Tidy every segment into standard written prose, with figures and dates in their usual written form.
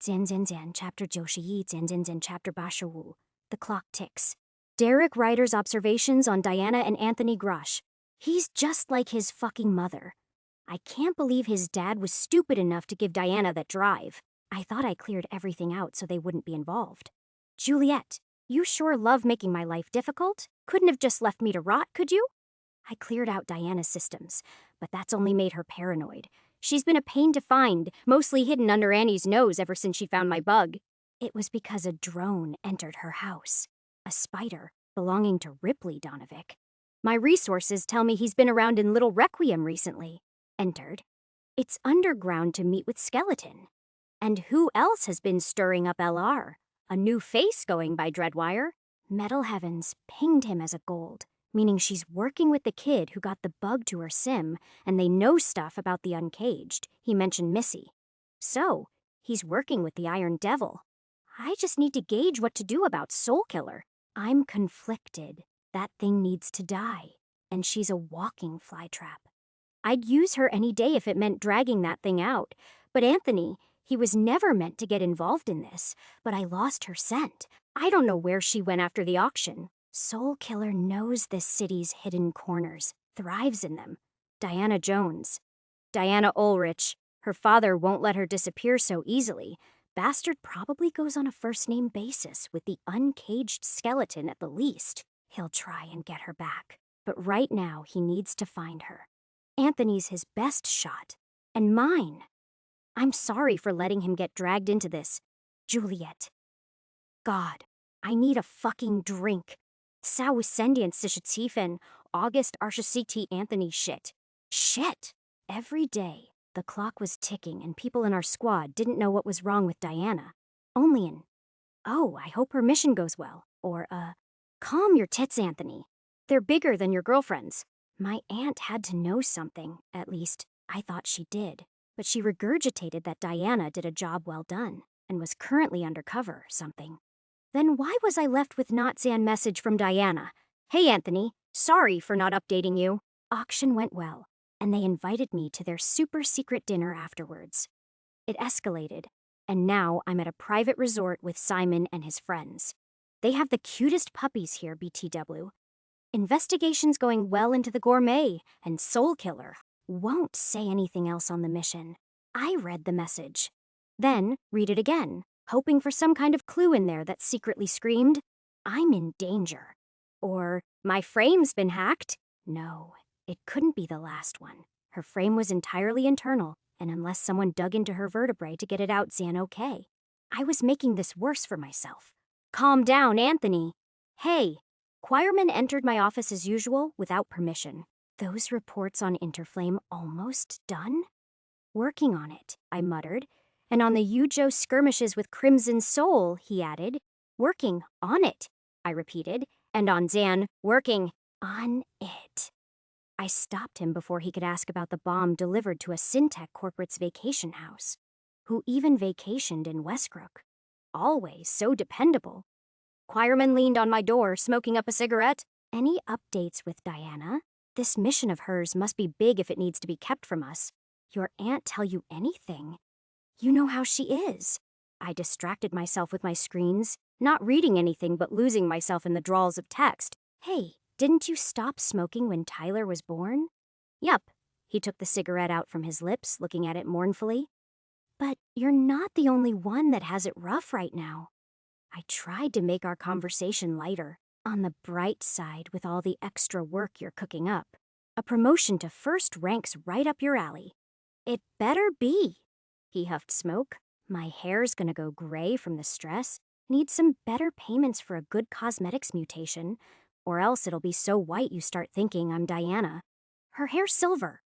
Zan Zan Zan, Chapter Joshi, Zan Zan Zan, Chapter Bashawu. The clock ticks. Derek Ryder's observations on Diana and Anthony Grosh. He's just like his fucking mother. I can't believe his dad was stupid enough to give Diana that drive. I thought I cleared everything out so they wouldn't be involved. Juliet, you sure love making my life difficult. Couldn't have just left me to rot, could you? I cleared out Diana's systems, but that's only made her paranoid. She's been a pain to find, mostly hidden under Annie's nose ever since she found my bug. It was because a drone entered her house. A spider belonging to Ripley Donovic. My resources tell me he's been around in Little Requiem recently. Entered. It's underground to meet with Skeleton. And who else has been stirring up LR? A new face going by Dreadwire? Metal Heavens pinged him as a gold, meaning she's working with the kid who got the bug to her sim, and they know stuff about the Uncaged. He mentioned Missy. So, he's working with the Iron Devil. I just need to gauge what to do about Soulkiller. I'm conflicted. That thing needs to die, and she's a walking flytrap. I'd use her any day if it meant dragging that thing out, but Anthony, he was never meant to get involved in this, but I lost her scent. I don't know where she went after the auction. Soulkiller knows this city's hidden corners, thrives in them. Diana Jones. Diana Ulrich. Her father won't let her disappear so easily. Bastard probably goes on a first-name basis with the Uncaged Skeleton at the least. He'll try and get her back, but right now he needs to find her. Anthony's his best shot, and mine. I'm sorry for letting him get dragged into this. Juliet. God, I need a fucking drink. Sausendian Sishatiefen, August Arshasiti Anthony shit. Shit. Every day, the clock was ticking and people in our squad didn't know what was wrong with Diana. Only an, oh, I hope her mission goes well. Or, calm your tits, Anthony. They're bigger than your girlfriend's. My aunt had to know something, at least, I thought she did. But she regurgitated that Diana did a job well done, and was currently undercover something. Then why was I left with not Zan message from Diana? Hey, Anthony, sorry for not updating you. Auction went well, and they invited me to their super secret dinner afterwards. It escalated, and now I'm at a private resort with Simon and his friends. They have the cutest puppies here, BTW. Investigation's going well into the gourmet, and Soulkiller won't say anything else on the mission. I read the message. Then read it again, hoping for some kind of clue in there that secretly screamed, I'm in danger. Or, my frame's been hacked. No, it couldn't be the last one. Her frame was entirely internal, and unless someone dug into her vertebrae to get it out, Zan okay. I was making this worse for myself. Calm down, Anthony. Hey, Choirman entered my office as usual without permission. Those reports on Interflame almost done? Working on it, I muttered. And on the Yujo skirmishes with Crimson Soul, he added. Working on it, I repeated. And on Zan, working on it. I stopped him before he could ask about the bomb delivered to a Syntech corporate's vacation house. Who even vacationed in Westbrook. Always so dependable. Choirman leaned on my door, smoking up a cigarette. Any updates with Diana? This mission of hers must be big if it needs to be kept from us. Your aunt tell you anything? You know how she is. I distracted myself with my screens, not reading anything but losing myself in the drawls of text. Hey, didn't you stop smoking when Tyler was born? Yup. He took the cigarette out from his lips, looking at it mournfully. But you're not the only one that has it rough right now. I tried to make our conversation lighter. On the bright side, with all the extra work you're cooking up, a promotion to first rank's right up your alley. It better be. He huffed smoke. My hair's gonna go gray from the stress. Need some better payments for a good cosmetics mutation, or else it'll be so white you start thinking I'm Diana. Her hair's silver,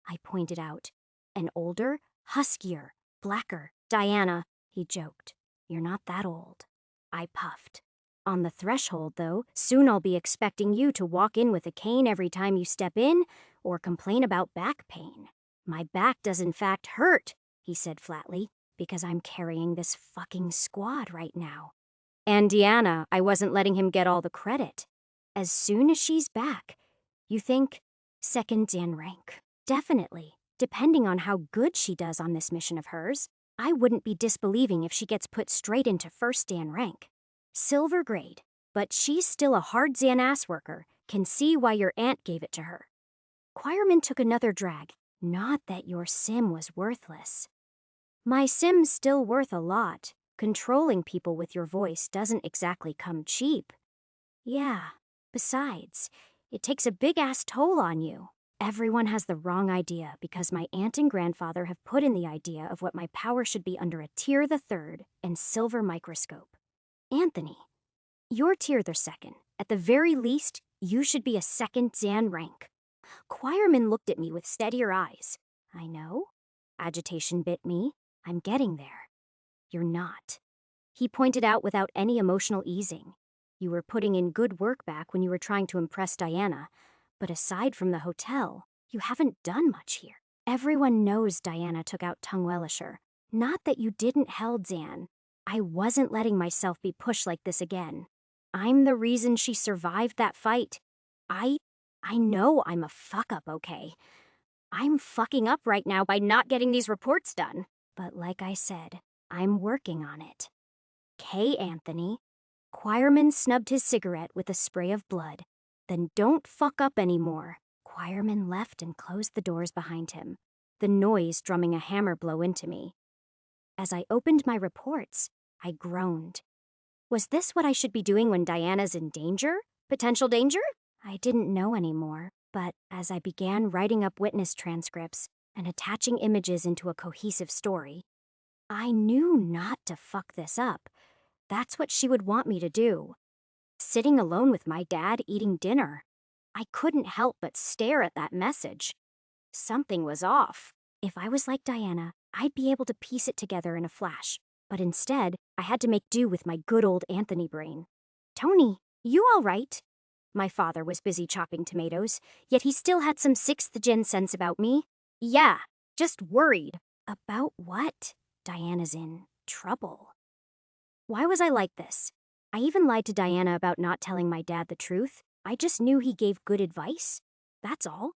I pointed out. An older, huskier, blacker Diana, he joked. You're not that old. I puffed. On the threshold, though, soon I'll be expecting you to walk in with a cane every time you step in, or complain about back pain. My back does in fact hurt, he said flatly, because I'm carrying this fucking squad right now. And Deanna, I wasn't letting him get all the credit. As soon as she's back, you think, second in rank. Definitely, depending on how good she does on this mission of hers. I wouldn't be disbelieving if she gets put straight into first Dan rank. Silver grade. But she's still a hard Zan ass worker. Can see why your aunt gave it to her. Quireman took another drag. Not that your sim was worthless. My sim's still worth a lot. Controlling people with your voice doesn't exactly come cheap. Yeah. Besides, it takes a big-ass toll on you. Everyone has the wrong idea because my aunt and grandfather have put in the idea of what my power should be under a tier the third and silver microscope. Anthony, you're tier the second. At the very least, you should be a second Zan rank. Quireman looked at me with steadier eyes. I know. Agitation bit me. I'm getting there. You're not. He pointed out without any emotional easing. You were putting in good work back when you were trying to impress Diana, but aside from the hotel, you haven't done much here. Everyone knows Diana took out Tungwellisher. Not that you didn't held Zan. I wasn't letting myself be pushed like this again. I'm the reason she survived that fight. I know I'm a fuck-up, okay? I'm fucking up right now by not getting these reports done. But like I said, I'm working on it. K. Anthony. Quireman snubbed his cigarette with a spray of blood. Then don't fuck up anymore. Quireman left and closed the doors behind him, the noise drumming a hammer blow into me. As I opened my reports, I groaned. Was this what I should be doing when Diana's in danger? Potential danger? I didn't know anymore, but as I began writing up witness transcripts and attaching images into a cohesive story, I knew not to fuck this up. That's what she would want me to do. Sitting alone with my dad eating dinner, I couldn't help but stare at that message. Something was off. If I was like Diana, I'd be able to piece it together in a flash. But instead, I had to make do with my good old Anthony brain. Tony, you all right? My father was busy chopping tomatoes, yet he still had some sixth-gen sense about me. Yeah, just worried. About what? Diana's in trouble. Why was I like this? I even lied to Diana about not telling my dad the truth. I just knew he gave good advice. That's all.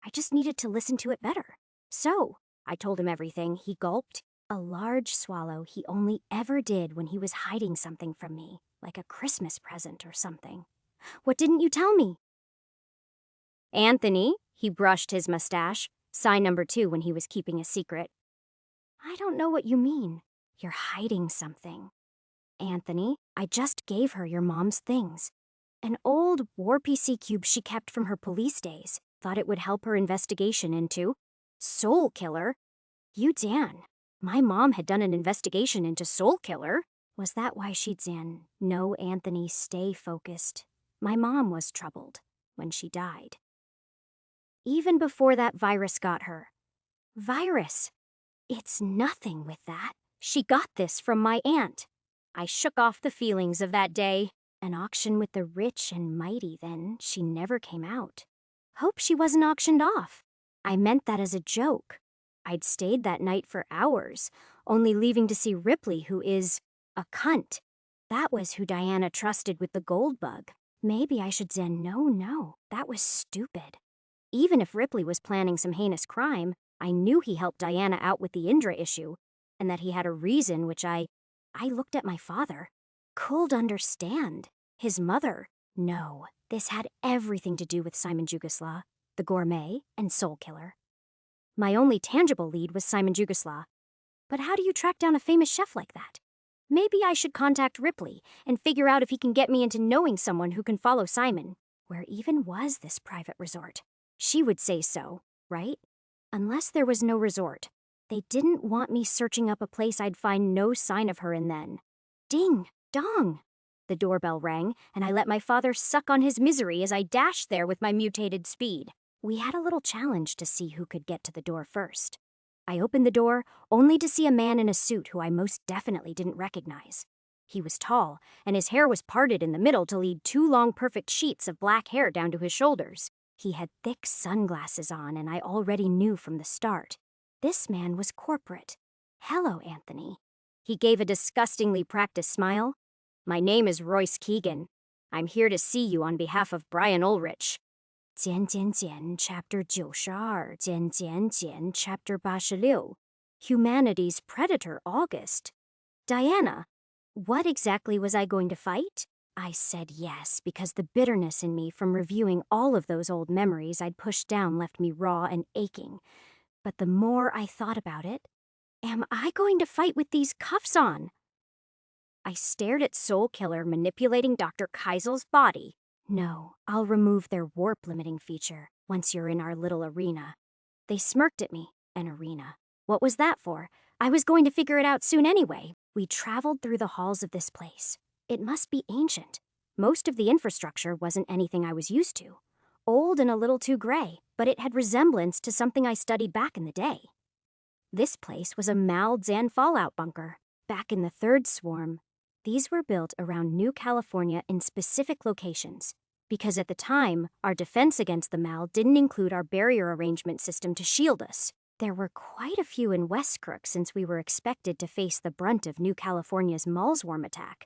I just needed to listen to it better. So, I told him everything. He gulped. A large swallow he only ever did when he was hiding something from me, like a Christmas present or something. What didn't you tell me? Anthony, he brushed his mustache, sign number 2 when he was keeping a secret. I don't know what you mean. You're hiding something. Anthony, I just gave her your mom's things. An old War PC cube she kept from her police days. Thought it would help her investigation into Soul Killer. You Dan. My mom had done an investigation into Soul Killer. Was that why she'd Zan? No, Anthony, stay focused. My mom was troubled when she died. Even before that virus got her. Virus? It's nothing with that. She got this from my aunt. I shook off the feelings of that day. An auction with the rich and mighty, then she never came out. Hope she wasn't auctioned off. I meant that as a joke. I'd stayed that night for hours, only leaving to see Ripley, who is a cunt. That was who Diana trusted with the gold bug. Maybe I should say no, that was stupid. Even if Ripley was planning some heinous crime, I knew he helped Diana out with the Indra issue, and that he had a reason which I looked at my father. Could understand. His mother. No, this had everything to do with Simon Jugoslaw, the gourmet, and Soul Killer. My only tangible lead was Simon Jugoslaw. But how do you track down a famous chef like that? Maybe I should contact Ripley and figure out if he can get me into knowing someone who can follow Simon. Where even was this private resort? She would say so, right? Unless there was no resort. They didn't want me searching up a place I'd find no sign of her in then. Ding, dong. The doorbell rang, and I let my father suck on his misery as I dashed there with my mutated speed. We had a little challenge to see who could get to the door first. I opened the door, only to see a man in a suit who I most definitely didn't recognize. He was tall, and his hair was parted in the middle to lead 2 long perfect sheets of black hair down to his shoulders. He had thick sunglasses on, and I already knew from the start. This man was corporate. Hello, Anthony. He gave a disgustingly practiced smile. My name is Royce Keegan. I'm here to see you on behalf of Brian Ulrich. 简简简 Chapter 92 简简简 Chapter 86. Humanity's predator, August. Diana, what exactly was I going to fight? I said yes, because the bitterness in me from reviewing all of those old memories I'd pushed down left me raw and aching. But the more I thought about it, am I going to fight with these cuffs on? I stared at Soul Killer manipulating Dr. Keisel's body. No, I'll remove their warp-limiting feature once you're in our little arena. They smirked at me. An arena. What was that for? I was going to figure it out soon anyway. We traveled through the halls of this place. It must be ancient. Most of the infrastructure wasn't anything I was used to. Old and a little too gray, but it had resemblance to something I studied back in the day. This place was a Maldzan fallout bunker. Back in the third swarm, these were built around New California in specific locations, because at the time, our defense against the Mal didn't include our barrier arrangement system to shield us. There were quite a few in Westcrook since we were expected to face the brunt of New California's Malswarm attack.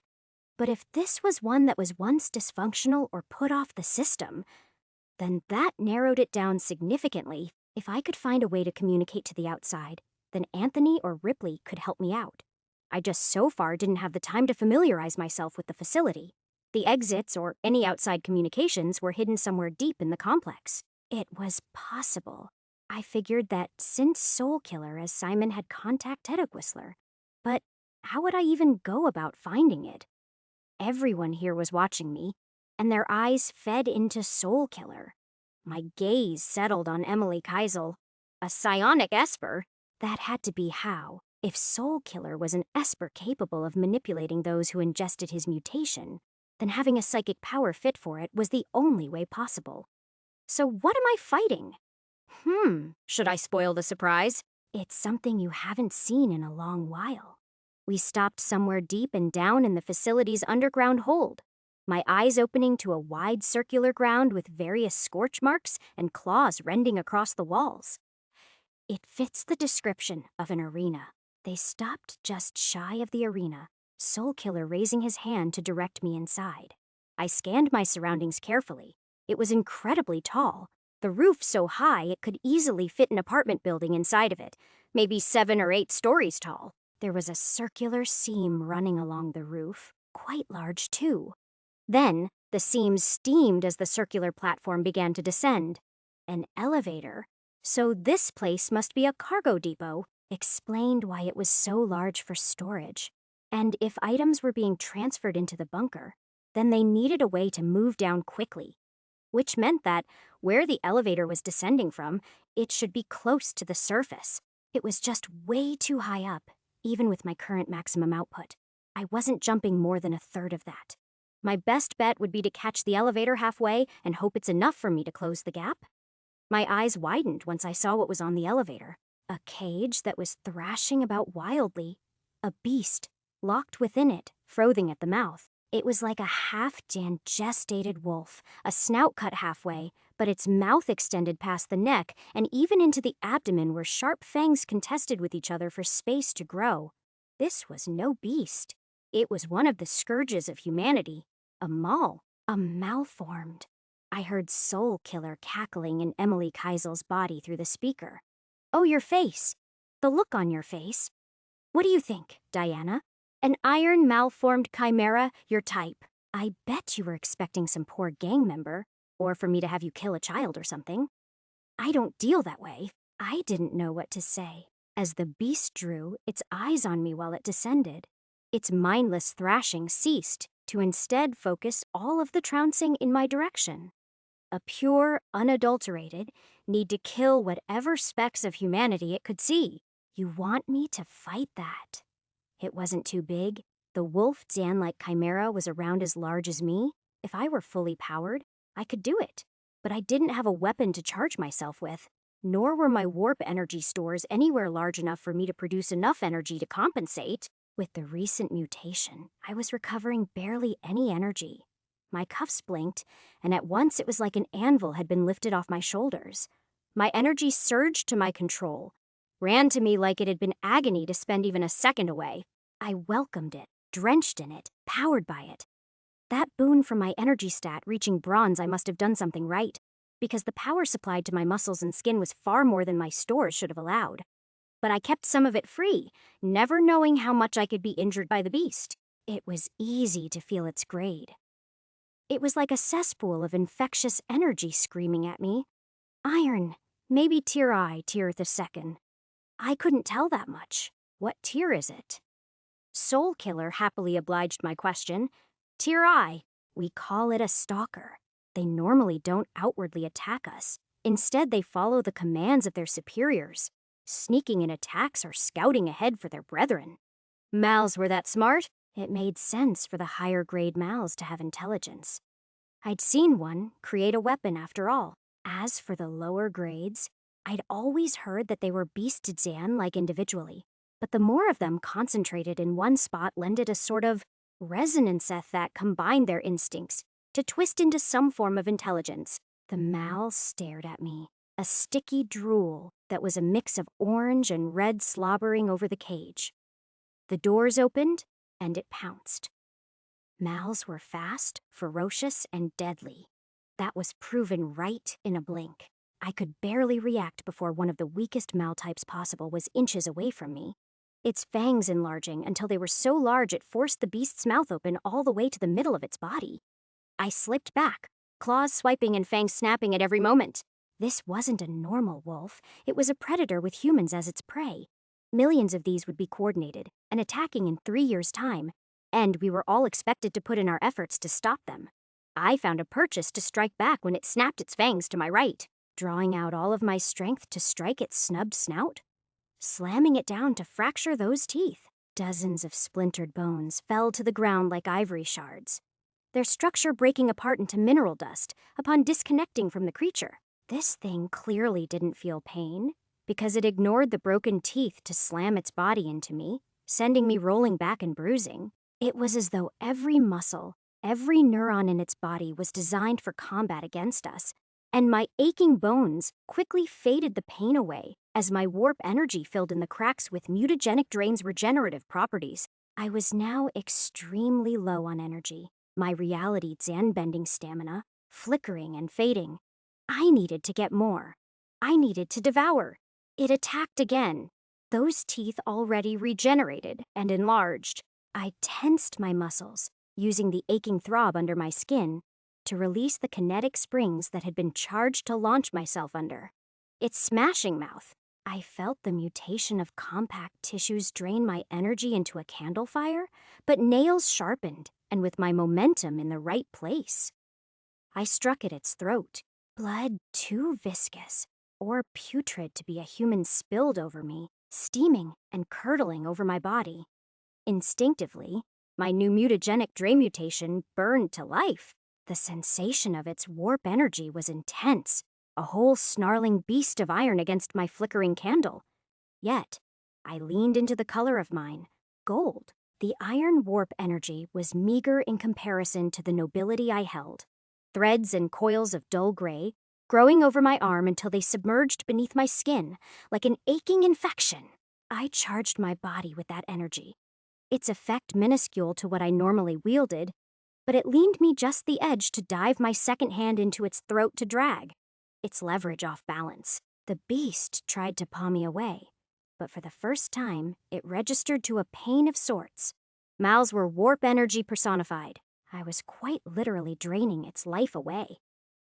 But if this was one that was once dysfunctional or put off the system, then that narrowed it down significantly. If I could find a way to communicate to the outside, then Anthony or Ripley could help me out. I just so far didn't have the time to familiarize myself with the facility. The exits or any outside communications were hidden somewhere deep in the complex. It was possible. I figured that since Soul Killer as Simon had contacted Whistler, but how would I even go about finding it? Everyone here was watching me, and their eyes fed into Soul Killer. My gaze settled on Emily Keisel. A psionic Esper? That had to be how. If Soul Killer was an Esper capable of manipulating those who ingested his mutation, then having a psychic power fit for it was the only way possible. So what am I fighting? Should I spoil the surprise? It's something you haven't seen in a long while. We stopped somewhere deep and down in the facility's underground hold, my eyes opening to a wide circular ground with various scorch marks and claws rending across the walls. It fits the description of an arena. They stopped just shy of the arena, Soul Killer raising his hand to direct me inside. I scanned my surroundings carefully. It was incredibly tall. The roof so high it could easily fit an apartment building inside of it, maybe 7 or 8 stories tall. There was a circular seam running along the roof, quite large too. Then, the seam steamed as the circular platform began to descend. An elevator? So this place must be a cargo depot, explained why it was so large for storage. And if items were being transferred into the bunker, then they needed a way to move down quickly, which meant that where the elevator was descending from, it should be close to the surface. It was just way too high up, even with my current maximum output. I wasn't jumping more than a third of that. My best bet would be to catch the elevator halfway and hope it's enough for me to close the gap. My eyes widened once I saw what was on the elevator. A cage that was thrashing about wildly. A beast, locked within it, frothing at the mouth. It was like a half-gestated wolf, a snout cut halfway, but its mouth extended past the neck and even into the abdomen where sharp fangs contested with each other for space to grow. This was no beast. It was one of the scourges of humanity. A Mal. A malformed. I heard Soul Killer cackling in Emily Keisel's body through the speaker. Oh, your face. The look on your face. What do you think, Diana? An iron malformed chimera, your type. I bet you were expecting some poor gang member, or for me to have you kill a child or something. I don't deal that way. I didn't know what to say. As the beast drew its eyes on me while it descended, its mindless thrashing ceased to instead focus all of the trouncing in my direction. A pure, unadulterated need to kill whatever specks of humanity it could see. You want me to fight that? It wasn't too big. The wolf Zan-like chimera was around as large as me. If I were fully powered, I could do it. But I didn't have a weapon to charge myself with, nor were my warp energy stores anywhere large enough for me to produce enough energy to compensate. With the recent mutation, I was recovering barely any energy. My cuffs blinked, and at once it was like an anvil had been lifted off my shoulders. My energy surged to my control, ran to me like it had been agony to spend even a second away. I welcomed it, drenched in it, powered by it. That boon from my energy stat reaching bronze, I must have done something right, because the power supplied to my muscles and skin was far more than my stores should have allowed. but I kept some of it free, never knowing how much I could be injured by the beast. It was easy to feel its grade. It was like a cesspool of infectious energy screaming at me. Iron, maybe tier I, tier the second. I couldn't tell that much. What tier is it? Soul Killer happily obliged my question. Tier I. We call it a stalker. They normally don't outwardly attack us. Instead, they follow the commands of their superiors, sneaking in attacks or scouting ahead for their brethren. Mals were that smart. It made sense for the higher grade Mals to have intelligence. I'd seen one create a weapon after all. As for the lower grades, I'd always heard that they were beast-dzan-like individually, but the more of them concentrated in one spot lended a sort of resonance that combined their instincts to twist into some form of intelligence. The Mal stared at me, a sticky drool that was a mix of orange and red slobbering over the cage. The doors opened, and it pounced. Mals were fast, ferocious, and deadly. That was proven right in a blink. I could barely react before one of the weakest Mal types possible was inches away from me, its fangs enlarging until they were so large it forced the beast's mouth open all the way to the middle of its body. I slipped back, claws swiping and fangs snapping at every moment. This wasn't a normal wolf. It was a predator with humans as its prey. Millions of these would be coordinated and attacking in 3 years' time, and we were all expected to put in our efforts to stop them. I found a purchase to strike back when it snapped its fangs to my right, drawing out all of my strength to strike its snubbed snout, slamming it down to fracture those teeth. Dozens of splintered bones fell to the ground like ivory shards, their structure breaking apart into mineral dust upon disconnecting from the creature. This thing clearly didn't feel pain, because it ignored the broken teeth to slam its body into me, sending me rolling back and bruising. It was as though every muscle, every neuron in its body was designed for combat against us, and my aching bones quickly faded the pain away as my warp energy filled in the cracks with mutagenic drain's regenerative properties. I was now extremely low on energy, my reality Zen-bending stamina flickering and fading. I needed to get more. I needed to devour. It attacked again, those teeth already regenerated and enlarged. I tensed my muscles, using the aching throb under my skin to release the kinetic springs that had been charged to launch myself under. Its smashing mouth. I felt the mutation of compact tissues drain my energy into a candle fire, but nails sharpened and with my momentum in the right place. I struck at its throat. Blood too viscous or putrid to be a human spilled over me, steaming and curdling over my body. Instinctively, my new mutagenic Dre mutation burned to life. The sensation of its warp energy was intense, a whole snarling beast of iron against my flickering candle. Yet, I leaned into the color of mine, gold. The iron warp energy was meager in comparison to the nobility I held. Threads and coils of dull gray, growing over my arm until they submerged beneath my skin, like an aching infection. I charged my body with that energy, its effect minuscule to what I normally wielded, but it leaned me just the edge to dive my second hand into its throat to drag, its leverage off balance. The beast tried to paw me away, but for the first time, it registered to a pain of sorts. Mals were warp energy personified. I was quite literally draining its life away.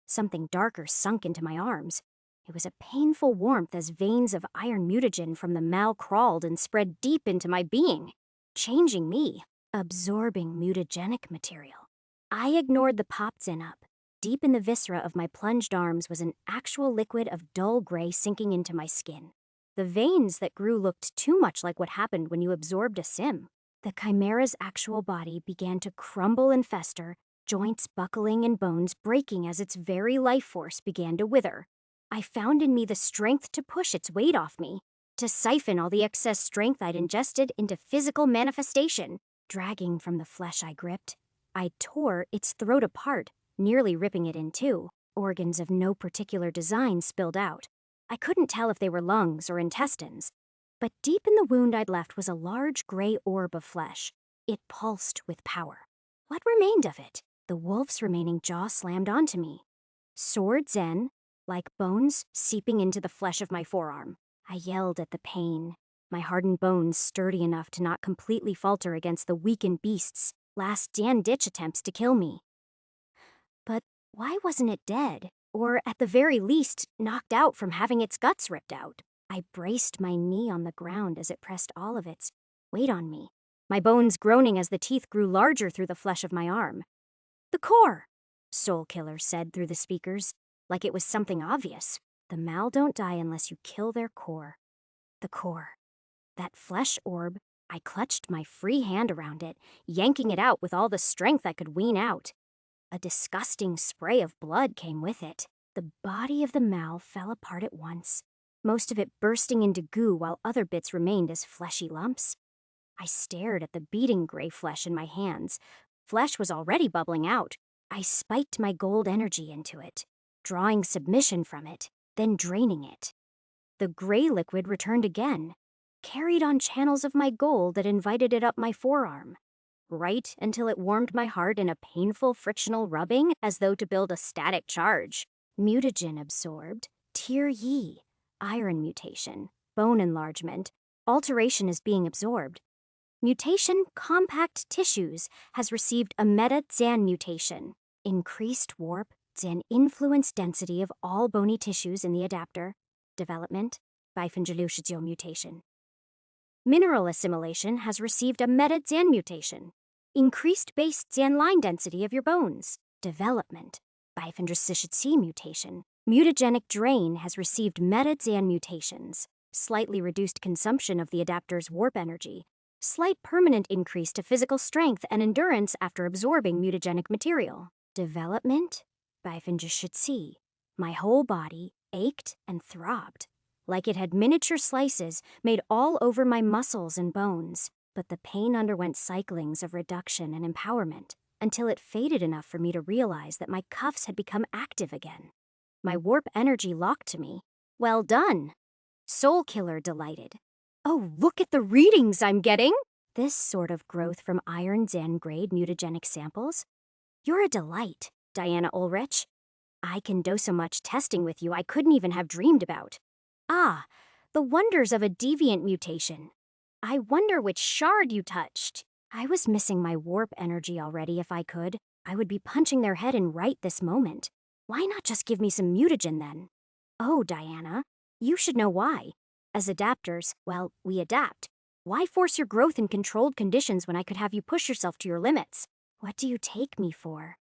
Something darker sunk into my arms. It was a painful warmth as veins of iron mutagen from the Mal crawled and spread deep into my being, changing me, absorbing mutagenic material. I ignored the pop-zin up. Deep in the viscera of my plunged arms was an actual liquid of dull gray sinking into my skin. The veins that grew looked too much like what happened when you absorbed a sim. The chimera's actual body began to crumble and fester, joints buckling and bones breaking as its very life force began to wither. I found in me the strength to push its weight off me, to siphon all the excess strength I'd ingested into physical manifestation. Dragging from the flesh I gripped, I tore its throat apart, nearly ripping it in two. Organs of no particular design spilled out. I couldn't tell if they were lungs or intestines, but deep in the wound I'd left was a large gray orb of flesh. It pulsed with power. What remained of it? The wolf's remaining jaw slammed onto me. Sword zen, like bones seeping into the flesh of my forearm. I yelled at the pain, my hardened bones sturdy enough to not completely falter against the weakened beast's last-ditch attempts to kill me. But why wasn't it dead? Or, at the very least, knocked out from having its guts ripped out? I braced my knee on the ground as it pressed all of its weight on me, my bones groaning as the teeth grew larger through the flesh of my arm. "The core," Soul Killer said through the speakers, like it was something obvious. "The Mal don't die unless you kill their core." The core. That flesh orb, I clutched my free hand around it, yanking it out with all the strength I could wean out. A disgusting spray of blood came with it. The body of the Mal fell apart at once, most of it bursting into goo while other bits remained as fleshy lumps. I stared at the beating gray flesh in my hands. Flesh was already bubbling out. I spiked my gold energy into it, drawing submission from it, then draining it. The gray liquid returned again, carried on channels of my gold that invited it up my forearm, right until it warmed my heart in a painful frictional rubbing as though to build a static charge. Mutagen absorbed. Tier Yi. Iron mutation. Bone enlargement. Alteration is being absorbed. Mutation compact tissues has received a meta-Zan mutation. Increased warp, Zan influence density of all bony tissues in the adapter. Development, Bifenjalushizyo mutation. Mineral assimilation has received a meta-Zan mutation. Increased base Zan line density of your bones. Development, Bifendrasishitsi mutation. Mutagenic drain has received meta-Zan mutations. Slightly reduced consumption of the adapter's warp energy. Slight permanent increase to physical strength and endurance after absorbing mutagenic material. Development, Bifendrasishitsi. My whole body ached and throbbed, like it had miniature slices made all over my muscles and bones. But the pain underwent cyclings of reduction and empowerment until it faded enough for me to realize that my cuffs had become active again. My warp energy locked to me. "Well done." Soul Killer delighted. "Oh, look at the readings I'm getting!" This sort of growth from iron Zan grade mutagenic samples? "You're a delight, Diana Ulrich. I can do so much testing with you I couldn't even have dreamed about. Ah, the wonders of a deviant mutation. I wonder which shard you touched." I was missing my warp energy already if I could. I would be punching their head in right this moment. Why not just give me some mutagen then? "Oh, Diana, you should know why. As adapters, well, we adapt. Why force your growth in controlled conditions when I could have you push yourself to your limits? What do you take me for?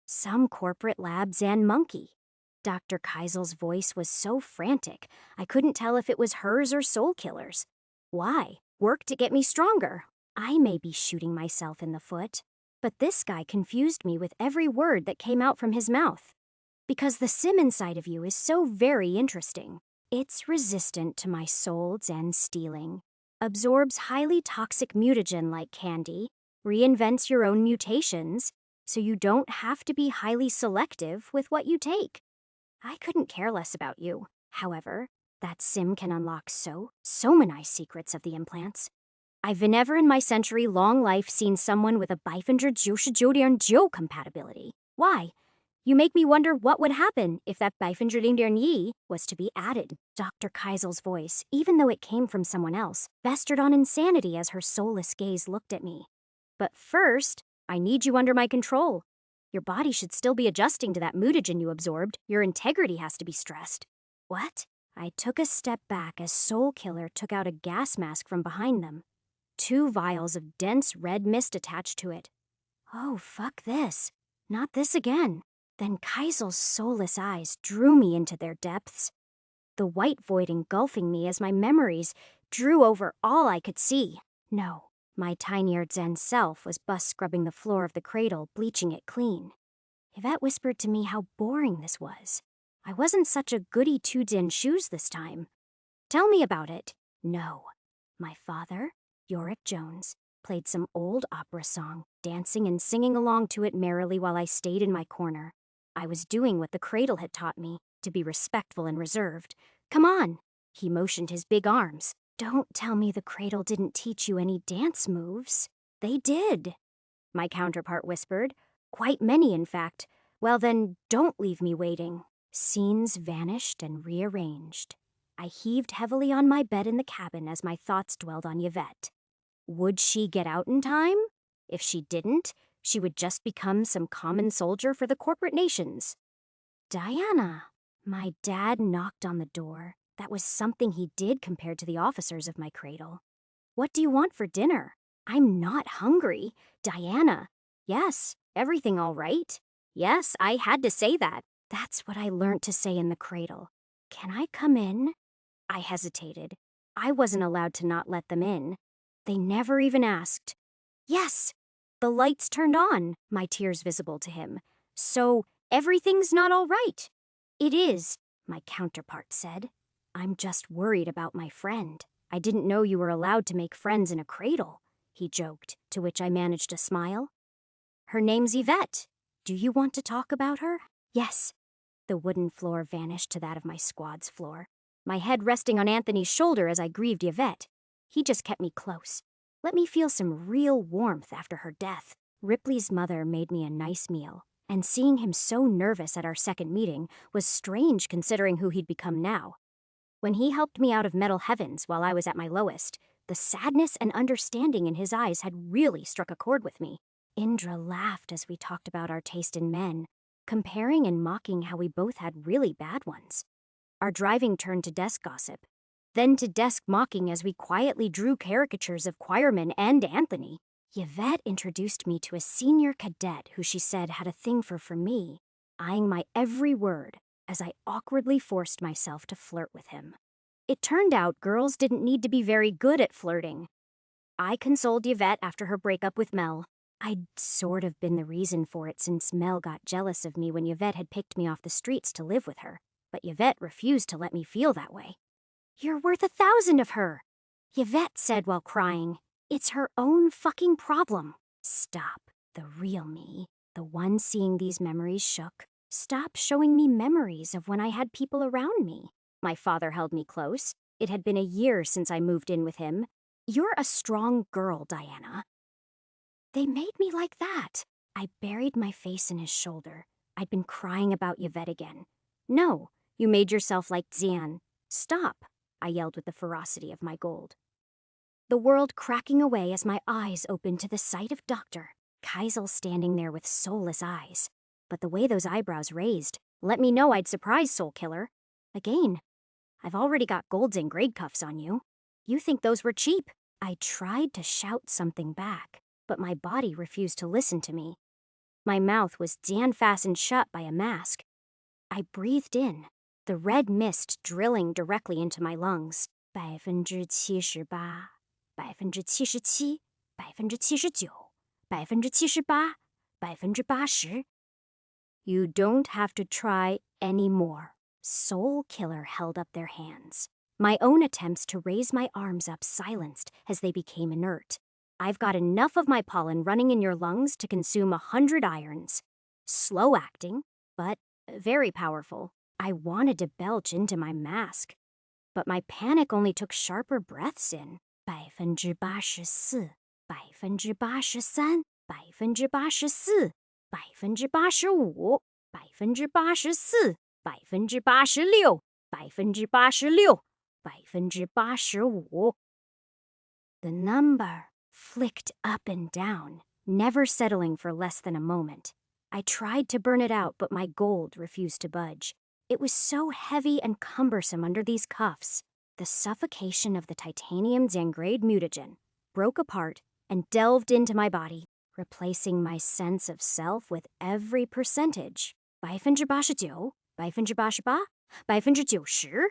Some corporate lab Zan monkey?" Dr. Keisel's voice was so frantic, I couldn't tell if it was hers or Soul Killer's. "Why? Work to get me stronger." I may be shooting myself in the foot, but this guy confused me with every word that came out from his mouth. "Because the sim inside of you is so very interesting. It's resistant to my soul Zen stealing, absorbs highly toxic mutagen like candy, reinvents your own mutations, so you don't have to be highly selective with what you take. I couldn't care less about you. However, that sim can unlock so many secrets of the implants. I've never in my century-long life seen someone with a Bifendra Joe compatibility. Why? You make me wonder what would happen if that Bifendra Yi was to be added." Dr. Keisel's voice, even though it came from someone else, festered on insanity as her soulless gaze looked at me. "But first, I need you under my control. Your body should still be adjusting to that mutagen you absorbed. Your integrity has to be stressed." "What?" I took a step back as Soul Killer took out a gas mask from behind them. 2 vials of dense red mist attached to it. "Oh, fuck this. Not this again." Then Keisel's soulless eyes drew me into their depths, the white void engulfing me as my memories drew over all I could see. No, my tinier Zen self was bus scrubbing the floor of the cradle, bleaching it clean. Yvette whispered to me how boring this was. I wasn't such a goody two-din shoes this time. "Tell me about it." No. My father, Yorick Jones, played some old opera song, dancing and singing along to it merrily while I stayed in my corner. I was doing what the cradle had taught me, to be respectful and reserved. "Come on." He motioned his big arms. "Don't tell me the cradle didn't teach you any dance moves." "They did," my counterpart whispered. "Quite many, in fact. Well then, don't leave me waiting." Scenes vanished and rearranged. I heaved heavily on my bed in the cabin as my thoughts dwelled on Yvette. Would she get out in time? If she didn't, she would just become some common soldier for the corporate nations. Diana. My dad knocked on the door. That was something he did compared to the officers of my cradle. What do you want for dinner? I'm not hungry. Diana. Yes, everything all right? Yes, I had to say that. That's what I learned to say in the cradle. Can I come in? I hesitated. I wasn't allowed to not let them in. They never even asked. Yes! The lights turned on, my tears visible to him. So, everything's not all right. It is, my counterpart said. I'm just worried about my friend. I didn't know you were allowed to make friends in a cradle, he joked, to which I managed a smile. Her name's Yvette. Do you want to talk about her? Yes. The wooden floor vanished to that of my squad's floor, my head resting on Anthony's shoulder as I grieved Yvette. He just kept me close. Let me feel some real warmth after her death. Ripley's mother made me a nice meal, and seeing him so nervous at our second meeting was strange considering who he'd become now. When he helped me out of Metal Heavens while I was at my lowest, the sadness and understanding in his eyes had really struck a chord with me. Indra laughed as we talked about our taste in men, comparing and mocking how we both had really bad ones. Our driving turned to desk gossip, then to desk mocking as we quietly drew caricatures of choirmen and Anthony. Yvette introduced me to a senior cadet who she said had a thing for me, eyeing my every word as I awkwardly forced myself to flirt with him. It turned out girls didn't need to be very good at flirting. I consoled Yvette after her breakup with Mel. I'd sort of been the reason for it since Mel got jealous of me when Yvette had picked me off the streets to live with her, but Yvette refused to let me feel that way. You're worth 1,000 of her, Yvette said while crying. It's her own fucking problem. Stop. The real me, the one seeing these memories shook. Stop showing me memories of when I had people around me. My father held me close. It had been a year since I moved in with him. You're a strong girl, Diana. They made me like that. I buried my face in his shoulder. I'd been crying about Yvette again. No, you made yourself like Xian. Stop, I yelled with the ferocity of my gold. The world cracking away as my eyes opened to the sight of Dr. Kaisel standing there with soulless eyes. But the way those eyebrows raised let me know I'd surprise Soul Killer. Again, I've already got golds and grade cuffs on you. You think those were cheap? I tried to shout something back, but my body refused to listen to me. My mouth was fastened shut by a mask. I breathed in, the red mist drilling directly into my lungs. 78%, 77%, 79%, 78%, 80%. You don't have to try anymore. Soul Killer held up their hands. My own attempts to raise my arms up silenced as they became inert. I've got enough of my pollen running in your lungs to consume 100 irons. Slow acting, but very powerful. I wanted to belch into my mask, but my panic only took sharper breaths in. 84%, 83%, 84%, 84%, 85%, 84%, 86%, 86%, 85%. The number flicked up and down, never settling for less than a moment. I tried to burn it out, but my gold refused to budge. It was so heavy and cumbersome under these cuffs. The suffocation of the titanium Zangrade mutagen broke apart and delved into my body, replacing my sense of self with every percentage. 89%, 88%, 90%.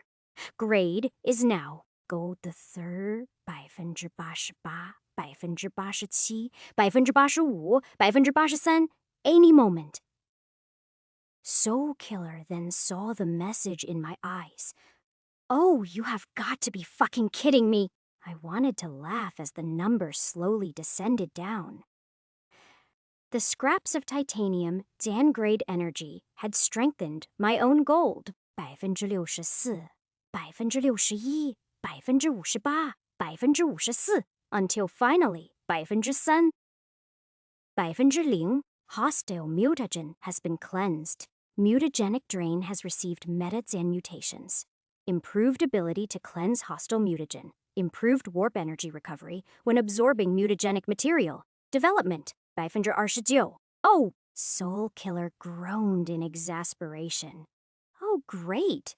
Grade is now gold the third. 88%, 87%, 85%, 83%. Any moment. Soul Killer then saw the message in my eyes. Oh, you have got to be fucking kidding me. I wanted to laugh as the number slowly descended down. The scraps of titanium, Zangrade energy, had strengthened my own gold. 64%, 61%, 58%, 54%, until finally 3%. 0%. Hostile mutagen has been cleansed. Mutagenic drain has received meta-Zan mutations. improved ability to cleanse hostile mutagen, improved warp energy recovery when absorbing mutagenic material, development, 29%. Oh, Soul Killer groaned in exasperation. Oh, great.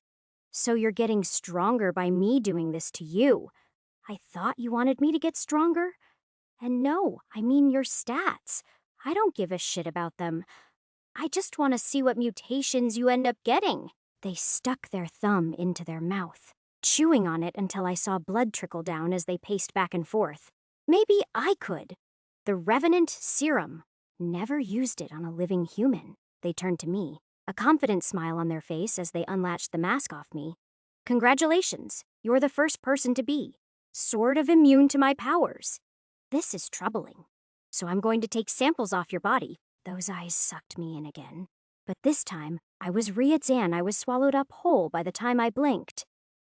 So you're getting stronger by me doing this to you. I thought you wanted me to get stronger. And no, I mean your stats. I don't give a shit about them. I just want to see what mutations you end up getting. They stuck their thumb into their mouth, chewing on it until I saw blood trickle down as they paced back and forth. Maybe I could. The Revenant Serum. Never used it on a living human. They turned to me, a confident smile on their face as they unlatched the mask off me. Congratulations, you're the first person to be sort of immune to my powers. This is troubling. So I'm going to take samples off your body. Those eyes sucked me in again. But this time, I was Riazan. I was swallowed up whole by the time I blinked.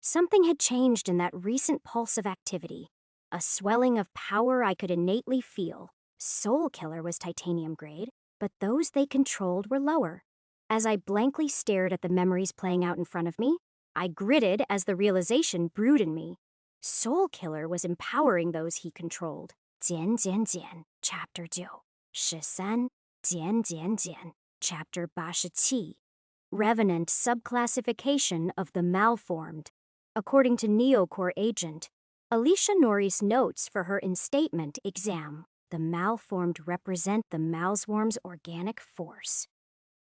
Something had changed in that recent pulse of activity. A swelling of power I could innately feel. Soul Killer was titanium grade, but those they controlled were lower. As I blankly stared at the memories playing out in front of me, I gritted as the realization brewed in me. Soul Killer was empowering those he controlled. Jian Jian Jian, Chapter 2. 13, Jian Jian Jian, Chapter 87. Revenant subclassification of the malformed. According to Neocore agent, Alicia Norris notes for her instatement exam, the malformed represent the malswarm's organic force.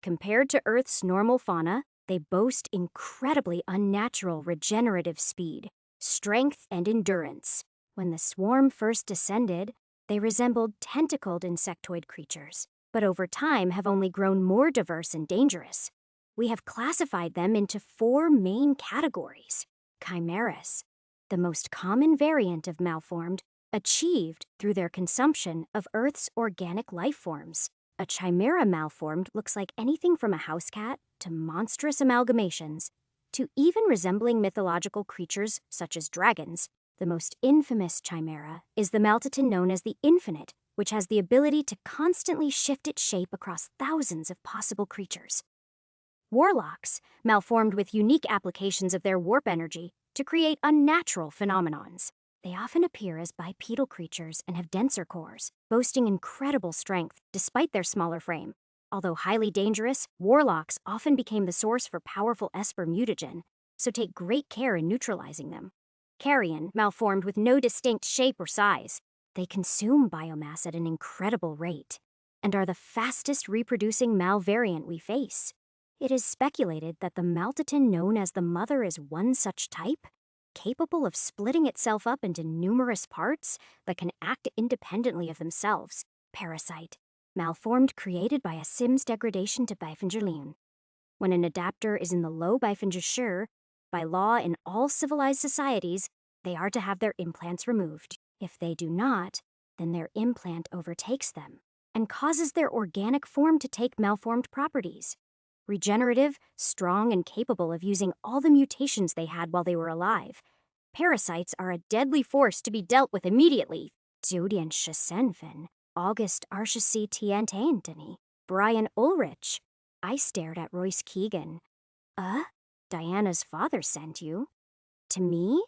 Compared to Earth's normal fauna, they boast incredibly unnatural regenerative speed, strength, and endurance. When the swarm first descended, they resembled tentacled insectoid creatures, but over time have only grown more diverse and dangerous. We have classified them into 4 main categories. Chimeras, the most common variant of malformed, achieved through their consumption of Earth's organic life forms. A chimera malformed looks like anything from a house cat to monstrous amalgamations, to even resembling mythological creatures such as dragons. The most infamous chimera is the maltitan known as the Infinite, which has the ability to constantly shift its shape across thousands of possible creatures. Warlocks, malformed with unique applications of their warp energy to create unnatural phenomenons. They often appear as bipedal creatures and have denser cores, boasting incredible strength despite their smaller frame. Although highly dangerous, warlocks often became the source for powerful Esper mutagen, so take great care in neutralizing them. Carrion, malformed with no distinct shape or size. They consume biomass at an incredible rate, and are the fastest reproducing malvariant we face. It is speculated that the maltitan known as the Mother is one such type, capable of splitting itself up into numerous parts that can act independently of themselves. Parasite, malformed created by a Sim's degradation to Bifengerlian. When an adapter is in the low Bifengershire, by law in all civilized societies, they are to have their implants removed. If they do not, then their implant overtakes them and causes their organic form to take malformed properties. Regenerative, strong, and capable of using all the mutations they had while they were alive. Parasites are a deadly force to be dealt with immediately. Judian Shasenfen, August Arshasi Tiantantani, Brian Ulrich. I stared at Royce Keegan. Diana's father sent you? To me?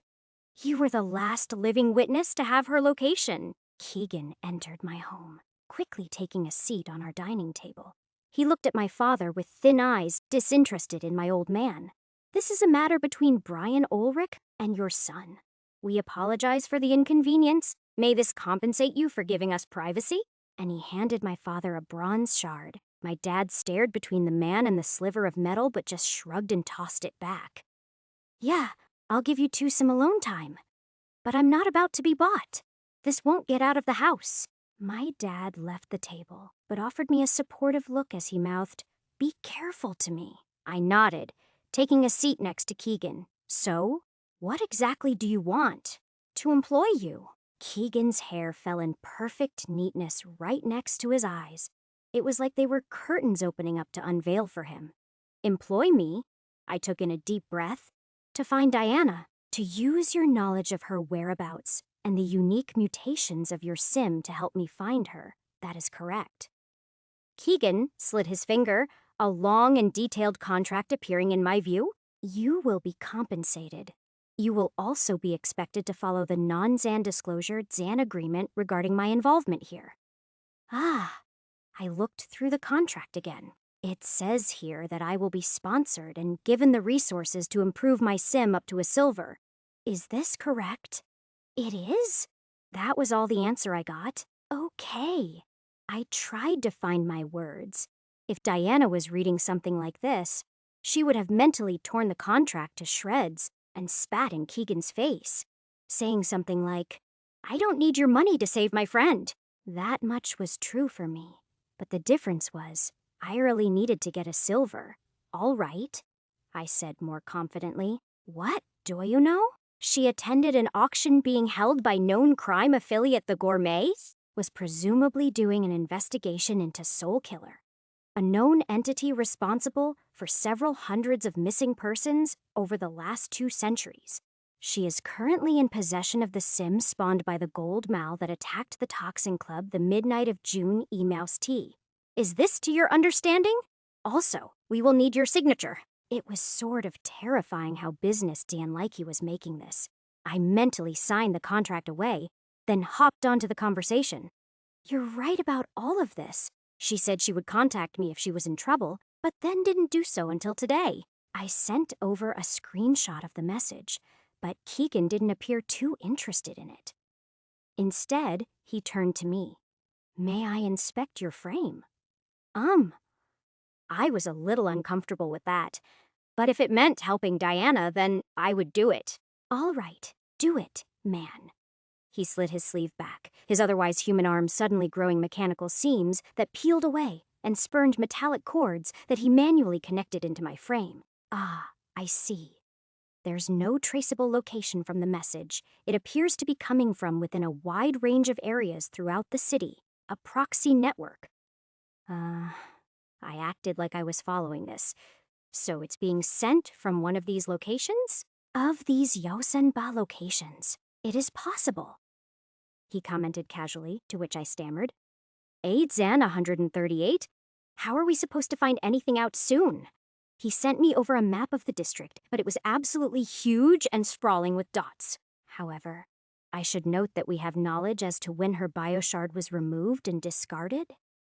You were the last living witness to have her location. Keegan entered my home, quickly taking a seat on our dining table. He looked at my father with thin eyes, disinterested in my old man. This is a matter between Brian Ulrich and your son. We apologize for the inconvenience. May this compensate you for giving us privacy? And he handed my father a bronze shard. My dad stared between the man and the sliver of metal, but just shrugged and tossed it back. Yeah, I'll give you 2 some alone time. But I'm not about to be bought. This won't get out of the house. My dad left the table, but offered me a supportive look as he mouthed, "Be careful to me." I nodded, taking a seat next to Keegan. So, what exactly do you want? To employ you. Keegan's hair fell in perfect neatness right next to his eyes. It was like they were curtains opening up to unveil for him. Employ me? I took in a deep breath. To find Diana. To use your knowledge of her whereabouts and the unique mutations of your sim to help me find her. That is correct. Keegan slid his finger, a long and detailed contract appearing in my view. You will be compensated. You will also be expected to follow the non-Zan disclosure Zan agreement regarding my involvement here. Ah, I looked through the contract again. It says here that I will be sponsored and given the resources to improve my sim up to a silver. Is this correct? It is? That was all the answer I got? Okay. I tried to find my words. If Diana was reading something like this, she would have mentally torn the contract to shreds and spat in Keegan's face, saying something like, "I don't need your money to save my friend." That much was true for me. But the difference was, I really needed to get a silver. All right, I said more confidently. What, do you know? She attended an auction being held by known crime affiliate The Gourmets? Was presumably doing an investigation into Soul Killer, a known entity responsible for several hundreds of missing persons over the last 2 centuries. She is currently in possession of the sim spawned by the gold mal that attacked the Toxin Club the midnight of June E-Mouse T. Is this to your understanding? Also, we will need your signature. It was sort of terrifying how business Dan Likey was making this. I mentally signed the contract away, then hopped onto the conversation. You're right about all of this. She said she would contact me if she was in trouble, but then didn't do so until today. I sent over a screenshot of the message, but Keegan didn't appear too interested in it. Instead, he turned to me. May I inspect your frame? I was a little uncomfortable with that, but if it meant helping Diana, then I would do it. All right, do it, man. He slid his sleeve back, his otherwise human arm suddenly growing mechanical seams that peeled away and spurned metallic cords that he manually connected into my frame. Ah, I see. There's no traceable location from the message. It appears to be coming from within a wide range of areas throughout the city, a proxy network. I acted like I was following this. So it's being sent from one of these locations? Of these Yosenba locations, it is possible, he commented casually, to which I stammered. Zan 138? How are we supposed to find anything out soon? He sent me over a map of the district, but it was absolutely huge and sprawling with dots. However, I should note that we have knowledge as to when her bioshard was removed and discarded.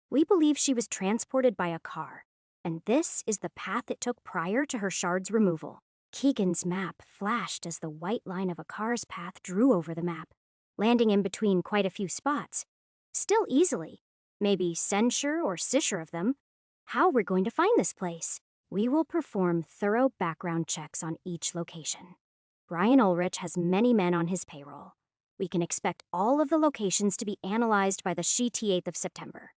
We believe she was transported by a car, and this is the path it took prior to her shard's removal. Keegan's map flashed as the white line of a car's path drew over the map, landing in between quite a few spots. Still easily. Maybe censure or sisher of them. How we're going to find this place? We will perform thorough background checks on each location. Brian Ulrich has many men on his payroll. We can expect all of the locations to be analyzed by the 8th of September.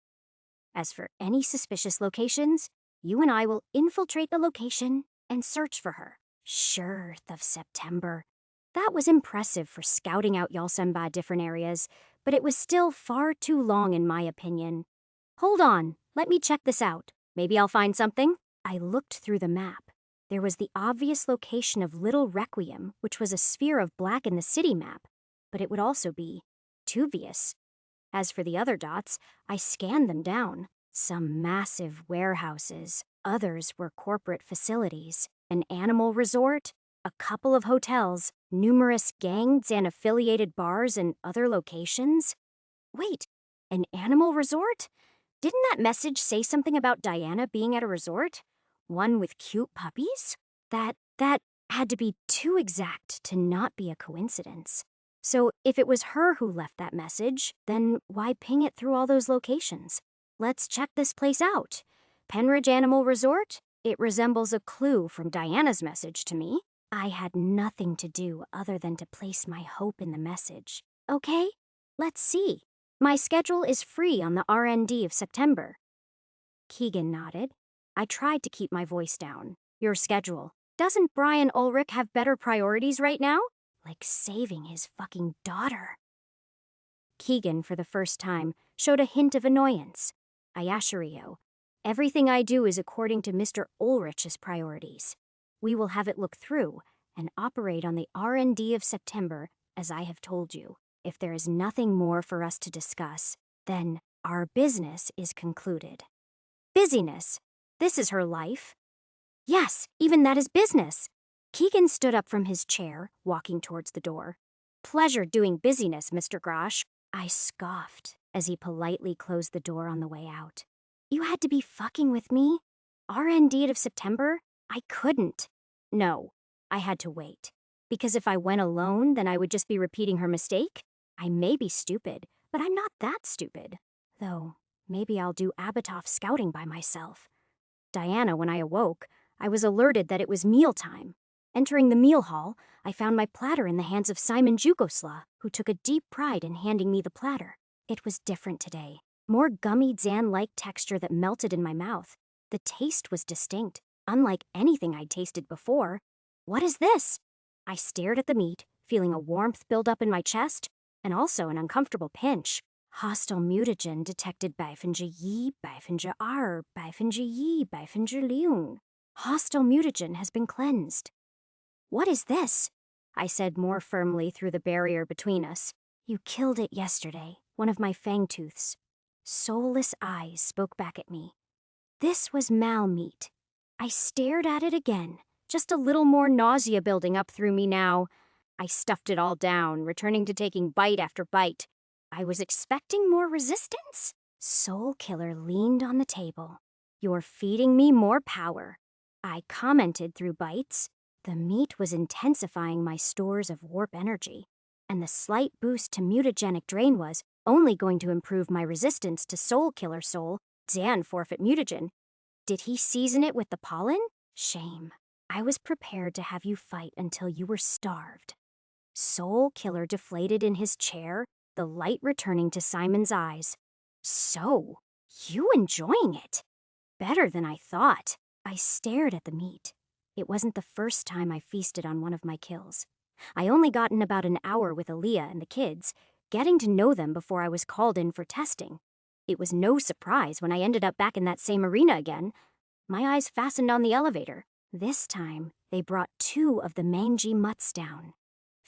As for any suspicious locations, you and I will infiltrate the location and search for her. 8th of September. That was impressive for scouting out Yalsemba different areas, but it was still far too long in my opinion. Hold on, let me check this out. Maybe I'll find something. I looked through the map. There was the obvious location of Little Requiem, which was a sphere of black in the city map, but it would also be Tuvius. As for the other dots, I scanned them down. Some massive warehouses, others were corporate facilities, an animal resort, a couple of hotels, numerous gangs and affiliated bars and other locations. Wait, an animal resort? Didn't that message say something about Diana being at a resort? One with cute puppies? That had to be too exact to not be a coincidence. So if it was her who left that message, then why ping it through all those locations? Let's check this place out. Penridge Animal Resort? It resembles a clue from Diana's message to me. I had nothing to do other than to place my hope in the message. Okay, let's see. My schedule is free on the RND of September. Keegan nodded. I tried to keep my voice down. Your schedule. Doesn't Brian Ulrich have better priorities right now? Like saving his fucking daughter. Keegan, for the first time, showed a hint of annoyance. I assure you, everything I do is according to Mr. Ulrich's priorities. We will have it look through and operate on the RND of September, as I have told you. If there is nothing more for us to discuss, then our business is concluded. Busyness. This is her life. Yes, even that is business. Keegan stood up from his chair, walking towards the door. "Pleasure doing business, Mr. Grosh," I scoffed as he politely closed the door on the way out. "You had to be fucking with me? RN date of September? I couldn't. No, I had to wait. Because if I went alone, then I would just be repeating her mistake? I may be stupid, but I'm not that stupid. Though, maybe I'll do Abitoff scouting by myself." Diana, when I awoke, I was alerted that it was mealtime. Entering the meal hall, I found my platter in the hands of Simon Jugosla, who took a deep pride in handing me the platter. It was different today. More gummy Zan-like texture that melted in my mouth. The taste was distinct, unlike anything I'd tasted before. "What is this?" I stared at the meat, feeling a warmth build up in my chest, and also an uncomfortable pinch. "Hostile mutagen detected by Yi, by R, by Yi, by Leung. Hostile mutagen has been cleansed." "What is this?" I said more firmly through the barrier between us. "You killed it yesterday, one of my fangtooths." Soulless eyes spoke back at me. This was mal meat. I stared at it again, just a little more nausea building up through me now. I stuffed it all down, returning to taking bite after bite. I was expecting more resistance. Soul Killer leaned on the table. "You're feeding me more power," I commented through bites. The meat was intensifying my stores of warp energy, and the slight boost to mutagenic drain was only going to improve my resistance to Soul Killer Soul, Zan forfeit mutagen. Did he season it with the pollen? Shame. I was prepared to have you fight until you were starved. Soul Killer deflated in his chair, the light returning to Simon's eyes. "So, you enjoying it?" "Better than I thought." I stared at the meat. It wasn't the first time I feasted on one of my kills. I only gotten about an hour with Aaliyah and the kids, getting to know them before I was called in for testing. It was no surprise when I ended up back in that same arena again. My eyes fastened on the elevator. This time, they brought 2 of the mangy mutts down.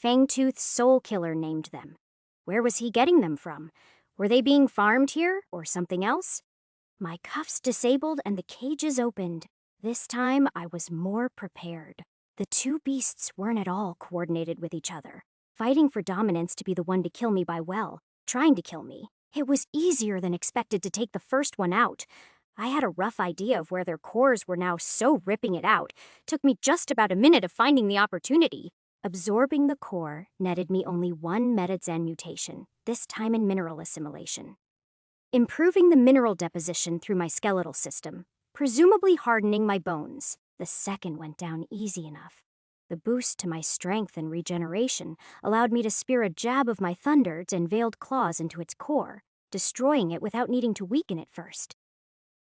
Fangtooth Soul Killer named them. Where was he getting them from? Were they being farmed here, or something else? My cuffs disabled and the cages opened. This time, I was more prepared. The 2 beasts weren't at all coordinated with each other, fighting for dominance to be the one to kill me by trying to kill me. It was easier than expected to take the first one out. I had a rough idea of where their cores were now, so ripping it out took me just about a minute of finding the opportunity. Absorbing the core netted me only 1 metazen mutation, this time in mineral assimilation. Improving the mineral deposition through my skeletal system, presumably hardening my bones. The second went down easy enough. The boost to my strength and regeneration allowed me to spear a jab of my thunders and veiled claws into its core, destroying it without needing to weaken it first.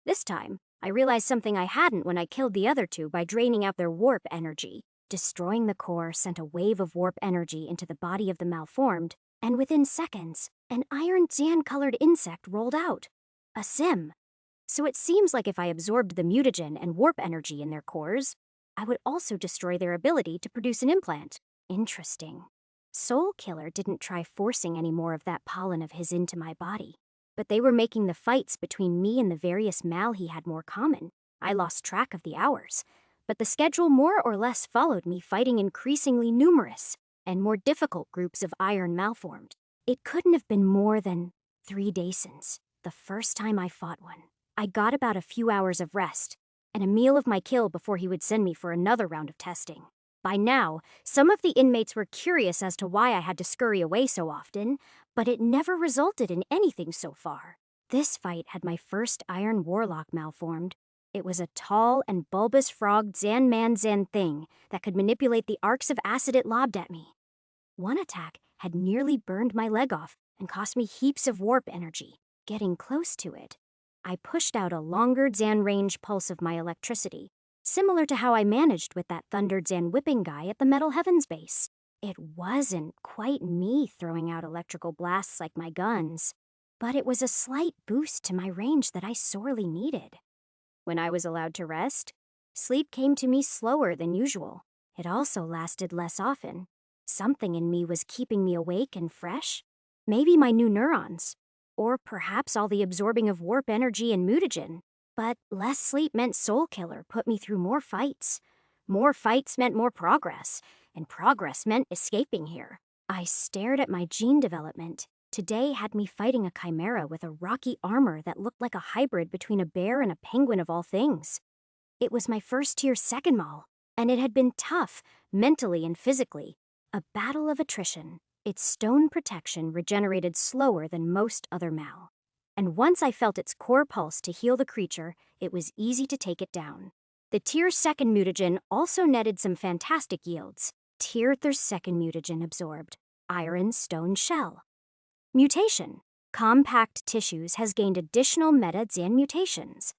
This time, I realized something I hadn't when I killed the other 2 by draining out their warp energy. Destroying the core sent a wave of warp energy into the body of the malformed, and within seconds, an iron Zan-colored insect rolled out. A sim. So it seems like if I absorbed the mutagen and warp energy in their cores, I would also destroy their ability to produce an implant. Interesting. Soul Killer didn't try forcing any more of that pollen of his into my body, but they were making the fights between me and the various mal he had more common. I lost track of the hours, but the schedule more or less followed me fighting increasingly numerous and more difficult groups of iron malformed. It couldn't have been more than 3 Dasons, the first time I fought one. I got about a few hours of rest, and a meal of my kill before he would send me for another round of testing. By now, some of the inmates were curious as to why I had to scurry away so often, but it never resulted in anything so far. This fight had my first Iron Warlock malformed. It was a tall and bulbous frog Zan thing that could manipulate the arcs of acid it lobbed at me. One attack had nearly burned my leg off and cost me heaps of warp energy. Getting close to it, I pushed out a longer Zan range pulse of my electricity, similar to how I managed with that thundered Zan whipping guy at the Metal Heavens base. It wasn't quite me throwing out electrical blasts like my guns, but it was a slight boost to my range that I sorely needed. When I was allowed to rest, sleep came to me slower than usual. It also lasted less often. Something in me was keeping me awake and fresh. Maybe my new neurons, or perhaps all the absorbing of warp energy and mutagen. But less sleep meant Soul Killer put me through more fights. More fights meant more progress, and progress meant escaping here. I stared at my gene development. Today had me fighting a chimera with a rocky armor that looked like a hybrid between a bear and a penguin of all things. It was my first tier second mall, and it had been tough, mentally and physically. A battle of attrition. Its stone protection regenerated slower than most other mal. And once I felt its core pulse to heal the creature, it was easy to take it down. The tier second mutagen also netted some fantastic yields. Tier third second mutagen absorbed iron stone shell. Mutation. Compact tissues has gained additional metads and mutations.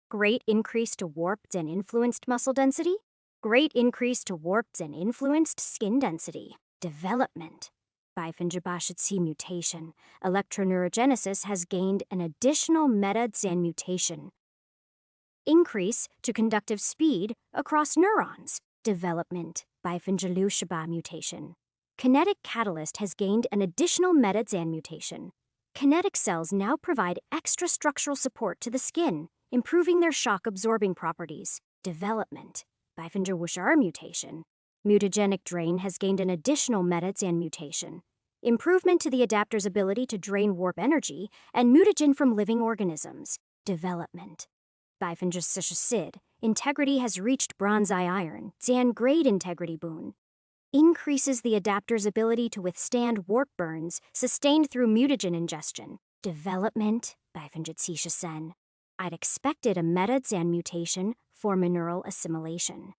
Great increase to warped and influenced muscle density. Great increase to warped and influenced skin density. Development. By Finjabashitsi mutation, electroneurogenesis has gained an additional metads and mutation. Increase to conductive speed across neurons. Development by Finjalushaba mutation. Kinetic catalyst has gained an additional metads and mutation. Kinetic cells now provide extra structural support to the skin, improving their shock-absorbing properties. Development by Finjawushar mutation. Mutagenic drain has gained an additional metads and mutation. Improvement to the adapter's ability to drain warp energy and mutagen from living organisms. Development by Finjasishasid. Integrity has reached bronze eye iron. Zan grade integrity boon. Increases the adapter's ability to withstand warp burns sustained through mutagen ingestion. Development by Finjitsisha Sen. I'd expected a metads mutation for mineral assimilation.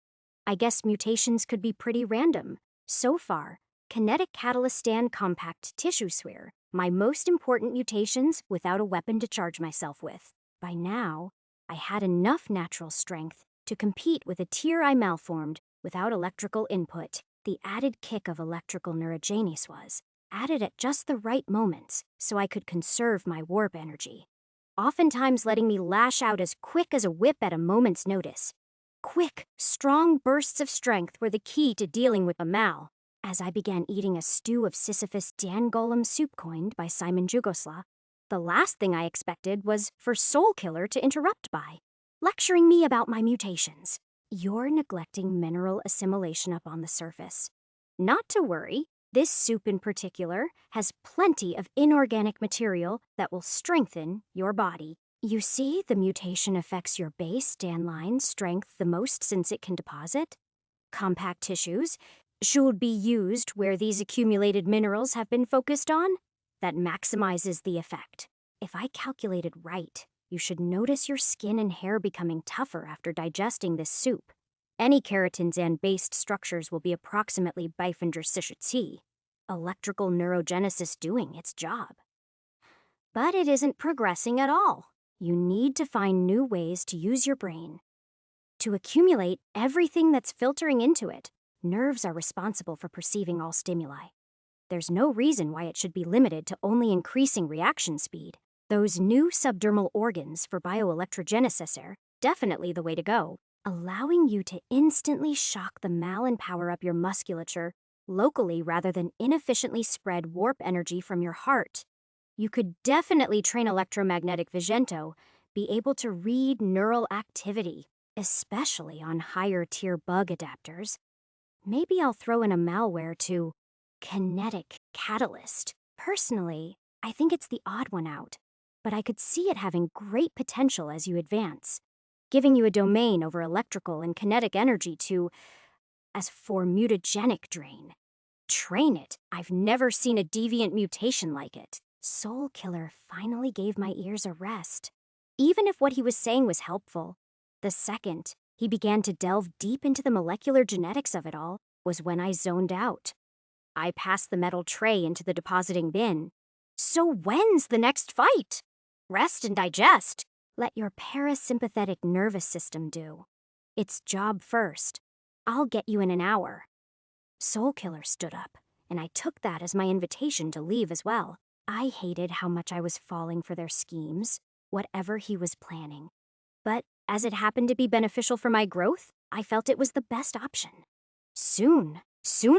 I guess mutations could be pretty random. So far, kinetic catalyst stand compact tissue sphere, my most important mutations without a weapon to charge myself with. By now, I had enough natural strength to compete with a tier I malformed without electrical input. The added kick of electrical neurogenes was added at just the right moments so I could conserve my warp energy, oftentimes letting me lash out as quick as a whip at a moment's notice. Quick, strong bursts of strength were the key to dealing with a mal. As I began eating a stew of Sisyphus Dan Golem soup coined by Simon Jugosla, the last thing I expected was for Soul Killer to interrupt by lecturing me about my mutations. You're neglecting mineral assimilation up on the surface. Not to worry, this soup in particular has plenty of inorganic material that will strengthen your body. You see, the mutation affects your base Dan line strength the most since it can deposit. Compact tissues should be used where these accumulated minerals have been focused on. That maximizes the effect. If I calculated right, you should notice your skin and hair becoming tougher after digesting this soup. Any keratins and based structures will be approximately bifendersishitsi, electrical neurogenesis doing its job. But it isn't progressing at all. You need to find new ways to use your brain. To accumulate everything that's filtering into it, nerves are responsible for perceiving all stimuli. There's no reason why it should be limited to only increasing reaction speed. Those new subdermal organs for bioelectrogenesis are definitely the way to go, allowing you to instantly shock the mal and power up your musculature locally rather than inefficiently spread warp energy from your heart. You could definitely train electromagnetic Vigento, be able to read neural activity, especially on higher tier bug adapters. Maybe I'll throw in a malware to kinetic catalyst. Personally, I think it's the odd one out, but I could see it having great potential as you advance, giving you a domain over electrical and kinetic energy to, as for mutagenic drain. Train it. I've never seen a deviant mutation like it. Soul Killer finally gave my ears a rest. Even if what he was saying was helpful, the second he began to delve deep into the molecular genetics of it all was when I zoned out. I passed the metal tray into the depositing bin. So when's the next fight? Rest and digest. Let your parasympathetic nervous system do its job first. I'll get you in an hour. Soul Killer stood up, and I took that as my invitation to leave as well. I hated how much I was falling for their schemes, whatever he was planning. But as it happened to be beneficial for my growth, I felt it was the best option. Soon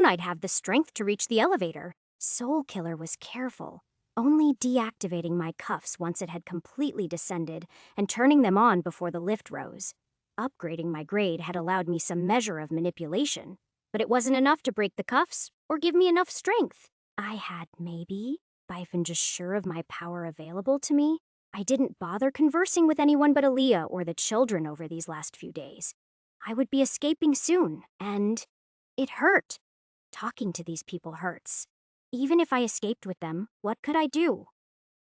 I'd have the strength to reach the elevator. Soul Killer was careful, only deactivating my cuffs once it had completely descended and turning them on before the lift rose. Upgrading my grade had allowed me some measure of manipulation, but it wasn't enough to break the cuffs or give me enough strength. I had maybe, Byfin just sure of my power available to me. I didn't bother conversing with anyone but Aaliyah or the children over these last few days. I would be escaping soon, and it hurt. Talking to these people hurts. Even if I escaped with them, what could I do?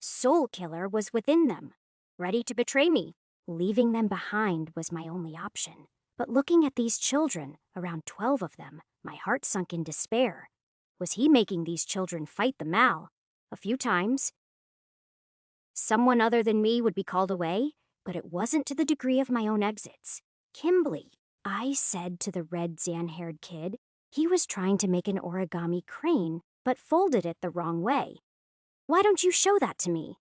Soul Killer was within them, ready to betray me. Leaving them behind was my only option. But looking at these children, around 12 of them, my heart sunk in despair. Was he making these children fight the Mal? A few times. Someone other than me would be called away, but it wasn't to the degree of my own exits. Kimberly, I said to the red Zan-haired kid. He was trying to make an origami crane, but folded it the wrong way. Why don't you show that to me?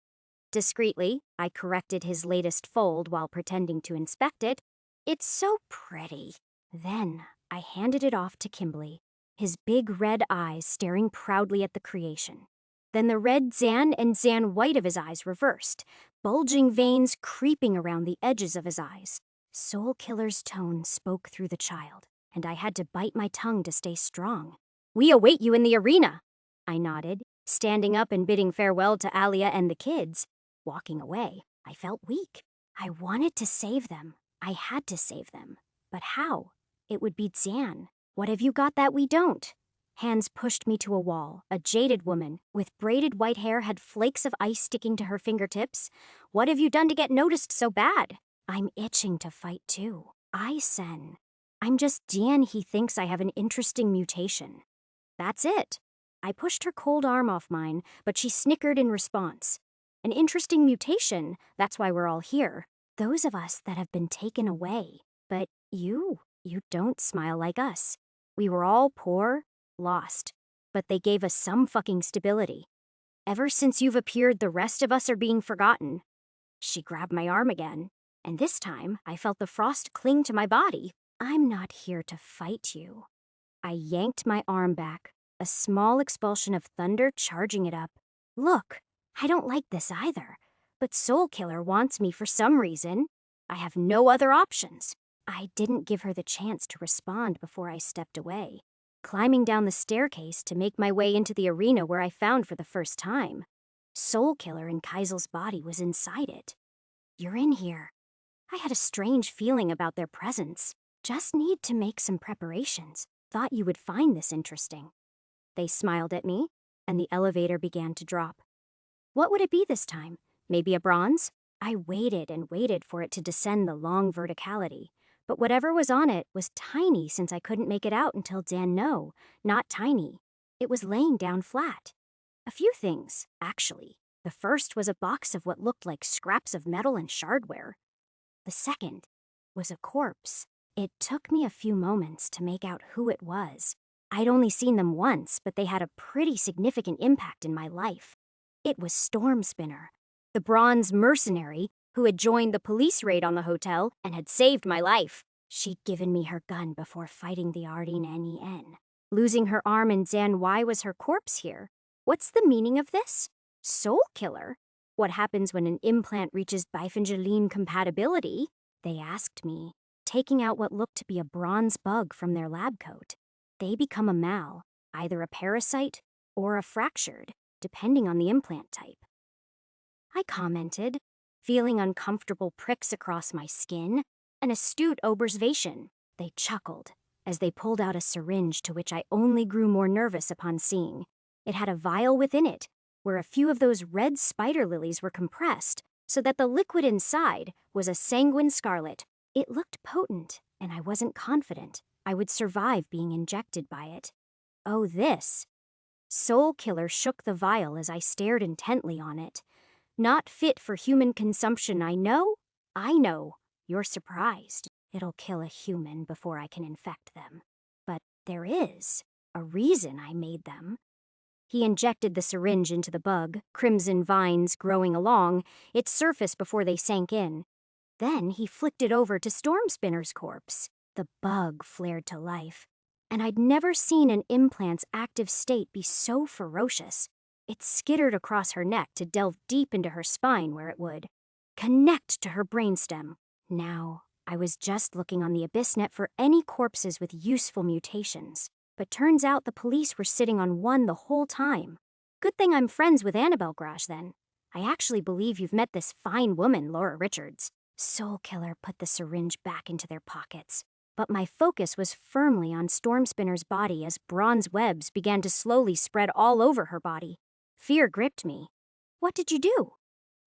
Discreetly, I corrected his latest fold while pretending to inspect it. It's so pretty. Then I handed it off to Kimberly, his big red eyes staring proudly at the creation. Then the red Zan and Zan white of his eyes reversed, bulging veins creeping around the edges of his eyes. Soul Killer's tone spoke through the child, and I had to bite my tongue to stay strong. We await you in the arena, I nodded, standing up and bidding farewell to Alia and the kids. Walking away, I felt weak. I wanted to save them. I had to save them. But how? It would be Zan. What have you got that we don't? Hands pushed me to a wall. A jaded woman with braided white hair had flakes of ice sticking to her fingertips. What have you done to get noticed so bad? I'm itching to fight too. I sen. I'm just Dian. He thinks I have an interesting mutation. That's it. I pushed her cold arm off mine, but she snickered in response. An interesting mutation, that's why we're all here. Those of us that have been taken away. But you don't smile like us. We were all poor, lost, but they gave us some fucking stability. Ever since you've appeared, the rest of us are being forgotten. She grabbed my arm again, and this time I felt the frost cling to my body. I'm not here to fight you. I yanked my arm back, a small expulsion of thunder charging it up. Look, I don't like this either, but Soul Killer wants me for some reason. I have no other options. I didn't give her the chance to respond before I stepped away, climbing down the staircase to make my way into the arena where I found for the first time. Soul Killer in Kaisel's body was inside it. You're in here. I had a strange feeling about their presence. Just need to make some preparations. Thought you would find this interesting. They smiled at me, and the elevator began to drop. What would it be this time? Maybe a bronze? I waited and waited for it to descend the long verticality, but whatever was on it was tiny since I couldn't make it out until Dan No, not tiny. It was laying down flat. A few things, actually. The first was a box of what looked like scraps of metal and shardware. The second was a corpse. It took me a few moments to make out who it was. I'd only seen them once, but they had a pretty significant impact in my life. It was Stormspinner, the bronze mercenary who had joined the police raid on the hotel and had saved my life. She'd given me her gun before fighting the Ardeen Nen. Losing her arm in Zan, why was her corpse here? What's the meaning of this? Soul Killer? What happens when an implant reaches Bifangeline compatibility? They asked me, taking out what looked to be a bronze bug from their lab coat. They become a mal, either a parasite or a fractured, depending on the implant type. I commented, feeling uncomfortable pricks across my skin, an astute observation. They chuckled as they pulled out a syringe to which I only grew more nervous upon seeing. It had a vial within it, where a few of those red spider lilies were compressed, so that the liquid inside was a sanguine scarlet. It looked potent, and I wasn't confident I would survive being injected by it. Oh, this. Soul Killer shook the vial as I stared intently on it. Not fit for human consumption, I know. I know. You're surprised. It'll kill a human before I can infect them. But there is a reason I made them. He injected the syringe into the bug, crimson vines growing along its surface before they sank in. Then he flicked it over to Stormspinner's corpse. The bug flared to life, and I'd never seen an implant's active state be so ferocious. It skittered across her neck to delve deep into her spine where it would connect to her brainstem. Now, I was just looking on the AbyssNet for any corpses with useful mutations, but turns out the police were sitting on one the whole time. Good thing I'm friends with Annabelle Grosh then. I actually believe you've met this fine woman, Laura Richards. Soul Killer put the syringe back into their pockets, but my focus was firmly on Stormspinner's body as bronze webs began to slowly spread all over her body. Fear gripped me. What did you do?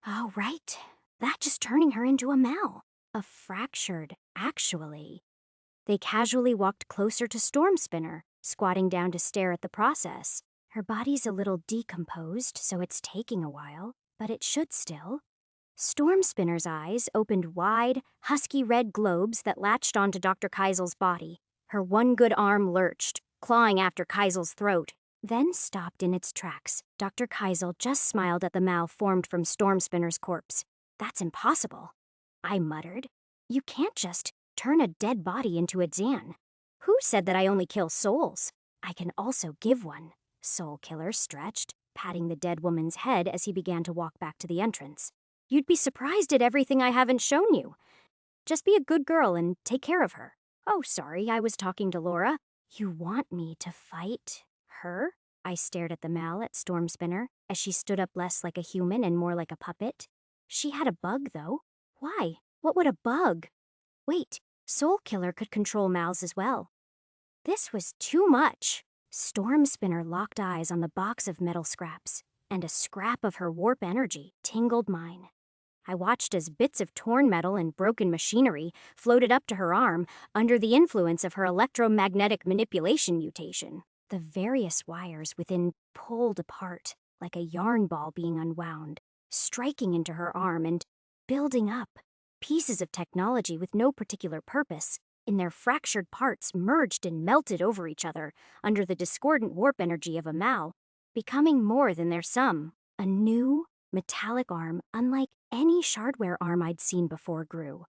Oh, right. That just turning her into a Mal. A fractured, actually. They casually walked closer to Stormspinner, squatting down to stare at the process. Her body's a little decomposed, so it's taking a while, but it should still. Stormspinner's eyes opened wide, husky red globes that latched onto Dr. Kaisel's body. Her one good arm lurched, clawing after Kaisel's throat, then stopped in its tracks. Dr. Kaisel just smiled at the Mal formed from Stormspinner's corpse. That's impossible, I muttered. You can't just turn a dead body into a Zan. Who said that I only kill souls? I can also give one. Soul Killer stretched, patting the dead woman's head as he began to walk back to the entrance. You'd be surprised at everything I haven't shown you. Just be a good girl and take care of her. Oh, sorry, I was talking to Laura. You want me to fight her? I stared at the Mal at Stormspinner as she stood up less like a human and more like a puppet. She had a bug, though. Why? What would a bug? Wait, Soul Killer could control Mals as well. This was too much. Stormspinner locked eyes on the box of metal scraps, and a scrap of her warp energy tingled mine. I watched as bits of torn metal and broken machinery floated up to her arm under the influence of her electromagnetic manipulation mutation. The various wires within pulled apart like a yarn ball being unwound, striking into her arm and building up. Pieces of technology with no particular purpose, in their fractured parts, merged and melted over each other under the discordant warp energy of a Mal, becoming more than their sum. A new, metallic arm, unlike any shardware arm I'd seen before, grew.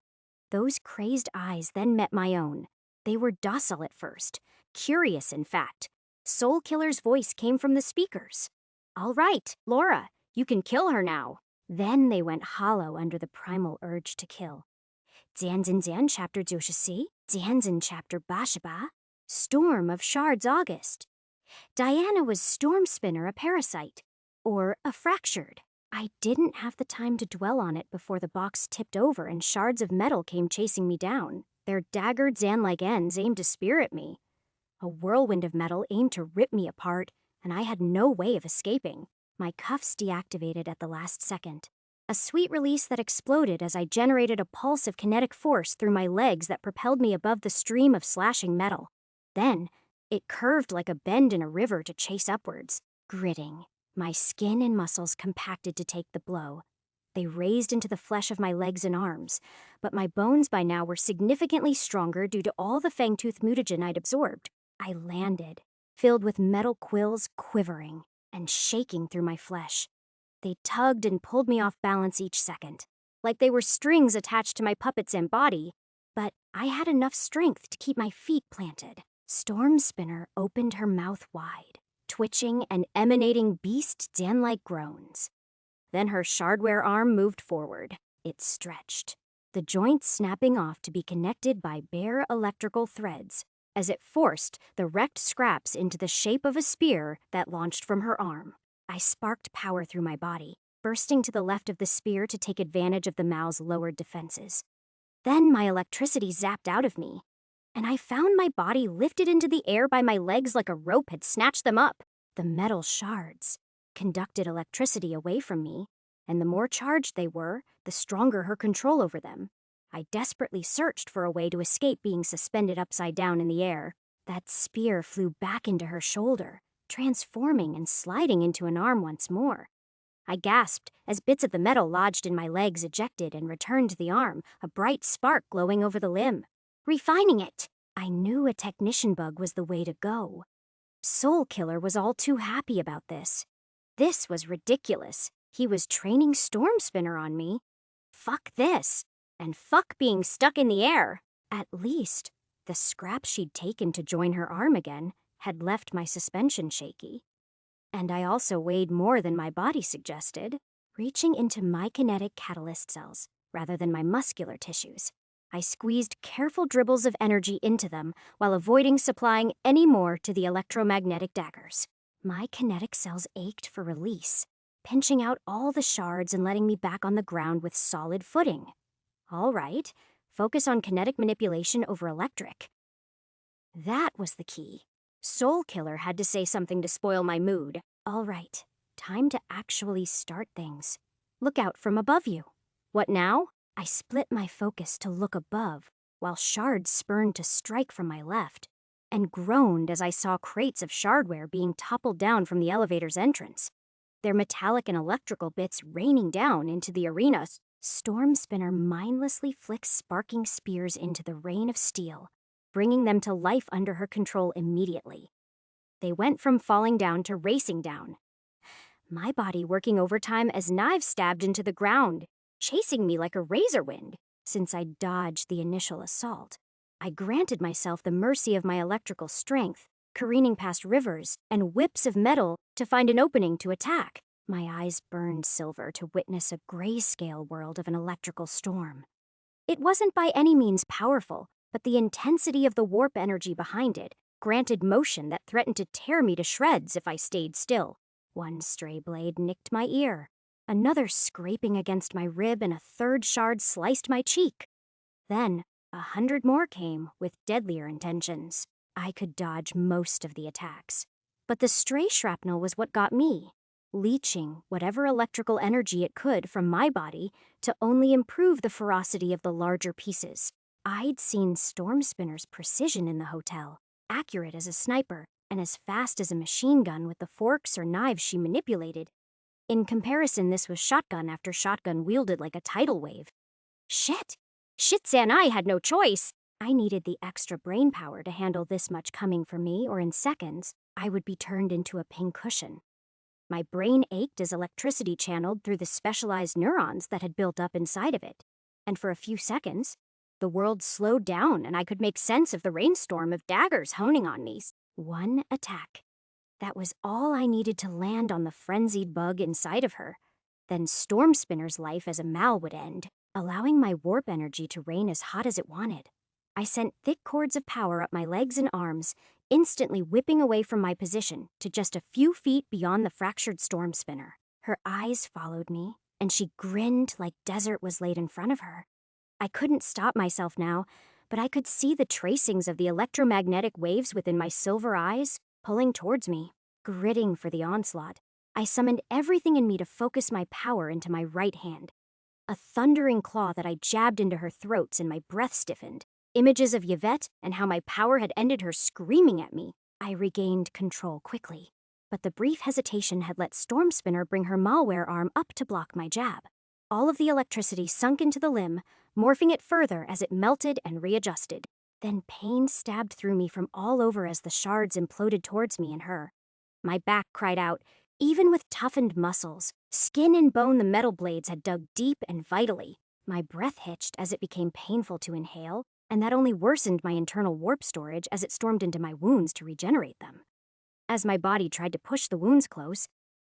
Those crazed eyes then met my own. They were docile at first, curious in fact. Soul Killer's voice came from the speakers. All right, Laura, you can kill her now. Then they went hollow under the primal urge to kill. Zan chapter 94, Zan chapter 85, Storm of Shards August. Diana was Stormspinner, a parasite, or a fractured. I didn't have the time to dwell on it before the box tipped over and shards of metal came chasing me down, their daggered Zan-like ends aimed to spear at me. A whirlwind of metal aimed to rip me apart, and I had no way of escaping. My cuffs deactivated at the last second. A sweet release that exploded as I generated a pulse of kinetic force through my legs that propelled me above the stream of slashing metal. Then, it curved like a bend in a river to chase upwards, gritting. My skin and muscles compacted to take the blow. They raised into the flesh of my legs and arms, but my bones by now were significantly stronger due to all the fangtooth mutagen I'd absorbed. I landed, filled with metal quills quivering and shaking through my flesh. They tugged and pulled me off balance each second, like they were strings attached to my puppet's body, but I had enough strength to keep my feet planted. Stormspinner opened her mouth wide, twitching and emanating beast Zan-like groans. Then her shardware arm moved forward. It stretched, the joints snapping off to be connected by bare electrical threads, as it forced the wrecked scraps into the shape of a spear that launched from her arm. I sparked power through my body, bursting to the left of the spear to take advantage of the Mal's lowered defenses. Then my electricity zapped out of me, and I found my body lifted into the air by my legs like a rope had snatched them up. The metal shards conducted electricity away from me, and the more charged they were, the stronger her control over them. I desperately searched for a way to escape being suspended upside down in the air. That spear flew back into her shoulder, transforming and sliding into an arm once more. I gasped as bits of the metal lodged in my legs ejected and returned to the arm, a bright spark glowing over the limb. Refining it! I knew a technician bug was the way to go. Soul Killer was all too happy about this. This was ridiculous. He was training Stormspinner on me. Fuck this. And fuck being stuck in the air. At least, the scraps she'd taken to join her arm again had left my suspension shaky. And I also weighed more than my body suggested, reaching into my kinetic catalyst cells rather than my muscular tissues. I squeezed careful dribbles of energy into them while avoiding supplying any more to the electromagnetic daggers. My kinetic cells ached for release, pinching out all the shards and letting me back on the ground with solid footing. All right, focus on kinetic manipulation over electric. That was the key. Soul Killer had to say something to spoil my mood. All right, time to actually start things. Look out from above you. What now? I split my focus to look above, while shards spurned to strike from my left, and groaned as I saw crates of shardware being toppled down from the elevator's entrance. Their metallic and electrical bits raining down into the arena. Storm Spinner mindlessly flicks sparking spears into the rain of steel, bringing them to life under her control immediately. They went from falling down to racing down, my body working overtime as knives stabbed into the ground, chasing me like a razor wind. Since I dodged the initial assault, I granted myself the mercy of my electrical strength, careening past rivers and whips of metal to find an opening to attack. My eyes burned silver to witness a grayscale world of an electrical storm. It wasn't by any means powerful, but the intensity of the warp energy behind it granted motion that threatened to tear me to shreds if I stayed still. One stray blade nicked my ear, another scraping against my rib, and a third shard sliced my cheek. Then 100 more came with deadlier intentions. I could dodge most of the attacks, but the stray shrapnel was what got me, leeching whatever electrical energy it could from my body to only improve the ferocity of the larger pieces. I'd seen Storm Spinner's precision in the hotel, accurate as a sniper and as fast as a machine gun with the forks or knives she manipulated. In comparison, this was shotgun after shotgun wielded like a tidal wave. Shit! Shitsan, I had no choice! I needed the extra brain power to handle this much coming for me, or in seconds, I would be turned into a pincushion. My brain ached as electricity channeled through the specialized neurons that had built up inside of it. And for a few seconds, the world slowed down and I could make sense of the rainstorm of daggers honing on me. One attack. That was all I needed to land on the frenzied bug inside of her. Then Storm Spinner's life as a Mal would end, allowing my warp energy to rain as hot as it wanted. I sent thick cords of power up my legs and arms, instantly whipping away from my position to just a few feet beyond the fractured Storm Spinner. Her eyes followed me, and she grinned like desert was laid in front of her. I couldn't stop myself now, but I could see the tracings of the electromagnetic waves within my silver eyes pulling towards me, gritting for the onslaught. I summoned everything in me to focus my power into my right hand. A thundering claw that I jabbed into her throats, and my breath stiffened. Images of Yvette and how my power had ended her screaming at me. I regained control quickly, but the brief hesitation had let Storm Spinner bring her malware arm up to block my jab. All of the electricity sunk into the limb, morphing it further as it melted and readjusted. Then pain stabbed through me from all over as the shards imploded towards me and her. My back cried out. Even with toughened muscles, skin and bone, the metal blades had dug deep and vitally. My breath hitched as it became painful to inhale, and that only worsened my internal warp storage as it stormed into my wounds to regenerate them. As my body tried to push the wounds close,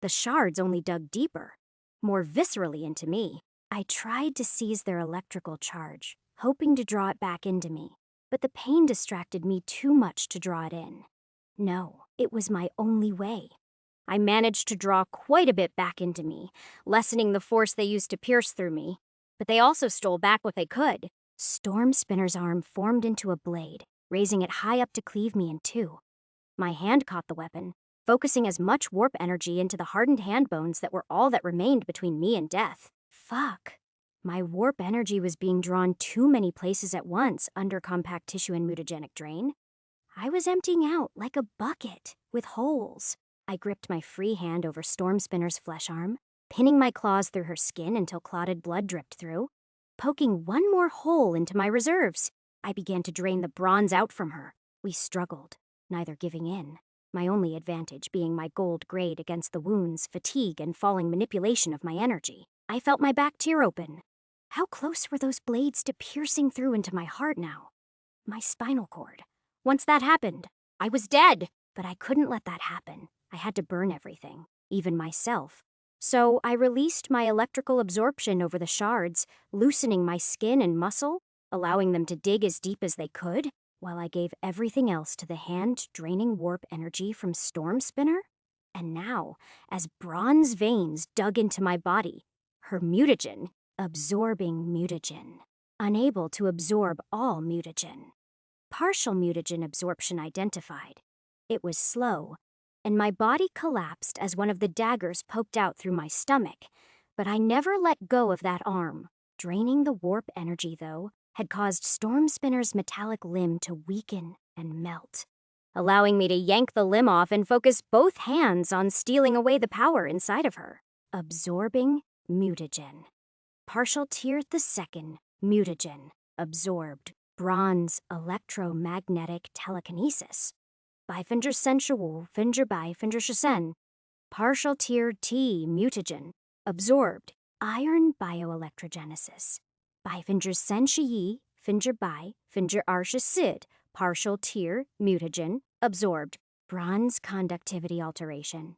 the shards only dug deeper, more viscerally into me. I tried to seize their electrical charge, hoping to draw it back into me, but the pain distracted me too much to draw it in. No, it was my only way. I managed to draw quite a bit back into me, lessening the force they used to pierce through me, but they also stole back what they could. Storm Spinner's arm formed into a blade, raising it high up to cleave me in two. My hand caught the weapon, focusing as much warp energy into the hardened hand bones that were all that remained between me and death. Fuck. My warp energy was being drawn too many places at once under compact tissue and mutagenic drain. I was emptying out like a bucket with holes. I gripped my free hand over Storm Spinner's flesh arm, pinning my claws through her skin until clotted blood dripped through. Poking one more hole into my reserves, I began to drain the bronze out from her. We struggled, neither giving in, my only advantage being my gold grade against the wounds, fatigue, and falling manipulation of my energy. I felt my back tear open. How close were those blades to piercing through into my heart now? My spinal cord. Once that happened, I was dead. But I couldn't let that happen. I had to burn everything, even myself. So I released my electrical absorption over the shards, loosening my skin and muscle, allowing them to dig as deep as they could, while I gave everything else to the hand-draining warp energy from Storm Spinner. And now, as bronze veins dug into my body, her mutagen, absorbing mutagen, unable to absorb all mutagen. Partial mutagen absorption identified. It was slow, and my body collapsed as one of the daggers poked out through my stomach, but I never let go of that arm. Draining the warp energy, though, had caused Storm Spinner's metallic limb to weaken and melt, allowing me to yank the limb off and focus both hands on stealing away the power inside of her. Absorbing mutagen. Partial tier the second, mutagen, absorbed, bronze electromagnetic telekinesis. Bifinger sensual, finger by finger shasen. Partial tier T, mutagen, absorbed, iron bioelectrogenesis. Bifinger senshi, finger by, finger arshasid, partial tier, mutagen, absorbed, bronze conductivity alteration.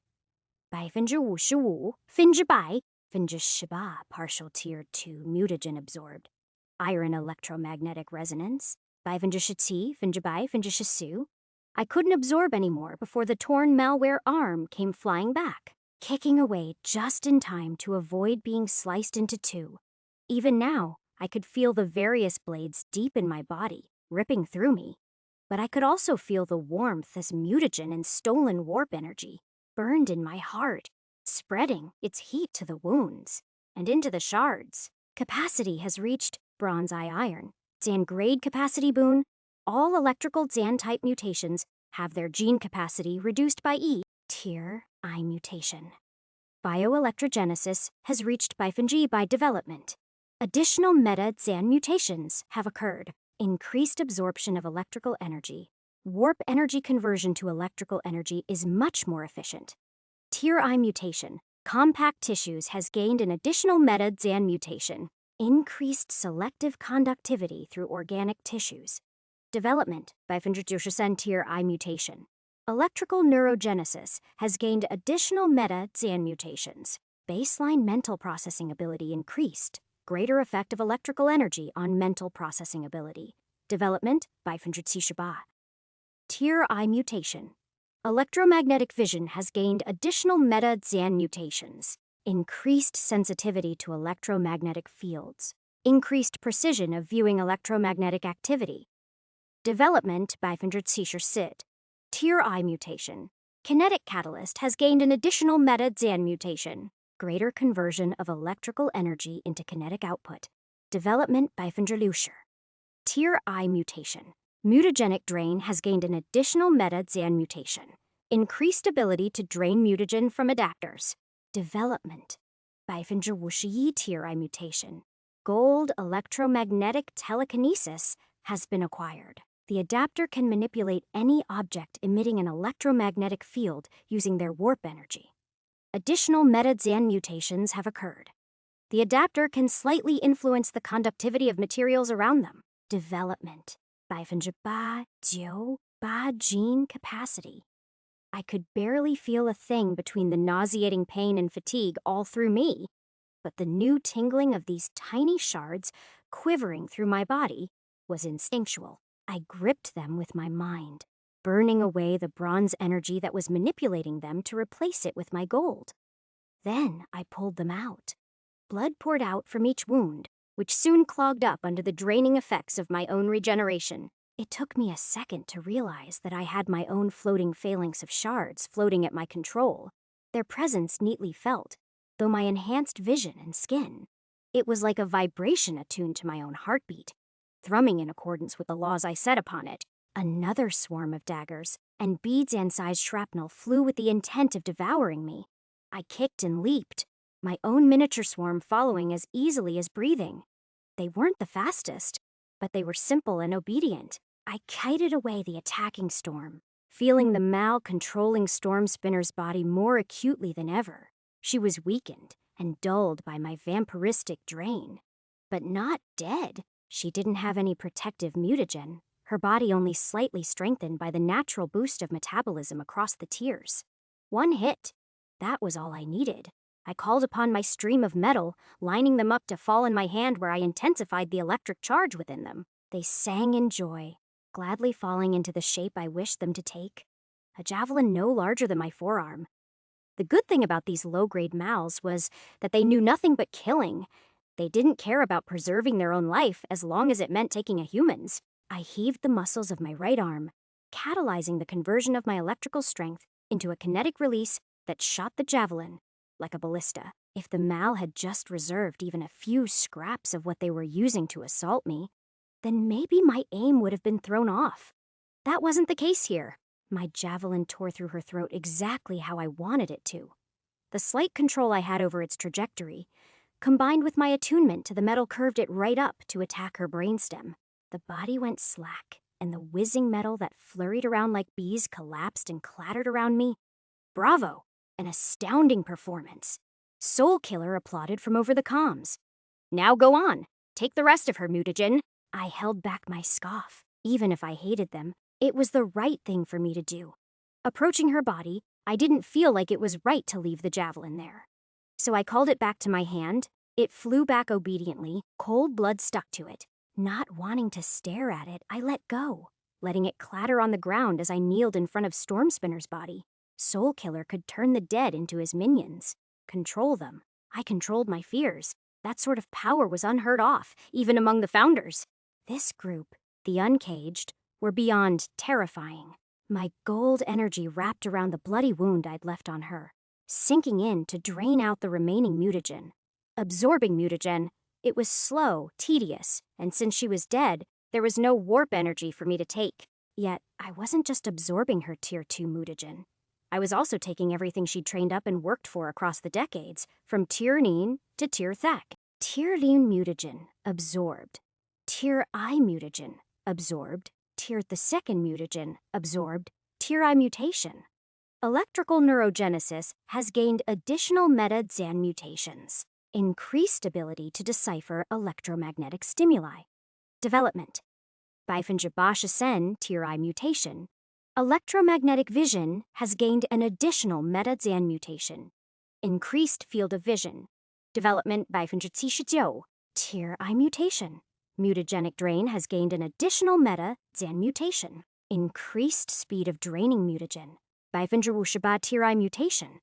Bifinger wushu, finger by, finger shiba, partial tier 2, mutagen absorbed. Iron electromagnetic resonance. Bifinger shati, finger by, finger shisu. I couldn't absorb anymore before the torn malware arm came flying back, kicking away just in time to avoid being sliced into two. Even now, I could feel the various blades deep in my body, ripping through me. But I could also feel the warmth as mutagen and stolen warp energy burned in my heart, spreading its heat to the wounds and into the shards. Capacity has reached bronze iron. Zan grade capacity boon. All electrical Zan-type mutations have their gene capacity reduced by E, tier I mutation. Bioelectrogenesis has reached Bifinji by development. Additional meta-Zan mutations have occurred. Increased absorption of electrical energy. Warp energy conversion to electrical energy is much more efficient. Tier I mutation. Compact tissues has gained an additional meta-Zan mutation. Increased selective conductivity through organic tissues. Development by Finjujushen tier I mutation. Electrical neurogenesis has gained additional meta-Zan mutations. Baseline mental processing ability increased. Greater effect of electrical energy on mental processing ability. Development by Finjutsi Tier I mutation. Electromagnetic vision has gained additional meta-Zan mutations. Increased sensitivity to electromagnetic fields. Increased precision of viewing electromagnetic activity. Development by Finjutsi Sid. Tier I mutation. Kinetic catalyst has gained an additional meta-Zan mutation. Greater conversion of electrical energy into kinetic output. Development by Fingerlusher. Tier I mutation. Mutagenic drain has gained an additional meta-Zan mutation. Increased ability to drain mutagen from adapters. Development by Fingerwushi tier I mutation. Gold electromagnetic telekinesis has been acquired. The adapter can manipulate any object emitting an electromagnetic field using their warp energy. Additional meta-Zan mutations have occurred. The adapter can slightly influence the conductivity of materials around them. Development by Finjaba Jiu Ba gene capacity. I could barely feel a thing between the nauseating pain and fatigue all through me, but the new tingling of these tiny shards quivering through my body was instinctual. I gripped them with my mind, burning away the bronze energy that was manipulating them to replace it with my gold. Then I pulled them out. Blood poured out from each wound, which soon clogged up under the draining effects of my own regeneration. It took me a second to realize that I had my own floating phalanx of shards floating at my control, their presence neatly felt, though my enhanced vision and skin. It was like a vibration attuned to my own heartbeat, thrumming in accordance with the laws I set upon it. Another swarm of daggers and beads-sized shrapnel flew with the intent of devouring me. I kicked and leaped, my own miniature swarm following as easily as breathing. They weren't the fastest, but they were simple and obedient. I kited away the attacking storm, feeling the mal-controlling Storm Spinner's body more acutely than ever. She was weakened and dulled by my vampiristic drain, but not dead. She didn't have any protective mutagen, her body only slightly strengthened by the natural boost of metabolism across the tiers. One hit, that was all I needed. I called upon my stream of metal, lining them up to fall in my hand where I intensified the electric charge within them. They sang in joy, gladly falling into the shape I wished them to take. A javelin no larger than my forearm. The good thing about these low-grade mals was that they knew nothing but killing. They didn't care about preserving their own life as long as it meant taking a human's. I heaved the muscles of my right arm, catalyzing the conversion of my electrical strength into a kinetic release that shot the javelin like a ballista. If the mal had just reserved even a few scraps of what they were using to assault me, then maybe my aim would have been thrown off. That wasn't the case here. My javelin tore through her throat exactly how I wanted it to. The slight control I had over its trajectory, combined with my attunement to the metal, curved it right up to attack her brainstem. The body went slack, and the whizzing metal that flurried around like bees collapsed and clattered around me. Bravo! An astounding performance. Soul Killer applauded from over the comms. Now go on. Take the rest of her, mutagen. I held back my scoff. Even if I hated them, it was the right thing for me to do. Approaching her body, I didn't feel like it was right to leave the javelin there. So I called it back to my hand. It flew back obediently, cold blood stuck to it. Not wanting to stare at it, I let go, letting it clatter on the ground as I kneeled in front of Stormspinner's body. Soul Killer could turn the dead into his minions, control them. I controlled my fears. That sort of power was unheard of, even among the founders. This group, the Uncaged, were beyond terrifying. My gold energy wrapped around the bloody wound I'd left on her, sinking in to drain out the remaining mutagen. Absorbing mutagen, it was slow, tedious, and since she was dead, there was no warp energy for me to take. Yet, I wasn't just absorbing her Tier 2 mutagen. I was also taking everything she'd trained up and worked for across the decades, from Tier Neen to Tier Thak. Tier Neen mutagen, absorbed. Tier I mutagen, absorbed. Tier the second mutagen, absorbed. Tier I mutation. Electrical neurogenesis has gained additional meta-Zan mutations. Increased ability to decipher electromagnetic stimuli. Development. Bifenjabasha Sen Tier I mutation. Electromagnetic vision has gained an additional meta-Zan mutation. Increased field of vision. Development Bifenjatsi Tier I mutation. Mutagenic drain has gained an additional meta-Zan mutation. Increased speed of draining mutagen. Bifenjawushaba Tier I mutation.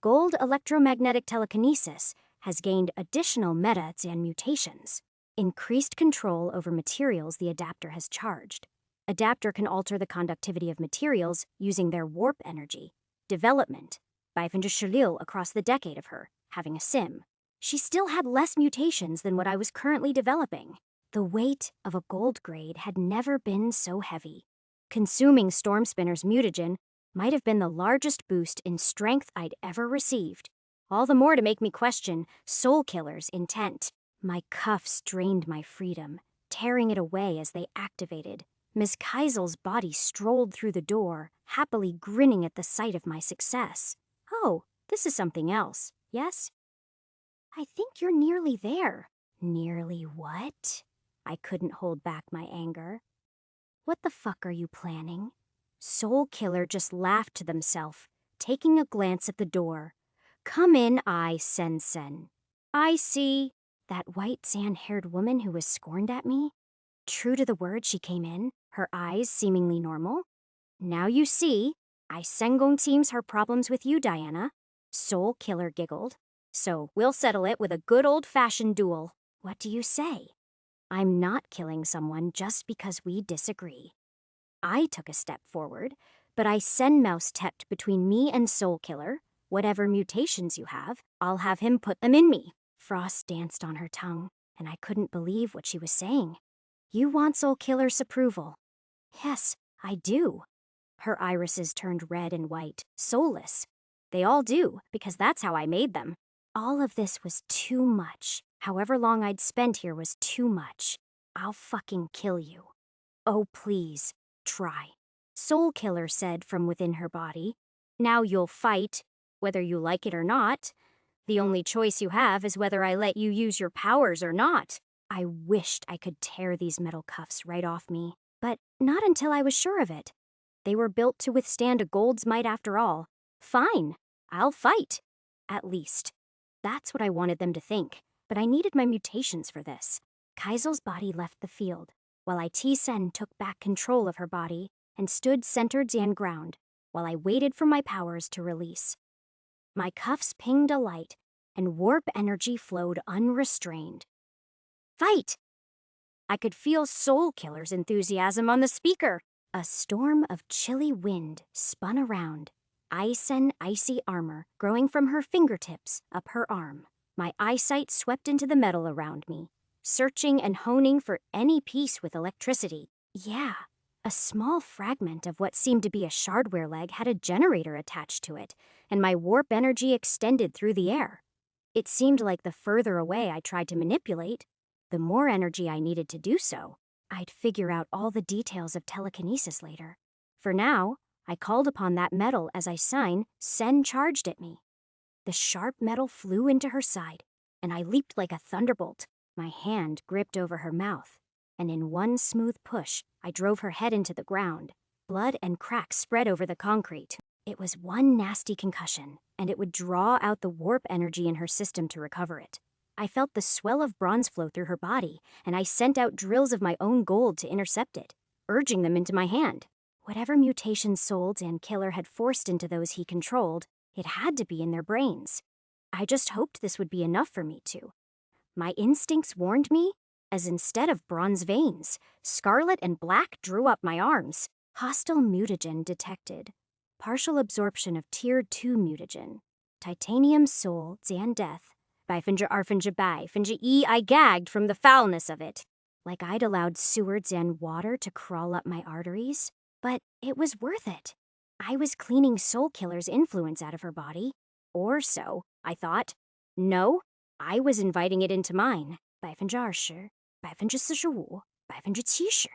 Gold electromagnetic telekinesis has gained additional meta-Zan mutations. Increased control over materials the adapter has charged. Adapter can alter the conductivity of materials using their warp energy. Development. Bifenja Shalil across the decade of her, having a sim. She still had less mutations than what I was currently developing. The weight of a gold grade had never been so heavy. Consuming Stormspinner's mutagen might have been the largest boost in strength I'd ever received. All the more to make me question Soul Killer's intent. My cuffs drained my freedom, tearing it away as they activated. Miss Keisel's body strolled through the door, happily grinning at the sight of my success. Oh, this is something else, yes? I think you're nearly there. Nearly what? I couldn't hold back my anger. What the fuck are you planning? Soul Killer just laughed to themselves, taking a glance at the door. Come in, Sen. I see. That white sand-haired woman who was scorned at me? True to the word, she came in, her eyes seemingly normal. Now you see, Sengong seems her problems with you, Diana. Soul Killer giggled. So we'll settle it with a good old-fashioned duel. What do you say? I'm not killing someone just because we disagree. I took a step forward, but Mouse stepped between me and Soul Killer. Whatever mutations you have, I'll have him put them in me. Frost danced on her tongue, and I couldn't believe what she was saying. You want Soul Killer's approval? Yes, I do. Her irises turned red and white, soulless. They all do, because that's how I made them. All of this was too much. However long I'd spent here was too much. I'll fucking kill you. Oh, please, try. Soul Killer said from within her body. Now you'll fight, whether you like it or not. The only choice you have is whether I let you use your powers or not. I wished I could tear these metal cuffs right off me, but not until I was sure of it. They were built to withstand a gold's might after all. Fine, I'll fight. At least. That's what I wanted them to think, but I needed my mutations for this. Kaisel's body left the field, while Sen took back control of her body and stood centered on ground, while I waited for my powers to release. My cuffs pinged a light, and warp energy flowed unrestrained. Fight! I could feel Soul Killer's enthusiasm on the speaker. A storm of chilly wind spun around, ice and icy armor growing from her fingertips up her arm. My eyesight swept into the metal around me, searching and honing for any piece with electricity. Yeah, a small fragment of what seemed to be a shardware leg had a generator attached to it, and my warp energy extended through the air. It seemed like the further away I tried to manipulate, the more energy I needed to do so. I'd figure out all the details of telekinesis later. For now, I called upon that metal as Sen charged at me. The sharp metal flew into her side, and I leaped like a thunderbolt. My hand gripped over her mouth, and in one smooth push, I drove her head into the ground. Blood and cracks spread over the concrete. It was one nasty concussion, and it would draw out the warp energy in her system to recover it. I felt the swell of bronze flow through her body, and I sent out drills of my own gold to intercept it, urging them into my hand. Whatever mutations Souls and Killer had forced into those he controlled, it had to be in their brains. I just hoped this would be enough for me to. My instincts warned me, as instead of bronze veins, scarlet and black drew up my arms. Hostile mutagen detected. Partial absorption of Tier 2 mutagen. Titanium Soul, Zan Death. I gagged from the foulness of it. Like I'd allowed sewers and water to crawl up my arteries. But it was worth it. I was cleaning Soul Killer's influence out of her body. Or so, I thought. No, I was inviting it into mine. 20%, 45%, 70%.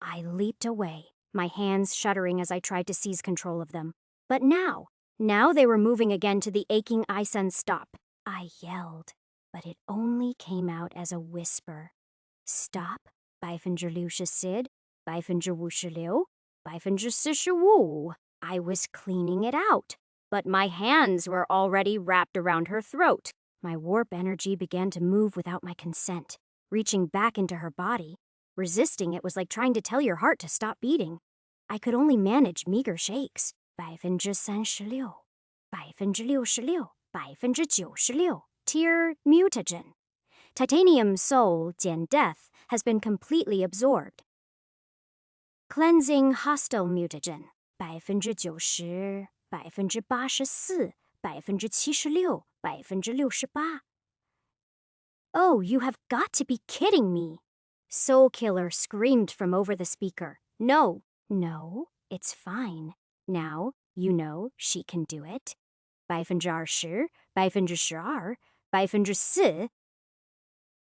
I leaped away, my hands shuddering as I tried to seize control of them. But now they were moving again to the aching Isen stop. I yelled, but it only came out as a whisper. Stop, 6%, 6%, 6%. I was cleaning it out, but my hands were already wrapped around her throat. My warp energy began to move without my consent, reaching back into her body. Resisting it was like trying to tell your heart to stop beating. I could only manage meager shakes. 36%, 66%, 96%. Tier mutagen. Titanium Soul, Jian Death, has been completely absorbed. Cleansing hostile mutagen. 90%, 84%, 76%, 68%. Oh, you have got to be kidding me. Soul Killer screamed from over the speaker. No, it's fine. Now, you know she can do it. 20%, 12%, 4%.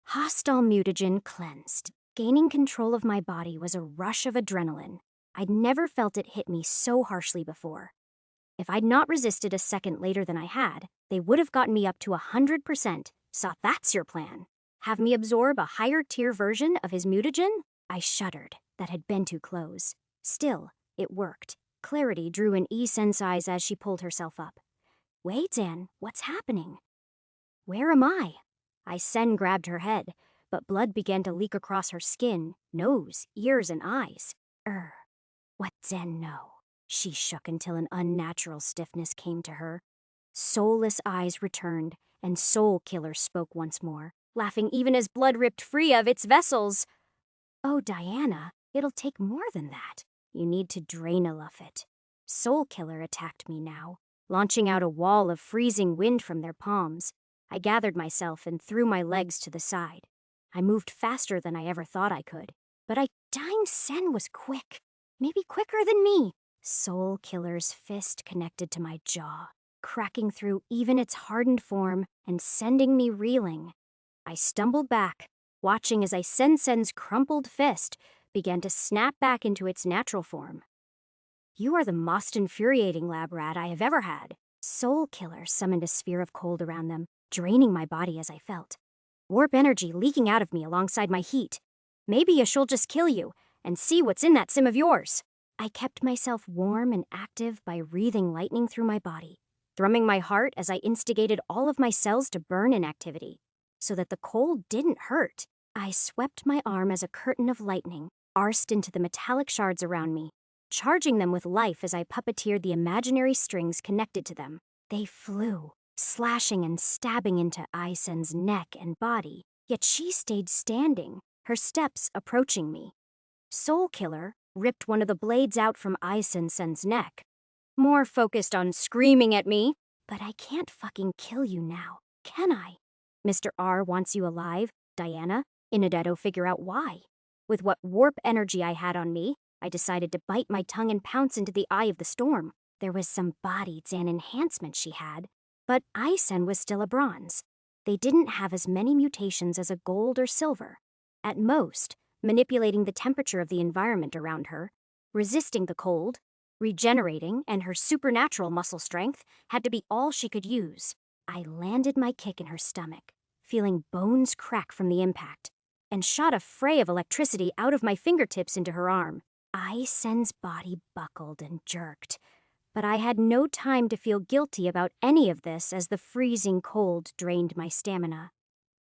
Hostile mutagen cleansed. Gaining control of my body was a rush of adrenaline. I'd never felt it hit me so harshly before. If I'd not resisted a second later than I had, they would have gotten me up to 100%. So that's your plan. Have me absorb a higher tier version of his mutagen? I shuddered. That had been too close. Still, it worked. Clarity drew in Sen's eyes as she pulled herself up. Wait, Zan, what's happening? Where am I? Sen grabbed her head, but blood began to leak across her skin, nose, ears, and eyes. What Zan know? She shook until an unnatural stiffness came to her. Soulless eyes returned, and Soul Killer spoke once more, laughing even as blood ripped free of its vessels. Oh, Diana, it'll take more than that. You need to drain enough it. Soul Killer attacked me now, launching out a wall of freezing wind from their palms. I gathered myself and threw my legs to the side. I moved faster than I ever thought I could, but Dying Sen was quick, maybe quicker than me. Soul Killer's fist connected to my jaw, cracking through even its hardened form and sending me reeling. I stumbled back, watching as Sen's crumpled fist began to snap back into its natural form. You are the most infuriating lab rat I have ever had. Soul Killer summoned a sphere of cold around them, draining my body as I felt. Warp energy leaking out of me alongside my heat. Maybe she'll just kill you and see what's in that sim of yours. I kept myself warm and active by breathing lightning through my body. thrumming my heart as I instigated all of my cells to burn in activity, so that the cold didn't hurt. I swept my arm as a curtain of lightning arsed into the metallic shards around me, charging them with life as I puppeteered the imaginary strings connected to them. They flew, slashing and stabbing into Aisen's neck and body, yet she stayed standing, her steps approaching me. Soul Killer ripped one of the blades out from Aisen's neck, more focused on screaming at me. But I can't fucking kill you now, can I? Mr. R wants you alive, Diana. Inadetto figure out why. With what warp energy I had on me, I decided to bite my tongue and pounce into the eye of the storm. There was some bodies and enhancement she had, but Aisen was still a bronze. They didn't have as many mutations as a gold or silver. At most, manipulating the temperature of the environment around her, resisting the cold, regenerating, and her supernatural muscle strength had to be all she could use. I landed my kick in her stomach, feeling bones crack from the impact, and shot a fray of electricity out of my fingertips into her arm. Aisen's body buckled and jerked, but I had no time to feel guilty about any of this as the freezing cold drained my stamina.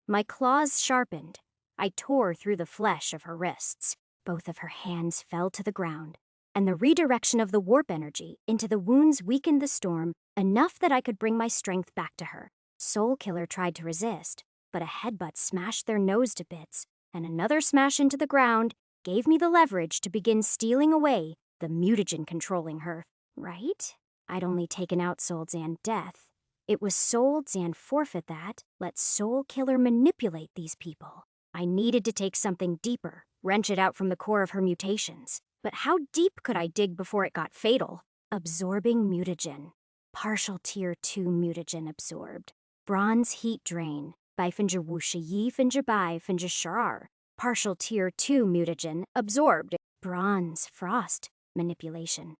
My claws sharpened. I tore through the flesh of her wrists. Both of her hands fell to the ground, and the redirection of the warp energy into the wounds weakened the storm enough that I could bring my strength back to her. Soul Killer tried to resist, but a headbutt smashed their nose to bits, and another smash into the ground gave me the leverage to begin stealing away the mutagen controlling her. Right? I'd only taken out Soul Zan death. It was Soul Zan forfeit that let Soul Killer manipulate these people. I needed to take something deeper, wrench it out from the core of her mutations. But how deep could I dig before it got fatal? Absorbing mutagen. Partial Tier 2 mutagen absorbed. Bronze heat drain. Baifinja Wushi Yi Finja Bai Finja Sharar. Partial Tier 2 mutagen absorbed. Bronze frost manipulation.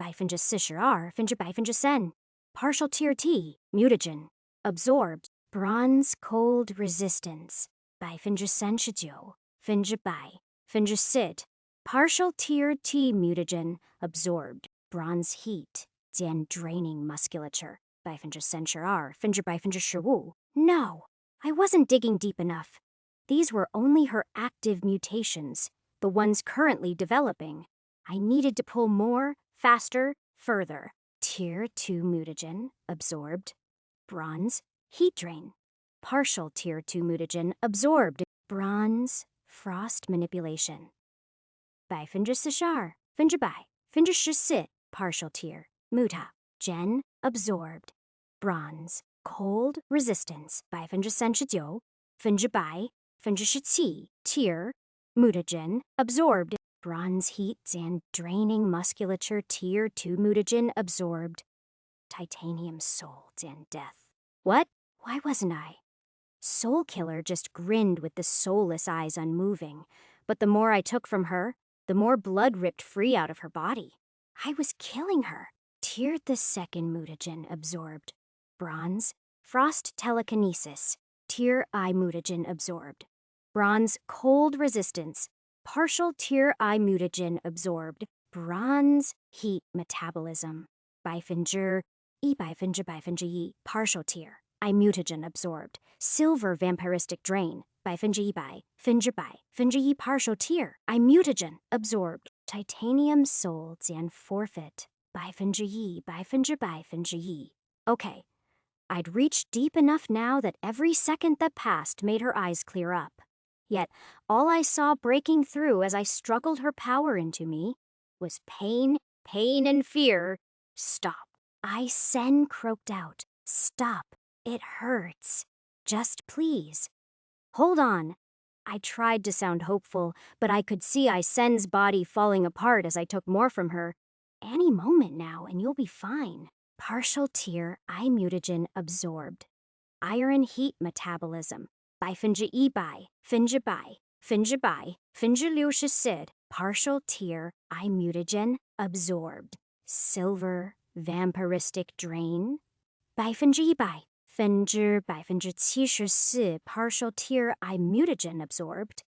Baifinja Sisharar Finja Baifinja Sen. Partial Tier T mutagen absorbed. Bronze cold resistance. Baifinja Sen Shijo. Finja Bai. Finja Sid. Partial Tier T mutagen absorbed. Bronze heat. Zian draining musculature. Baifinja Sen Shirar. Finja Baifinja Shiwu. No, I wasn't digging deep enough. These were only her active mutations, the ones currently developing. I needed to pull more, faster, further. Tier 2 mutagen absorbed. Bronze heat drain. Partial Tier 2 mutagen absorbed. Bronze frost manipulation. Bai Finja Sishar. Finja Bai. Finja Shisit. Partial Tier. Muta. Gen absorbed. Bronze cold resistance. Bai Finja Sen Shijiu. Finja Bai. Finja Shitsi. Tier. Mutagen absorbed. Bronze heat and draining musculature. Tier 2 mutagen absorbed. Titanium soul and death. What? Why wasn't I? Soul Killer just grinned with the soulless eyes unmoving, but the more I took from her, the more blood ripped free out of her body. I was killing her. Tier the 2nd mutagen absorbed. Bronze frost telekinesis. Tier I mutagen absorbed. Bronze cold resistance. Partial Tier I mutagen absorbed. Bronze heat metabolism. Baifinja Yi. Partial Tier I mutagen absorbed. Silver vampiristic drain. Baifinja Yi Bai. Finja Bai. Finja Yi partial Tier I mutagen absorbed. Titanium soul Zian forfeit. Baifinja Yi. Baifinja Bai. Finja Yi. Okay, I'd reached deep enough now that every second that passed made her eyes clear up. Yet, all I saw breaking through as I struggled her power into me was pain, and fear. Stop. Sen croaked out. Stop. It hurts. Just please. Hold on. I tried to sound hopeful, but I could see Sen's body falling apart as I took more from her. Any moment now, and you'll be fine. Partial Tier I mutagen absorbed. Iron heat metabolism. Baifinja Yi Bai. Finja Bai. Finja Bai. Finja Liu Shisid. Partial Tier I mutagen absorbed. Silver vampiristic drain. Baifinja Yi Bai. Finja Baifinja Qi Shi partial Tier I mutagen absorbed.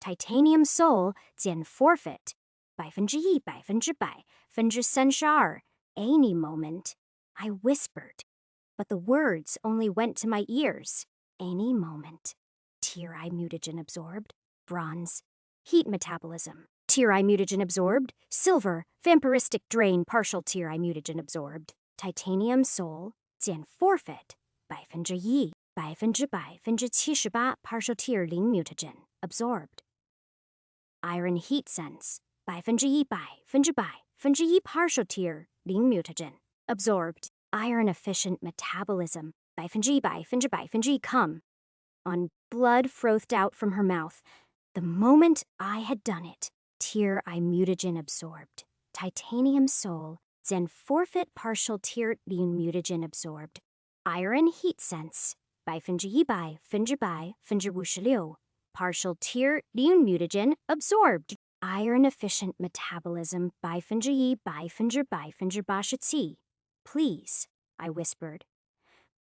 Titanium soul Zian forfeit. Baifinja Yi Baifinja Bai. Finja Sen Shar. Any moment. I whispered, but the words only went to my ears. Any moment. Tier-I mutagen absorbed. Bronze. Heat metabolism. Tier-I mutagen absorbed. Silver. Vampiristic drain. Partial Tier-I mutagen absorbed. Titanium soul. 减 forfeit. 100%78%, partial tier 0 mutagen absorbed. Iron heat sense. 100%100%partial tier 0 mutagen absorbed. Iron efficient metabolism. 100%come. On blood frothed out from her mouth. The moment I had done it, Tier-I mutagen absorbed. Titanium soul. Zen forfeit partial tier 0 mutagen absorbed. Iron heat sense. 100%56%, partial tier 0 mutagen absorbed. Iron efficient metabolism. 100%100%. Please, I whispered.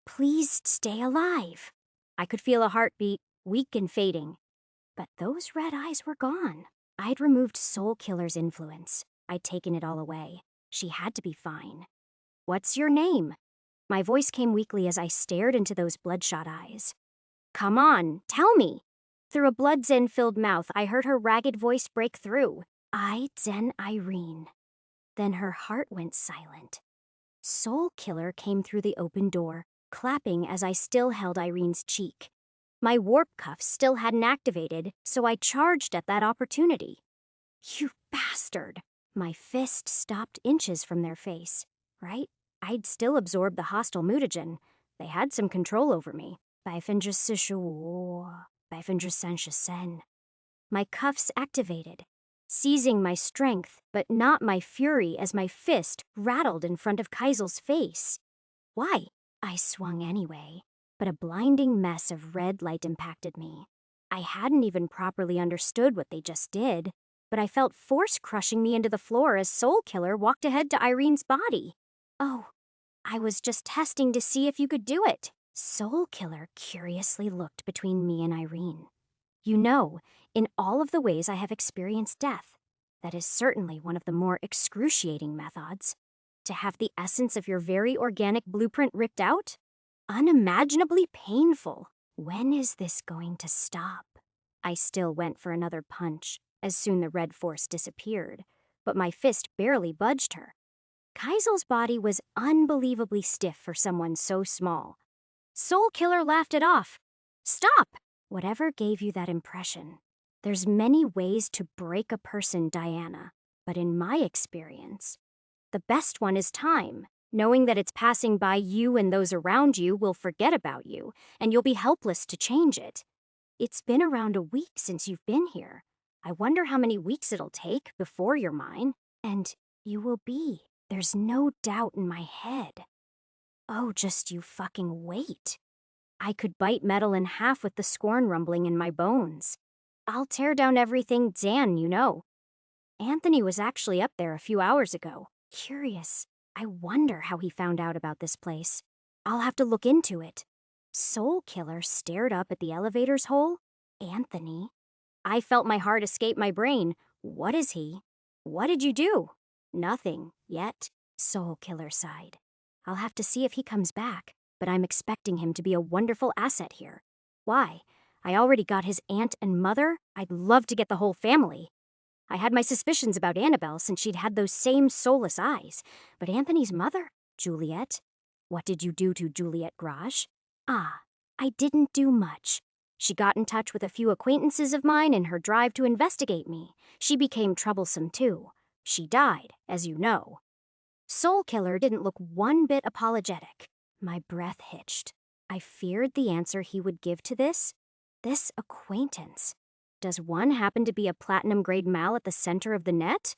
Please stay alive. I could feel a heartbeat, weak and fading. But those red eyes were gone. I'd removed Soul Killer's influence. I'd taken it all away. She had to be fine. What's your name? My voice came weakly as I stared into those bloodshot eyes. Come on, tell me. Through a blood-zen-filled mouth, I heard her ragged voice break through. I, Zen Irene. Then her heart went silent. Soul Killer came through the open door, clapping as I still held Irene's cheek. My warp cuffs still hadn't activated, so I charged at that opportunity. You bastard! My fist stopped inches from their face. Right? I'd still absorbed the hostile mutagen. They had some control over me. 100%. My cuffs activated, seizing my strength, but not my fury as my fist rattled in front of Kaisel's face. Why? I swung anyway, but a blinding mess of red light impacted me. I hadn't even properly understood what they just did, but I felt force crushing me into the floor as Soul Killer walked ahead to Irene's body. Oh, I was just testing to see if you could do it. Soul Killer curiously looked between me and Irene. You know, in all of the ways I have experienced death, that is certainly one of the more excruciating methods. To have the essence of your very organic blueprint ripped out? Unimaginably painful. When is this going to stop? I still went for another punch, as soon the red force disappeared, but my fist barely budged her. Kaisel's body was unbelievably stiff for someone so small. Soul Killer laughed it off. Stop! Whatever gave you that impression. There's many ways to break a person, Diana, but in my experience, the best one is time. Knowing that it's passing by you and those around you will forget about you, and you'll be helpless to change it. It's been around a week since you've been here. I wonder how many weeks it'll take before you're mine. And you will be. There's no doubt in my head. Oh, just you fucking wait. I could bite metal in half with the scorn rumbling in my bones. I'll tear down everything Dan, you know. Anthony was actually up there a few hours ago. Curious. I wonder how he found out about this place. I'll have to look into it. Soul Killer stared up at the elevator's hole. Anthony. I felt my heart escape my brain. What is he? What did you do? Nothing, yet. Soul Killer sighed. I'll have to see if he comes back, but I'm expecting him to be a wonderful asset here. Why? I already got his aunt and mother. I'd love to get the whole family. I had my suspicions about Annabelle since she'd had those same soulless eyes. But Anthony's mother? Juliet? What did you do to Juliet Grage? Ah, I didn't do much. She got in touch with a few acquaintances of mine in her drive to investigate me. She became troublesome too. She died, as you know. Soul Killer didn't look one bit apologetic. My breath hitched. I feared the answer he would give to this. This acquaintance. Does one happen to be a platinum-grade mal at the center of the net?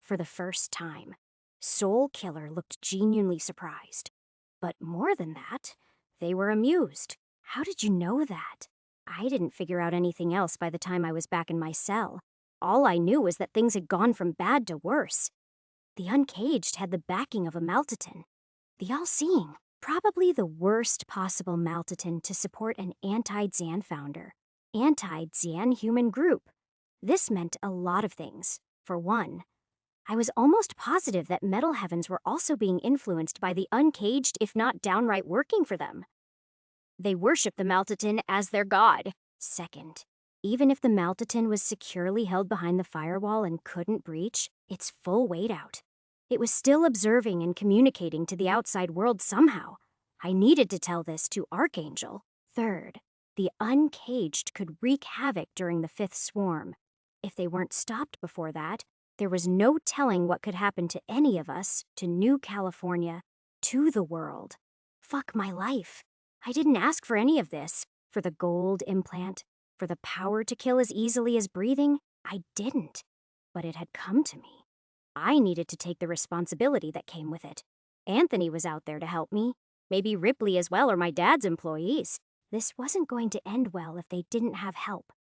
For the first time, Soul Killer looked genuinely surprised. But more than that, they were amused. How did you know that? I didn't figure out anything else by the time I was back in my cell. All I knew was that things had gone from bad to worse. The Uncaged had the backing of a Maltitan. The All-Seeing. Probably the worst possible Maltitan to support an anti-Xan founder. Anti-Xan human group. This meant a lot of things. For one, I was almost positive that metal heavens were also being influenced by the uncaged, if not downright working for them. They worship the Maltatin as their god. Second, even if the Maltatin was securely held behind the firewall and couldn't breach its full weight out, it was still observing and communicating to the outside world somehow. I needed to tell this to Archangel. Third, the uncaged could wreak havoc during the fifth swarm. If they weren't stopped before that, there was no telling what could happen to any of us, to New California, to the world. Fuck my life. I didn't ask for any of this. For the gold implant, for the power to kill as easily as breathing, I didn't. But it had come to me. I needed to take the responsibility that came with it. Anthony was out there to help me. Maybe Ripley as well, or my dad's employees. This wasn't going to end well if they didn't have help.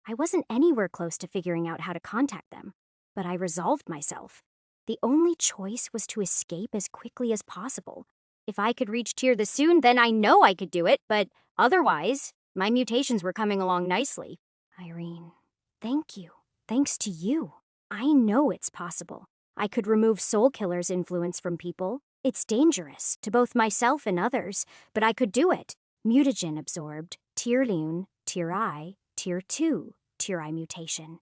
I wasn't anywhere close to figuring out how to contact them. But I resolved myself. The only choice was to escape as quickly as possible. If I could reach Tyr the soon, then I know I could do it, but otherwise, my mutations were coming along nicely. Irene, thank you. Thanks to you. I know it's possible. I could remove Soul Killer's influence from people. It's dangerous to both myself and others, but I could do it. Mutagen absorbed, Tyr Lune, Tyr I, Tyr 2, Tyr I mutation.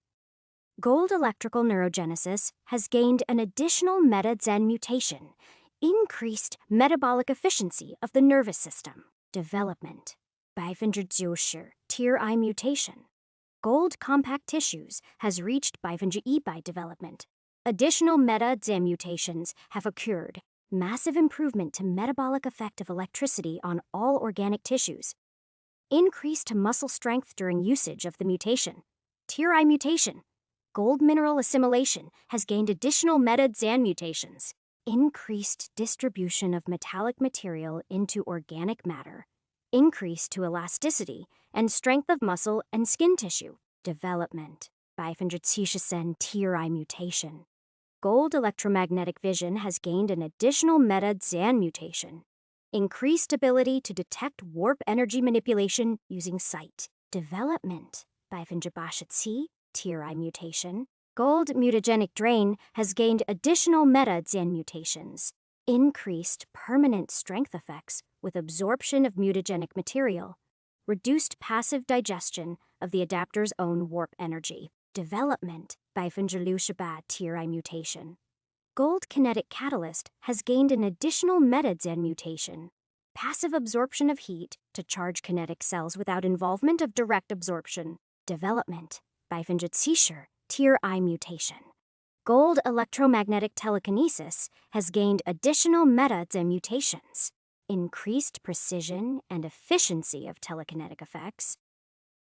Gold electrical neurogenesis has gained an additional meta-Zen mutation, increased metabolic efficiency of the nervous system. Development. 90% Tyr I mutation. Gold compact tissues has reached 90% by development. Additional meta-Zen mutations have occurred. Massive improvement to metabolic effect of electricity on all organic tissues. Increased muscle strength during usage of the mutation. Tyr I mutation. Gold mineral assimilation has gained additional meta-Zen mutations. Increased distribution of metallic material into organic matter. Increase to elasticity and strength of muscle and skin tissue. Development. 570% Tyr I mutation. Gold electromagnetic vision has gained an additional meta-Zen mutation. Increased ability to detect warp energy manipulation using sight. Development. 570% Tyr I mutation. Gold mutagenic drain has gained additional meta-Zen mutations. Increased permanent strength effects with absorption of mutagenic material. Reduced passive digestion of the adapter's own warp energy. Development. 570% Tyr I mutation. Gold kinetic catalyst has gained an additional meta-Zen mutation. Passive absorption of heat to charge kinetic cells without involvement of direct absorption. Development. 570% Tyr I mutation. Gold electromagnetic telekinesis has gained additional meta-Zen mutations. Increased precision and efficiency of telekinetic effects.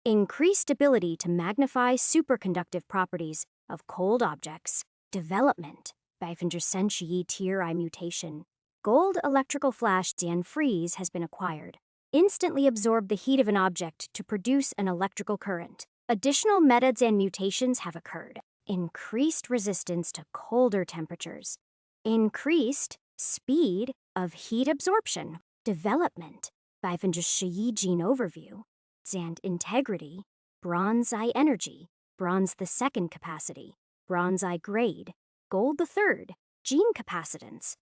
Increased ability to magnify superconductive properties of cold objects. Development. 570% Tyr I mutation. Gold electrical flash Zen freeze has been acquired. Instantly absorb the heat of an object to produce an electrical current. Additional meta-Zen mutations have occurred. Increased resistance to colder temperatures. Increased speed of heat absorption. Development. 570% gene overview. Zen integrity. Bronze eye energy. Bronze the second capacity. Bronze eye grade. Gold the third. Gene capacitance.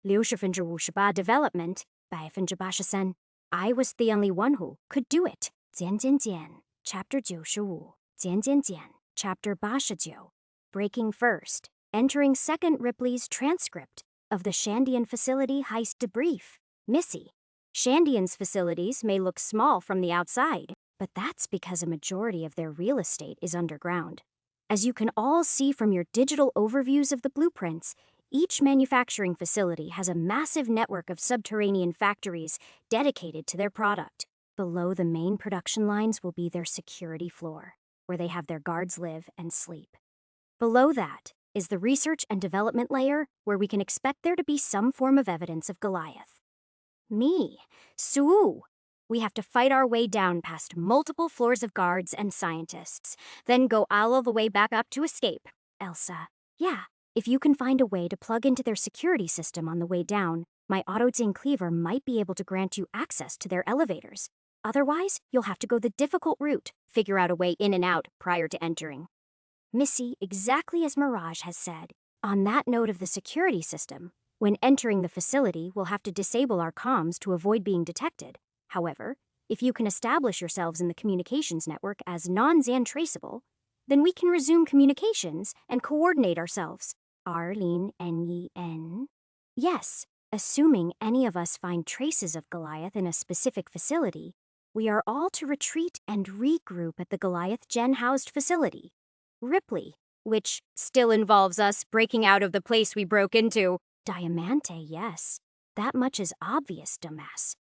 65% development. 580%. I was the only one who could do it. Zen. Chapter 95. Zen. Chapter 89. Breaking first. Entering second Ripley's transcript of the Shandian facility heist debrief. Missy. Shandian's facilities may look small from the outside, but that's because a majority of their real estate is underground. As you can all see from your digital overviews of the blueprints, each manufacturing facility has a massive network of subterranean factories dedicated to their product. Below the main production lines will be their security floor, where they have their guards live and sleep. Below that is the research and development layer, where we can expect there to be some form of evidence of Goliath. Me, Sue. We have to fight our way down past multiple floors of guards and scientists, then go all the way back up to escape. Elsa. Yeah, if you can find a way to plug into their security system on the way down, my auto-Zen cleaver might be able to grant you access to their elevators. Otherwise, you'll have to go the difficult route, figure out a way in and out prior to entering. Missy, exactly as Mirage has said, On that note of the security system, when entering the facility, we'll have to disable our comms to avoid being detected. However, if you can establish yourselves in the communications network as non-Zan traceable, then we can resume communications and coordinate ourselves. Arlene N-E-N. Yes, assuming any of us find traces of Goliath in a specific facility, we are all to retreat and regroup at the Goliath Gen-housed facility. Ripley, which still involves us breaking out of the place we broke into. Diamante, yes. That much is obvious, dumbass.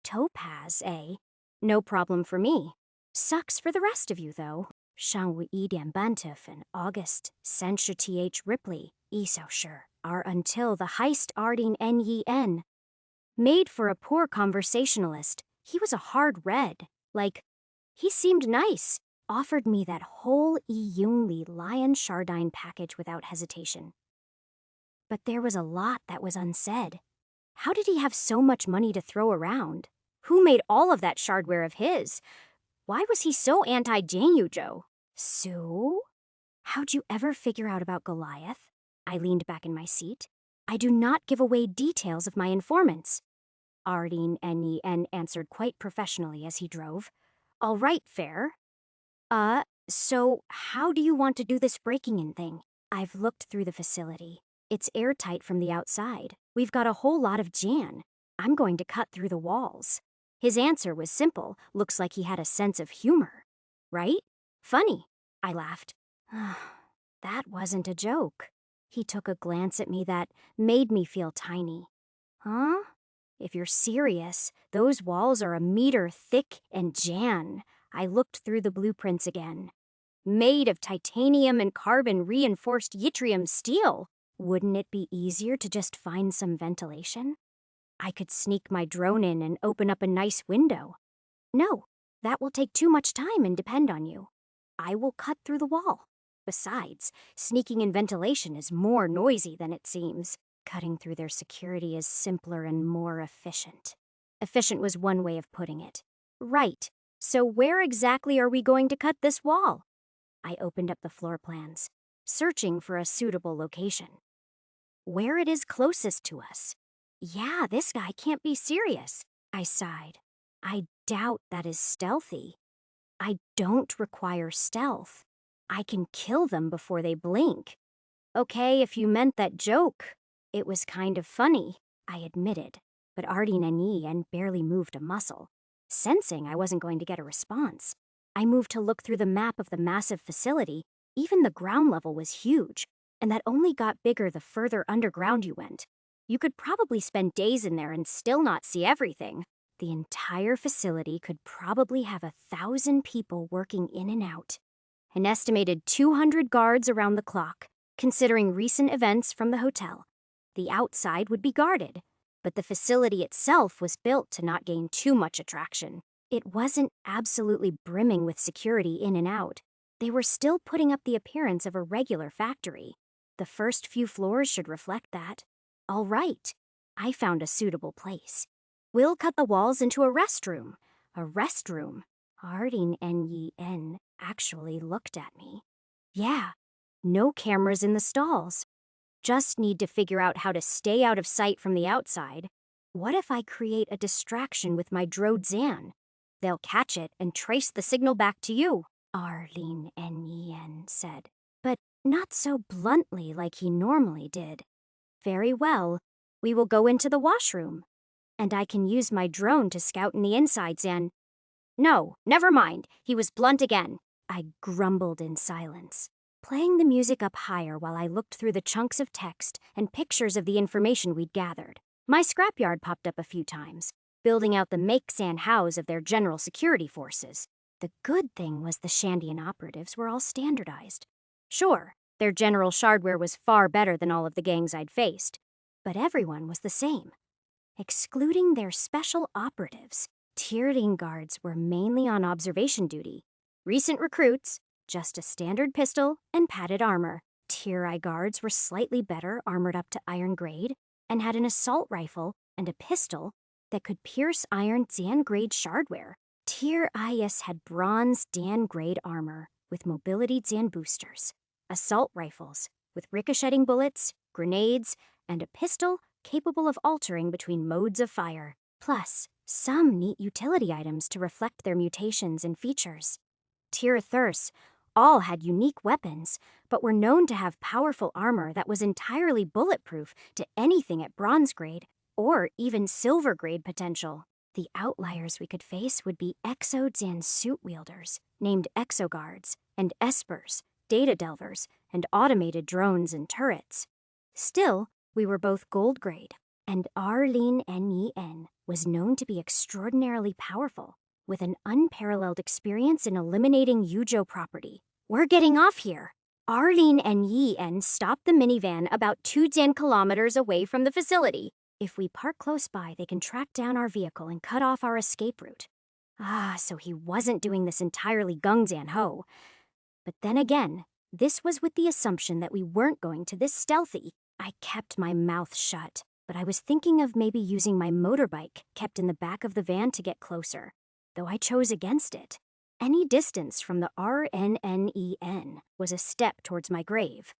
Topaz, eh? No problem for me. Sucks for the rest of you, though. 上午1点半 and August, Censure Th Ripley, Eso sure, are until the heist Arding N-E-N. Made for a poor conversationalist, he was a hard red. Like, he seemed nice. Offered me that whole Yunli Lion Shardine package without hesitation. But there was a lot that was unsaid. How did he have so much money to throw around? Who made all of that shardware of his? Why was he so anti-Janu-Jo? Sue? How'd you ever figure out about Goliath? I leaned back in my seat. I do not give away details of my informants. Ardeen N-E-N answered quite professionally as he drove. All right, fair. So how do you want to do this breaking in thing? I've looked through the facility. It's airtight from the outside. We've got a whole lot of Jan. I'm going to cut through the walls. His answer was simple. Looks like he had a sense of humor. Right? Funny. I laughed. That wasn't a joke. He took a glance at me that made me feel tiny. Huh? If you're serious, those walls are a meter thick and Jan. I looked through the blueprints again. Made of titanium and carbon reinforced yttrium steel. Wouldn't it be easier to just find some ventilation? I could sneak my drone in and open up a nice window. No, that will take too much time and depend on you. I will cut through the wall. Besides, sneaking in ventilation is more noisy than it seems. Cutting through their security is simpler and more efficient. Efficient was one way of putting it. Right. So where exactly are we going to cut this wall? I opened up the floor plans, searching for a suitable location. Where it is closest to us. Yeah, this guy can't be serious. I sighed. I doubt that is stealthy. I don't require stealth. I can kill them before they blink. Okay, if you meant that joke. It was kind of funny, I admitted, but Ardeen and barely moved a muscle. Sensing I wasn't going to get a response, I moved to look through the map of the massive facility. Even the ground level was huge, and that only got bigger the further underground you went. You could probably spend days in there and still not see everything. The entire facility could probably have 1,000 people working in and out. An estimated 200 guards around the clock, considering recent events from the hotel. The outside would be guarded, but the facility itself was built to not gain too much attraction. It wasn't absolutely brimming with security in and out. They were still putting up the appearance of a regular factory. The first few floors should reflect that. All right, I found a suitable place. We'll cut the walls into a restroom. A restroom? Ardeen N-E-N actually looked at me. Yeah, no cameras in the stalls. Just need to figure out how to stay out of sight from the outside. What if I create a distraction with my drone Zan? They'll catch it and trace the signal back to you, Arlene N-E-N said, but not so bluntly like he normally did. Very well, we will go into the washroom. And I can use my drone to scout in the inside, Zan. No, never mind, he was blunt again. I grumbled in silence, playing the music up higher while I looked through the chunks of text and pictures of the information we'd gathered. My scrapyard popped up a few times, building out the make-san house of their general security forces. The good thing was the Shandian operatives were all standardized. Sure, their general shardware was far better than all of the gangs I'd faced, but everyone was the same. Excluding their special operatives, Tiering guards were mainly on observation duty. Recent recruits, just a standard pistol and padded armor. Tier-I guards were slightly better, armored up to iron grade, and had an assault rifle and a pistol that could pierce iron Dan grade shardware. Tier-IS had bronze Dan grade armor with mobility Dan boosters, assault rifles, with ricocheting bullets, grenades, and a pistol capable of altering between modes of fire. Plus, some neat utility items to reflect their mutations and features. Tirathurs all had unique weapons, but were known to have powerful armor that was entirely bulletproof to anything at bronze grade or even silver grade potential. The outliers we could face would be Exo-Zan suit wielders, named Exoguards, and Espers, data delvers, and automated drones and turrets. Still, we were both gold grade, and Arlene Nen was known to be extraordinarily powerful, with an unparalleled experience in eliminating Yujo property. We're getting off here. Arlene Nen stopped the minivan about 2 kilometers away from the facility. If we park close by, they can track down our vehicle and cut off our escape route. So he wasn't doing this entirely gung-zan ho. But then again, this was with the assumption that we weren't going to this stealthy. I kept my mouth shut, but I was thinking of maybe using my motorbike kept in the back of the van to get closer, though I chose against it. Any distance from the RNNEN was a step towards my grave.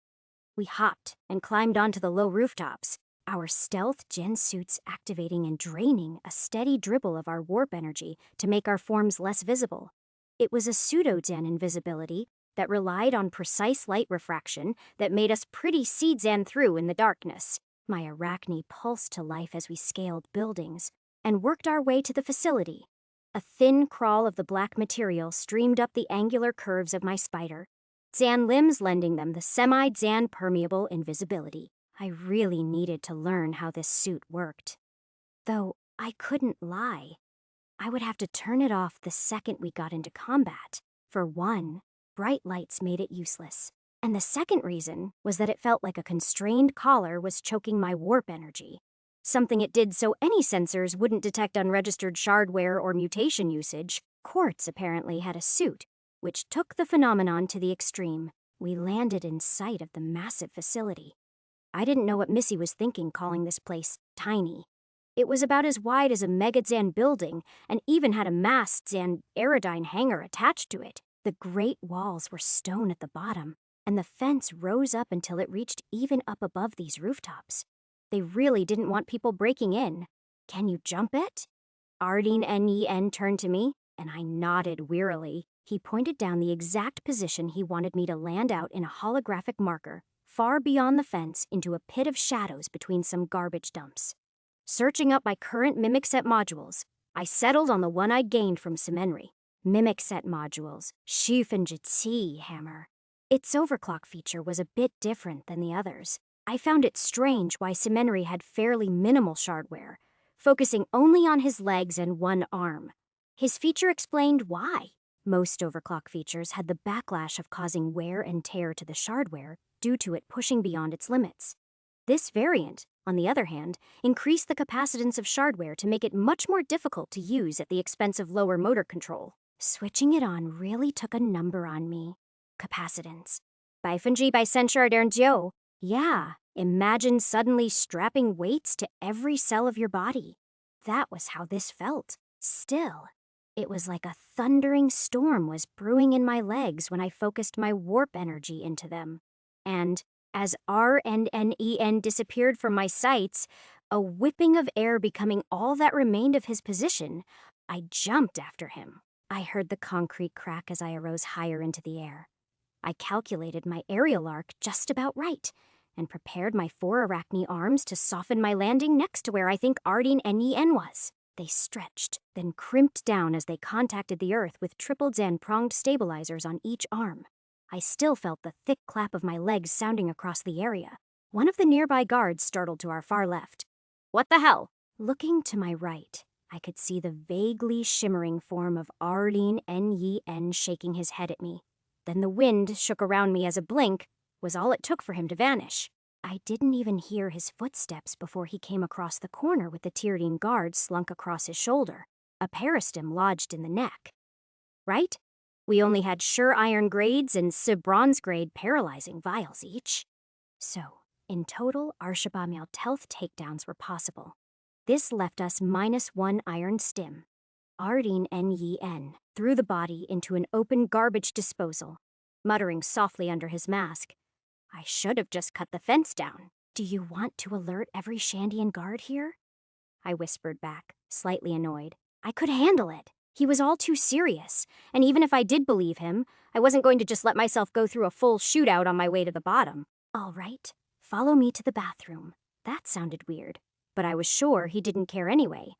We hopped and climbed onto the low rooftops, our stealth gen suits activating and draining a steady dribble of our warp energy to make our forms less visible. It was a pseudo-gen invisibility that relied on precise light refraction that made us pretty see-zan through in the darkness. My arachne pulsed to life as we scaled buildings and worked our way to the facility. A thin crawl of the black material streamed up the angular curves of my spider, Zan limbs lending them the semi-Zan permeable invisibility. I really needed to learn how this suit worked. Though I couldn't lie. I would have to turn it off the second we got into combat. For one, bright lights made it useless. And the second reason was that it felt like a constrained collar was choking my warp energy. Something it did so any sensors wouldn't detect unregistered shardware or mutation usage. Quartz apparently had a suit, which took the phenomenon to the extreme. We landed in sight of the massive facility. I didn't know what Missy was thinking calling this place tiny. It was about as wide as a mega-Zan building and even had a masked Zan aerodyne hangar attached to it. The great walls were stone at the bottom, and the fence rose up until it reached even up above these rooftops. They really didn't want people breaking in. Can you jump it? Arlene Nen turned to me, and I nodded wearily. He pointed down the exact position he wanted me to land out in a holographic marker, far beyond the fence into a pit of shadows between some garbage dumps. Searching up my current Mimic Set modules, I settled on the one I'd gained from Semenri. Mimic Set modules, Shifen hammer. Its overclock feature was a bit different than the others. I found it strange why Semenri had fairly minimal shardware, focusing only on his legs and one arm. His feature explained why. Most overclock features had the backlash of causing wear and tear to the shardware due to it pushing beyond its limits. This variant, on the other hand, increased the capacitance of shardware to make it much more difficult to use at the expense of lower motor control. Switching it on really took a number on me. Capacitance. 100% Yeah, imagine suddenly strapping weights to every cell of your body. That was how this felt. Still, it was like a thundering storm was brewing in my legs when I focused my warp energy into them. And as RNNEN disappeared from my sights, a whipping of air becoming all that remained of his position, I jumped after him. I heard the concrete crack as I arose higher into the air. I calculated my aerial arc just about right, and prepared my 4 arachne arms to soften my landing next to where I think Arlene Nen was. They stretched, then crimped down as they contacted the earth with triple Zan pronged stabilizers on each arm. I still felt the thick clap of my legs sounding across the area. One of the nearby guards startled to our far left. "What the hell?" Looking to my right, I could see the vaguely shimmering form of Arlene Nen shaking his head at me. Then the wind shook around me as a blink was all it took for him to vanish. I didn't even hear his footsteps before he came across the corner with the Tyrrhene guard slunk across his shoulder, a peristem lodged in the neck. Right? We only had sure iron grades and bronze grade paralyzing vials each. So, in total, our Shabamel health takedowns were possible. This left us -1 iron stim. Arlene Nen threw the body into an open garbage disposal, muttering softly under his mask. I should have just cut the fence down. Do you want to alert every Shandian guard here? I whispered back, slightly annoyed. I could handle it. He was all too serious, and even if I did believe him, I wasn't going to just let myself go through a full shootout on my way to the bottom. All right, follow me to the bathroom. That sounded weird, but I was sure he didn't care anyway.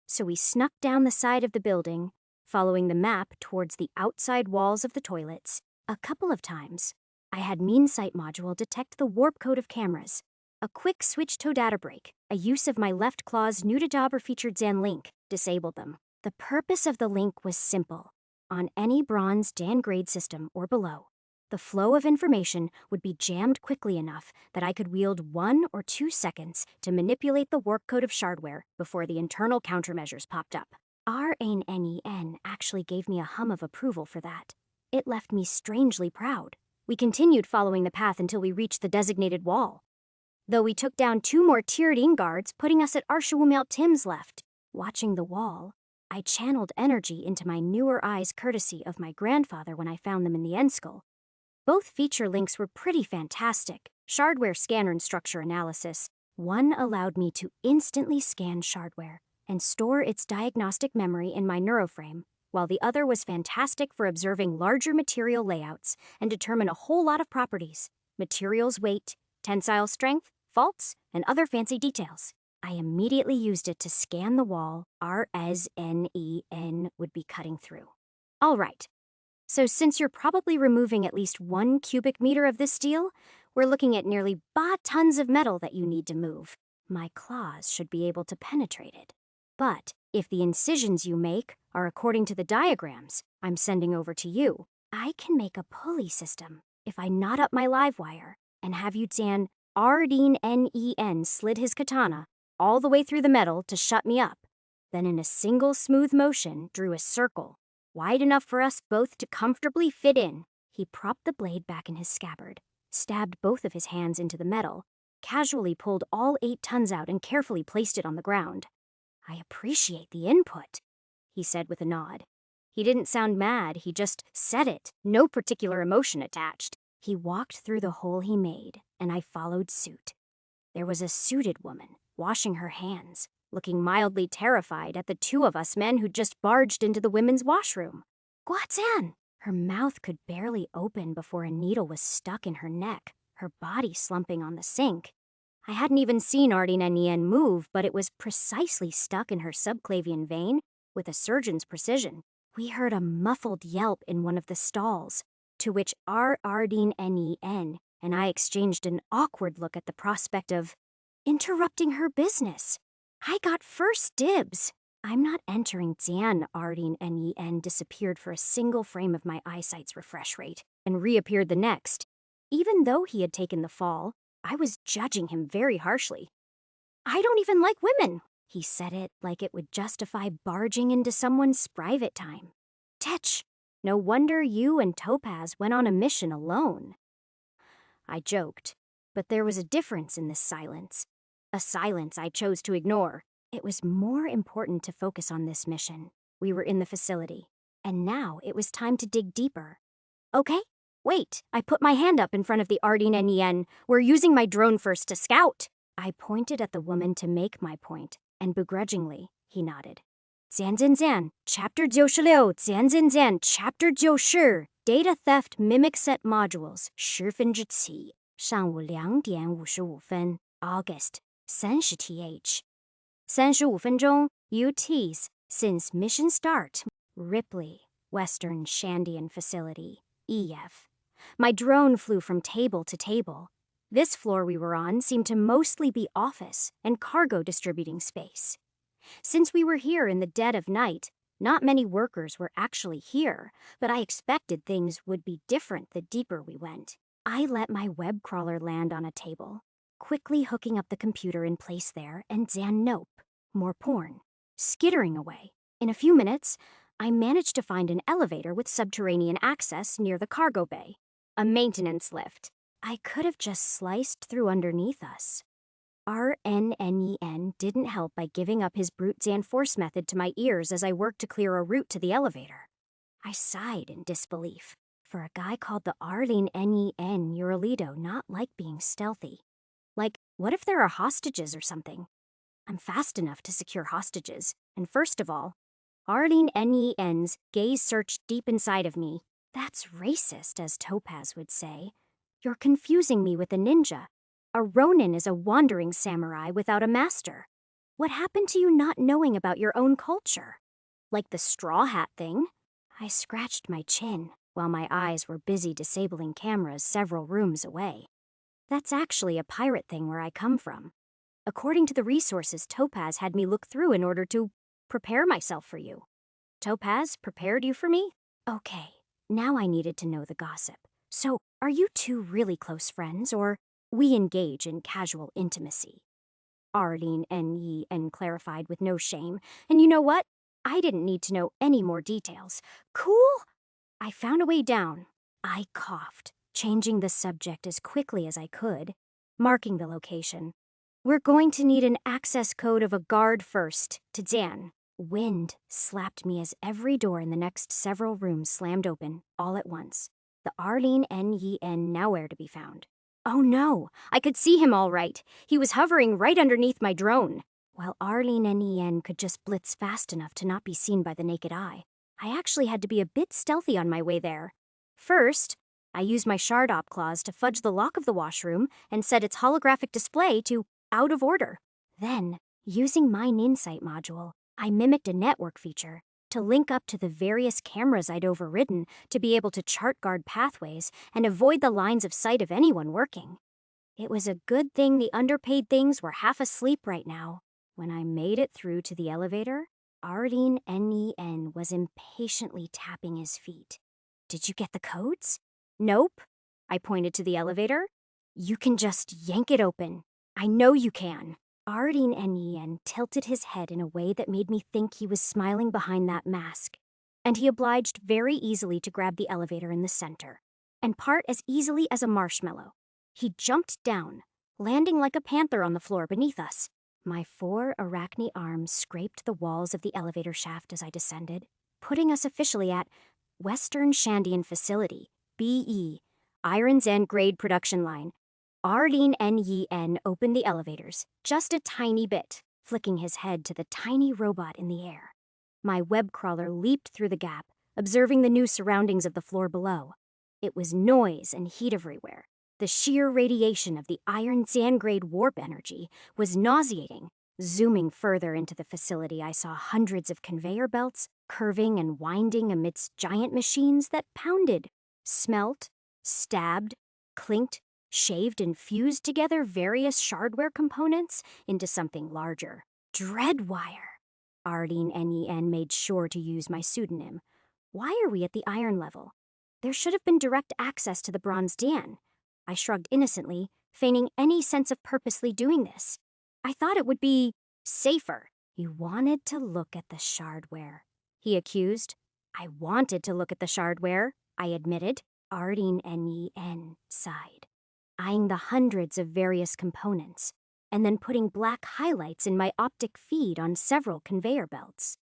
So we snuck down the side of the building, following the map towards the outside walls of the toilets. A couple of times, I had MeanSight module detect the warp code of cameras. A quick switch-toe data break, a use of my left claw's new-to-Jobber featured Zan link, disabled them. The purpose of the link was simple. On any bronze Dan grade system or below, the flow of information would be jammed quickly enough that I could wield 1 or 2 seconds to manipulate the warp code of shardware before the internal countermeasures popped up. RNNEN actually gave me a hum of approval for that. It left me strangely proud. We continued following the path until we reached the designated wall. Though we took down 2 more Tyrdine guards, putting us at Arshawumelt Tim's left. Watching the wall, I channeled energy into my newer eyes courtesy of my grandfather when I found them in the Enskul. Both feature links were pretty fantastic. Shardware scanner and structure analysis. One allowed me to instantly scan shardware and store its diagnostic memory in my neuroframe, while the other was fantastic for observing larger material layouts and determine a whole lot of properties. Materials weight, tensile strength, faults, and other fancy details. I immediately used it to scan the wall RSNEN would be cutting through. All right. So since you're probably removing at least 1 cubic meter of this steel, we're looking at nearly tons of metal that you need to move. My claws should be able to penetrate it. But if the incisions you make are according to the diagrams I'm sending over to you, I can make a pulley system if I knot up my live wire and have Yudzan RDNEN slid his katana all the way through the metal to shut me up, then in a single smooth motion drew a circle, wide enough for us both to comfortably fit in. He propped the blade back in his scabbard, stabbed both of his hands into the metal, casually pulled all 8 tons out and carefully placed it on the ground. I appreciate the input, he said with a nod. He didn't sound mad, he just said it, no particular emotion attached. He walked through the hole he made, and I followed suit. There was a suited woman, washing her hands, looking mildly terrified at the 2 of us men who'd just barged into the women's washroom. Guazan! Her mouth could barely open before a needle was stuck in her neck, her body slumping on the sink. I hadn't even seen Ardinenien move, but it was precisely stuck in her subclavian vein with a surgeon's precision. We heard a muffled yelp in one of the stalls, to which Ardinenien and I exchanged an awkward look at the prospect of interrupting her business. I got first dibs. I'm not entering Zian. Ardinenien disappeared for a single frame of my eyesight's refresh rate and reappeared the next. Even though he had taken the fall, I was judging him very harshly. I don't even like women. He said it like it would justify barging into someone's private time. Tetch, no wonder you and Topaz went on a mission alone. I joked, but there was a difference in this silence. A silence I chose to ignore. It was more important to focus on this mission. We were in the facility, and now it was time to dig deeper. Okay, wait, I put my hand up in front of the Ardinenien. We're using my drone first to scout. I pointed at the woman to make my point, and begrudgingly, he nodded. Zan, Chapter 96, Zan, Chapter 90, Data Theft Mimic Set Modules, 10分之7，上午2点55分 August 30th. 35分钟 UTs since mission start. Ripley, Western Shandian Facility, EF. My drone flew from table to table. This floor we were on seemed to mostly be office and cargo distributing space. Since we were here in the dead of night, not many workers were actually here, but I expected things would be different the deeper we went. I let my web crawler land on a table, quickly hooking up the computer in place there, and Zan nope, more porn, skittering away. In a few minutes, I managed to find an elevator with subterranean access near the cargo bay, a maintenance lift. I could have just sliced through underneath us. RNNEN didn't help by giving up his brute Zan force method to my ears as I worked to clear a route to the elevator. I sighed in disbelief. For a guy called the Arlene Nen, you're a Lido, not like being stealthy. Like, what if there are hostages or something? I'm fast enough to secure hostages, and first of all, Arlene Nen's gaze searched deep inside of me. That's racist, as Topaz would say. You're confusing me with a ninja. A Ronin is a wandering samurai without a master. What happened to you not knowing about your own culture? Like the straw hat thing? I scratched my chin while my eyes were busy disabling cameras several rooms away. That's actually a pirate thing where I come from. According to the resources Topaz had me look through in order to prepare myself for you. Topaz prepared you for me? Okay, now I needed to know the gossip. So, are you two really close friends, or we engage in casual intimacy? Arlene N. clarified with no shame. And you know what? I didn't need to know any more details. Cool? I found a way down. I coughed, changing the subject as quickly as I could, marking the location. We're going to need an access code of a guard first, to Dan. Wind slapped me as every door in the next several rooms slammed open, all at once. The Arlene N. nowhere to be found. Oh no, I could see him all right. He was hovering right underneath my drone. While Arlene N. could just blitz fast enough to not be seen by the naked eye, I actually had to be a bit stealthy on my way there. First, I used my shard op claws to fudge the lock of the washroom and set its holographic display to out of order. Then, using my Insight module, I mimicked a network feature to link up to the various cameras I'd overridden to be able to chart guard pathways and avoid the lines of sight of anyone working. It was a good thing the underpaid things were half asleep right now. When I made it through to the elevator, Arlene Nen was impatiently tapping his feet. Did you get the codes? Nope. I pointed to the elevator. You can just yank it open. I know you can. Arlene Nen tilted his head in a way that made me think he was smiling behind that mask, and he obliged very easily to grab the elevator in the center, and part as easily as a marshmallow. He jumped down, landing like a panther on the floor beneath us. My 4 arachne arms scraped the walls of the elevator shaft as I descended, putting us officially at Western Shandian Facility, BE, Iron's End Grade Production Line. Arlene Nen opened the elevators, just a tiny bit, flicking his head to the tiny robot in the air. My web crawler leaped through the gap, observing the new surroundings of the floor below. It was noise and heat everywhere. The sheer radiation of the iron Zangrade warp energy was nauseating. Zooming further into the facility, I saw hundreds of conveyor belts, curving and winding amidst giant machines that pounded, smelt, stabbed, clinked, shaved and fused together various shardware components into something larger. Dreadwire. Arlene Nen made sure to use my pseudonym. Why are we at the iron level? There should have been direct access to the bronze Dan. I shrugged innocently, feigning any sense of purposely doing this. I thought it would be safer. You wanted to look at the shardware, he accused. I wanted to look at the shardware, I admitted. Arlene Nen sighed, eyeing the hundreds of various components, and then putting black highlights in my optic feed on several conveyor belts.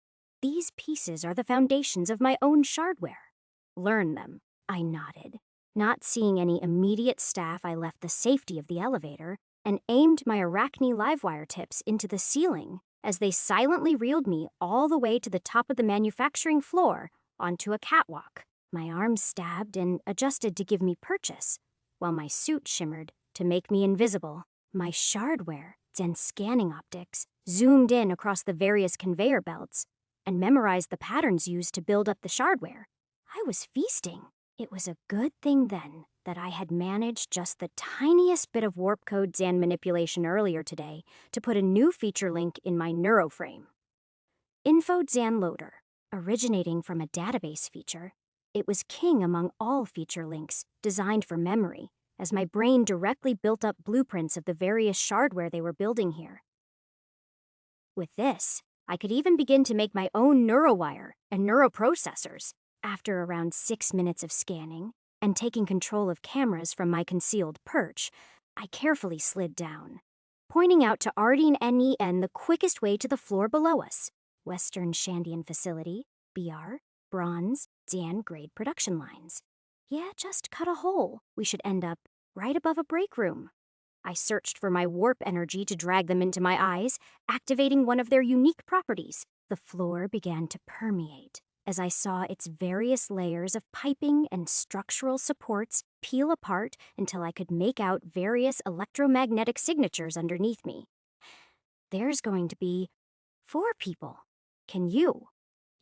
These pieces are the foundations of my own shardware. Learn them, I nodded. Not seeing any immediate staff, I left the safety of the elevator and aimed my arachne livewire tips into the ceiling as they silently reeled me all the way to the top of the manufacturing floor onto a catwalk. My arms stabbed and adjusted to give me purchase, while my suit shimmered to make me invisible. My shardware and scanning optics zoomed in across the various conveyor belts and memorized the patterns used to build up the shardware. I was feasting. It was a good thing then that I had managed just the tiniest bit of warp code Zan manipulation earlier today to put a new feature link in my neuroframe. Info Zan Loader, originating from a database feature, it was king among all feature links designed for memory, as my brain directly built up blueprints of the various shardware they were building here. With this, I could even begin to make my own neurowire and neuroprocessors. After around 6 minutes of scanning and taking control of cameras from my concealed perch, I carefully slid down, pointing out to Arlene Nen the quickest way to the floor below us. Western Shandian Facility, BR, Bronze, Dan Grade Production Lines. Yeah, just cut a hole. We should end up right above a break room. I searched for my warp energy to drag them into my eyes, activating one of their unique properties. The floor began to permeate as I saw its various layers of piping and structural supports peel apart until I could make out various electromagnetic signatures underneath me. There's going to be 4 people. Can you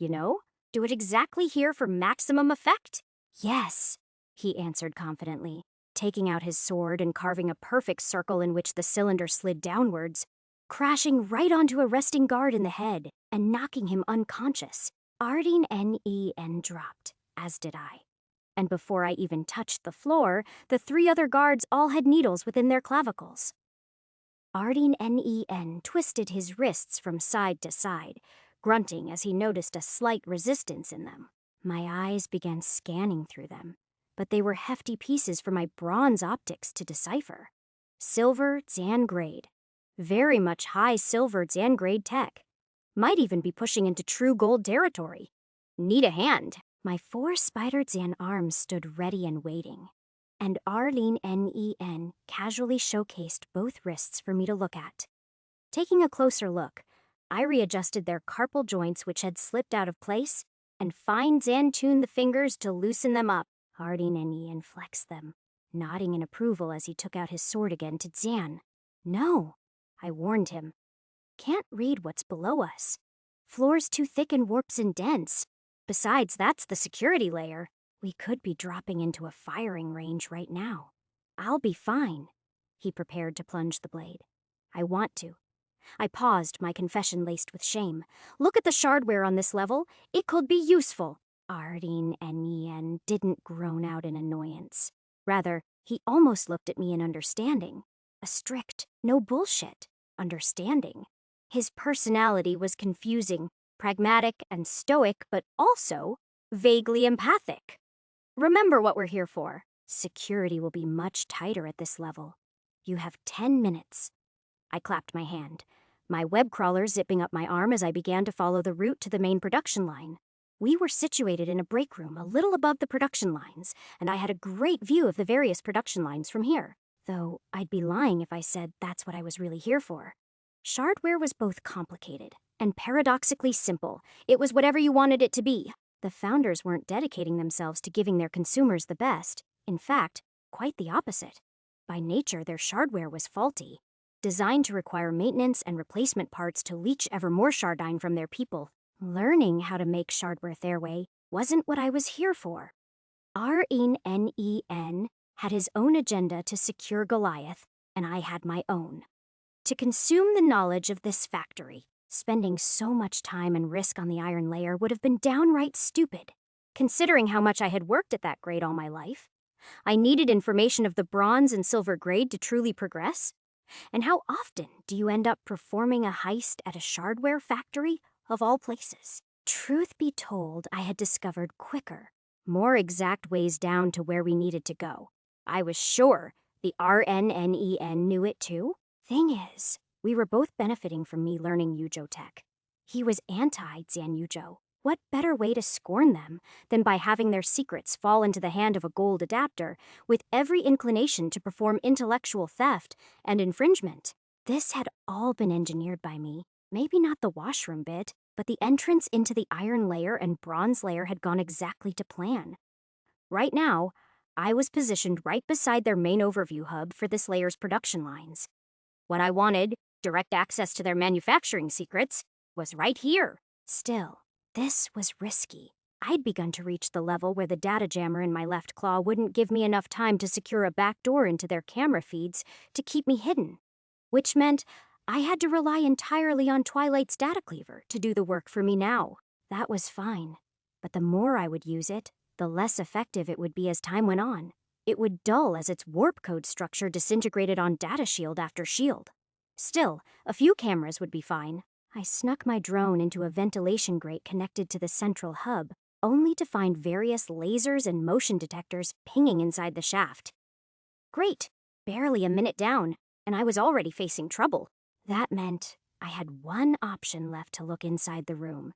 do it exactly here for maximum effect? Yes, he answered confidently, taking out his sword and carving a perfect circle in which the cylinder slid downwards, crashing right onto a resting guard in the head and knocking him unconscious. Ardeen Nen dropped, as did I. And before I even touched the floor, the 3 other guards all had needles within their clavicles. Ardeen Nen twisted his wrists from side to side, grunting as he noticed a slight resistance in them. My eyes began scanning through them, but they were hefty pieces for my bronze optics to decipher. Silver Zangrade. Very much high silver Zangrade tech. Might even be pushing into true gold territory. Need a hand. My 4 spider Zan arms stood ready and waiting, and Ardeen Nen casually showcased both wrists for me to look at. Taking a closer look, I readjusted their carpal joints which had slipped out of place and fine Zan-tuned the fingers to loosen them up. Ardeen Nen flexed them, nodding in approval as he took out his sword again to Zan. No, I warned him. Can't read what's below us. Floor's too thick and warps and dense. Besides, that's the security layer. We could be dropping into a firing range right now. I'll be fine. He prepared to plunge the blade. I want to. I paused, my confession laced with shame. Look at the shardware on this level. It could be useful. Ardeen Nen didn't groan out in annoyance. Rather, he almost looked at me in understanding. A strict, no bullshit understanding. His personality was confusing, pragmatic and stoic, but also vaguely empathic. Remember what we're here for. Security will be much tighter at this level. You have 10 minutes. I clapped my hand, my web crawler zipping up my arm as I began to follow the route to the main production line. We were situated in a break room a little above the production lines, and I had a great view of the various production lines from here, though I'd be lying if I said that's what I was really here for. Shardware was both complicated and paradoxically simple. It was whatever you wanted it to be. The founders weren't dedicating themselves to giving their consumers the best. In fact, quite the opposite. By nature, their shardware was faulty, designed to require maintenance and replacement parts to leach ever more shardine from their people. Learning how to make shardware their way wasn't what I was here for. Ardeen Nen had his own agenda to secure Goliath, and I had my own. To consume the knowledge of this factory, spending so much time and risk on the iron layer would have been downright stupid, considering how much I had worked at that grade all my life. I needed information of the bronze and silver grade to truly progress. And how often do you end up performing a heist at a shardware factory, of all places? Truth be told, I had discovered quicker, more exact ways down to where we needed to go. I was sure the RNNEN knew it too. Thing is, we were both benefiting from me learning Yujo tech. He was anti-Zan Yujo. What better way to scorn them than by having their secrets fall into the hand of a gold adapter with every inclination to perform intellectual theft and infringement? This had all been engineered by me. Maybe not the washroom bit, but the entrance into the iron layer and bronze layer had gone exactly to plan. Right now, I was positioned right beside their main overview hub for this layer's production lines. What I wanted, direct access to their manufacturing secrets, was right here. Still, this was risky. I'd begun to reach the level where the data jammer in my left claw wouldn't give me enough time to secure a back door into their camera feeds to keep me hidden, which meant I had to rely entirely on Twilight's data cleaver to do the work for me now. That was fine, but the more I would use it, the less effective it would be as time went on. It would dull as its warp code structure disintegrated on data shield after shield. Still, a few cameras would be fine. I snuck my drone into a ventilation grate connected to the central hub, only to find various lasers and motion detectors pinging inside the shaft. Great! Barely a minute down, and I was already facing trouble. That meant I had one option left to look inside the room.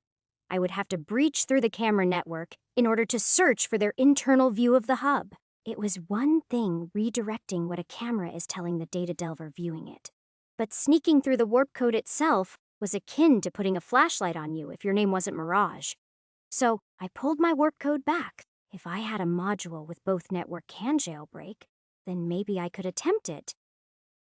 I would have to breach through the camera network in order to search for their internal view of the hub. It was one thing redirecting what a camera is telling the data delver viewing it. But sneaking through the warp code itself was akin to putting a flashlight on you if your name wasn't Mirage. So I pulled my warp code back. If I had a module with both network and jailbreak, then maybe I could attempt it.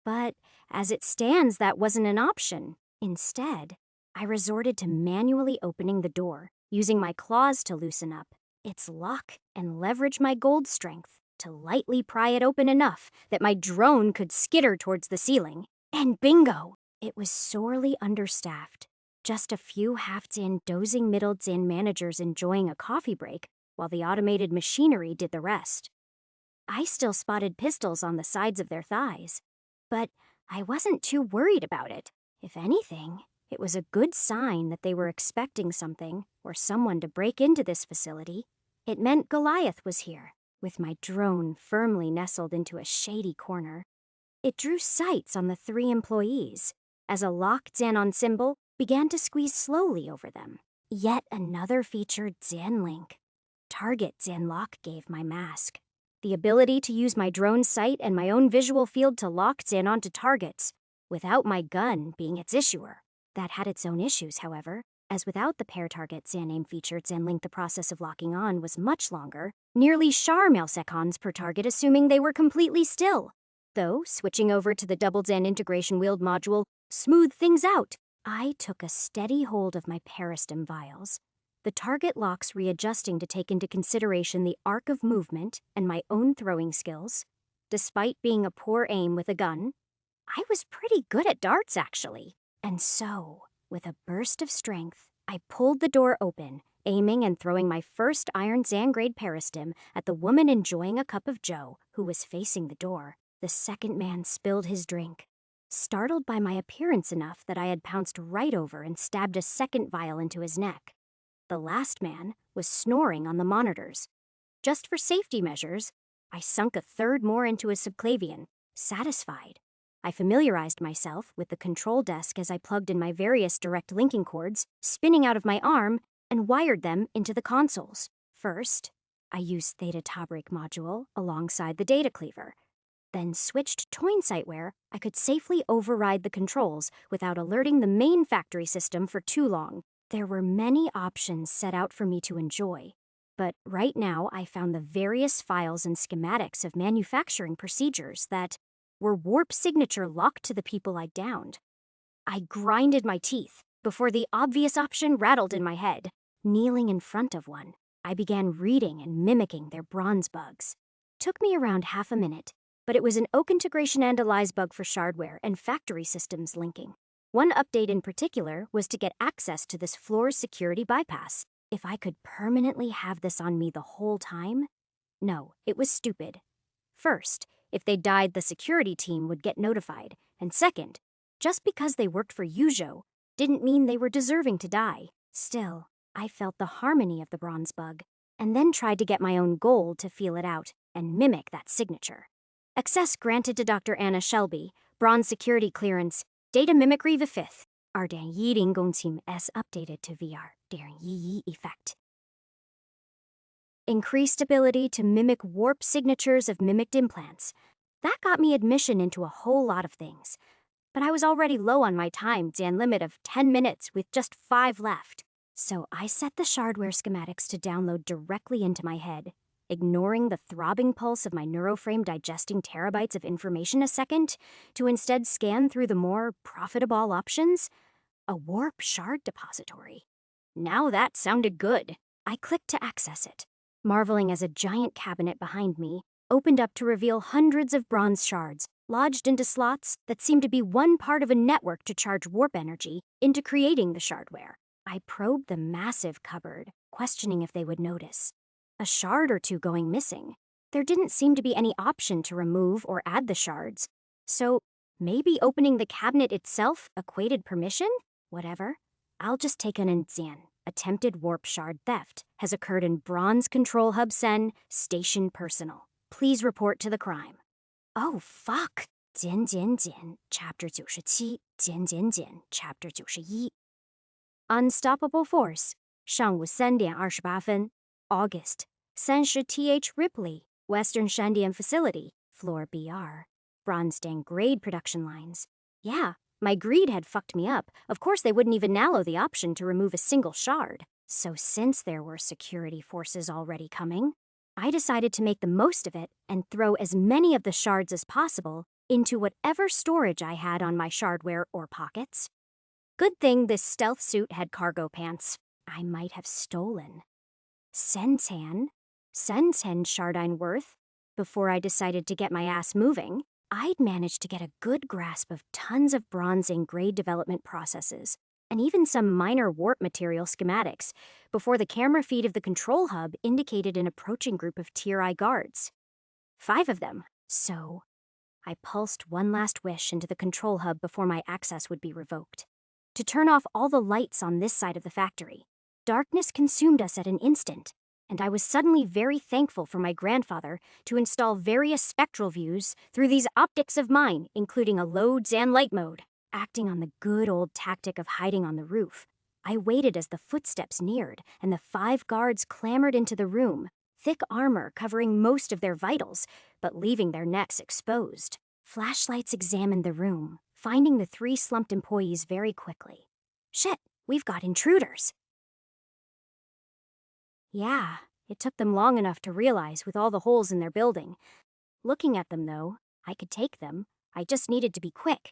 But as it stands, that wasn't an option. Instead, I resorted to manually opening the door, using my claws to loosen up its lock and leverage my gold strength to lightly pry it open enough that my drone could skitter towards the ceiling. And bingo! It was sorely understaffed. Just a few half-Zan dozing middle-Zan managers enjoying a coffee break while the automated machinery did the rest. I still spotted pistols on the sides of their thighs, but I wasn't too worried about it. If anything, it was a good sign that they were expecting something or someone to break into this facility. It meant Goliath was here, with my drone firmly nestled into a shady corner. It drew sights on the 3 employees, as a locked Xanon symbol began to squeeze slowly over them. Yet another featured Xan link. Target Xan lock gave my mask. The ability to use my drone sight and my own visual field to lock Xan onto targets, without my gun being its issuer. That had its own issues, however, as without the pair target Xan name featured Xan link, the process of locking on was much longer, nearly char milliseconds per target, assuming they were completely still. Though, switching over to the double Xan integration wheeled module smoothed things out. I took a steady hold of my peristem vials, the target locks readjusting to take into consideration the arc of movement and my own throwing skills. Despite being a poor aim with a gun, I was pretty good at darts, actually. And so, with a burst of strength, I pulled the door open, aiming and throwing my first iron Xan-grade peristem at the woman enjoying a cup of joe who was facing the door. The second man spilled his drink, startled by my appearance enough that I had pounced right over and stabbed a second vial into his neck. The last man was snoring on the monitors. Just for safety measures, I sunk a third more into his subclavian, satisfied. I familiarized myself with the control desk as I plugged in my various direct linking cords, spinning out of my arm, and wired them into the consoles. First, I used Theta Tobreak module alongside the data cleaver, then switched Toinsight where I could safely override the controls without alerting the main factory system for too long. There were many options set out for me to enjoy, but right now I found the various files and schematics of manufacturing procedures that were warp signature locked to the people I'd downed. I grinded my teeth before the obvious option rattled in my head. Kneeling in front of one, I began reading and mimicking their bronze bugs. Took me around half a minute, but it was an oak integration analyze bug for shardware and factory systems linking. One update in particular was to get access to this floor's security bypass. If I could permanently have this on me the whole time? No, it was stupid. First, if they died, the security team would get notified. And second, just because they worked for Yujo didn't mean they were deserving to die. Still, I felt the harmony of the bronze bug, and then tried to get my own gold to feel it out and mimic that signature. Access granted to Dr. Anna Shelby, bronze security clearance, data mimicry the 5th. Our Dan Yi Gongtim S updated to VR, Darren Yi effect. Increased ability to mimic warp signatures of mimicked implants. That got me admission into a whole lot of things. But I was already low on my time, Dan limit of 10 minutes with just 5 left. So I set the shardware schematics to download directly into my head, ignoring the throbbing pulse of my neuroframe digesting terabytes of information a second, to instead scan through the more profitable options. A warp shard depository. Now that sounded good. I clicked to access it, marveling as a giant cabinet behind me opened up to reveal hundreds of bronze shards lodged into slots that seemed to be one part of a network to charge warp energy into creating the shardware. I probed the massive cupboard, questioning if they would notice. A shard or two going missing. There didn't seem to be any option to remove or add the shards, so maybe opening the cabinet itself equated permission? Whatever. I'll just take an Nzian. Attempted warp shard theft has occurred in Bronze Control Hub Sen, Station Personal. Please report to the crime. Oh, fuck. 减减减 Chapter 97 减减减 Chapter 91 Unstoppable Force. 上午3:28 August 30th Ripley, Western Shandian Facility, Floor BR. Bronzedang grade production lines. Yeah, my greed had fucked me up. Of course, they wouldn't even allow the option to remove a single shard. So since there were security forces already coming, I decided to make the most of it and throw as many of the shards as possible into whatever storage I had on my shardware or pockets. Good thing this stealth suit had cargo pants. I might have stolen. Sentan Shardine worth. Before I decided to get my ass moving, I'd managed to get a good grasp of tons of bronzing grade development processes, and even some minor warp material schematics, before the camera feed of the control hub indicated an approaching group of Tier I guards. 5 of them, so I pulsed one last wish into the control hub before my access would be revoked. To turn off all the lights on this side of the factory. Darkness consumed us at an instant, and I was suddenly very thankful for my grandfather to install various spectral views through these optics of mine, including a low Zan light mode. Acting on the good old tactic of hiding on the roof, I waited as the footsteps neared and the 5 guards clambered into the room, thick armor covering most of their vitals, but leaving their necks exposed. Flashlights examined the room, finding the 3 slumped employees very quickly. Shit, we've got intruders. Yeah, it took them long enough to realize with all the holes in their building. Looking at them, though, I could take them. I just needed to be quick.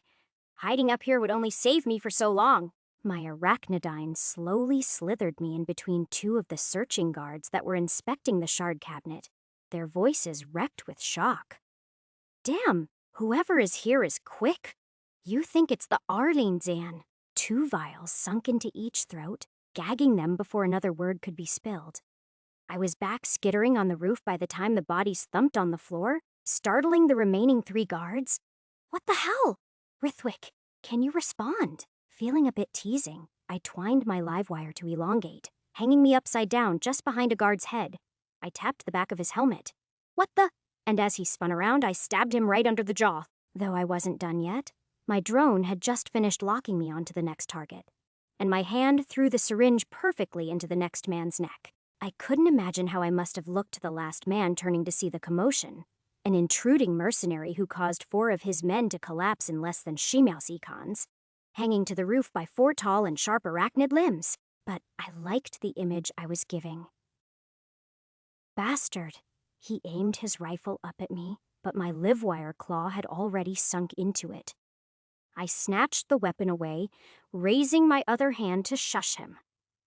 Hiding up here would only save me for so long. My arachnidine slowly slithered me in between 2 of the searching guards that were inspecting the shard cabinet, their voices wrecked with shock. Damn, whoever is here is quick. You think it's the Arlene Zan. 2 vials sunk into each throat, gagging them before another word could be spilled. I was back skittering on the roof by the time the bodies thumped on the floor, startling the remaining 3 guards. What the hell? Rithwick, can you respond? Feeling a bit teasing, I twined my live wire to elongate, hanging me upside down just behind a guard's head. I tapped the back of his helmet. What the? And as he spun around, I stabbed him right under the jaw. Though I wasn't done yet, my drone had just finished locking me onto the next target, and my hand threw the syringe perfectly into the next man's neck. I couldn't imagine how I must have looked to the last man turning to see the commotion. An intruding mercenary who caused 4 of his men to collapse in less than she-mouse econs, hanging to the roof by 4 tall and sharp arachnid limbs. But I liked the image I was giving. Bastard. He aimed his rifle up at me, but my live-wire claw had already sunk into it. I snatched the weapon away, raising my other hand to shush him.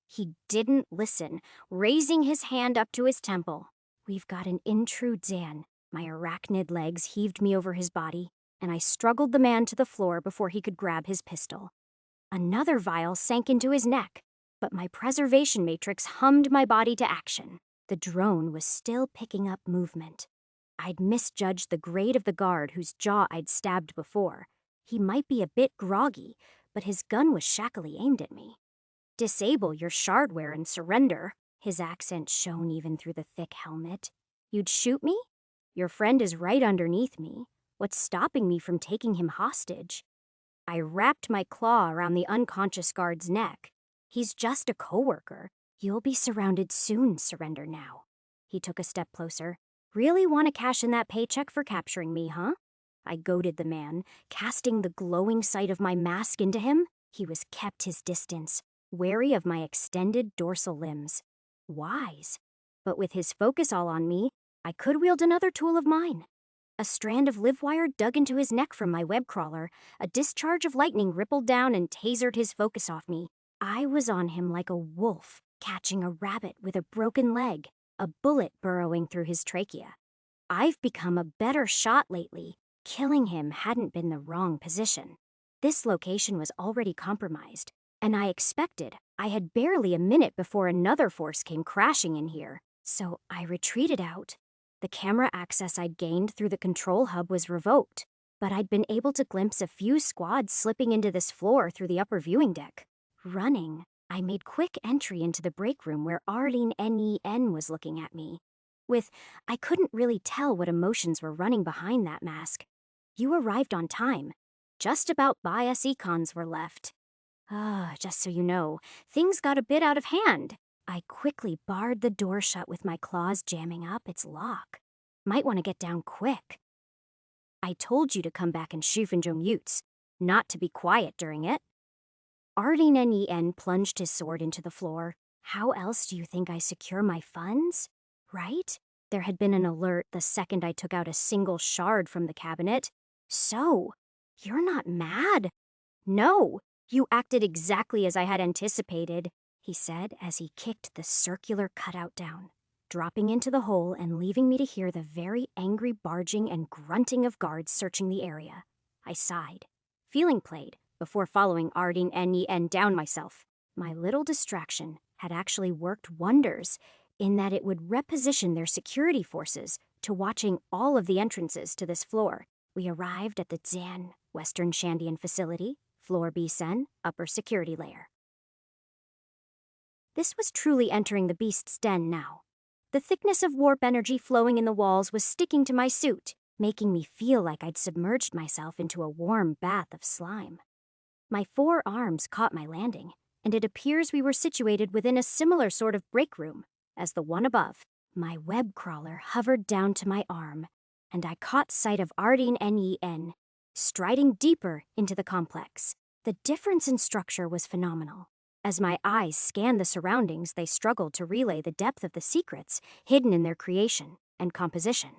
He didn't listen, raising his hand up to his temple. We've got an intrude Zan. My arachnid legs heaved me over his body, and I struggled the man to the floor before he could grab his pistol. Another vial sank into his neck, but my preservation matrix hummed my body to action. The drone was still picking up movement. I'd misjudged the grade of the guard whose jaw I'd stabbed before. He might be a bit groggy, but his gun was shackily aimed at me. Disable your shardware and surrender. His accent shone even through the thick helmet. You'd shoot me? Your friend is right underneath me. What's stopping me from taking him hostage? I wrapped my claw around the unconscious guard's neck. He's just a coworker. You'll be surrounded soon, surrender now. He took a step closer. Really want to cash in that paycheck for capturing me, huh? I goaded the man, casting the glowing sight of my mask into him. He was kept his distance, wary of my extended dorsal limbs. Wise. But with his focus all on me, I could wield another tool of mine. A strand of live wire dug into his neck from my web crawler. A discharge of lightning rippled down and tasered his focus off me. I was on him like a wolf, catching a rabbit with a broken leg, a bullet burrowing through his trachea. I've become a better shot lately. Killing him hadn't been the wrong position. This location was already compromised, and I had barely a minute before another force came crashing in here. So I retreated out. The camera access I'd gained through the control hub was revoked, but I'd been able to glimpse a few squads slipping into this floor through the upper viewing deck. Running, I made quick entry into the break room where Arlene Nen was looking at me. I couldn't really tell what emotions were running behind that mask. You arrived on time. Just about bias econs were left. Just so you know, things got a bit out of hand. I quickly barred the door shut with my claws jamming up its lock. Might want to get down quick. I told you to come back and schufen mutes, not to be quiet during it. Ardeen plunged his sword into the floor. How else do you think I secure my funds? Right? There had been an alert the second I took out a single shard from the cabinet. So, you're not mad? No, you acted exactly as I had anticipated, he said as he kicked the circular cutout down, dropping into the hole and leaving me to hear the very angry barging and grunting of guards searching the area. I sighed, feeling played, before following Ardeen down myself. My little distraction had actually worked wonders in that it would reposition their security forces to watching all of the entrances to this floor. We arrived at the Zan Western Shandian facility, floor B-Sen, upper security layer. This was truly entering the beast's den now. The thickness of warp energy flowing in the walls was sticking to my suit, making me feel like I'd submerged myself into a warm bath of slime. My 4 arms caught my landing, and it appears we were situated within a similar sort of break room as the one above. My web crawler hovered down to my arm, and I caught sight of Ardeen striding deeper into the complex. The difference in structure was phenomenal. As my eyes scanned the surroundings, they struggled to relay the depth of the secrets hidden in their creation and composition.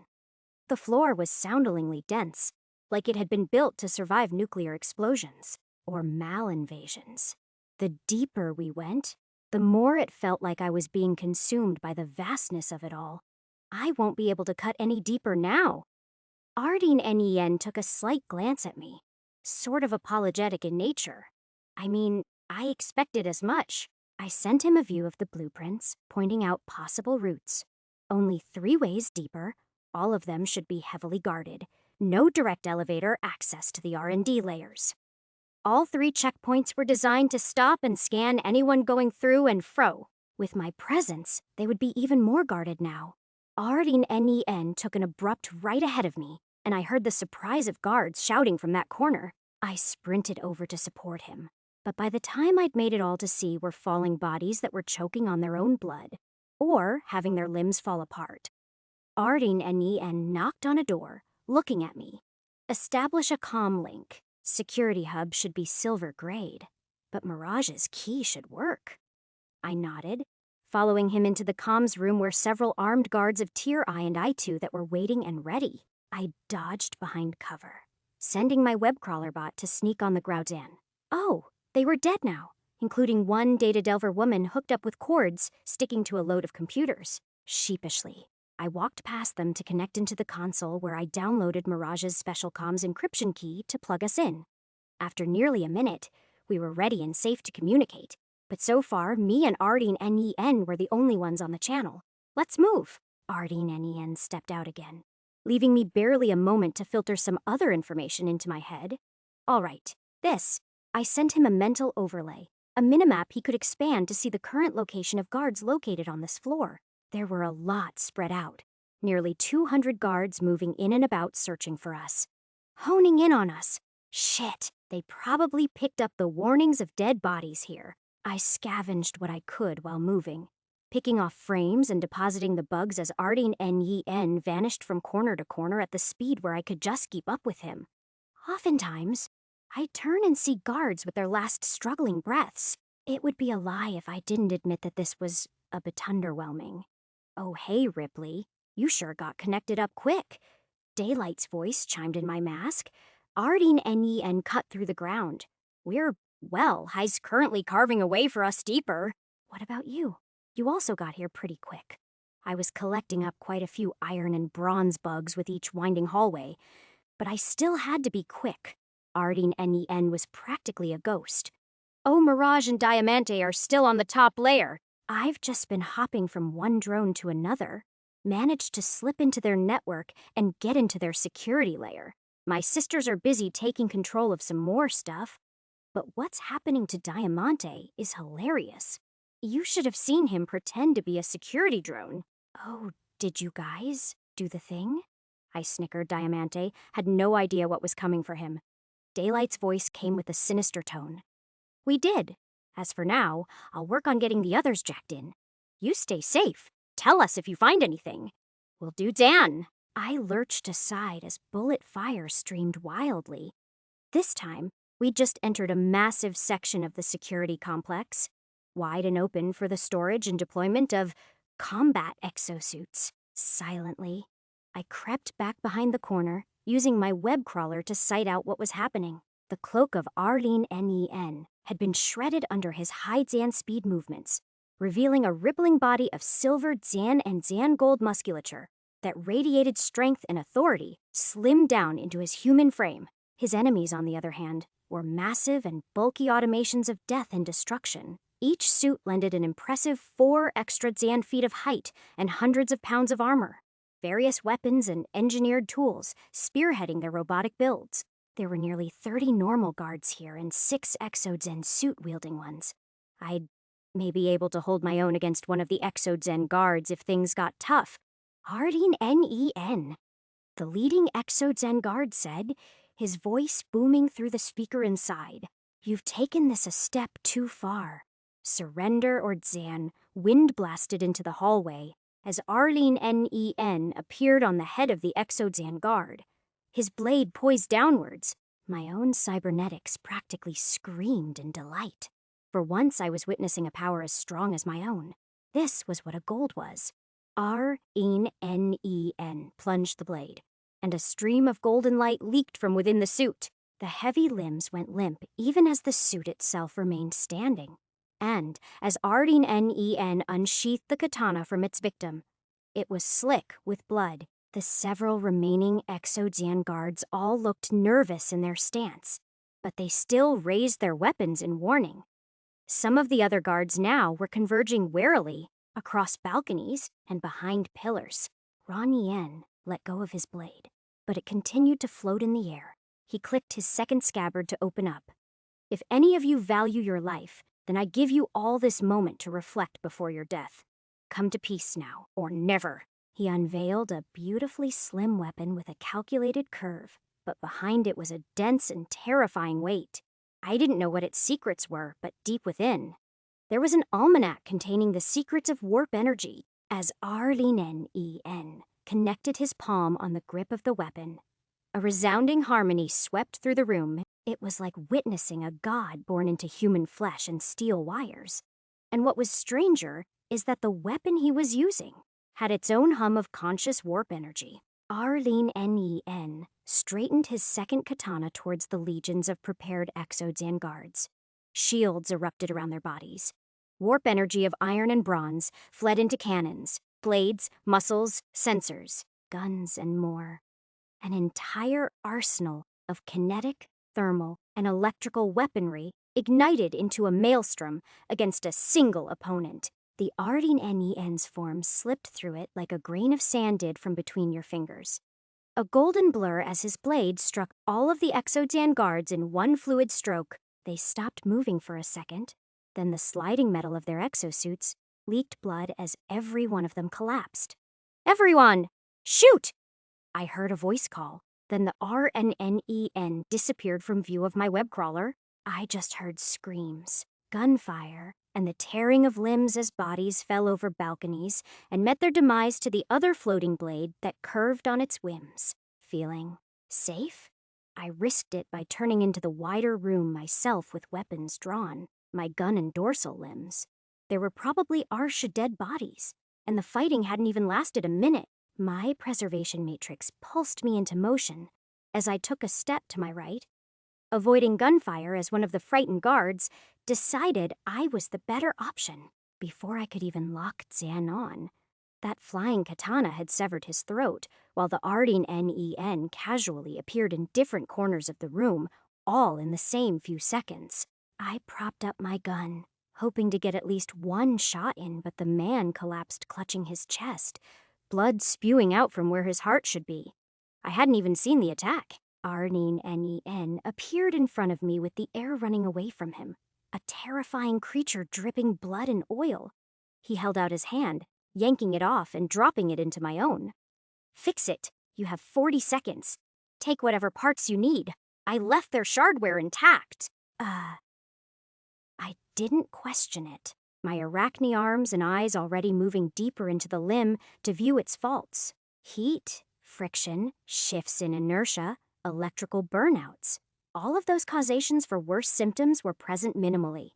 The floor was soundingly dense, like it had been built to survive nuclear explosions or malinvasions. The deeper we went, the more it felt like I was being consumed by the vastness of it all. I won't be able to cut any deeper now. Ardeen took a slight glance at me, sort of apologetic in nature. I mean, I expected as much. I sent him a view of the blueprints, pointing out possible routes. Only 3 ways deeper, all of them should be heavily guarded. No direct elevator access to the R&D layers. All 3 checkpoints were designed to stop and scan anyone going through and fro. With my presence, they would be even more guarded now. Ardeen took an abrupt right ahead of me, and I heard the surprise of guards shouting from that corner. I sprinted over to support him, but by the time I'd made it all to see were falling bodies that were choking on their own blood, or having their limbs fall apart. Ardeen knocked on a door, looking at me. Establish a comm link. Security hub should be silver grade, but Mirage's key should work. I nodded, following him into the comms room where several armed guards of Tier I and I2 that were waiting and ready. I dodged behind cover, sending my web crawler bot to sneak on the Groudsan. Oh, they were dead now, including one data delver woman hooked up with cords sticking to a load of computers. Sheepishly, I walked past them to connect into the console where I downloaded Mirage's special comms encryption key to plug us in. After nearly a minute, we were ready and safe to communicate, but so far, me and Ardeen were the only ones on the channel. Let's move. Ardeen stepped out again, leaving me barely a moment to filter some other information into my head. All right, this. I sent him a mental overlay, a minimap he could expand to see the current location of guards located on this floor. There were a lot spread out, nearly 200 guards moving in and about searching for us. Honing in on us. Shit, they probably picked up the warnings of dead bodies here. I scavenged what I could while moving, picking off frames and depositing the bugs as Ardeen vanished from corner to corner at the speed where I could just keep up with him. Oftentimes, I'd turn and see guards with their last struggling breaths. It would be a lie if I didn't admit that this was a bit underwhelming. Oh, hey, Ripley. You sure got connected up quick. Daylight's voice chimed in my mask. Ardeen cut through the ground. He's currently carving a way for us deeper. What about you? You also got here pretty quick. I was collecting up quite a few iron and bronze bugs with each winding hallway, but I still had to be quick. Ardeen was practically a ghost. Oh, Mirage and Diamante are still on the top layer. I've just been hopping from one drone to another, managed to slip into their network and get into their security layer. My sisters are busy taking control of some more stuff. But what's happening to Diamante is hilarious. You should have seen him pretend to be a security drone. Oh, did you guys do the thing? I snickered. Diamante had no idea what was coming for him. Daylight's voice came with a sinister tone. We did. As for now, I'll work on getting the others jacked in. You stay safe. Tell us if you find anything. Will do, Dan. I lurched aside as bullet fire streamed wildly. This time, we'd just entered a massive section of the security complex, wide and open for the storage and deployment of combat exosuits. Silently, I crept back behind the corner, using my web crawler to sight out what was happening. The cloak of Arlene Nen had been shredded under his high Zan speed movements, revealing a rippling body of silver Zan and Zan gold musculature that radiated strength and authority, slimmed down into his human frame. His enemies, on the other hand, were massive and bulky automations of death and destruction. Each suit lended an impressive 4 extra Zan feet of height and hundreds of pounds of armor. Various weapons and engineered tools spearheading their robotic builds. There were nearly 30 normal guards here and 6 Exo-Zen suit-wielding ones. I'd may be able to hold my own against one of the Exo-Zen guards if things got tough. Arlene Nen, the leading Exo-Zen guard said, his voice booming through the speaker inside. You've taken this a step too far. Surrender or Zan wind blasted into the hallway as Arlene Nen appeared on the head of the Exo-Zan guard. His blade poised downwards. My own cybernetics practically screamed in delight. For once I was witnessing a power as strong as my own. This was what a gold was. Arlene Nen plunged the blade, and a stream of golden light leaked from within the suit. The heavy limbs went limp even as the suit itself remained standing. And as Arlene Nen unsheathed the katana from its victim, it was slick with blood. The several remaining Exo-Zan guards all looked nervous in their stance, but they still raised their weapons in warning. Some of the other guards now were converging warily across balconies and behind pillars. Ron let go of his blade, but it continued to float in the air. He clicked his second scabbard to open up. If any of you value your life, then I give you all this moment to reflect before your death. Come to peace now, or never. He unveiled a beautifully slim weapon with a calculated curve, but behind it was a dense and terrifying weight. I didn't know what its secrets were, but deep within, there was an almanac containing the secrets of warp energy. As Arlene Nen connected his palm on the grip of the weapon, a resounding harmony swept through the room. It was like witnessing a god born into human flesh and steel wires. And what was stranger is that the weapon he was using had its own hum of conscious warp energy. Arlene Nen straightened his second katana towards the legions of prepared Exo-Zan guards. Shields erupted around their bodies. Warp energy of iron and bronze fled into cannons, blades, muscles, sensors, guns, and more. An entire arsenal of kinetic, thermal, and electrical weaponry ignited into a maelstrom against a single opponent. The Arlene Nen's form slipped through it like a grain of sand did from between your fingers. A golden blur as his blade struck all of the Exo-Zan guards in one fluid stroke. They stopped moving for a second. Then the sliding metal of their exosuits leaked blood as every one of them collapsed. Everyone, shoot! I heard a voice call. Then the RNNEN disappeared from view of my web crawler. I just heard screams, gunfire, and the tearing of limbs as bodies fell over balconies and met their demise to the other floating blade that curved on its whims. Feeling safe? I risked it by turning into the wider room myself with weapons drawn, my gun and dorsal limbs. There were probably Arsha dead bodies, and the fighting hadn't even lasted a minute. My preservation matrix pulsed me into motion as I took a step to my right. Avoiding gunfire as one of the frightened guards, decided I was the better option. Before I could even lock Zan on, that flying katana had severed his throat, while the Arlene Nen casually appeared in different corners of the room, all in the same few seconds. I propped up my gun, hoping to get at least one shot in, but the man collapsed clutching his chest, blood spewing out from where his heart should be. I hadn't even seen the attack. Arlene Nen appeared in front of me with the air running away from him, a terrifying creature dripping blood and oil. He held out his hand, yanking it off and dropping it into my own. Fix it. You have 40 seconds. Take whatever parts you need. I left their shardware intact. I didn't question it. my arachne arms and eyes already moving deeper into the limb to view its faults. Heat, friction, shifts in inertia, electrical burnouts. All of those causations for worse symptoms were present minimally,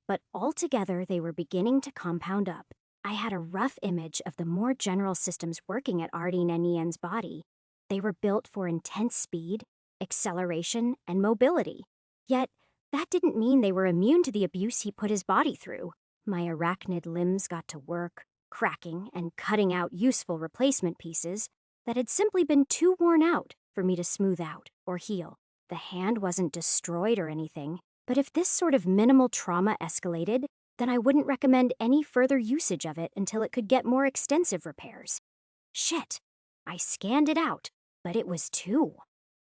but altogether they were beginning to compound up. I had a rough image of the more general systems working at Ardeen Nien's body. They were built for intense speed, acceleration, and mobility. Yet, that didn't mean they were immune to the abuse he put his body through. My arachnid limbs got to work, cracking and cutting out useful replacement pieces that had simply been too worn out for me to smooth out or heal. The hand wasn't destroyed or anything, but if this sort of minimal trauma escalated, then I wouldn't recommend any further usage of it until it could get more extensive repairs. Shit. I scanned it out, but it was too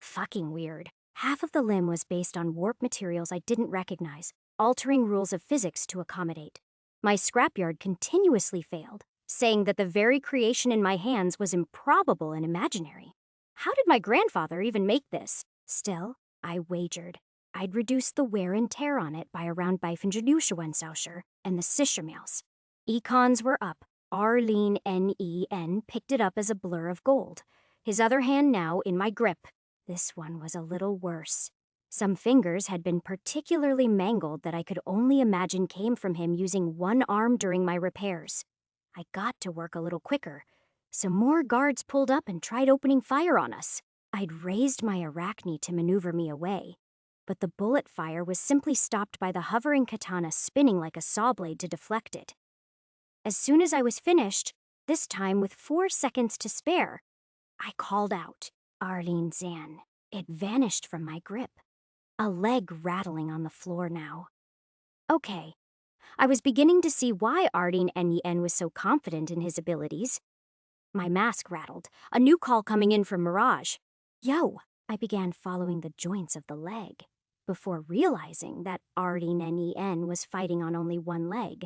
fucking weird. Half of the limb was based on warp materials I didn't recognize, altering rules of physics to accommodate. My scrapyard continuously failed, saying that the very creation in my hands was improbable and imaginary. How did my grandfather even make this? Still, I wagered I'd reduce the wear and tear on it by around 500 and the Sischermails. Econs were up. Arlene Nen picked it up as a blur of gold, his other hand now in my grip. This one was a little worse. Some fingers had been particularly mangled that I could only imagine came from him using one arm during my repairs. I got to work a little quicker. Some more guards pulled up and tried opening fire on us. I'd raised my arachne to maneuver me away, but the bullet fire was simply stopped by the hovering katana spinning like a saw blade to deflect it. As soon as I was finished, this time with 4 seconds to spare, I called out, "Arlene Zan." It vanished from my grip, a leg rattling on the floor now. Okay, I was beginning to see why Ardeen Nien was so confident in his abilities. My mask rattled, a new call coming in from Mirage. Yo, I began following the joints of the leg, before realizing that Ardeen Nien was fighting on only one leg.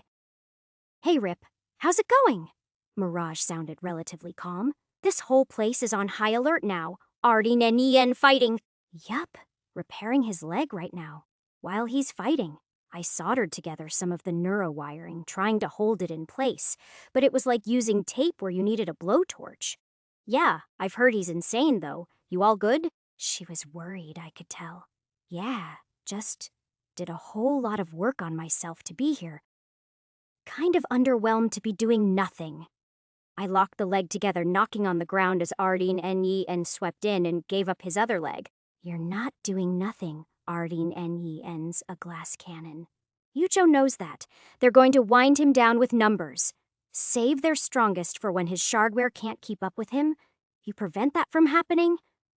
Hey Rip, how's it going? Mirage sounded relatively calm. This whole place is on high alert now. Ardeen Nien fighting. Yup, repairing his leg right now. While he's fighting, I soldered together some of the neurowiring, trying to hold it in place, but it was like using tape where you needed a blowtorch. Yeah, I've heard he's insane though. You all good? She was worried, I could tell. Yeah, just did a whole lot of work on myself to be here. Kind of underwhelmed to be doing nothing. I locked the leg together, knocking on the ground as Ardeen Nien swept in and gave up his other leg. You're not doing nothing, Ardeen Nien's a glass cannon. Yucho knows that. They're going to wind him down with numbers. Save their strongest for when his shardware can't keep up with him. You prevent that from happening?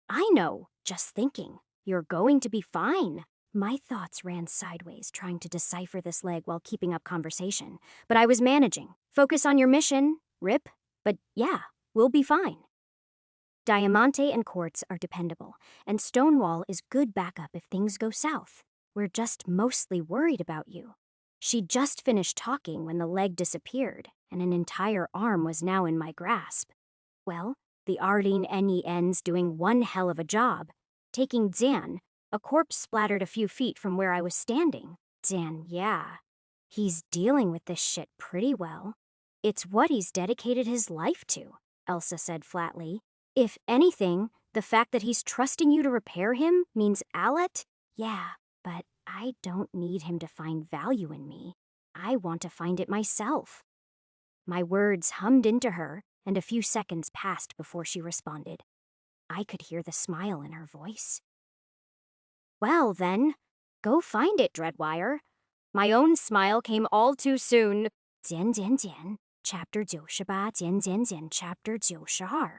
I know, just thinking. You're going to be fine. My thoughts ran sideways, trying to decipher this leg while keeping up conversation. But I was managing. Focus on your mission, Rip. But yeah, we'll be fine. Diamante and Quartz are dependable, and Stonewall is good backup if things go south. We're just mostly worried about you. She'd just finished talking when the leg disappeared, and an entire arm was now in my grasp. Well, the Ardeen Nien's doing one hell of a job. Taking Zan, a corpse splattered a few feet from where I was standing. Zan, yeah. He's dealing with this shit pretty well. It's what he's dedicated his life to, Elsa said flatly. If anything, the fact that he's trusting you to repair him means Alet? Yeah, but I don't need him to find value in me. I want to find it myself. My words hummed into her, and a few seconds passed before she responded. I could hear the smile in her voice. Well then, go find it, Dreadwire. My own smile came all too soon. Jian, Chapter 98, Jian, Chapter 92.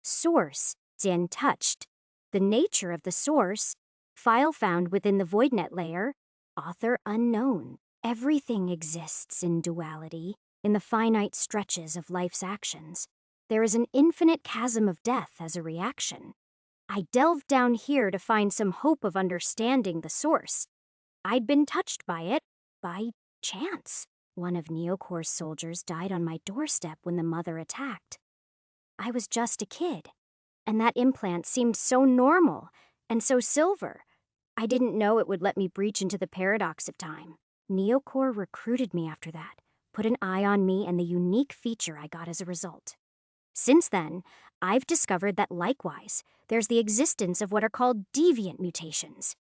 Source, Jian touched. The nature of the source. File found within the VoidNet layer. Author unknown. Everything exists in duality, in the finite stretches of life's actions. There is an infinite chasm of death as a reaction. I delved down here to find some hope of understanding the source. I'd been touched by it, by chance. One of Neocor's soldiers died on my doorstep when the mother attacked. I was just a kid, and that implant seemed so normal and so silver. I didn't know it would let me breach into the paradox of time. Neocor recruited me after that, put an eye on me and the unique feature I got as a result. Since then, I've discovered that likewise, there's the existence of what are called deviant mutations.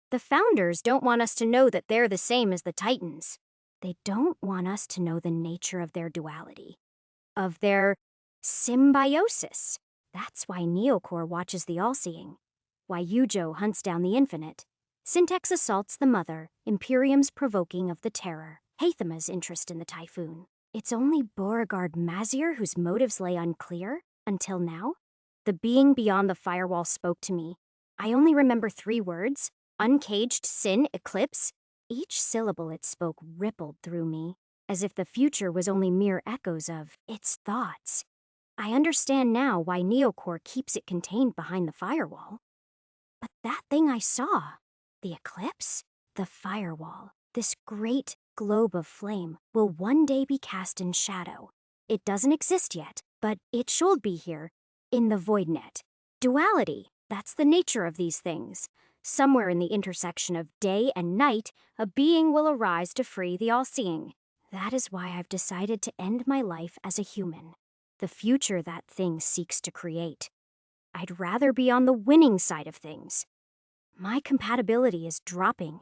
The founders don't want us to know that they're the same as the Titans. They don't want us to know the nature of their duality, of their symbiosis. That's why Neocore watches the all-seeing, why Yujo hunts down the infinite, Syntax assaults the mother, Imperium's provoking of the terror, Hathama's interest in the typhoon. It's only Beauregard Mazier whose motives lay unclear, until now. The being beyond the firewall spoke to me. I only remember 3 words: uncaged sin eclipse. Each syllable it spoke rippled through me, as if the future was only mere echoes of its thoughts. I understand now why Neocore keeps it contained behind the firewall. But that thing I saw, the eclipse, the firewall, this great globe of flame, will one day be cast in shadow. It doesn't exist yet, but it should be here, in the void net. Duality, that's the nature of these things. Somewhere in the intersection of day and night, a being will arise to free the all-seeing. That is why I've decided to end my life as a human, the future that thing seeks to create. I'd rather be on the winning side of things. My compatibility is dropping.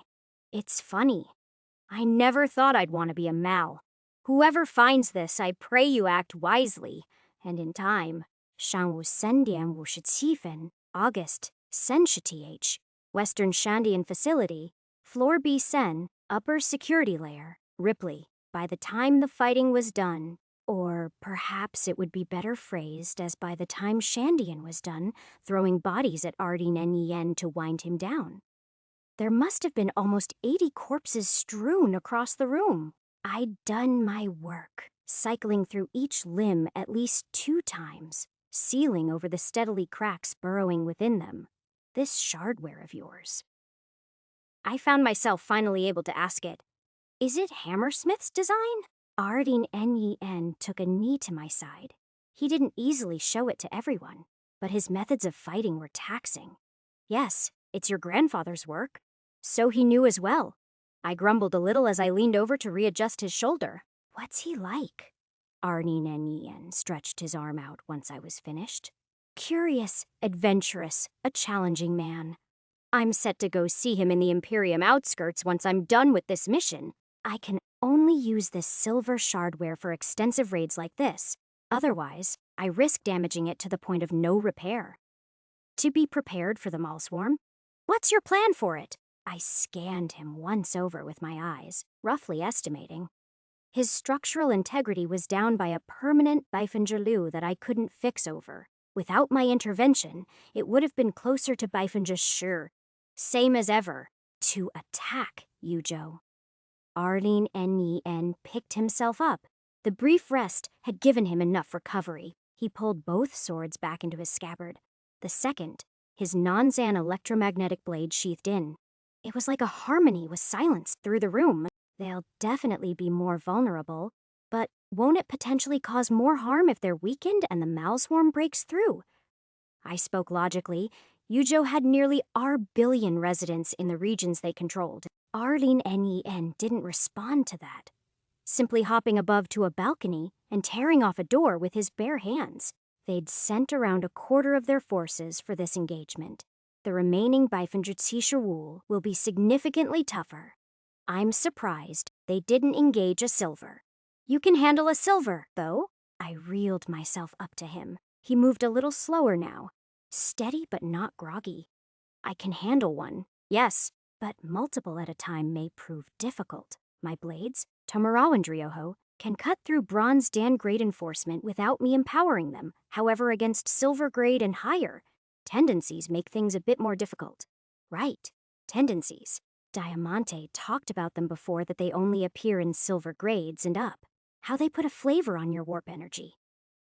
It's funny. I never thought I'd want to be a Mal. Whoever finds this, I pray you act wisely, and in time. 上午3点57分, August, Sen-Th, Western Shandian Facility, Floor B Sen, Upper Security Layer, Ripley. By the time the fighting was done, or perhaps it would be better phrased as by the time Shandian was done, throwing bodies at Ardeen Nen to wind him down. There must have been almost 80 corpses strewn across the room. I'd done my work, cycling through each limb at least 2 times, sealing over the steadily cracks burrowing within them. This shardware of yours. I found myself finally able to ask it, is it Hammersmith's design? Ardeen Nen took a knee to my side. He didn't easily show it to everyone, but his methods of fighting were taxing. Yes, it's your grandfather's work. So he knew as well. I grumbled a little as I leaned over to readjust his shoulder. What's he like? Ardeen Nen stretched his arm out once I was finished. Curious, adventurous, a challenging man. I'm set to go see him in the Imperium outskirts once I'm done with this mission. I can only use this silver shardware for extensive raids like this. Otherwise, I risk damaging it to the point of no repair. To be prepared for the Malswarm? What's your plan for it? I scanned him once over with my eyes, roughly estimating. His structural integrity was down by a permanent Bifengerlu that I couldn't fix over. Without my intervention, it would have been closer to Bifengershur. Same as ever. To attack, Yujo. Ardeen Nen picked himself up. The brief rest had given him enough recovery. He pulled both swords back into his scabbard. The second, his non-Zan electromagnetic blade sheathed in. It was like a harmony was silenced through the room. They'll definitely be more vulnerable, but won't it potentially cause more harm if they're weakened and the Malswarm breaks through? I spoke logically. Yujo had nearly our billion residents in the regions they controlled. Ardeen Nen didn't respond to that, simply hopping above to a balcony and tearing off a door with his bare hands. They'd sent around a quarter of their forces for this engagement. The remaining Bifenjutsi will be significantly tougher. I'm surprised they didn't engage a silver. You can handle a silver, though. I reeled myself up to him. He moved a little slower now, steady but not groggy. I can handle one, yes, but multiple at a time may prove difficult. My blades, Tomarawan can cut through bronze Dan grade enforcement without me empowering them. However, against silver grade and higher, tendencies make things a bit more difficult. Right, tendencies. Diamante talked about them before, that they only appear in silver grades and up. How they put a flavor on your warp energy.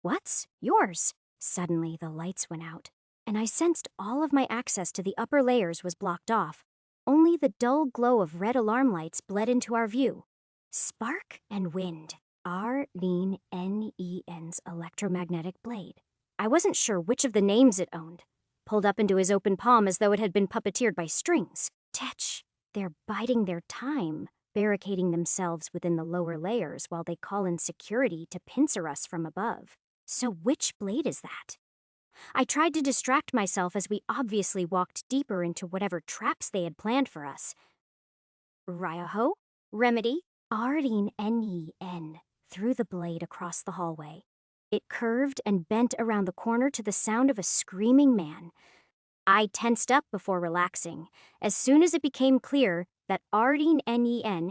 What's yours? Suddenly the lights went out, and I sensed all of my access to the upper layers was blocked off. Only the dull glow of red alarm lights bled into our view. Spark and wind. Ardeen Nen's electromagnetic blade. I wasn't sure which of the names it owned. Pulled up into his open palm as though it had been puppeteered by strings. Tetch. They're biding their time, barricading themselves within the lower layers while they call in security to pincer us from above. So which blade is that? I tried to distract myself as we obviously walked deeper into whatever traps they had planned for us. Ryaho? Remedy? Ardeen threw the blade across the hallway. It curved and bent around the corner to the sound of a screaming man. I tensed up before relaxing, as soon as it became clear that Ardeen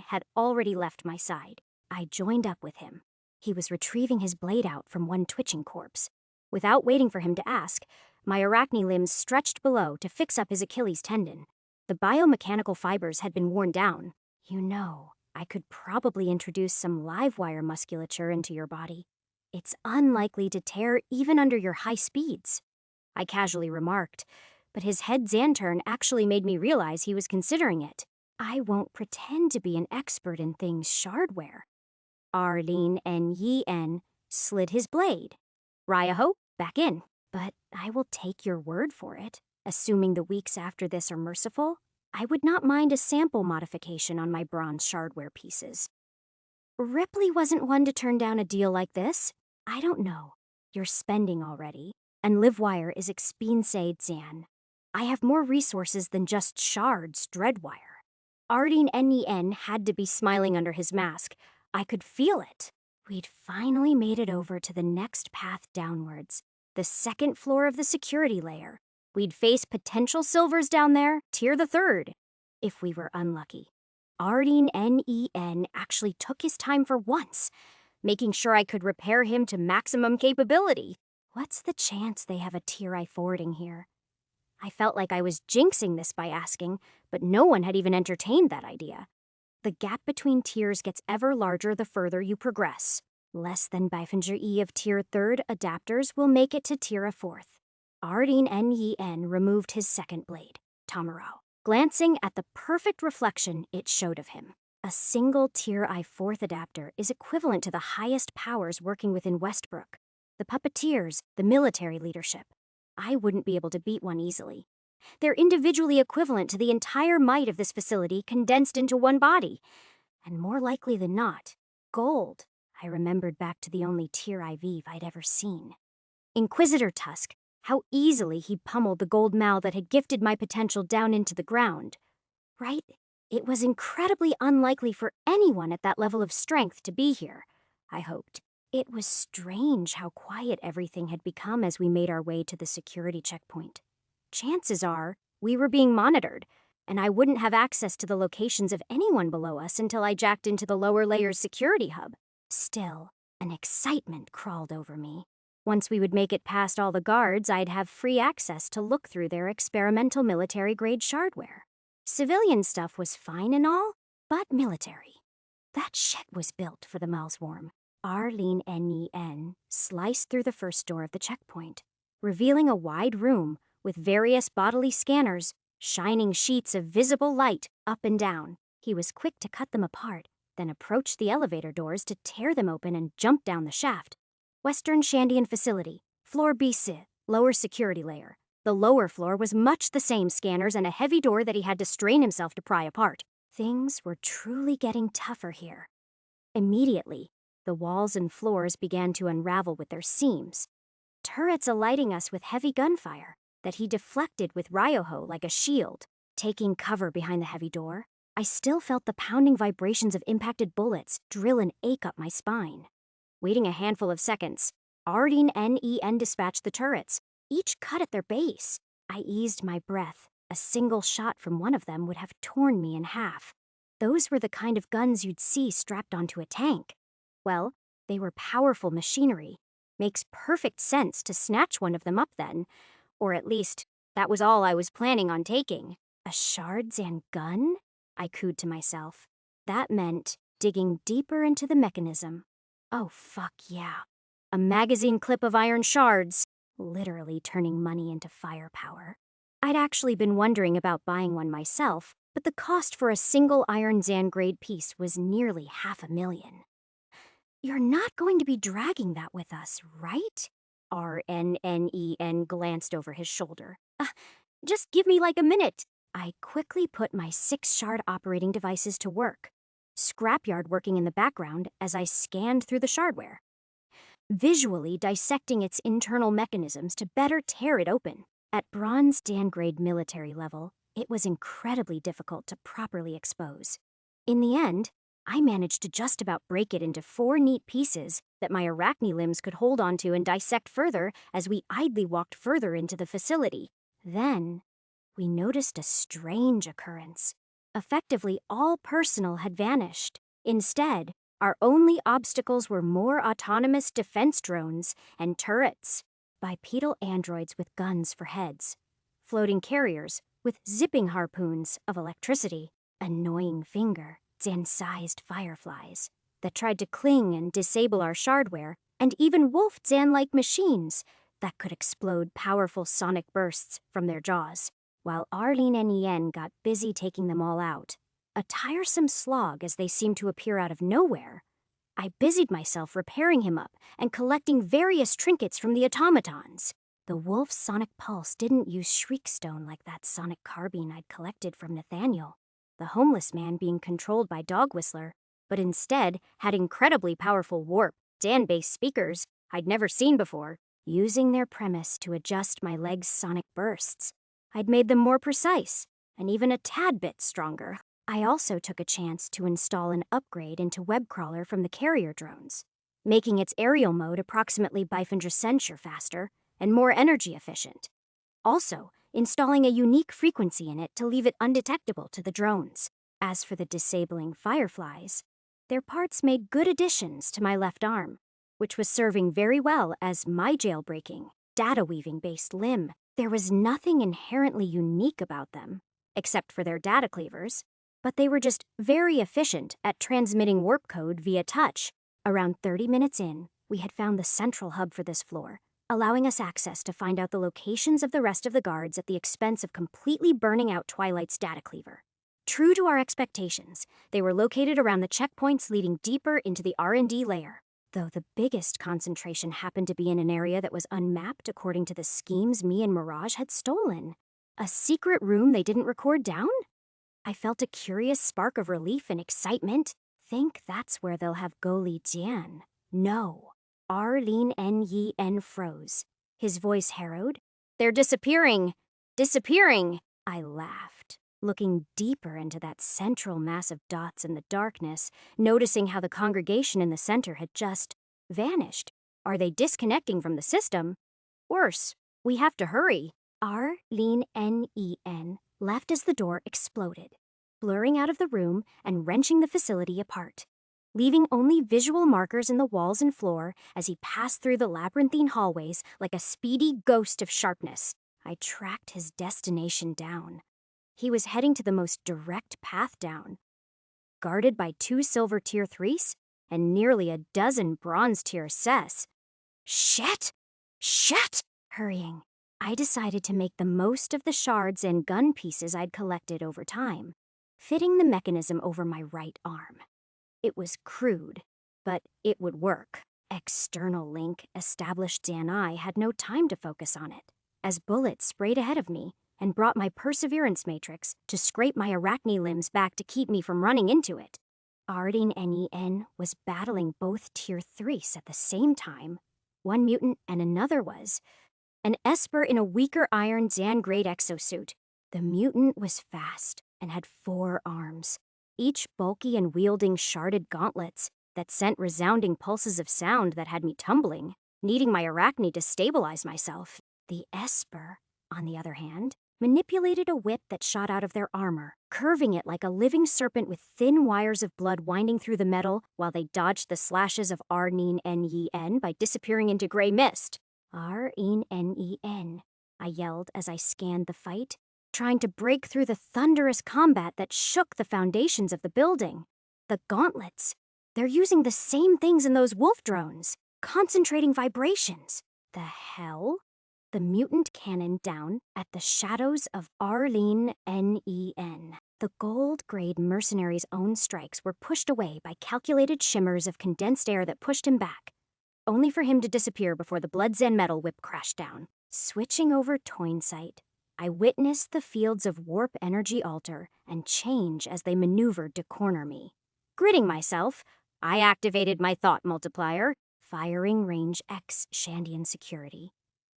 had already left my side. I joined up with him. He was retrieving his blade out from one twitching corpse. Without waiting for him to ask, my arachne limbs stretched below to fix up his Achilles tendon. The biomechanical fibers had been worn down. You know, I could probably introduce some live wire musculature into your body. It's unlikely to tear even under your high speeds, I casually remarked, but his head Xanturn actually made me realize he was considering it. I won't pretend to be an expert in things shardware. Ardeen slid his blade. Ryaho, back in. But I will take your word for it. Assuming the weeks after this are merciful, I would not mind a sample modification on my bronze shardware pieces. Ripley wasn't one to turn down a deal like this. I don't know. You're spending already, and Livewire is expense Zan. I have more resources than just shards, Dreadwire. Ardeen had to be smiling under his mask. I could feel it. We'd finally made it over to the next path downwards, the second floor of the security layer. We'd face potential silvers down there, tier the third, if we were unlucky. Ardeen actually took his time for once, making sure I could repair him to maximum capability. What's the chance they have a tier I forwarding here? I felt like I was jinxing this by asking, but no one had even entertained that idea. The gap between tiers gets ever larger the further you progress. Less than Bifinger E of tier 3rd adapters will make it to tier 4th. Ardeen removed his second blade, Tamaro, glancing at the perfect reflection it showed of him. A single tier I4th adapter is equivalent to the highest powers working within Westbrook. The puppeteers, the military leadership. I wouldn't be able to beat one easily. They're individually equivalent to the entire might of this facility condensed into one body. And more likely than not, gold. I remembered back to the only tier IV I'd ever seen. Inquisitor Tusk, how easily he pummeled the gold mal that had gifted my potential down into the ground. Right? It was incredibly unlikely for anyone at that level of strength to be here, I hoped. It was strange how quiet everything had become as we made our way to the security checkpoint. Chances are, we were being monitored, and I wouldn't have access to the locations of anyone below us until I jacked into the lower layer's security hub. Still, an excitement crawled over me. Once we would make it past all the guards, I'd have free access to look through their experimental military-grade shardware. Civilian stuff was fine and all, but military. That shit was built for the Malswarm. Ardeen sliced through the first door of the checkpoint, revealing a wide room with various bodily scanners, shining sheets of visible light up and down. He was quick to cut them apart, then approached the elevator doors to tear them open and jump down the shaft. Western Shandian Facility, Floor BC, lower security layer. The lower floor was much the same scanners and a heavy door that he had to strain himself to pry apart. Things were truly getting tougher here. Immediately, the walls and floors began to unravel with their seams, turrets alighting us with heavy gunfire that he deflected with Ryoho like a shield. Taking cover behind the heavy door, I still felt the pounding vibrations of impacted bullets drill an ache up my spine. Waiting a handful of seconds, Ardeen dispatched the turrets, each cut at their base. I eased my breath. A single shot from one of them would have torn me in half. Those were the kind of guns you'd see strapped onto a tank. Well, they were powerful machinery. Makes perfect sense to snatch one of them up then. Or at least, that was all I was planning on taking. A Shardsan gun? I cooed to myself. That meant digging deeper into the mechanism. Oh, fuck yeah. A magazine clip of iron shards, literally turning money into firepower. I'd actually been wondering about buying one myself, but the cost for a single iron Zan grade piece was nearly $500,000. You're not going to be dragging that with us, right? RNNEN glanced over his shoulder. Just give me like a minute. I quickly put my 6 shard operating devices to work. scrapyard working in the background as I scanned through the shardware, visually dissecting its internal mechanisms to better tear it open. At bronze Dan grade military level, it was incredibly difficult to properly expose. In the end, I managed to just about break it into 4 neat pieces that my arachne limbs could hold onto and dissect further as we idly walked further into the facility. Then, we noticed a strange occurrence. Effectively, all personal had vanished. Instead, our only obstacles were more autonomous defense drones and turrets, bipedal androids with guns for heads, floating carriers with zipping harpoons of electricity, annoying finger, Zan-sized fireflies that tried to cling and disable our shardware, and even wolf Zan-like machines that could explode powerful sonic bursts from their jaws. While Arlene and Yen got busy taking them all out, a tiresome slog as they seemed to appear out of nowhere, I busied myself repairing him up and collecting various trinkets from the automatons. The wolf's sonic pulse didn't use shriekstone like that sonic carbine I'd collected from Nathaniel, the homeless man being controlled by Dog Whistler, but instead had incredibly powerful warp, Dan-based speakers I'd never seen before. Using their premise to adjust my legs' sonic bursts, I'd made them more precise and even a tad bit stronger. I also took a chance to install an upgrade into Webcrawler from the carrier drones, making its aerial mode approximately 500% faster and more energy efficient. Also, installing a unique frequency in it to leave it undetectable to the drones. As for the disabling fireflies, their parts made good additions to my left arm, which was serving very well as my jailbreaking, data-weaving-based limb. There was nothing inherently unique about them, except for their data cleavers, but they were just very efficient at transmitting warp code via touch. Around 30 minutes in, we had found the central hub for this floor, allowing us access to find out the locations of the rest of the guards at the expense of completely burning out Twilight's data cleaver. True to our expectations, they were located around the checkpoints leading deeper into the R&D layer, though the biggest concentration happened to be in an area that was unmapped according to the schemes me and Mirage had stolen. A secret room they didn't record down? I felt a curious spark of relief and excitement. Think that's where they'll have Go Li Jian. No. Arlene Yen froze. His voice harrowed. They're disappearing. Disappearing. I laughed, looking deeper into that central mass of dots in the darkness, noticing how the congregation in the center had just vanished. Are they disconnecting from the system? Worse, we have to hurry. Arlene Yen left as the door exploded, blurring out of the room and wrenching the facility apart, leaving only visual markers in the walls and floor as he passed through the labyrinthine hallways like a speedy ghost of sharpness. I tracked his destination down. He was heading to the most direct path down, guarded by 2 silver tier 3s and nearly a dozen bronze tier ses. Shit! Shit! Hurrying, I decided to make the most of the shards and gun pieces I'd collected over time, fitting the mechanism over my right arm. It was crude, but it would work. External link established I had no time to focus on it, as bullets sprayed ahead of me and brought my perseverance matrix to scrape my arachne limbs back to keep me from running into it. Arlene Yen was battling both tier 3s at the same time. One mutant and another was an Esper in a weaker iron Zan-grade exosuit. The mutant was fast and had 4 arms, each bulky and wielding sharded gauntlets that sent resounding pulses of sound that had me tumbling, needing my arachne to stabilize myself. The Esper, on the other hand, manipulated a whip that shot out of their armor, curving it like a living serpent with thin wires of blood winding through the metal while they dodged the slashes of Arlene Yen by disappearing into gray mist. Arlene Yen, I yelled as I scanned the fight, trying to break through the thunderous combat that shook the foundations of the building. The gauntlets. They're using the same things in those wolf drones, concentrating vibrations. The hell? The mutant cannon down at the shadows of Arlene Yen. The gold-grade mercenary's own strikes were pushed away by calculated shimmers of condensed air that pushed him back, only for him to disappear before the blood Zen metal whip crashed down. Switching over Toyn sight, I witnessed the fields of warp energy alter and change as they maneuvered to corner me. Gritting myself, I activated my thought multiplier, firing range X Shandian security.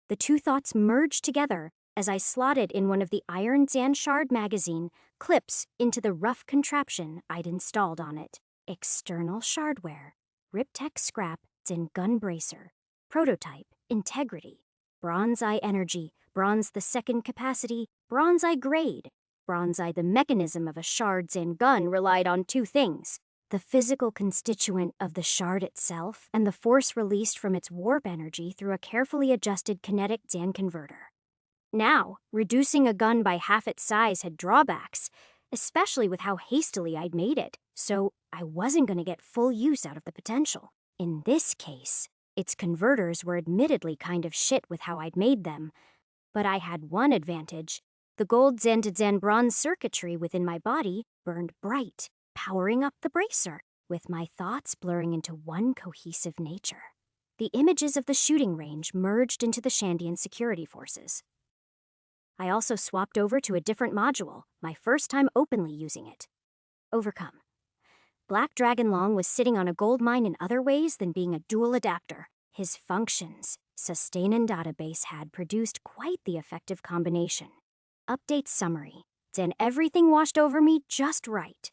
The two thoughts merged together as I slotted in one of the Iron Zan Shard magazine clips into the rough contraption I'd installed on it. External shardware, Riptech scrap Zin gun bracer, prototype, integrity, bronze eye energy, bronze the second capacity, bronze eye grade. Bronze eye the mechanism of a shard Zin gun relied on two things: the physical constituent of the shard itself and the force released from its warp energy through a carefully adjusted kinetic Zan converter. Now, reducing a gun by half its size had drawbacks, especially with how hastily I'd made it, so I wasn't going to get full use out of the potential. In this case, its converters were admittedly kind of shit with how I'd made them, but I had one advantage. The gold Zen to Zen bronze circuitry within my body burned bright, powering up the bracer, with my thoughts blurring into one cohesive nature. The images of the shooting range merged into the Shandian security forces. I also swapped over to a different module, my first time openly using it. Overcome. Black Dragon Long was sitting on a gold mine in other ways than being a dual adapter. His functions, sustain and database had produced quite the effective combination. Update summary. Then everything washed over me just right.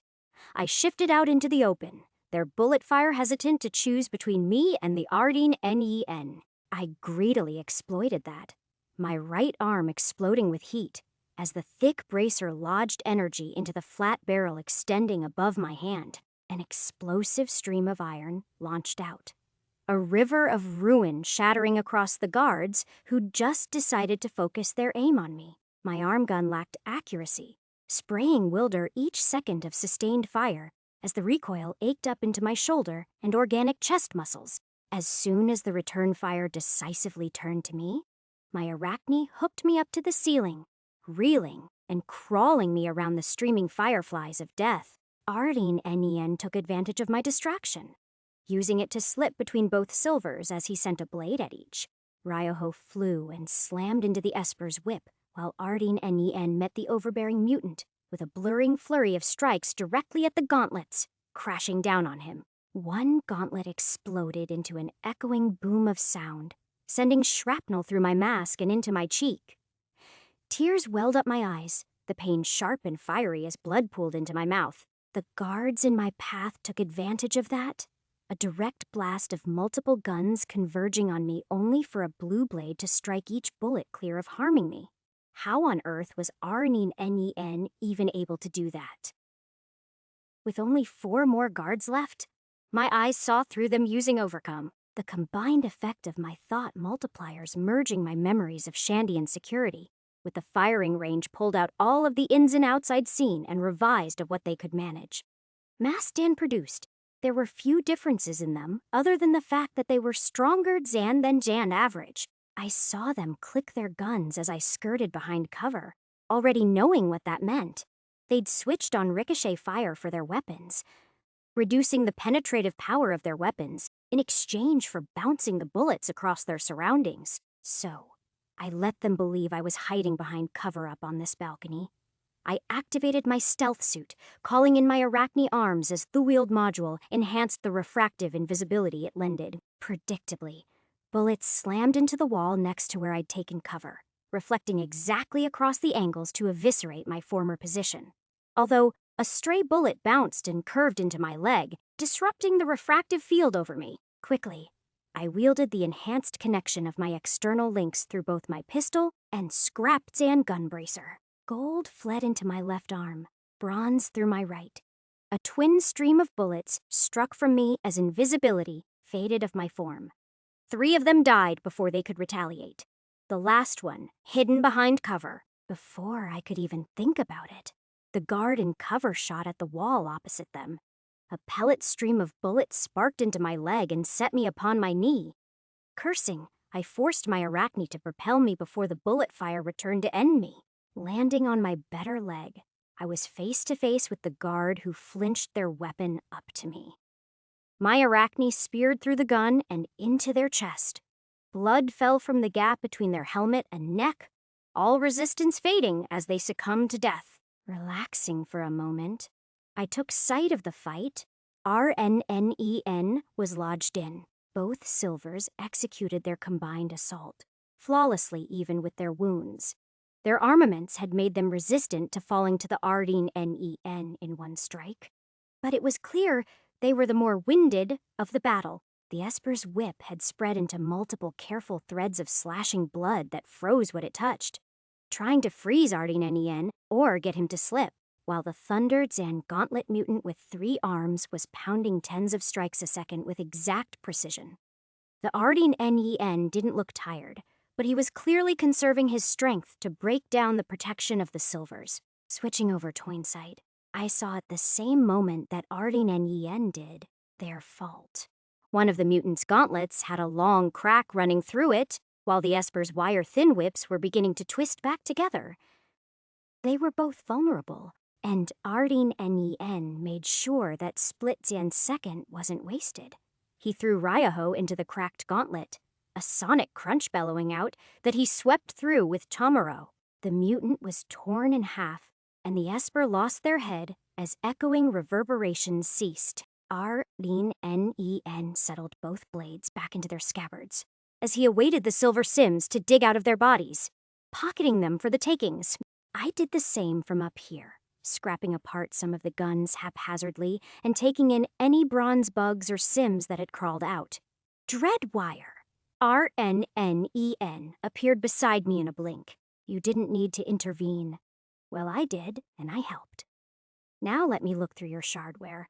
I shifted out into the open, their bullet fire hesitant to choose between me and the Ardeen NEN. I greedily exploited that, my right arm exploding with heat as the thick bracer lodged energy into the flat barrel extending above my hand. An explosive stream of iron launched out. A river of ruin shattering across the guards who'd just decided to focus their aim on me. My arm gun lacked accuracy, spraying Wilder each second of sustained fire as the recoil ached up into my shoulder and organic chest muscles. As soon as the return fire decisively turned to me, my arachne hooked me up to the ceiling, reeling and crawling me around the streaming fireflies of death. Ardeen NEN took advantage of my distraction, using it to slip between both silvers as he sent a blade at each. Ryoho flew and slammed into the Esper's whip, while Ardeen NEN met the overbearing mutant with a blurring flurry of strikes directly at the gauntlets, crashing down on him. One gauntlet exploded into an echoing boom of sound, sending shrapnel through my mask and into my cheek. Tears welled up my eyes, the pain sharp and fiery as blood pooled into my mouth. The guards in my path took advantage of that. A direct blast of multiple guns converging on me only for a blue blade to strike each bullet clear of harming me. How on earth was Ardeen NEN even able to do that? With only 4 more guards left, my eyes saw through them using Overcome. The combined effect of my thought multipliers merging my memories of Shandian security, with the firing range pulled out all of the ins and outs I'd seen and revised of what they could manage. Mass Dan produced. There were few differences in them other than the fact that they were stronger Zan than Jan average. I saw them click their guns as I skirted behind cover, already knowing what that meant. They'd switched on ricochet fire for their weapons, reducing the penetrative power of their weapons in exchange for bouncing the bullets across their surroundings. So, I let them believe I was hiding behind cover up on this balcony. I activated my stealth suit, calling in my arachne arms as the wheeled module enhanced the refractive invisibility it lended. Predictably, bullets slammed into the wall next to where I'd taken cover, reflecting exactly across the angles to eviscerate my former position. Although a stray bullet bounced and curved into my leg, disrupting the refractive field over me. Quickly, I wielded the enhanced connection of my external links through both my pistol and scrap Zan gun bracer. Gold fled into my left arm, bronze through my right. A twin stream of bullets struck from me as invisibility faded of my form. 3 of them died before they could retaliate. The last one, hidden behind cover, before I could even think about it. The guard in cover shot at the wall opposite them. A pellet stream of bullets sparked into my leg and set me upon my knee. Cursing, I forced my arachne to propel me before the bullet fire returned to end me. Landing on my better leg, I was face to face with the guard who flinched their weapon up to me. My arachne speared through the gun and into their chest. Blood fell from the gap between their helmet and neck, all resistance fading as they succumbed to death. Relaxing for a moment, I took sight of the fight RNNEN was lodged in. Both silvers executed their combined assault, flawlessly even with their wounds. Their armaments had made them resistant to falling to the RNNEN in one strike. But it was clear they were the more winded of the battle. The Esper's whip had spread into multiple careful threads of slashing blood that froze what it touched, trying to freeze RNNEN or get him to slip, while the Thunder Zan gauntlet mutant with 3 arms was pounding tens of strikes a second with exact precision. The RNNEN didn't look tired, but he was clearly conserving his strength to break down the protection of the silvers. Switching over Toynsight, I saw at the same moment that RNNEN did their fault. One of the mutant's gauntlets had a long crack running through it, while the Esper's wire-thin whips were beginning to twist back together. They were both vulnerable, and RNNEN made sure that Split Zan's second wasn't wasted. He threw Ryaho into the cracked gauntlet, a sonic crunch bellowing out that he swept through with Tomoro. The mutant was torn in half, and the Esper lost their head as echoing reverberations ceased. RNNEN settled both blades back into their scabbards as he awaited the silver sims to dig out of their bodies, pocketing them for the takings. I did the same from up here, scrapping apart some of the guns haphazardly and taking in any bronze bugs or sims that had crawled out. Dreadwire! RNNEN appeared beside me in a blink. You didn't need to intervene. Well, I did, and I helped. Now let me look through your shardware.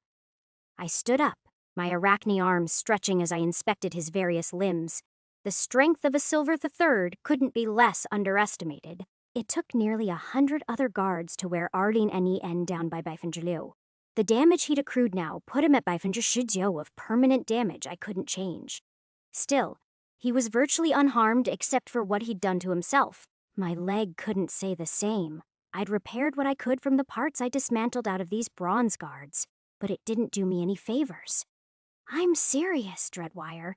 I stood up, my arachne arms stretching as I inspected his various limbs. The strength of a Silver the Third couldn't be less underestimated. It took nearly 100 other guards to wear RNNEN down by Bifengerliu. The damage he'd accrued now put him at Bifengershijio of permanent damage I couldn't change. Still, he was virtually unharmed except for what he'd done to himself. My leg couldn't say the same. I'd repaired what I could from the parts I dismantled out of these bronze guards, but it didn't do me any favors. I'm serious, Dreadwire.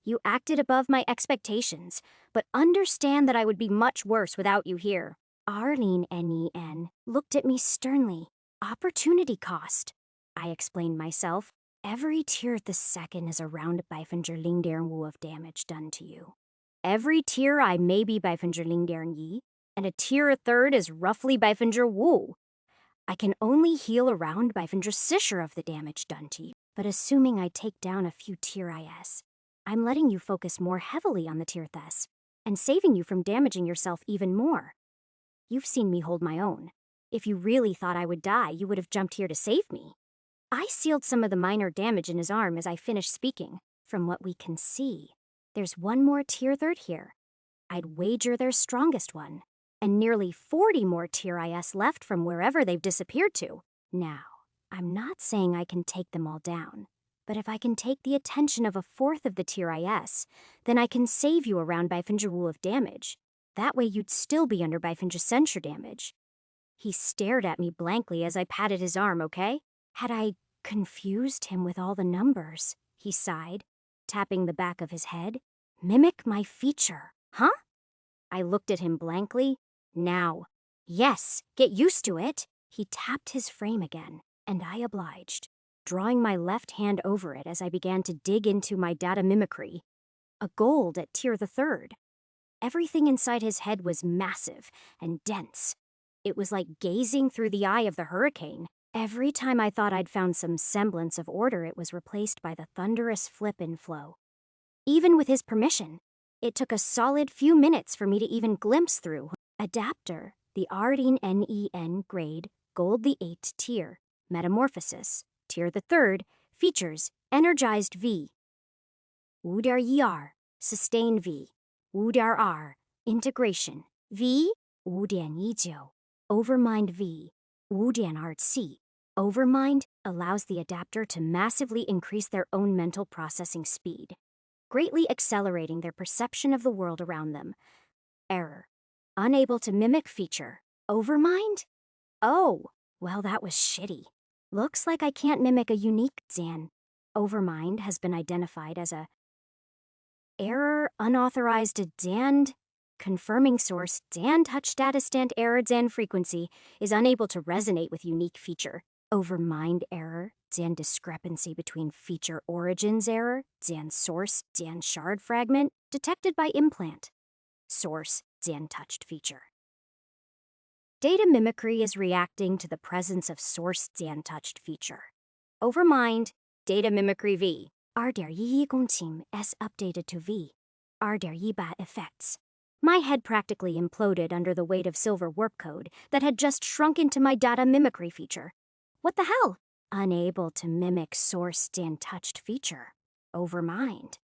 You acted above my expectations, but understand that I would be much worse without you here. RNNEN looked at me sternly. Opportunity cost, I explained myself. Every tier the second is around Bifengerlingdernwu of damage done to you. Every tier I may be Bifengerlingdernyi, and a tier a third is roughly Bifengerwu. I can only heal around Bifengersisher of the damage done to you, but assuming I take down a few tier IS, I'm letting you focus more heavily on the tier Thes, and saving you from damaging yourself even more. You've seen me hold my own. If you really thought I would die, you would have jumped here to save me. I sealed some of the minor damage in his arm as I finished speaking. From what we can see, there's one more tier third here. I'd wager their strongest one, and nearly 40 more tier IS left from wherever they've disappeared to. Now, I'm not saying I can take them all down, but if I can take the attention of a fourth of the tier IS, then I can save you around Bifengerwu of damage. That way you'd still be under Bifengersensure damage. He stared at me blankly as I patted his arm, okay? Had I confused him with all the numbers? He sighed, tapping the back of his head. Mimic my feature, huh? I looked at him blankly. Now. Yes, get used to it. He tapped his frame again, and I obliged, drawing my left hand over it as I began to dig into my data mimicry. A gold at tier the third. Everything inside his head was massive and dense. It was like gazing through the eye of the hurricane. Every time I thought I'd found some semblance of order, it was replaced by the thunderous flip-in flow. Even with his permission, it took a solid few minutes for me to even glimpse through. Adapter, the RNNEN grade, Gold the 8th tier. Metamorphosis, tier the 3rd, features, Energized V. Udar ER, Sustain V. Udar R, Integration V. Udian Ijo. Overmind V. Udian Art C. Overmind allows the adapter to massively increase their own mental processing speed, greatly accelerating their perception of the world around them. Error. Unable to mimic feature. Overmind? Oh, well, that was shitty. Looks like I can't mimic a unique Zan. Overmind has been identified as a error unauthorized Zand. Confirming source Zan touch data stand error Zan frequency is unable to resonate with unique feature. Overmind error, Jian discrepancy between feature origins error, Jian source, Jian shard fragment, detected by implant. Source, Jian touched feature. Data mimicry is reacting to the presence of source Jian touched feature. Overmind, data mimicry V. R.11 S updated to V. R.18 effects. My head practically imploded under the weight of silver warp code that had just shrunk into my data mimicry feature. What the hell? Unable to mimic source Jian touched feature. Overmind.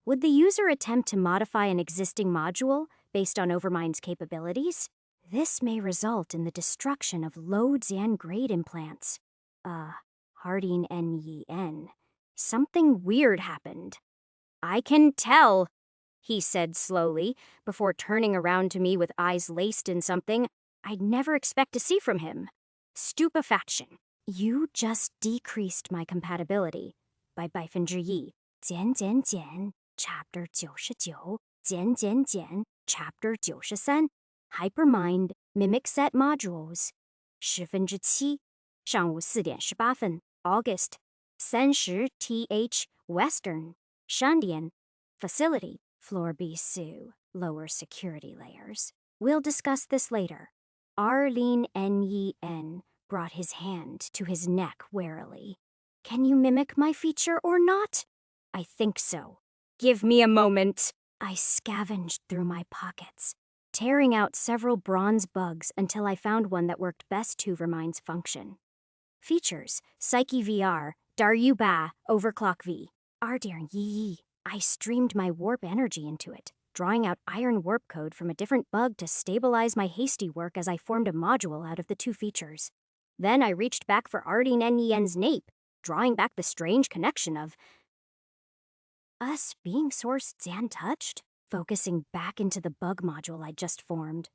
Would the user attempt to modify an existing module based on Overmind's capabilities? This may result in the destruction of low Jian grade implants. Harding NEN. Something weird happened. I can tell, he said slowly, before turning around to me with eyes laced in something I'd never expect to see from him. Stupefaction. You just decreased my compatibility by 1%. 减减减 Chapter 99 减减减 Chapter 93 Hypermind Mimic Set Modules 7%上午4点18分 August 30 TH Western Shandian Facility Floor B Sue Lower Security Layers. We'll discuss this later. Arlene NEN brought his hand to his neck warily. Can you mimic my feature or not? I think so. Give me a moment. I scavenged through my pockets, tearing out several bronze bugs until I found one that worked best to Overmind's function. Features, Psyche VR, Daryu Ba, Overclock V. Ardir Yi. I streamed my warp energy into it, drawing out iron warp code from a different bug to stabilize my hasty work as I formed a module out of the two features. Then I reached back for Ardeen NEN's nape, drawing back the strange connection of us being source Jian touched, focusing back into the bug module I'd just formed.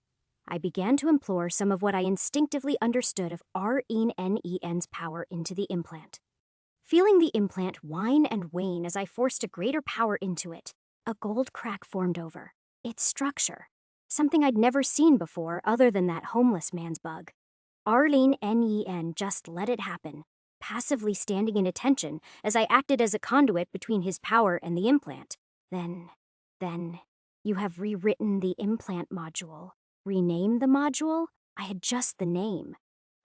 I began to implore some of what I instinctively understood of RENEN's power into the implant. Feeling the implant whine and wane as I forced a greater power into it, a gold crack formed over its structure, something I'd never seen before other than that homeless man's bug. Arlene NEN just let it happen, passively standing in attention as I acted as a conduit between his power and the implant. Then, you have rewritten the implant module. Rename the module? I had just the name.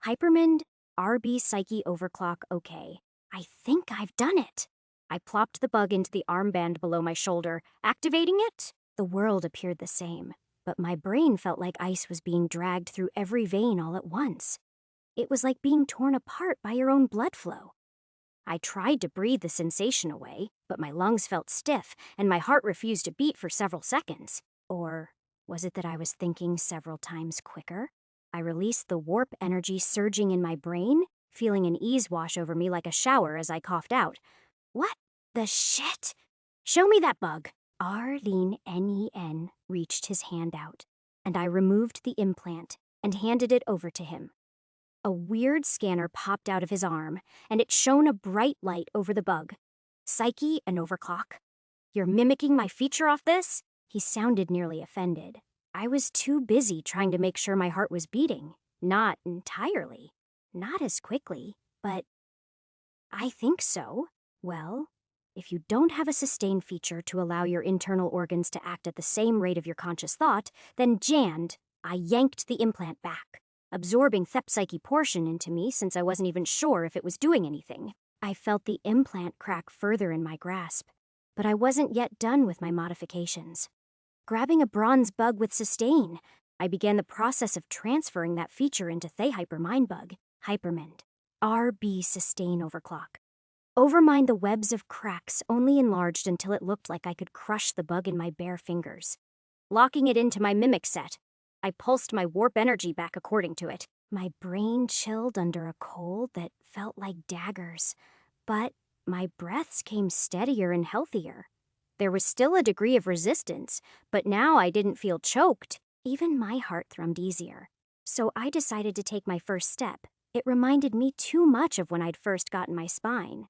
Hypermind, RB Psyche Overclock OK. I think I've done it. I plopped the bug into the armband below my shoulder, activating it. The world appeared the same, but my brain felt like ice was being dragged through every vein all at once. It was like being torn apart by your own blood flow. I tried to breathe the sensation away, but my lungs felt stiff and my heart refused to beat for several seconds. Or was it that I was thinking several times quicker? I released the warp energy surging in my brain, feeling an ease wash over me like a shower as I coughed out. What the shit? Show me that bug. Arlene NEN reached his hand out, and I removed the implant and handed it over to him. A weird scanner popped out of his arm, and it shone a bright light over the bug. Psyche and Overclock. You're mimicking my feature off this? He sounded nearly offended. I was too busy trying to make sure my heart was beating. Not entirely. Not as quickly, but I think so. Well, if you don't have a sustain feature to allow your internal organs to act at the same rate of your conscious thought, then jammed, I yanked the implant back, absorbing Thep-Psyche portion into me since I wasn't even sure if it was doing anything. I felt the implant crack further in my grasp, but I wasn't yet done with my modifications. Grabbing a bronze bug with sustain, I began the process of transferring that feature into Thay Hypermind bug, Hypermind, RB sustain overclock. Overmind the webs of cracks only enlarged until it looked like I could crush the bug in my bare fingers. Locking it into my mimic set, I pulsed my warp energy back according to it. My brain chilled under a cold that felt like daggers, but my breaths came steadier and healthier. There was still a degree of resistance, but now I didn't feel choked. Even my heart thrummed easier. So I decided to take my first step. It reminded me too much of when I'd first gotten my spine.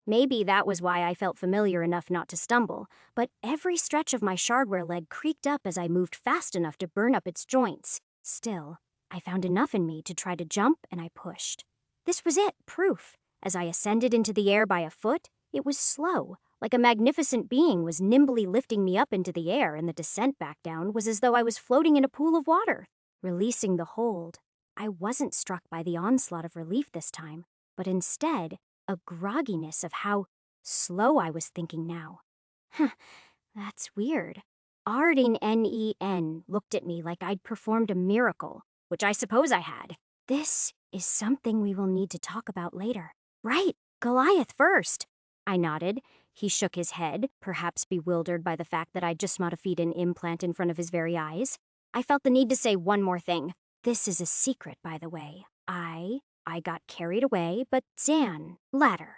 Maybe that was why I felt familiar enough not to stumble, but every stretch of my shardware leg creaked up as I moved fast enough to burn up its joints. Still, I found enough in me to try to jump, and I pushed. This was it, proof. As I ascended into the air by a foot, it was slow, like a magnificent being was nimbly lifting me up into the air, and the descent back down was as though I was floating in a pool of water. Releasing the hold, I wasn't struck by the onslaught of relief this time, but instead a grogginess of how slow I was thinking now. That's weird. Arding Nen looked at me like I'd performed a miracle, which I suppose I had. This is something we will need to talk about later. Right, Goliath first. I nodded. He shook his head, perhaps bewildered by the fact that I'd just modified an implant in front of his very eyes. I felt the need to say one more thing. This is a secret, by the way. I got carried away, but Zan, ladder.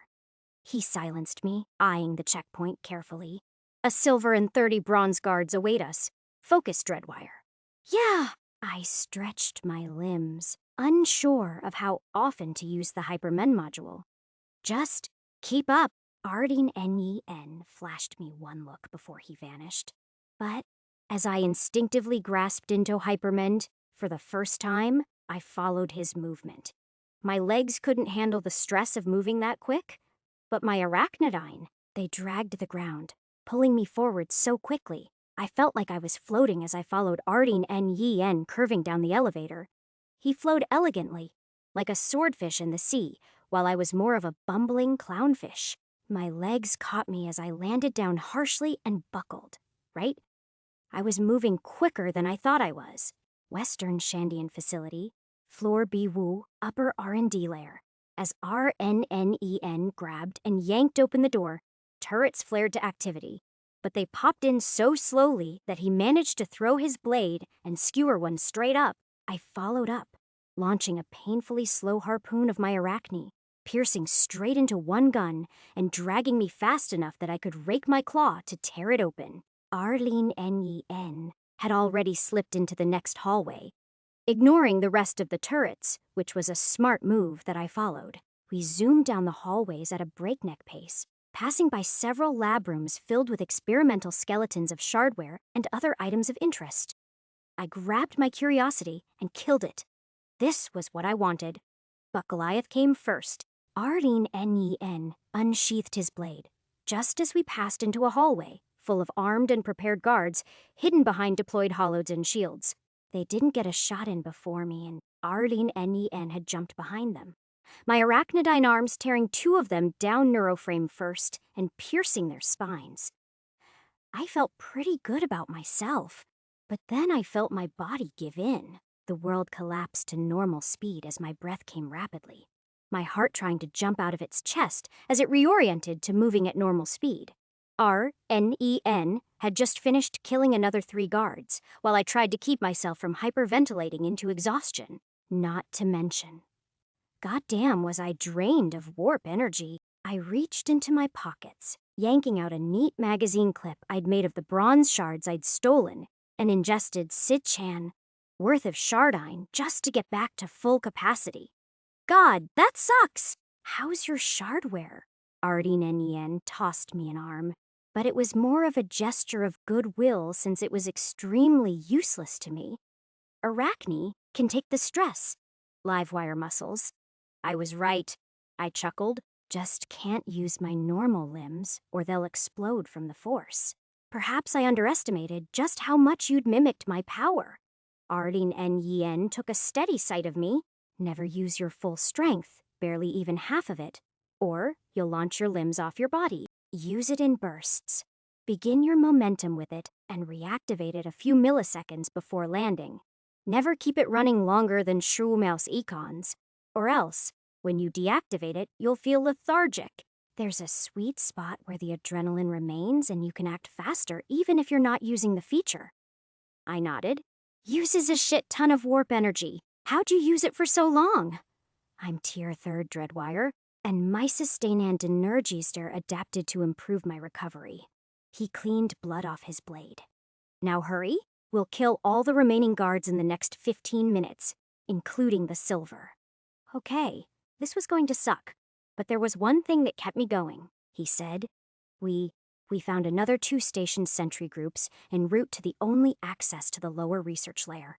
He silenced me, eyeing the checkpoint carefully. A silver and 30 bronze guards await us. Focus, Dreadwire. Yeah. I stretched my limbs, unsure of how often to use the Hypermen module. Just keep up. Arding Nen flashed me one look before he vanished. But as I instinctively grasped into Hypermend, for the first time, I followed his movement. My legs couldn't handle the stress of moving that quick, but my arachnodyne, they dragged the ground, pulling me forward so quickly. I felt like I was floating as I followed Arding Nen curving down the elevator. He flowed elegantly, like a swordfish in the sea, while I was more of a bumbling clownfish. My legs caught me as I landed down harshly and buckled, right? I was moving quicker than I thought I was. Western Shandian facility, floor B-Woo, upper R&D layer. As RNNEN grabbed and yanked open the door, turrets flared to activity. But they popped in so slowly that he managed to throw his blade and skewer one straight up. I followed up, launching a painfully slow harpoon of my arachne, piercing straight into one gun and dragging me fast enough that I could rake my claw to tear it open. Arlene Nen had already slipped into the next hallway, ignoring the rest of the turrets, which was a smart move that I followed. We zoomed down the hallways at a breakneck pace, passing by several lab rooms filled with experimental skeletons of shardware and other items of interest. I grabbed my curiosity and killed it. This was what I wanted. But Goliath came first. Ardeen Nen unsheathed his blade, just as we passed into a hallway full of armed and prepared guards hidden behind deployed holods and shields. They didn't get a shot in before me, and Ardeen Nen had jumped behind them. My arachnodyne arms tearing two of them down neuroframe first and piercing their spines. I felt pretty good about myself, but then I felt my body give in. The world collapsed to normal speed as my breath came rapidly, my heart trying to jump out of its chest as it reoriented to moving at normal speed. RNEN had just finished killing another 3 guards, while I tried to keep myself from hyperventilating into exhaustion. Not to mention, goddamn was I drained of warp energy. I reached into my pockets, yanking out a neat magazine clip I'd made of the bronze shards I'd stolen, and ingested Sid-chan worth of shardine just to get back to full capacity. God, that sucks! How's your shardware? Ardeen Nen tossed me an arm, but it was more of a gesture of goodwill since it was extremely useless to me. Arachne can take the stress. Livewire muscles. I was right. I chuckled. Just can't use my normal limbs, or they'll explode from the force. Perhaps I underestimated just how much you'd mimicked my power. Ardeen Nen took a steady sight of me. Never use your full strength, barely even half of it, or you'll launch your limbs off your body. Use it in bursts. Begin your momentum with it and reactivate it a few milliseconds before landing. Never keep it running longer than Shroomhouse econs, or else, when you deactivate it, you'll feel lethargic. There's a sweet spot where the adrenaline remains and you can act faster even if you're not using the feature. I nodded. Uses a shit ton of warp energy. How'd you use it for so long? I'm tier 3rd Dreadwire, and my sustain and Energister adapted to improve my recovery. He cleaned blood off his blade. Now hurry. We'll kill all the remaining guards in the next 15 minutes, including the silver. Okay, this was going to suck, but there was one thing that kept me going, he said. We found another 2 station sentry groups en route to the only access to the lower research layer.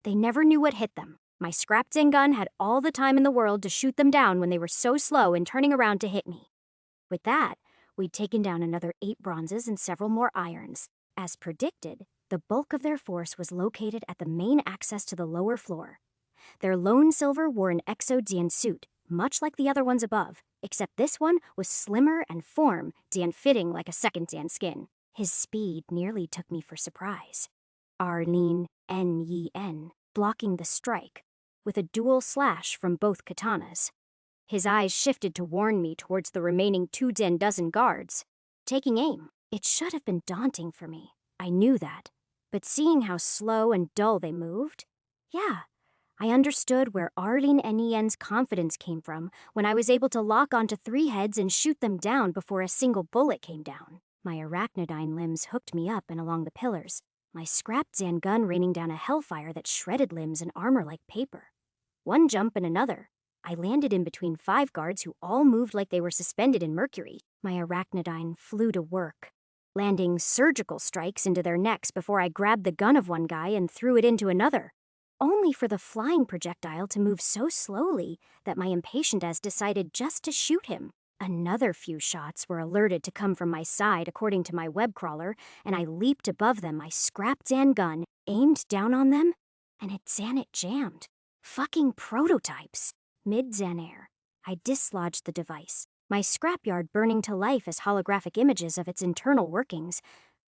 They never knew what hit them, My scrap Zen gun had all the time in the world to shoot them down when they were so slow in turning around to hit me. With that, we'd taken down another 8 bronzes and several more irons. As predicted, the bulk of their force was located at the main access to the lower floor. Their lone silver wore an exo-Dian suit, much like the other ones above, except this one was slimmer and form, Dian-fitting like a second Dian skin. His speed nearly took me for surprise. Arlene N-Y-N, blocking the strike, with a dual slash from both katanas. His eyes shifted to warn me towards the remaining 2 dozen guards. Taking aim, it should have been daunting for me. I knew that. But seeing how slow and dull they moved, yeah, I understood where Arlene N-Yen's confidence came from when I was able to lock onto 3 heads and shoot them down before a single bullet came down. My arachnidine limbs hooked me up and along the pillars, my scrap Zan gun raining down a hellfire that shredded limbs and armor like paper. One jump and another, I landed in between 5 guards who all moved like they were suspended in mercury. My arachnidine flew to work, landing surgical strikes into their necks before I grabbed the gun of one guy and threw it into another, only for the flying projectile to move so slowly that my impatient as decided just to shoot him. Another few shots were alerted to come from my side according to my web crawler, and I leaped above them, my scrap Zan gun, aimed down on them, and it jammed. Fucking prototypes. Mid-Zan air, I dislodged the device, my scrapyard burning to life as holographic images of its internal workings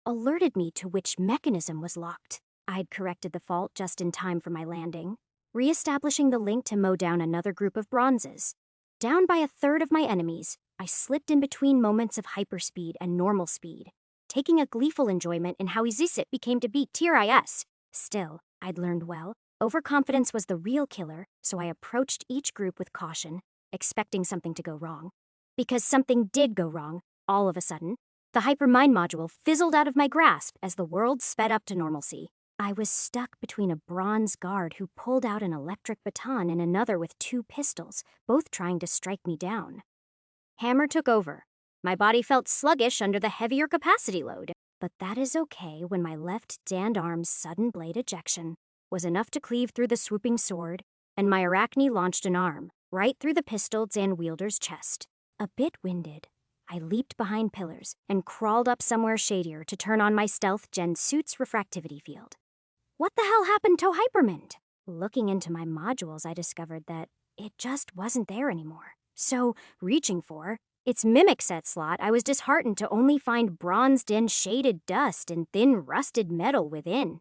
alerted me to which mechanism was locked. I'd corrected the fault just in time for my landing, re-establishing the link to mow down another group of bronzes. Down by a third of my enemies, I slipped in between moments of hyperspeed and normal speed, taking a gleeful enjoyment in how easy it became to beat Tier IS. Still, I'd learned well. Overconfidence was the real killer, so I approached each group with caution, expecting something to go wrong. Because something did go wrong, all of a sudden. The hypermind module fizzled out of my grasp as the world sped up to normalcy. I was stuck between a bronze guard who pulled out an electric baton and another with 2 pistols, both trying to strike me down. Hammer took over. My body felt sluggish under the heavier capacity load, but that is okay when my left damned arm's sudden blade ejection was enough to cleave through the swooping sword, and my arachne launched an arm, right through the pistol Zan wielder's chest. A bit winded, I leaped behind pillars and crawled up somewhere shadier to turn on my stealth gen suit's refractivity field. What the hell happened to Hypermind? Looking into my modules, I discovered that it just wasn't there anymore. So, reaching for its mimic set slot, I was disheartened to only find bronzed in shaded dust and thin rusted metal within.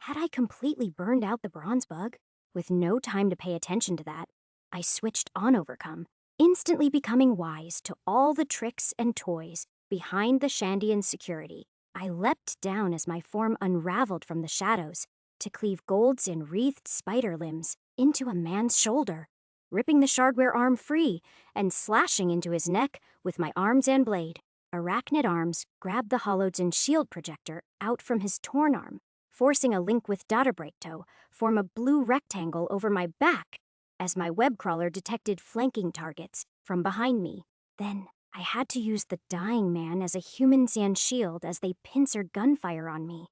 Had I completely burned out the bronze bug? With no time to pay attention to that, I switched on Overcome, instantly becoming wise to all the tricks and toys behind the Shandian security. I leapt down as my form unraveled from the shadows to cleave golds and wreathed spider limbs into a man's shoulder, ripping the shardware arm free and slashing into his neck with my arms and blade. Arachnid arms grabbed the Hologen shield projector out from his torn arm, forcing a link with Dotterbreaktoe form a blue rectangle over my back as my web crawler detected flanking targets from behind me. Then I had to use the dying man as a human Zan shield as they pincered gunfire on me.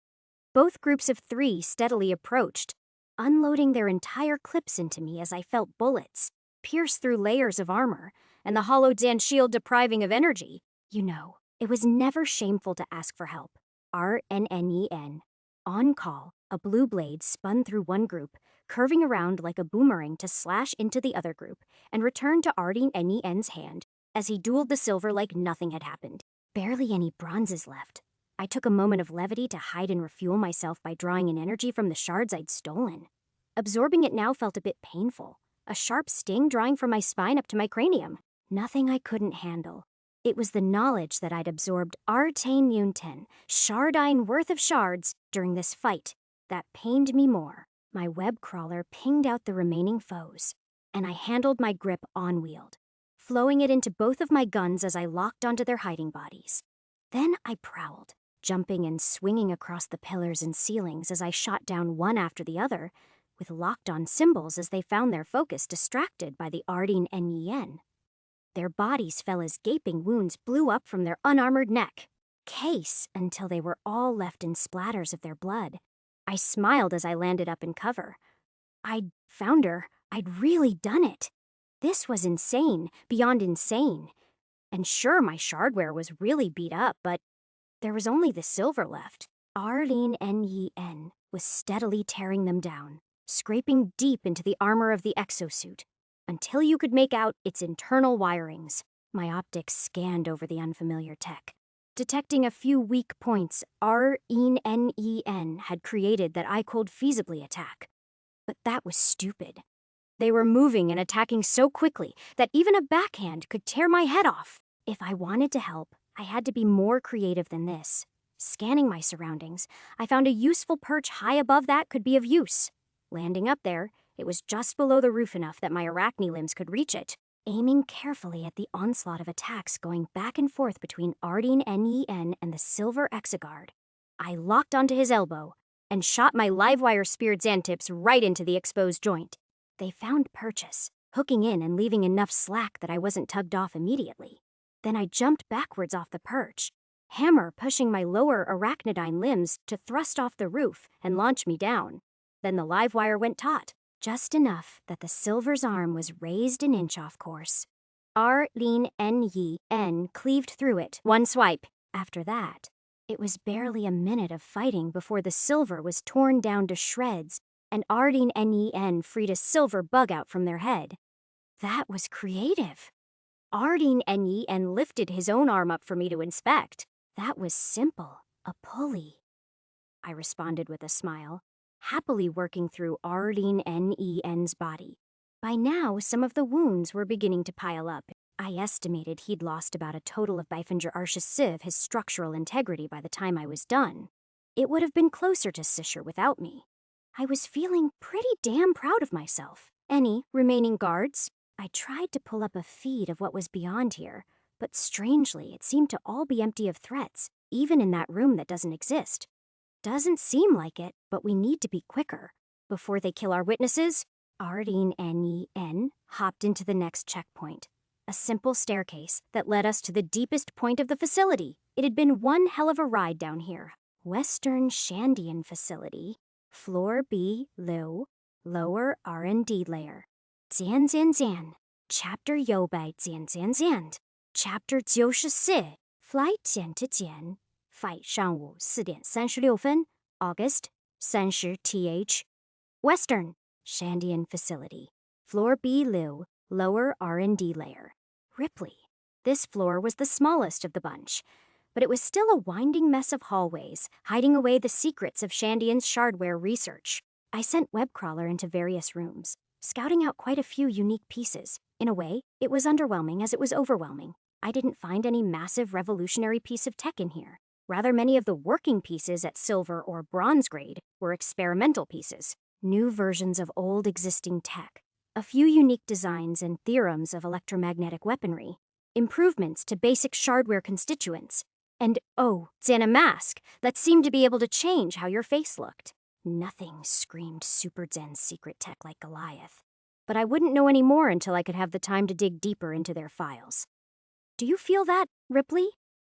Both groups of 3 steadily approached, unloading their entire clips into me as I felt bullets pierce through layers of armor and the hollow Zan shield depriving of energy. You know, it was never shameful to ask for help. RNNEN. On call, a blue blade spun through one group, curving around like a boomerang to slash into the other group, and returned to RNNEN's hand as he dueled the silver like nothing had happened. Barely any bronzes left. I took a moment of levity to hide and refuel myself by drawing in energy from the shards I'd stolen. Absorbing it now felt a bit painful, a sharp sting drawing from my spine up to my cranium. Nothing I couldn't handle. It was the knowledge that I'd absorbed Artane Munten, shardine worth of shards, during this fight that pained me more. My web crawler pinged out the remaining foes, and I handled my grip on-wheeled, flowing it into both of my guns as I locked onto their hiding bodies. Then I prowled, jumping and swinging across the pillars and ceilings as I shot down one after the other, with locked-on symbols as they found their focus distracted by the Ardeen Nen. Their bodies fell as gaping wounds blew up from their unarmored neck. Case until they were all left in splatters of their blood. I smiled as I landed up in cover. I'd found her. I'd really done it. This was insane, beyond insane. And sure, my shardware was really beat up, but there was only the silver left. Arlene Nen was steadily tearing them down, scraping deep into the armor of the exosuit, until you could make out its internal wirings. My optics scanned over the unfamiliar tech. Detecting a few weak points RENEN had created that I could feasibly attack. But that was stupid. They were moving and attacking so quickly that even a backhand could tear my head off. If I wanted to help, I had to be more creative than this. Scanning my surroundings, I found a useful perch high above that could be of use. Landing up there, it was just below the roof enough that my arachne limbs could reach it. Aiming carefully at the onslaught of attacks going back and forth between Ardeen Nen and the silver exiguard, I locked onto his elbow and shot my livewire speared Xantips right into the exposed joint. They found purchase, hooking in and leaving enough slack that I wasn't tugged off immediately. Then I jumped backwards off the perch, hammer pushing my lower arachnidine limbs to thrust off the roof and launch me down. Then the livewire went taut, just enough that the silver's arm was raised an inch off course. Arlene Nen cleaved through it, one swipe. After that, it was barely a minute of fighting before the silver was torn down to shreds and Ardeen Nen freed a silver bug out from their head. That was creative. Ardeen Nen lifted his own arm up for me to inspect. That was simple, a pulley. I responded with a smile, happily working through Ardeen Nen's body. By now, some of the wounds were beginning to pile up. I estimated he'd lost about a total of Bifinger Arsh's sieve his structural integrity by the time I was done. It would have been closer to Sisher without me. I was feeling pretty damn proud of myself. Any remaining guards? I tried to pull up a feed of what was beyond here, but strangely, it seemed to all be empty of threats, even in that room that doesn't exist. Doesn't seem like it, but we need to be quicker. Before they kill our witnesses, Ardeen Nen hopped into the next checkpoint. A simple staircase that led us to the deepest point of the facility. It had been one hell of a ride down here. Western Shandian Facility. Floor B, low, lower R&D layer. Jian Jian Jian. Chapter 900 Chapter 94 Flight 10 to 10 Fight 上午4点36分 August 30 th Western Shandian Facility. Floor B, low, lower R&D layer. Ripley. This floor was the smallest of the bunch, but it was still a winding mess of hallways, hiding away the secrets of Shandian's shardware research. I sent Webcrawler into various rooms, scouting out quite a few unique pieces. In a way, it was underwhelming as it was overwhelming. I didn't find any massive revolutionary piece of tech in here. Rather, many of the working pieces at silver or bronze grade were experimental pieces, new versions of old existing tech, a few unique designs and theorems of electromagnetic weaponry, improvements to basic shardware constituents, and Xana mask that seemed to be able to change how your face looked. Nothing screamed Super Zen's secret tech like Goliath. But I wouldn't know any more until I could have the time to dig deeper into their files. Do you feel that, Ripley?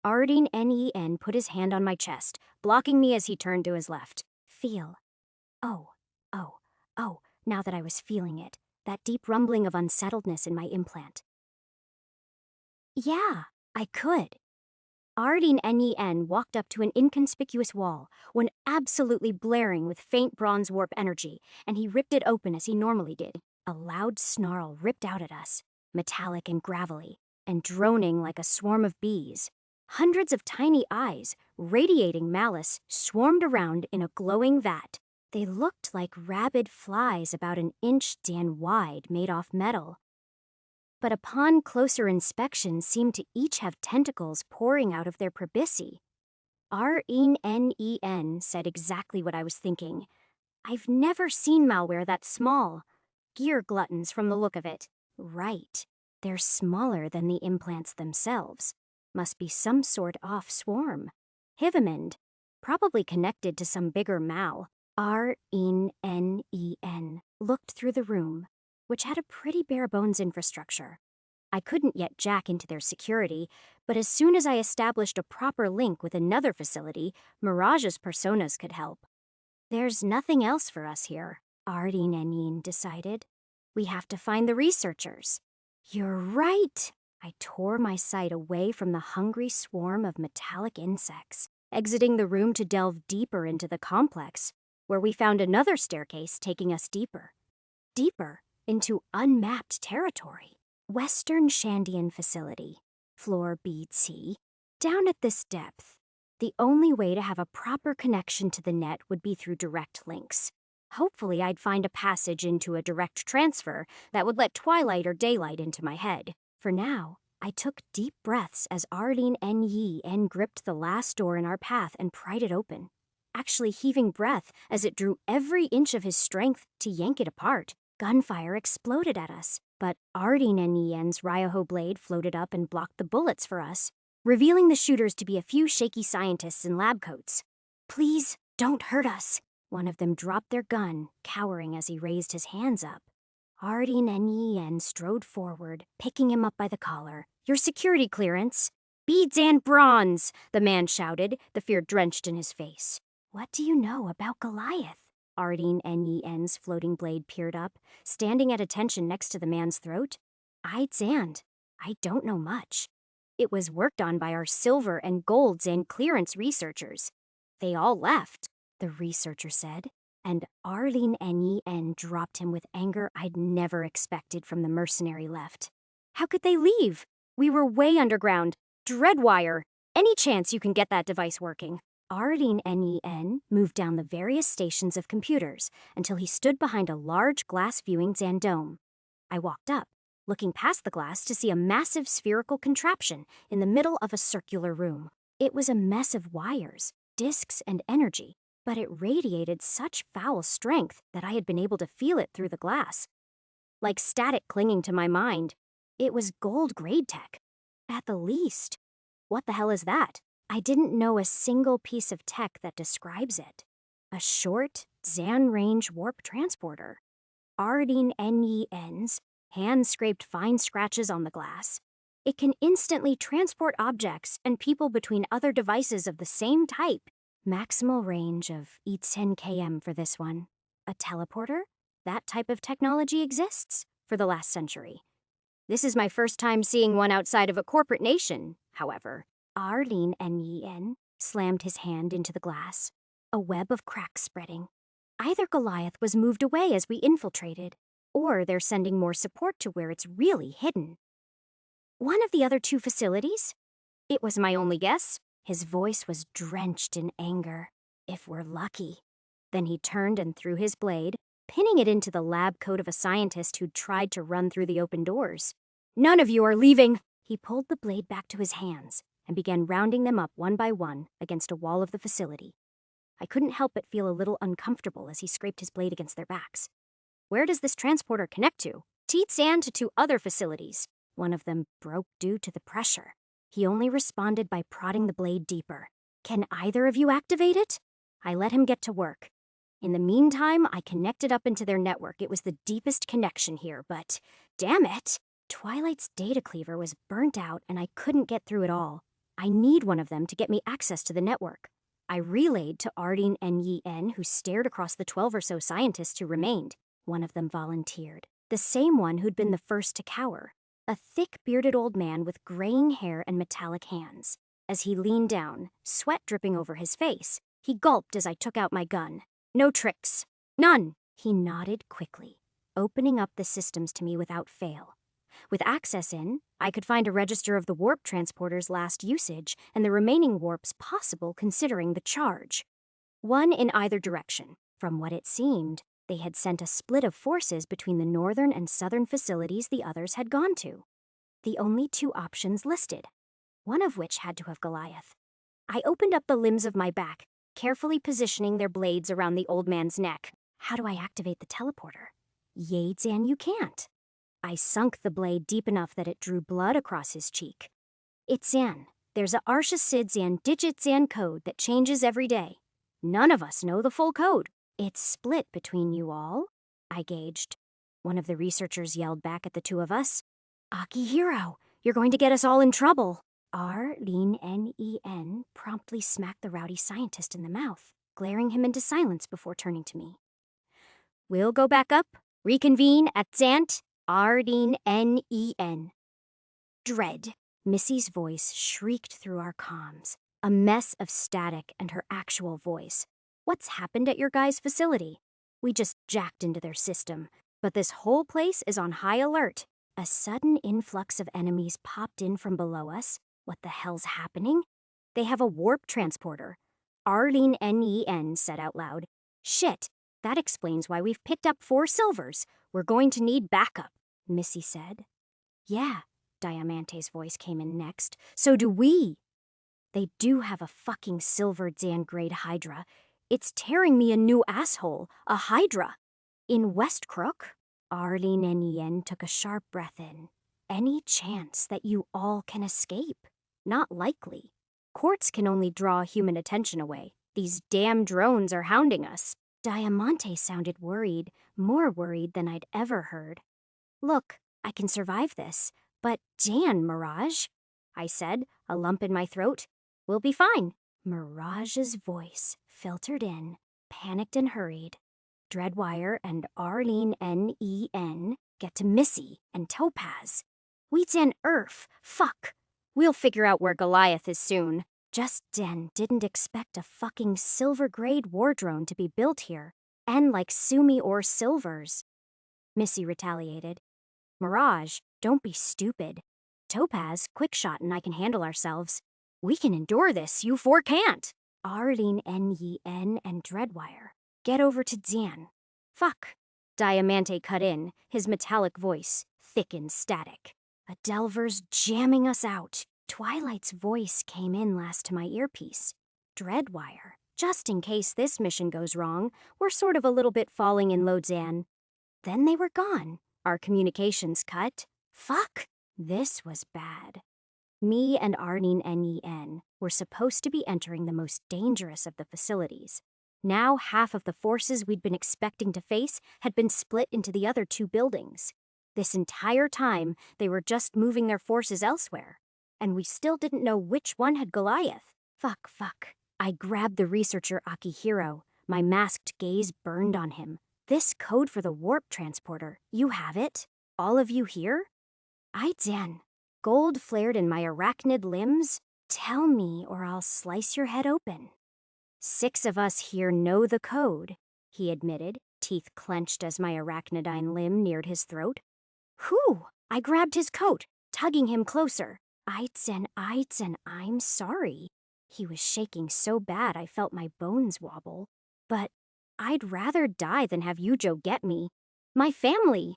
Ardeen Nen put his hand on my chest, blocking me as he turned to his left. Feel. Oh, now that I was feeling it, that deep rumbling of unsettledness in my implant. Yeah, I could. Ardeen Nen walked up to an inconspicuous wall, one absolutely blaring with faint bronze warp energy, and he ripped it open as he normally did. A loud snarl ripped out at us, metallic and gravelly, and droning like a swarm of bees. Hundreds of tiny eyes, radiating malice, swarmed around in a glowing vat. They looked like rabid flies about an inch wide made off metal. But upon closer inspection seemed to each have tentacles pouring out of their proboscis. Ardeen Nen said exactly what I was thinking. I've never seen malware that small. Gear gluttons from the look of it. Right. They're smaller than the implants themselves. Must be some sort off swarm. Hivamend. Probably connected to some bigger mal. Ardeen Nen looked through the room, which had a pretty bare-bones infrastructure. I couldn't yet jack into their security, but as soon as I established a proper link with another facility, Mirage's personas could help. There's nothing else for us here. Artin and Yin decided. We have to find the researchers. You're right. I tore my sight away from the hungry swarm of metallic insects, exiting the room to delve deeper into the complex, where we found another staircase taking us deeper. Deeper into unmapped territory. Western Shandian facility, floor BC. Down at this depth, the only way to have a proper connection to the net would be through direct links. Hopefully I'd find a passage into a direct transfer that would let twilight or daylight into my head. For now, I took deep breaths as Arlene N. Yi N gripped the last door in our path and pried it open, actually heaving breath as it drew every inch of his strength to yank it apart. Gunfire exploded at us, but Arlene N. Yi N's Ryoho blade floated up and blocked the bullets for us, revealing the shooters to be a few shaky scientists in lab coats. Please, don't hurt us. One of them dropped their gun, cowering as he raised his hands up. Arlene N. Yi N strode forward, picking him up by the collar. Your security clearance. Beads and bronze, the man shouted, the fear drenched in his face. What do you know about Goliath? Arlene N. Yi N's floating blade peered up, standing at attention next to the man's throat. I'd Zand. I don't know much. It was worked on by our silver and gold Zand clearance researchers. They all left, the researcher said, and Arlene N. Yi N dropped him with anger I'd never expected from the mercenary left. How could they leave? We were way underground. Dreadwire. Any chance you can get that device working? Arlene N. Yi N moved down the various stations of computers until he stood behind a large glass viewing Zand dome. I walked up, looking past the glass to see a massive spherical contraption in the middle of a circular room. It was a mess of wires, disks, and energy, but it radiated such foul strength that I had been able to feel it through the glass. Like static clinging to my mind. It was gold-grade tech, at the least. What the hell is that? I didn't know a single piece of tech that describes it. A short, Zan-range warp transporter. Arlene N. Yi N's hands scraped fine scratches on the glass. It can instantly transport objects and people between other devices of the same type. Maximal range of 10 km for this one. A teleporter? That type of technology exists for the last century. This is my first time seeing one outside of a corporate nation, however. Arlene N. Yi N slammed his hand into the glass, a web of cracks spreading. Either Goliath was moved away as we infiltrated, or they're sending more support to where it's really hidden. One of the other two facilities? It was my only guess. His voice was drenched in anger. If we're lucky. Then he turned and threw his blade, pinning it into the lab coat of a scientist who'd tried to run through the open doors. None of you are leaving! He pulled the blade back to his hands and began rounding them up one by one against a wall of the facility. I couldn't help but feel a little uncomfortable as he scraped his blade against their backs. Where does this transporter connect to? Teetsan to two other facilities. One of them broke due to the pressure. He only responded by prodding the blade deeper. Can either of you activate it? I let him get to work. In the meantime, I connected up into their network. It was the deepest connection here, but damn it! Twilight's data cleaver was burnt out and I couldn't get through it all. I need one of them to get me access to the network. I relayed to Arlene N. Yi N, who stared across the 12 or so scientists who remained. One of them volunteered. The same one who'd been the first to cower. A thick-bearded old man with graying hair and metallic hands. As he leaned down, sweat dripping over his face, he gulped as I took out my gun. No tricks. None. He nodded quickly, opening up the systems to me without fail. With access in, I could find a register of the warp transporter's last usage and the remaining warps possible considering the charge. One in either direction. From what it seemed, they had sent a split of forces between the northern and southern facilities the others had gone to. The only two options listed, one of which had to have Goliath. I opened up the limbs of my back, carefully positioning their blades around the old man's neck. How do I activate the teleporter? Yadzan, you can't. I sunk the blade deep enough that it drew blood across his cheek. It's Zan. There's a Arsha Sid Zan digit Zan code that changes every day. None of us know the full code. It's split between you all, I gauged. One of the researchers yelled back at the two of us. Akihiro, you're going to get us all in trouble. Arlene N. E. N. promptly smacked the rowdy scientist in the mouth, glaring him into silence before turning to me. We'll go back up, reconvene at Zant Nen. Dread. Missy's voice shrieked through our comms, a mess of static and her actual voice. What's happened at your guys' facility? We just jacked into their system, but this whole place is on high alert. A sudden influx of enemies popped in from below us. What the hell's happening? They have a warp transporter. Arlene Nen said out loud. Shit, that explains why we've picked up 4 silvers. We're going to need backup, Missy said. Yeah, Diamante's voice came in next. So do we. They do have a fucking silver Zan-grade Hydra. It's tearing me a new asshole, a Hydra. In West Crook? Arlene Nen took a sharp breath in. Any chance that you all can escape? Not likely. Courts can only draw human attention away. These damn drones are hounding us. Diamante sounded worried, more worried than I'd ever heard. Look, I can survive this. But Jan, Mirage, I said, a lump in my throat. We'll be fine. Mirage's voice filtered in, panicked and hurried. Dreadwire and Arlene Nen get to Missy and Topaz. We Jan Earth. Fuck. We'll figure out where Goliath is soon. Just Den didn't expect a fucking silver-grade war drone to be built here, and like Sumi or Silvers. Missy retaliated. Mirage, don't be stupid. Topaz, Quickshot, and I can handle ourselves. We can endure this, you 4 can't. Arlene Nen and Dreadwire. Get over to Jan. Fuck. Diamante cut in, his metallic voice, thick and static. A Delver's jamming us out. Twilight's voice came in last to my earpiece. Dreadwire. Just in case this mission goes wrong, we're sort of a little bit falling in Lozan. Then they were gone. Our communications cut. Fuck. This was bad. Me and Arlene Nen were supposed to be entering the most dangerous of the facilities. Now half of the forces we'd been expecting to face had been split into the other 2 buildings. This entire time, they were just moving their forces elsewhere. And we still didn't know which one had Goliath. Fuck. I grabbed the researcher Akihiro. My masked gaze burned on him. This code for the warp transporter, you have it? All of you here? Jan. Gold flared in my arachnid limbs. Tell me or I'll slice your head open. 6 of us here know the code, he admitted, teeth clenched as my arachnidine limb neared his throat. Whew! I grabbed his coat, tugging him closer. Jan, I'm sorry. He was shaking so bad I felt my bones wobble. But I'd rather die than have Yujo get me. My family.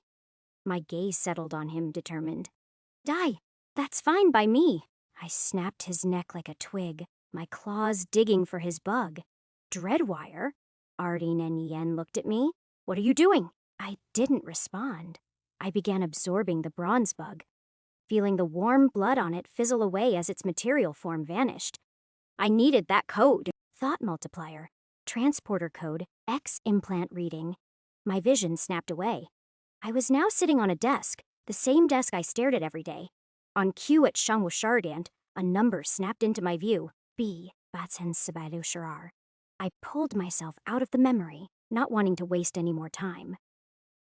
My gaze settled on him, determined. Die. That's fine by me. I snapped his neck like a twig, my claws digging for his bug. Dreadwire? Arlene Nen looked at me. What are you doing? I didn't respond. I began absorbing the bronze bug, feeling the warm blood on it fizzle away as its material form vanished. I needed that code. Thought multiplier. Transporter code, X implant reading. My vision snapped away. I was now sitting on a desk, the same desk I stared at every day. On cue at Shangwu Shardant, a number snapped into my view. B. Batsen Sibalu Sharar. I pulled myself out of the memory, not wanting to waste any more time.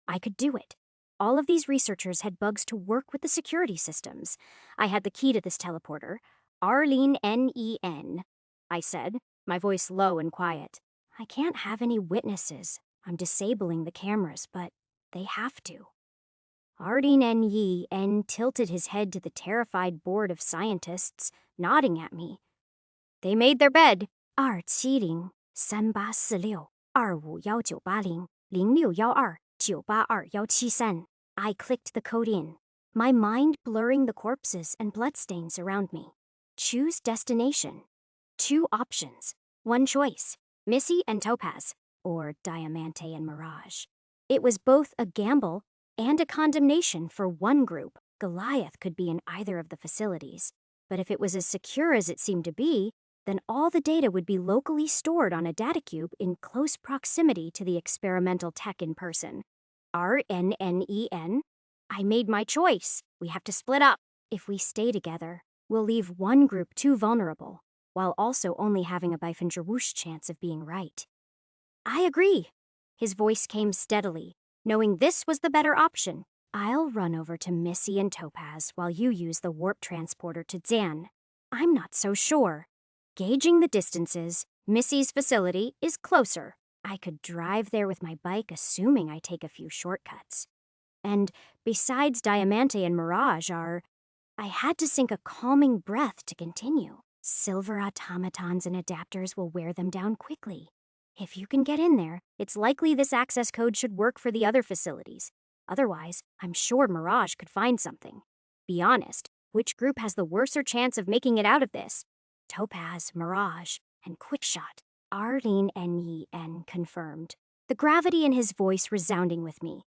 I could do it. All of these researchers had bugs to work with the security systems. I had the key to this teleporter. Arlene Nen, I said, my voice low and quiet. I can't have any witnesses. I'm disabling the cameras, but they have to. Arlene Nen tilted his head to the terrified board of scientists, nodding at me. They made their bed. 270-3819-25190-0612-982-173. I clicked the code in, my mind blurring the corpses and bloodstains around me. Choose destination. 2 options. 1 choice. Missy and Topaz, or Diamante and Mirage. It was both a gamble and a condemnation for one group. Goliath could be in either of the facilities. But if it was as secure as it seemed to be, then all the data would be locally stored on a data cube in close proximity to the experimental tech in person. RNNEN? I made my choice. We have to split up. If we stay together, we'll leave one group too vulnerable, while also only having a Bifenjarush chance of being right. I agree. His voice came steadily, knowing this was the better option. I'll run over to Missy and Topaz while you use the warp transporter to Zan. I'm not so sure. Gauging the distances, Missy's facility is closer. I could drive there with my bike, assuming I take a few shortcuts. And besides Diamante and Mirage I had to sink a calming breath to continue. Silver automatons and adapters will wear them down quickly. If you can get in there, it's likely this access code should work for the other facilities. Otherwise, I'm sure Mirage could find something. Be honest, which group has the worser chance of making it out of this? Topaz, Mirage, and Quickshot. Arlene N.E.N. confirmed, the gravity in his voice resounding with me.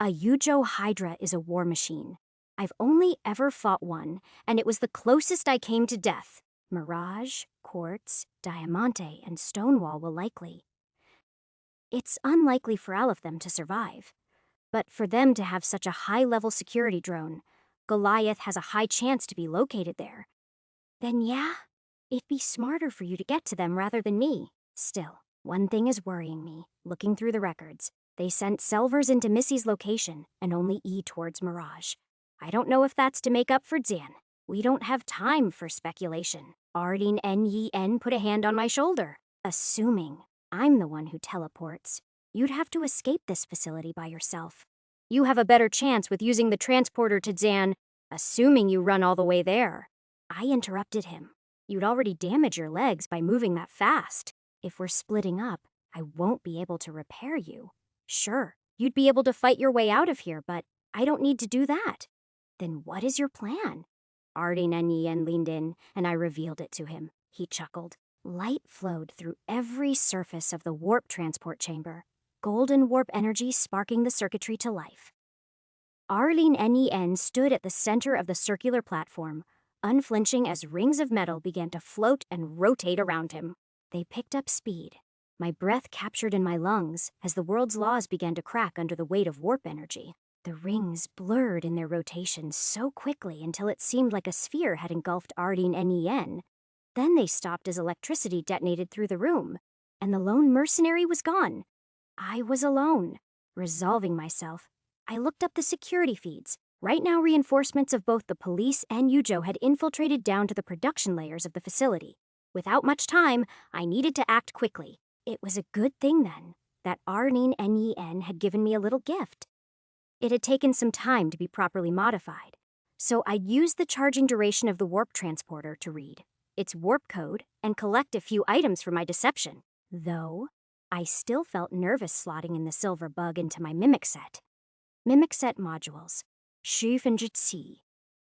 A Yujo Hydra is a war machine. I've only ever fought one, and it was the closest I came to death. Mirage, Quartz, Diamante, and Stonewall will likely. It's unlikely for all of them to survive. But for them to have such a high-level security drone, Goliath has a high chance to be located there. Then yeah, it'd be smarter for you to get to them rather than me. Still, one thing is worrying me. Looking through the records, they sent Selvers into Missy's location and only E towards Mirage. I don't know if that's to make up for Zan. We don't have time for speculation. Arlene N.E.N. put a hand on my shoulder. Assuming I'm the one who teleports, you'd have to escape this facility by yourself. You have a better chance with using the transporter to Zan, assuming you run all the way there. I interrupted him. You'd already damage your legs by moving that fast. If we're splitting up, I won't be able to repair you. Sure, you'd be able to fight your way out of here, but I don't need to do that. Then what is your plan? Arlene N.E.N. leaned in, and I revealed it to him. He chuckled. Light flowed through every surface of the warp transport chamber, golden warp energy sparking the circuitry to life. Arlene N.E.N. stood at the center of the circular platform, unflinching as rings of metal began to float and rotate around him. They picked up speed, my breath captured in my lungs as the world's laws began to crack under the weight of warp energy. The rings blurred in their rotation so quickly until it seemed like a sphere had engulfed Arlene N.E.N. Then they stopped as electricity detonated through the room, and the lone mercenary was gone. I was alone. Resolving myself, I looked up the security feeds. Right now, reinforcements of both the police and Yujo had infiltrated down to the production layers of the facility. Without much time, I needed to act quickly. It was a good thing, then, that Arlene N.E.N. had given me a little gift. It had taken some time to be properly modified, so I'd used the charging duration of the warp transporter to read its warp code and collect a few items for my deception. Though, I still felt nervous slotting in the silver bug into my mimic set. Mimic set modules.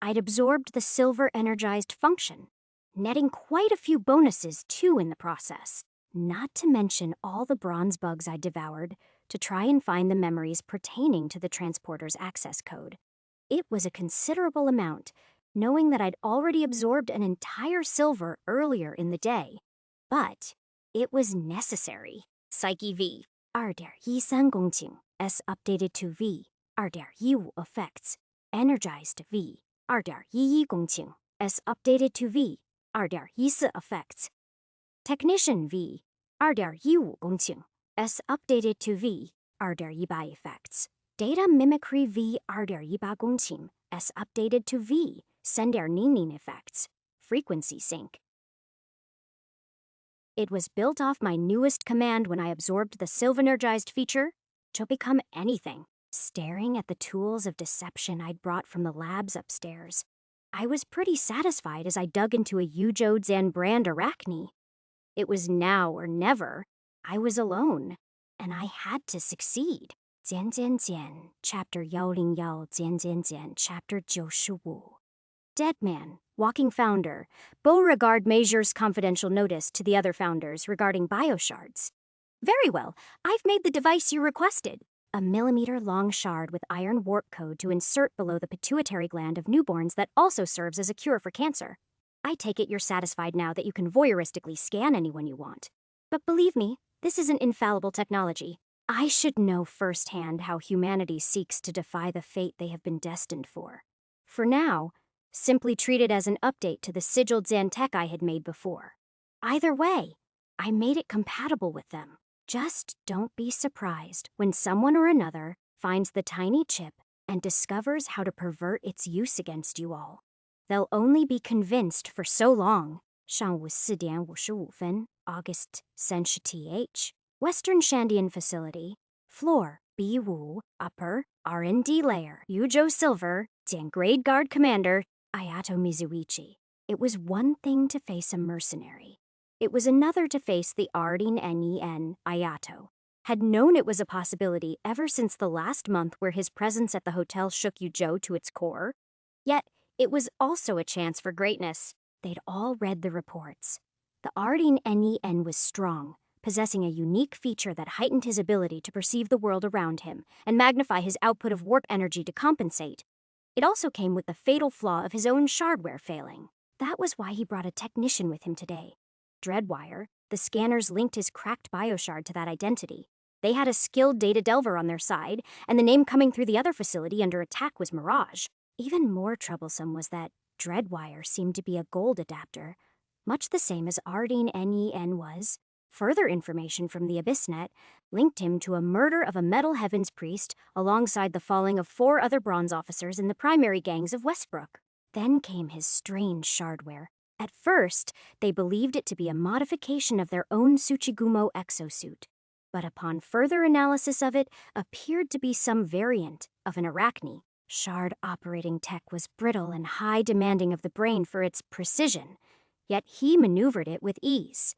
I'd absorbed the silver energized function, netting quite a few bonuses too in the process. Not to mention all the bronze bugs I devoured to try and find the memories pertaining to the transporter's access code. It was a considerable amount, knowing that I'd already absorbed an entire silver earlier in the day. But it was necessary. Psyche V. Arder Yi S updated to V. Arder Yiwu effects. Energized V. Arder Yi S updated to V. Arder Yise effects. Technician V. Arder Yiwu S updated to V. Arder Yiba effects. Data mimicry V. Arder Yiba S updated to V. Sender Ninin effects. Frequency sync. It was built off my newest command when I absorbed the Sylvanergized feature to become anything. Staring at the tools of deception I'd brought from the labs upstairs, I was pretty satisfied as I dug into a Yujo Zan brand Arachne. It was now or never. I was alone, and I had to succeed. Jian Jian Jian, Chapter Yao Ling Yao, Jian Jian Jian, Chapter 95. Dead Man, Walking Founder. Beauregard Major's confidential notice to the other founders regarding bioshards. Very well, I've made the device you requested. A millimeter-long shard with iron warp code to insert below the pituitary gland of newborns that also serves as a cure for cancer. I take it you're satisfied now that you can voyeuristically scan anyone you want. But believe me, this isn't infallible technology. I should know firsthand how humanity seeks to defy the fate they have been destined for. For now, simply treat it as an update to the sigiled Zan tech I had made before. Either way, I made it compatible with them. Just don't be surprised when someone or another finds the tiny chip and discovers how to pervert its use against you all. They'll only be convinced for so long. 上午4点55分, August 30th. Western Shandian Facility, Floor B5, Upper R&D Layer, Yujo Silver, Grade Guard Commander, Ayato Mizuichi. It was one thing to face a mercenary. It was another to face the Ardin Nen Ayato. Had known it was a possibility ever since the last month where his presence at the hotel shook Yujo to its core. Yet, it was also a chance for greatness. They'd all read the reports. The Ardin Nen was strong, possessing a unique feature that heightened his ability to perceive the world around him and magnify his output of warp energy to compensate. It also came with the fatal flaw of his own shardware failing. That was why he brought a technician with him today. Dreadwire, the scanners linked his cracked bioshard to that identity. They had a skilled data delver on their side, and the name coming through the other facility under attack was Mirage. Even more troublesome was that Dreadwire seemed to be a gold adapter, much the same as Ardin Nen was. Further information from the AbyssNet linked him to a murder of a Metal Heavens priest alongside the falling of 4 other bronze officers in the primary gangs of Westbrook. Then came his strange shardware. At first, they believed it to be a modification of their own Tsuchigumo exosuit, but upon further analysis of it, appeared to be some variant of an arachne. Shard operating tech was brittle and high demanding of the brain for its precision, yet he maneuvered it with ease.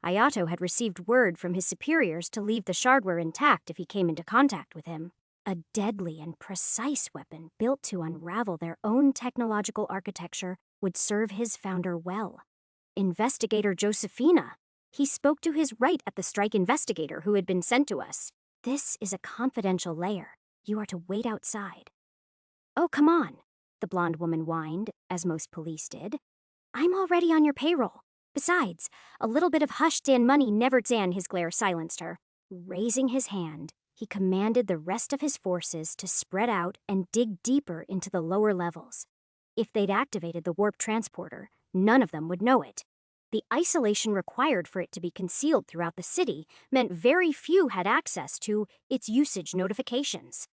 Ayato had received word from his superiors to leave the shardware intact if he came into contact with him. A deadly and precise weapon built to unravel their own technological architecture would serve his founder well. Investigator Josephina. He spoke to his right at the strike investigator who had been sent to us. This is a confidential layer. You are to wait outside. Oh, come on, the blonde woman whined, as most police did. I'm already on your payroll. Besides, a little bit of hush-dan money never dan. His glare silenced her. Raising his hand, he commanded the rest of his forces to spread out and dig deeper into the lower levels. If they'd activated the warp transporter, none of them would know it. The isolation required for it to be concealed throughout the city meant very few had access to its usage notifications.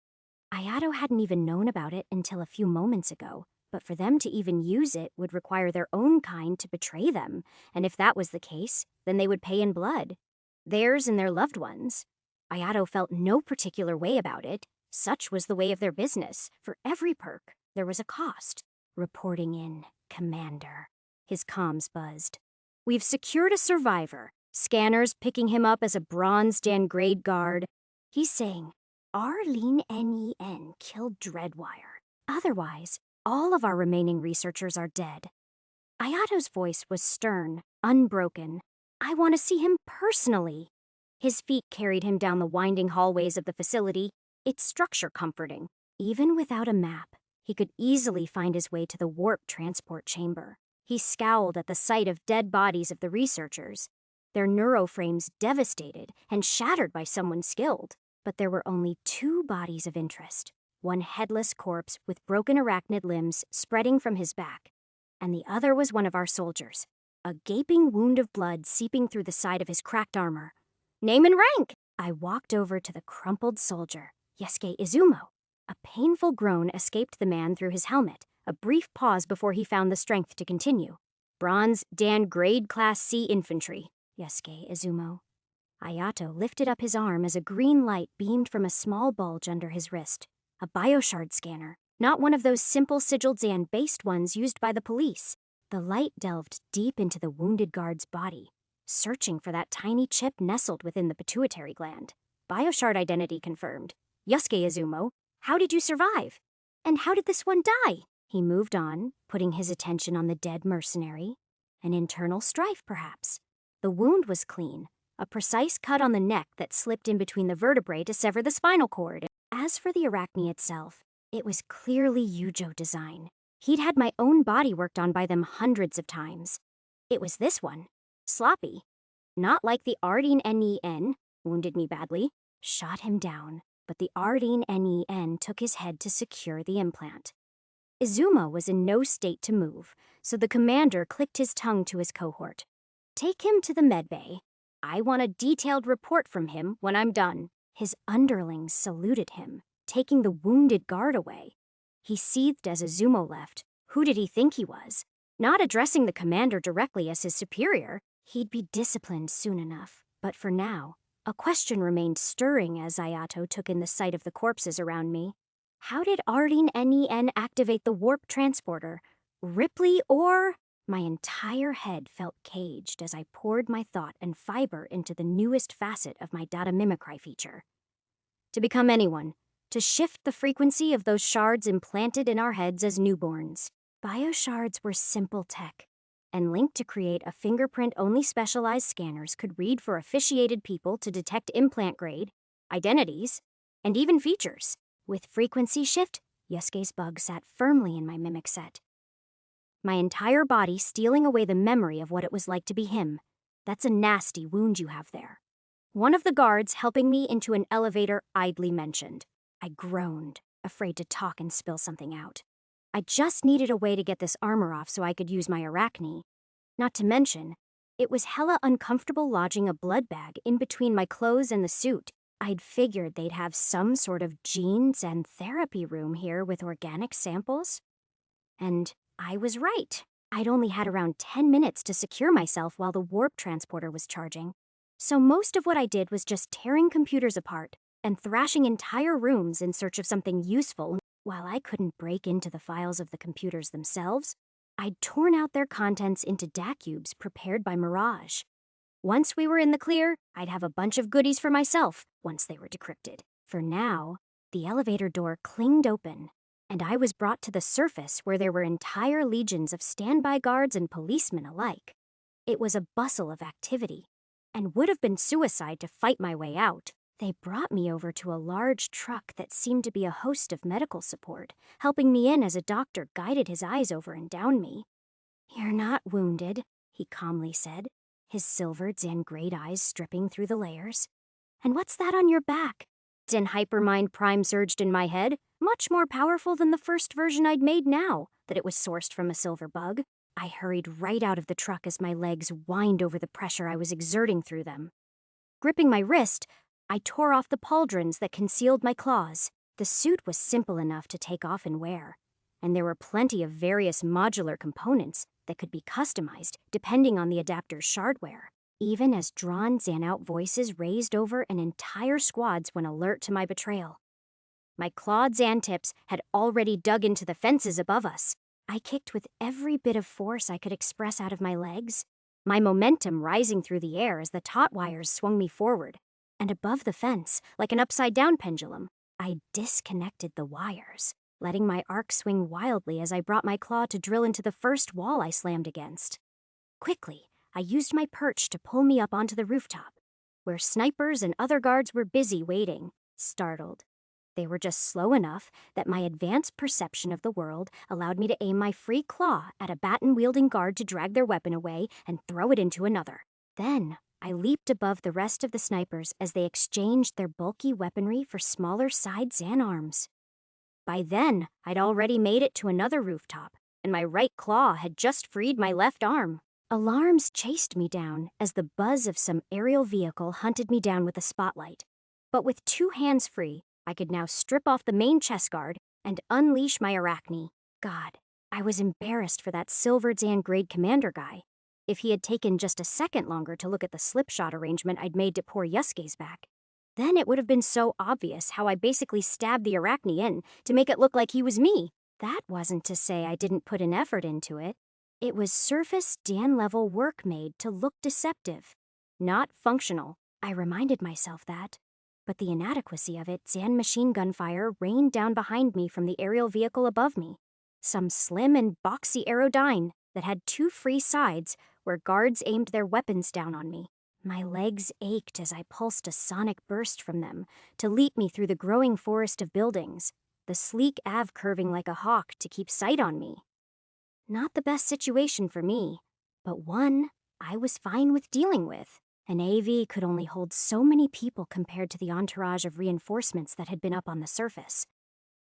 Ayato hadn't even known about it until a few moments ago, but for them to even use it would require their own kind to betray them, and if that was the case, then they would pay in blood. Theirs and their loved ones. Ayato felt no particular way about it. Such was the way of their business. For every perk, there was a cost. Reporting in, Commander. His comms buzzed. We've secured a survivor. Scanners picking him up as a bronze grade guard. He's saying, Arlene Nen killed Dreadwire. Otherwise, all of our remaining researchers are dead. Ayato's voice was stern, unbroken. I want to see him personally. His feet carried him down the winding hallways of the facility, its structure comforting. Even without a map, he could easily find his way to the warp transport chamber. He scowled at the sight of dead bodies of the researchers, their neuroframes devastated and shattered by someone skilled. But there were only 2 bodies of interest. One headless corpse with broken arachnid limbs spreading from his back, and the other was one of our soldiers, a gaping wound of blood seeping through the side of his cracked armor. Name and rank! I walked over to the crumpled soldier, Yusuke Izumo. A painful groan escaped the man through his helmet, a brief pause before he found the strength to continue. Bronze grade Class C Infantry, Yusuke Izumo. Ayato lifted up his arm as a green light beamed from a small bulge under his wrist. A bioshard scanner, not one of those simple sigiled Zan-based ones used by the police. The light delved deep into the wounded guard's body, searching for that tiny chip nestled within the pituitary gland. Bioshard identity confirmed. Yusuke Izumo, how did you survive? And how did this one die? He moved on, putting his attention on the dead mercenary. An internal strife, perhaps. The wound was clean, a precise cut on the neck that slipped in between the vertebrae to sever the spinal cord. As for the arachne itself, it was clearly Yujo design. He'd had my own body worked on by them hundreds of times. It was this one. Sloppy. Not like the Ardin Nen, wounded me badly, shot him down, but the Ardin Nen took his head to secure the implant. Izumo was in no state to move, so the commander clicked his tongue to his cohort. Take him to the medbay. I want a detailed report from him when I'm done. His underlings saluted him, taking the wounded guard away. He seethed as Azumo left. Who did he think he was? Not addressing the commander directly as his superior, he'd be disciplined soon enough. But for now, a question remained stirring as Ayato took in the sight of the corpses around me. How did Ardeen NEN activate the warp transporter? Ripley or... My entire head felt caged as I poured my thought and fiber into the newest facet of my data mimicry feature. To become anyone, to shift the frequency of those shards implanted in our heads as newborns. Bioshards were simple tech, and linked to create a fingerprint-only specialized scanners could read for officiated people to detect implant grade, identities, and even features. With frequency shift, Yusuke's bug sat firmly in my mimic set. My entire body stealing away the memory of what it was like to be him. That's a nasty wound you have there. One of the guards helping me into an elevator idly mentioned. I groaned, afraid to talk and spill something out. I just needed a way to get this armor off so I could use my arachne. Not to mention, it was hella uncomfortable lodging a blood bag in between my clothes and the suit. I'd figured they'd have some sort of genes and therapy room here with organic samples. And I was right. I'd only had around 10 minutes to secure myself while the warp transporter was charging. So most of what I did was just tearing computers apart and thrashing entire rooms in search of something useful. While I couldn't break into the files of the computers themselves, I'd torn out their contents into DACubes prepared by Mirage. Once we were in the clear, I'd have a bunch of goodies for myself once they were decrypted. For now, the elevator door clinged open, and I was brought to the surface where there were entire legions of standby guards and policemen alike. It was a bustle of activity, and would have been suicide to fight my way out. They brought me over to a large truck that seemed to be a host of medical support, helping me in as a doctor guided his eyes over and down me. "You're not wounded," he calmly said, his silvered Zangrade eyes stripping through the layers. "And what's that on your back?" Zan Hypermind Prime surged in my head, much more powerful than the first version I'd made now that it was sourced from a silver bug. I hurried right out of the truck as my legs whined over the pressure I was exerting through them. Gripping my wrist, I tore off the pauldrons that concealed my claws. The suit was simple enough to take off and wear, and there were plenty of various modular components that could be customized depending on the adapter's shardware. Even as drawn Zan-out voices raised over an entire squad's when alert to my betrayal. My clawed Zan tips had already dug into the fences above us. I kicked with every bit of force I could express out of my legs, my momentum rising through the air as the taut wires swung me forward. And above the fence, like an upside-down pendulum, I disconnected the wires, letting my arc swing wildly as I brought my claw to drill into the first wall I slammed against. Quickly, I used my perch to pull me up onto the rooftop, where snipers and other guards were busy waiting, startled. They were just slow enough that my advanced perception of the world allowed me to aim my free claw at a baton-wielding guard to drag their weapon away and throw it into another. Then, I leaped above the rest of the snipers as they exchanged their bulky weaponry for smaller side Zan arms. By then, I'd already made it to another rooftop, and my right claw had just freed my left arm. Alarms chased me down as the buzz of some aerial vehicle hunted me down with a spotlight. But with 2 hands free, I could now strip off the main chest guard and unleash my arachne. God, I was embarrassed for that silver Zangrade commander guy. If he had taken just a second longer to look at the slipshot arrangement I'd made to poor Yusuke's back, then it would have been so obvious how I basically stabbed the arachne in to make it look like he was me. That wasn't to say I didn't put an effort into it. It was surface Dan-level work made to look deceptive, not functional. I reminded myself that. But the inadequacy of it, Zan machine gun fire rained down behind me from the aerial vehicle above me. Some slim and boxy aerodyne that had 2 free sides where guards aimed their weapons down on me. My legs ached as I pulsed a sonic burst from them to leap me through the growing forest of buildings, the sleek Ave curving like a hawk to keep sight on me. Not the best situation for me, but one I was fine with dealing with. An AV could only hold so many people compared to the entourage of reinforcements that had been up on the surface.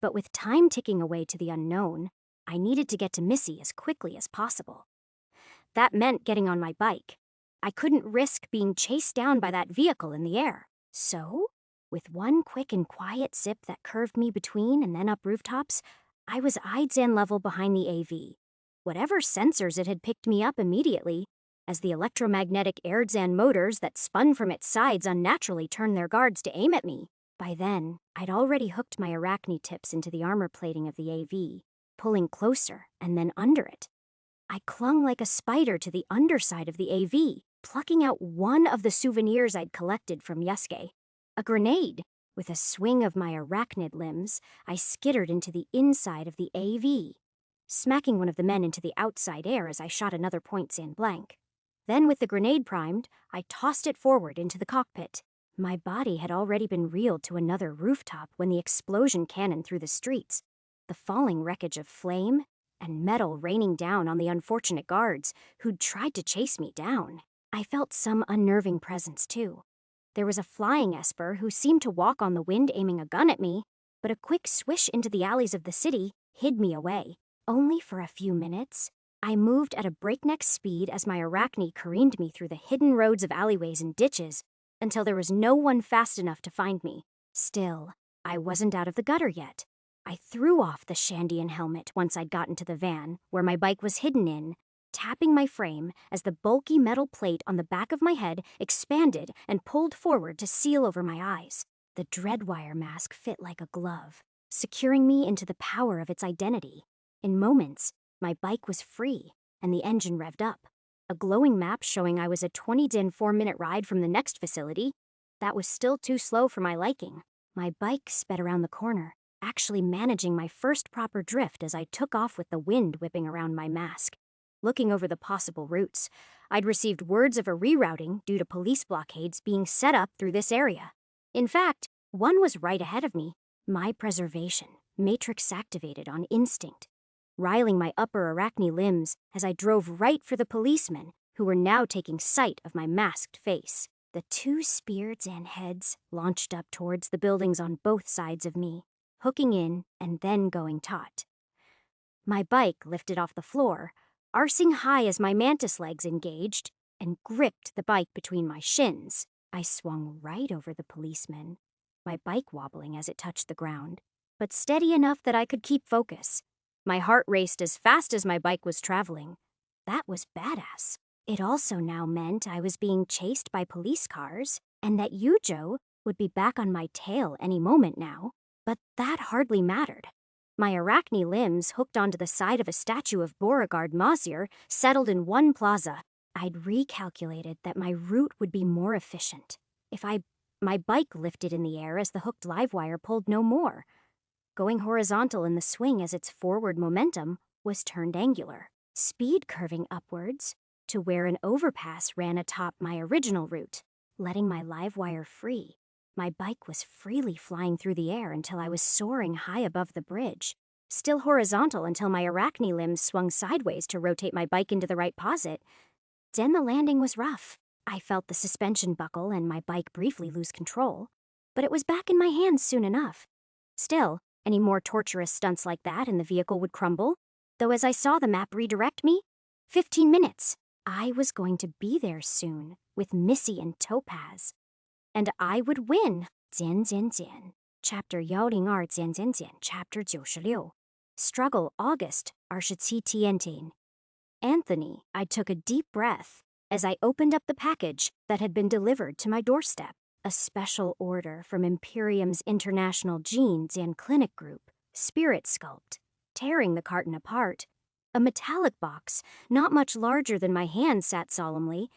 But with time ticking away to the unknown, I needed to get to Missy as quickly as possible. That meant getting on my bike. I couldn't risk being chased down by that vehicle in the air. So, with one quick and quiet zip that curved me between and then up rooftops, I was Idzan level behind the AV. Whatever sensors it had picked me up immediately, as the electromagnetic Erdzan motors that spun from its sides unnaturally turned their guards to aim at me. By then, I'd already hooked my arachne tips into the armor plating of the AV, pulling closer and then under it. I clung like a spider to the underside of the AV, plucking out one of the souvenirs I'd collected from Yusuke, a grenade. With a swing of my arachnid limbs, I skittered into the inside of the AV, smacking one of the men into the outside air as I shot another point blank. Then, with the grenade primed, I tossed it forward into the cockpit. My body had already been reeled to another rooftop when the explosion cannoned through the streets, the falling wreckage of flame and metal raining down on the unfortunate guards who'd tried to chase me down. I felt some unnerving presence, too. There was a flying esper who seemed to walk on the wind aiming a gun at me, but a quick swish into the alleys of the city hid me away. Only for a few minutes, I moved at a breakneck speed as my arachne careened me through the hidden roads of alleyways and ditches until there was no one fast enough to find me. Still, I wasn't out of the gutter yet. I threw off the Shandian helmet once I'd gotten to the van, where my bike was hidden in, tapping my frame as the bulky metal plate on the back of my head expanded and pulled forward to seal over my eyes. The dreadwire mask fit like a glove, securing me into the power of its identity. In moments, my bike was free, and the engine revved up. A glowing map showing I was a 4-minute ride from the next facility. That was still too slow for my liking. My bike sped around the corner, actually managing my first proper drift as I took off with the wind whipping around my mask. Looking over the possible routes, I'd received words of a rerouting due to police blockades being set up through this area. In fact, one was right ahead of me. My preservation, matrix activated on instinct, riling my upper arachne limbs as I drove right for the policemen, who were now taking sight of my masked face. The two spears and heads launched up towards the buildings on both sides of me, hooking in and then going taut. My bike lifted off the floor, arsing high as my mantis legs engaged, and gripped the bike between my shins. I swung right over the policemen, my bike wobbling as it touched the ground, but steady enough that I could keep focus. My heart raced as fast as my bike was traveling. That was badass. It also now meant I was being chased by police cars, and that Yujo would be back on my tail any moment now. But that hardly mattered. My arachne limbs hooked onto the side of a statue of Beauregard Mazir settled in one plaza. I'd recalculated that my route would be more efficient if my bike lifted in the air as the hooked live wire pulled no more. Going horizontal in the swing as its forward momentum was turned angular, speed curving upwards to where an overpass ran atop my original route, letting my live wire free. My bike was freely flying through the air until I was soaring high above the bridge, still horizontal until my arachne limbs swung sideways to rotate my bike into the right posit. Then the landing was rough. I felt the suspension buckle and my bike briefly lose control, but it was back in my hands soon enough. Still, any more torturous stunts like that and the vehicle would crumble, though as I saw the map redirect me, 15 minutes. I was going to be there soon with Missy and Topaz. And I would win. 简简简 Chapter 102 Chapter 96 Struggle August 27 天 Anthony, I took a deep breath as I opened up the package that had been delivered to my doorstep. A special order from Imperium's International Genes and Clinic Group, Spirit Sculpt, tearing the carton apart. A metallic box, not much larger than my hand, sat solemnly,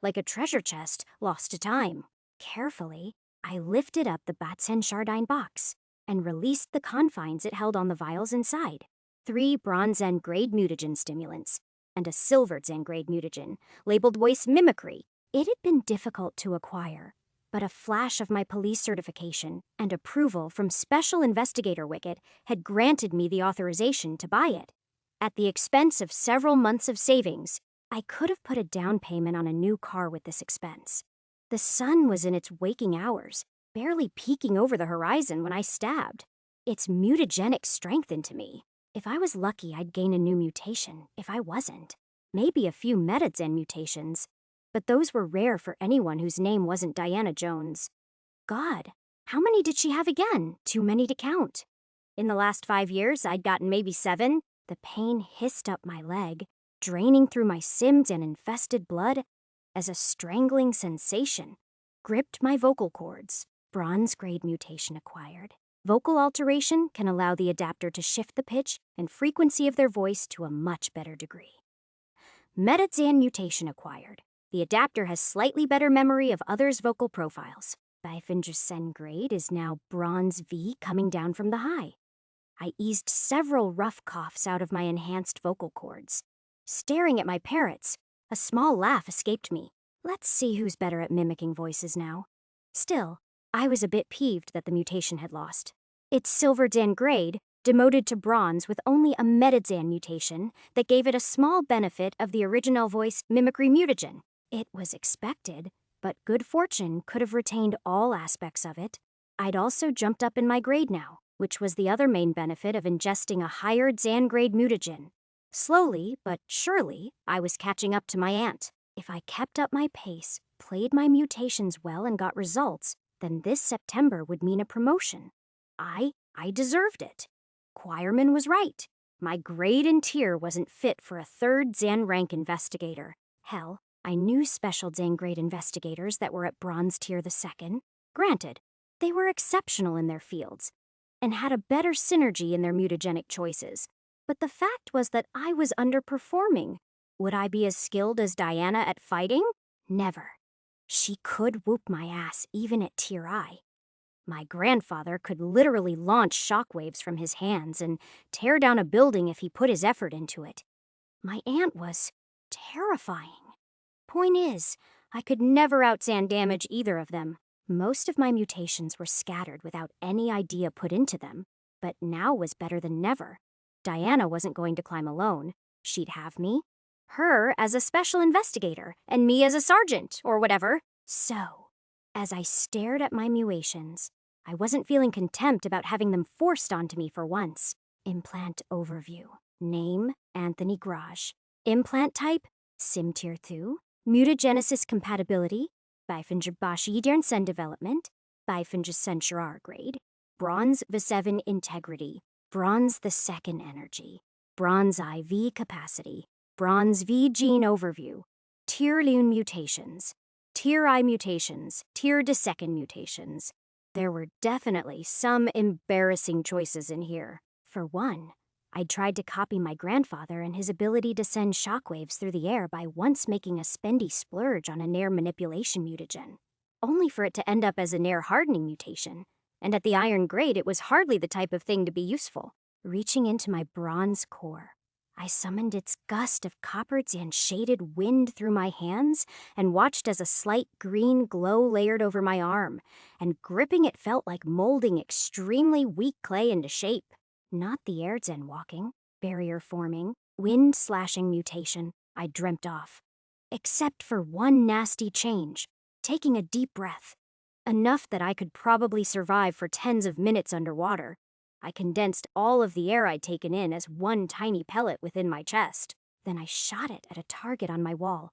like a treasure chest lost to time. Carefully, I lifted up the Batsen Shardine box and released the confines it held on the vials inside. 3 bronze and grade mutagen stimulants, and a silver Zen-grade mutagen, labeled voice mimicry. It had been difficult to acquire, but a flash of my police certification and approval from Special Investigator Wicket had granted me the authorization to buy it. At the expense of several months of savings, I could have put a down payment on a new car with this expense. The sun was in its waking hours, barely peeking over the horizon when I stabbed its mutagenic strength into me. If I was lucky, I'd gain a new mutation. If I wasn't, maybe a few metazen mutations. but those were rare for anyone whose name wasn't Diana Jones. God, how many did she have again? Too many to count. In the last 5 years, I'd gotten maybe 7. The pain hissed up my leg, draining through my simmed and infested blood as a strangling sensation gripped my vocal cords. Bronze grade mutation acquired. Vocal alteration can allow the adapter to shift the pitch and frequency of their voice to a much better degree. Metazan mutation acquired. The adapter has slightly better memory of others' vocal profiles. Bifingers grade is now Bronze V coming down from the high. I eased several rough coughs out of my enhanced vocal cords. Staring at my parrots, a small laugh escaped me. Let's see who's better at mimicking voices now. Still, I was a bit peeved that the mutation had lost. Its Silver Zan grade demoted to Bronze with only a Metazan mutation that gave it a small benefit of the original voice mimicry mutagen. It was expected, but good fortune could have retained all aspects of it. I'd also jumped up in my grade now, which was the other main benefit of ingesting a higher Zan grade mutagen. Slowly, but surely, I was catching up to my aunt. If I kept up my pace, played my mutations well, and got results, then this September would mean a promotion. I deserved it. Choirman was right. My grade and tier wasn't fit for a 3rd Zan rank investigator. Hell, I knew special Zan grade investigators that were at Bronze tier the 2nd. Granted, they were exceptional in their fields and had a better synergy in their mutagenic choices. But the fact was that I was underperforming. Would I be as skilled as Diana at fighting? Never. She could whoop my ass even at tier I. My grandfather could literally launch shockwaves from his hands and tear down a building if he put his effort into it. My aunt was terrifying. Point is, I could never out-Zan damage either of them. Most of my mutations were scattered without any idea put into them, but now was better than never. Diana wasn't going to climb alone. She'd have me, her as a special investigator, and me as a sergeant, or whatever. So, as I stared at my mutations, I wasn't feeling contempt about having them forced onto me for once. Implant overview. Name, Anthony Graj. Implant type, Sim Tier 2. Mutagenesis compatibility, Bifinger Bashi Sen development, Bifinger Sensurar grade. Bronze V7 integrity. Bronze the 2nd energy. Bronze IV capacity. Bronze V gene overview. Tier Lune mutations. Tier I mutations. Tier de 2nd mutations. There were definitely some embarrassing choices in here. For one, I tried to copy my grandfather and his ability to send shockwaves through the air by once making a spendy splurge on a Nair manipulation mutagen, only for it to end up as a Nair hardening mutation, and at the iron grade it was hardly the type of thing to be useful. Reaching into my Bronze core, I summoned its gust of copper Zan shaded wind through my hands and watched as a slight green glow layered over my arm, and gripping it felt like molding extremely weak clay into shape. Not the air Zan walking, barrier forming, wind slashing mutation I dreamt off. Except for one nasty change, taking a deep breath. Enough that I could probably survive for tens of minutes underwater. I condensed all of the air I'd taken in as one tiny pellet within my chest. Then I shot it at a target on my wall.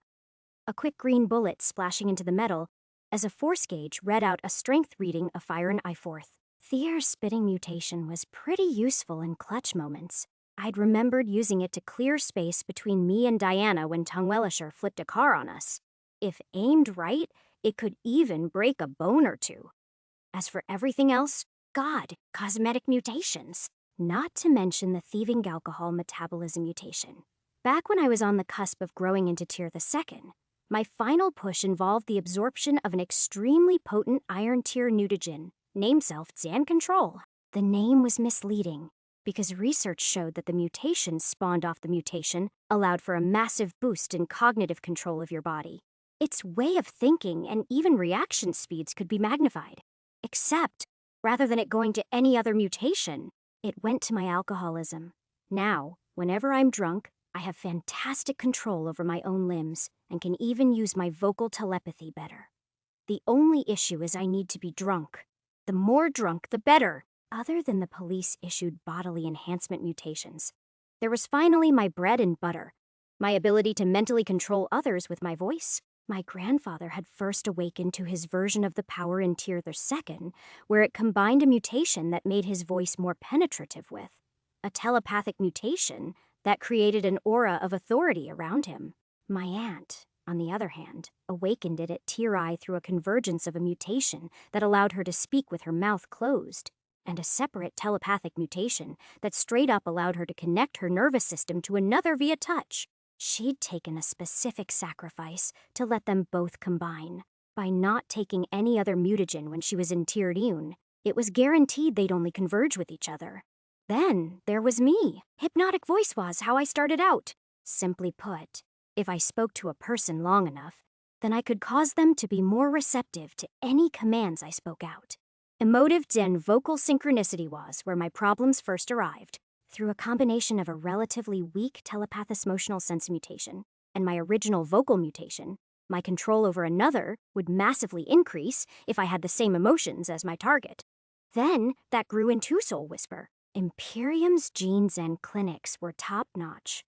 A quick green bullet splashing into the metal as a force gauge read out a strength reading of Fire and I-4th. Thier's spitting mutation was pretty useful in clutch moments. I'd remembered using it to clear space between me and Diana when Tungwellisher flipped a car on us. If aimed right, it could even break a bone or two. As for everything else, God, cosmetic mutations. Not to mention the thieving alcohol metabolism mutation. Back when I was on the cusp of growing into tier the 2nd, my final push involved the absorption of an extremely potent iron tier mutagen, name self Zan Control. The name was misleading because research showed that the mutation spawned off the mutation allowed for a massive boost in cognitive control of your body. Its way of thinking and even reaction speeds could be magnified. Except, rather than it going to any other mutation, it went to my alcoholism. Now, whenever I'm drunk, I have fantastic control over my own limbs and can even use my vocal telepathy better. The only issue is I need to be drunk. The more drunk, the better. Other than the police-issued bodily enhancement mutations, there was finally my bread and butter, my ability to mentally control others with my voice. My grandfather had first awakened to his version of the power in Tier the Second, where it combined a mutation that made his voice more penetrative with a telepathic mutation that created an aura of authority around him. My aunt, on the other hand, awakened it at Tier I through a convergence of a mutation that allowed her to speak with her mouth closed, and a separate telepathic mutation that straight up allowed her to connect her nervous system to another via touch. She'd taken a specific sacrifice to let them both combine. By not taking any other mutagen when she was in Tier Iun, it was guaranteed they'd only converge with each other. Then there was me. Hypnotic voice was how I started out. Simply put, if I spoke to a person long enough, then I could cause them to be more receptive to any commands I spoke out. Emotive and vocal synchronicity was where my problems first arrived. Through a combination of a relatively weak telepathos-emotional sense mutation and my original vocal mutation, my control over another would massively increase if I had the same emotions as my target. Then that grew into Soul Whisper. Imperium's genes and clinics were top-notch.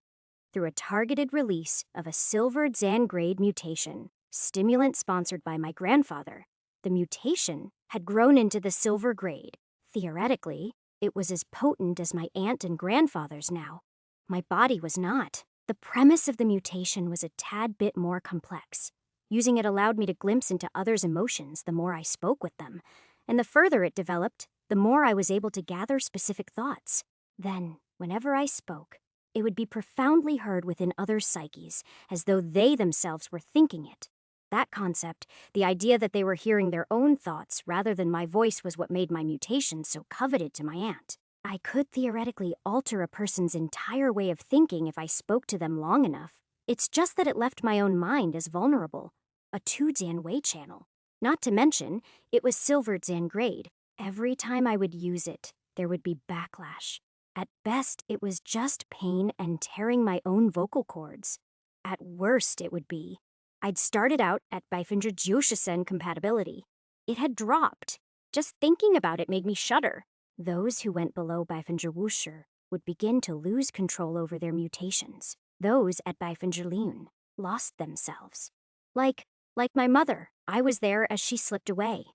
Through a targeted release of a silver Zangrade mutation, stimulant sponsored by my grandfather, the mutation had grown into the silver grade. Theoretically, it was as potent as my aunt and grandfather's now. My body was not. The premise of the mutation was a tad bit more complex. Using it allowed me to glimpse into others' emotions the more I spoke with them, and the further it developed, the more I was able to gather specific thoughts. Then, whenever I spoke, it would be profoundly heard within others' psyches, as though they themselves were thinking it. That concept, the idea that they were hearing their own thoughts rather than my voice, was what made my mutation so coveted to my aunt. I could theoretically alter a person's entire way of thinking if I spoke to them long enough. It's just that it left my own mind as vulnerable. A 2-Zan Wei channel. Not to mention, it was silver Zan grade. Every time I would use it, there would be backlash. At best, it was just pain and tearing my own vocal cords. At worst, it would be I'd started out at Bifenja Jushisen compatibility. It had dropped. Just thinking about it made me shudder. Those who went below Bifenja Wusher would begin to lose control over their mutations. Those at Bifenja Liun lost themselves. Like my mother, I was there as she slipped away.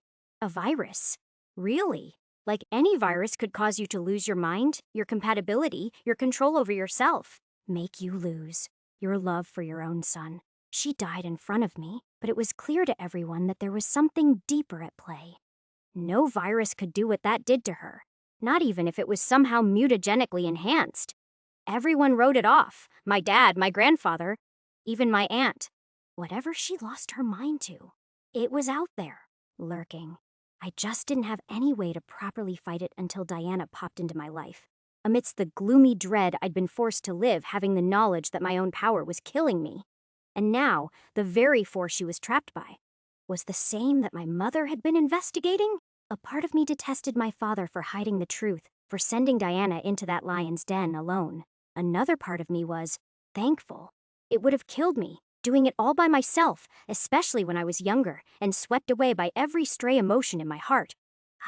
A virus. Really? Like any virus could cause you to lose your mind, your compatibility, your control over yourself. Make you lose your love for your own son. She died in front of me, but it was clear to everyone that there was something deeper at play. No virus could do what that did to her, not even if it was somehow mutagenically enhanced. Everyone wrote it off. My dad, my grandfather, even my aunt. Whatever she lost her mind to, it was out there, lurking. I just didn't have any way to properly fight it until Diana popped into my life. Amidst the gloomy dread I'd been forced to live, having the knowledge that my own power was killing me. And now, the very force she was trapped by was the same that my mother had been investigating? A part of me detested my father for hiding the truth, for sending Diana into that lion's den alone. Another part of me was thankful. It would have killed me, doing it all by myself, especially when I was younger and swept away by every stray emotion in my heart.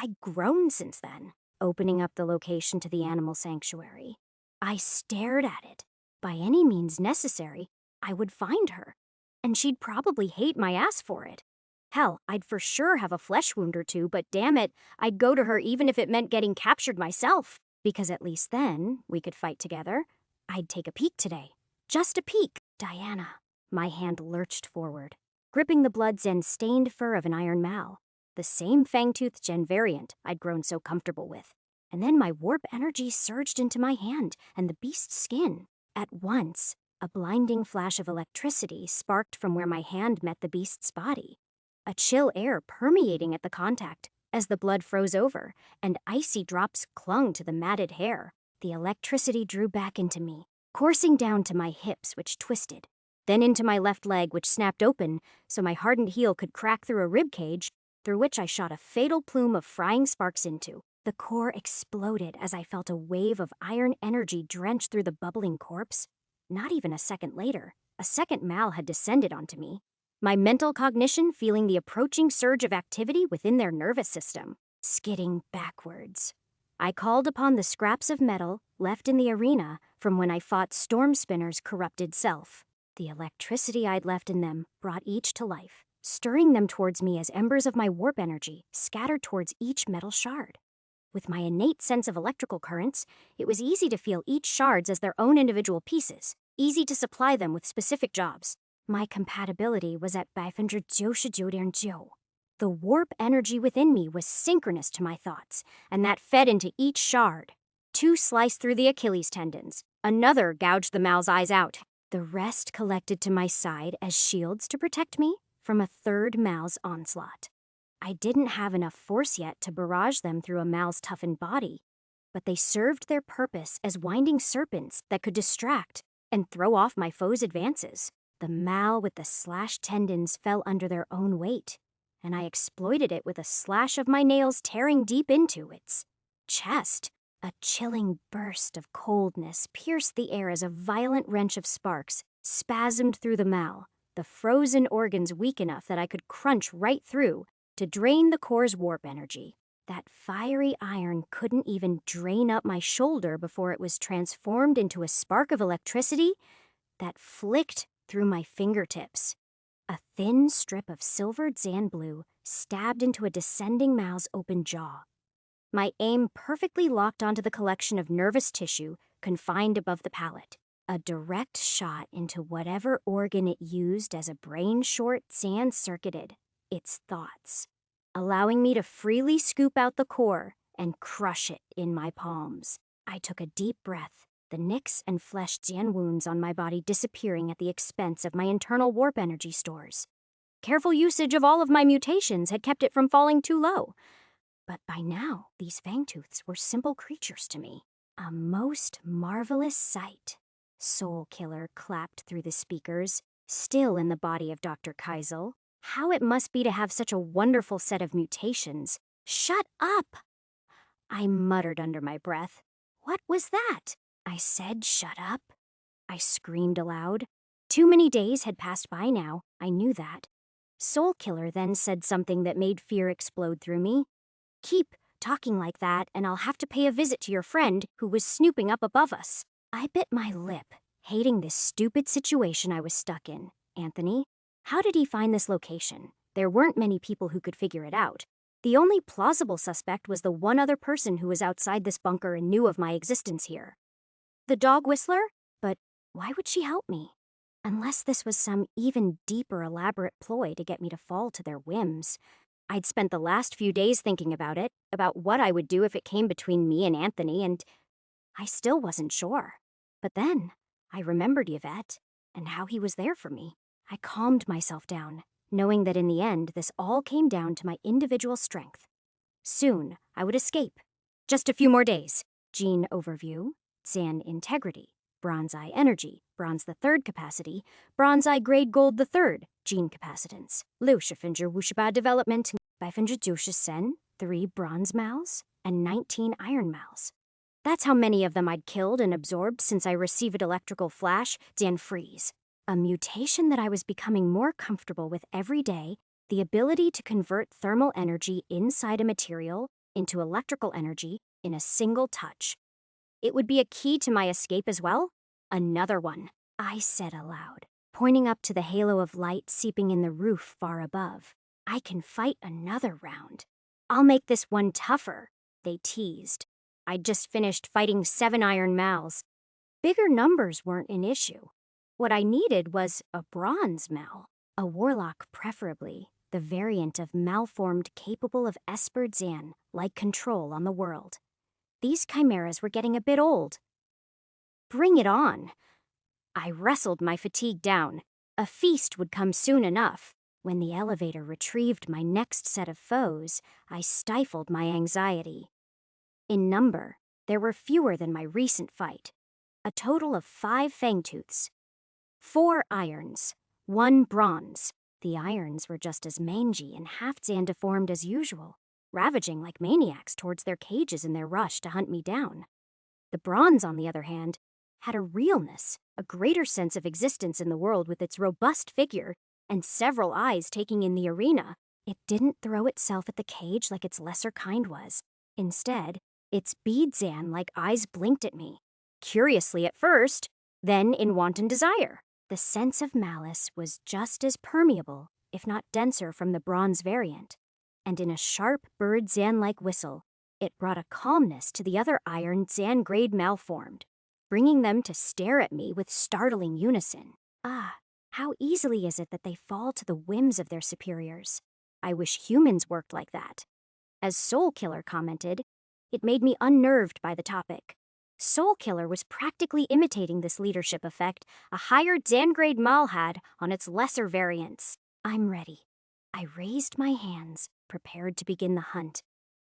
I'd grown since then, opening up the location to the animal sanctuary. I stared at it. By any means necessary, I would find her, and she'd probably hate my ass for it. Hell, I'd for sure have a flesh wound or two, but damn it, I'd go to her even if it meant getting captured myself, because at least then we could fight together. I'd take a peek today. Just a peek. Diana. My hand lurched forward, gripping the blood-zen-stained fur of an iron mal, the same fang-toothed gen variant I'd grown so comfortable with. And then my warp energy surged into my hand and the beast's skin. At once, a blinding flash of electricity sparked from where my hand met the beast's body, a chill air permeating at the contact as the blood froze over and icy drops clung to the matted hair. The electricity drew back into me, coursing down to my hips, which twisted, then into my left leg, which snapped open so my hardened heel could crack through a rib cage, through which I shot a fatal plume of frying sparks into. The core exploded as I felt a wave of iron energy drench through the bubbling corpse. Not even a second later, a second mal had descended onto me, my mental cognition feeling the approaching surge of activity within their nervous system, skidding backwards. I called upon the scraps of metal left in the arena from when I fought Storm Spinner's corrupted self. The electricity I'd left in them brought each to life, stirring them towards me as embers of my warp energy scattered towards each metal shard. With my innate sense of electrical currents, it was easy to feel each shards as their own individual pieces, easy to supply them with specific jobs. My compatibility was at 9.999%. The warp energy within me was synchronous to my thoughts, and that fed into each shard. 2 sliced through the Achilles tendons. Another gouged the Mal's eyes out. The rest collected to my side as shields to protect me from a third Mal's onslaught. I didn't have enough force yet to barrage them through a Mal's toughened body, but they served their purpose as winding serpents that could distract and throw off my foe's advances. The Mal with the slashed tendons fell under their own weight, and I exploited it with a slash of my nails tearing deep into its chest. A chilling burst of coldness pierced the air as a violent wrench of sparks spasmed through the Mal, the frozen organs weak enough that I could crunch right through to drain the core's warp energy. That fiery iron couldn't even drain up my shoulder before it was transformed into a spark of electricity that flicked through my fingertips. A thin strip of silvered Zan blue stabbed into a descending Mal's open jaw. My aim perfectly locked onto the collection of nervous tissue confined above the palate. A direct shot into whatever organ it used as a brain short Zan circuited its thoughts, allowing me to freely scoop out the core and crush it in my palms. I took a deep breath, the nicks and flesh Zan wounds on my body disappearing at the expense of my internal warp energy stores. Careful usage of all of my mutations had kept it from falling too low. But by now, these fangtooths were simple creatures to me. A most marvelous sight. Soul Killer clapped through the speakers, still in the body of Dr. Keisel. How it must be to have such a wonderful set of mutations. Shut up! I muttered under my breath. What was that? I said shut up. I screamed aloud. Too many days had passed by now, I knew that. Soul Killer then said something that made fear explode through me. Keep talking like that, and I'll have to pay a visit to your friend who was snooping up above us. I bit my lip, hating this stupid situation I was stuck in. Anthony, how did he find this location? There weren't many people who could figure it out. The only plausible suspect was the one other person who was outside this bunker and knew of my existence here. The dog whistler? But why would she help me? Unless this was some even deeper elaborate ploy to get me to fall to their whims. I'd spent the last few days thinking about it, about what I would do if it came between me and Anthony, and I still wasn't sure. But then, I remembered Yvette, and how he was there for me. I calmed myself down, knowing that in the end, this all came down to my individual strength. Soon, I would escape. Just a few more days. Gene overview, Zan integrity, Bronze Eye energy, Bronze the third capacity, Bronze Eye grade gold the third, gene capacitance, Lushifinger Wushaba development, Sen, 3 bronze Mals, and 19 iron Mals. That's how many of them I'd killed and absorbed since I received electrical flash, Zan freeze. A mutation that I was becoming more comfortable with every day, the ability to convert thermal energy inside a material into electrical energy in a single touch. It would be a key to my escape as well. Another one, I said aloud, pointing up to the halo of light seeping in the roof far above. I can fight another round. I'll make this one tougher, they teased. I'd just finished fighting 7 iron Mals. Bigger numbers weren't an issue. What I needed was a bronze Mal, a warlock preferably, the variant of malformed capable of Esper Zan, like control on the world. These chimeras were getting a bit old. Bring it on. I wrestled my fatigue down. A feast would come soon enough. When the elevator retrieved my next set of foes, I stifled my anxiety. In number, there were fewer than my recent fight. A total of 5 fangtooths. 4 irons, 1 bronze. The irons were just as mangy and half-Zan deformed as usual, ravaging like maniacs towards their cages in their rush to hunt me down. The bronze, on the other hand, had a realness, a greater sense of existence in the world with its robust figure and several eyes taking in the arena. It didn't throw itself at the cage like its lesser kind was. Instead, its bead-Zan-like eyes blinked at me, curiously at first, then in wanton desire. The sense of malice was just as permeable, if not denser, from the bronze variant, and in a sharp bird Zan-like whistle, it brought a calmness to the other iron Zan-grade malformed, bringing them to stare at me with startling unison. Ah, how easily is it that they fall to the whims of their superiors. I wish humans worked like that. As Soul Killer commented, it made me unnerved by the topic. Soul Killer was practically imitating this leadership effect a higher Zan-grade Mal had on its lesser variants. I'm ready. I raised my hands, prepared to begin the hunt.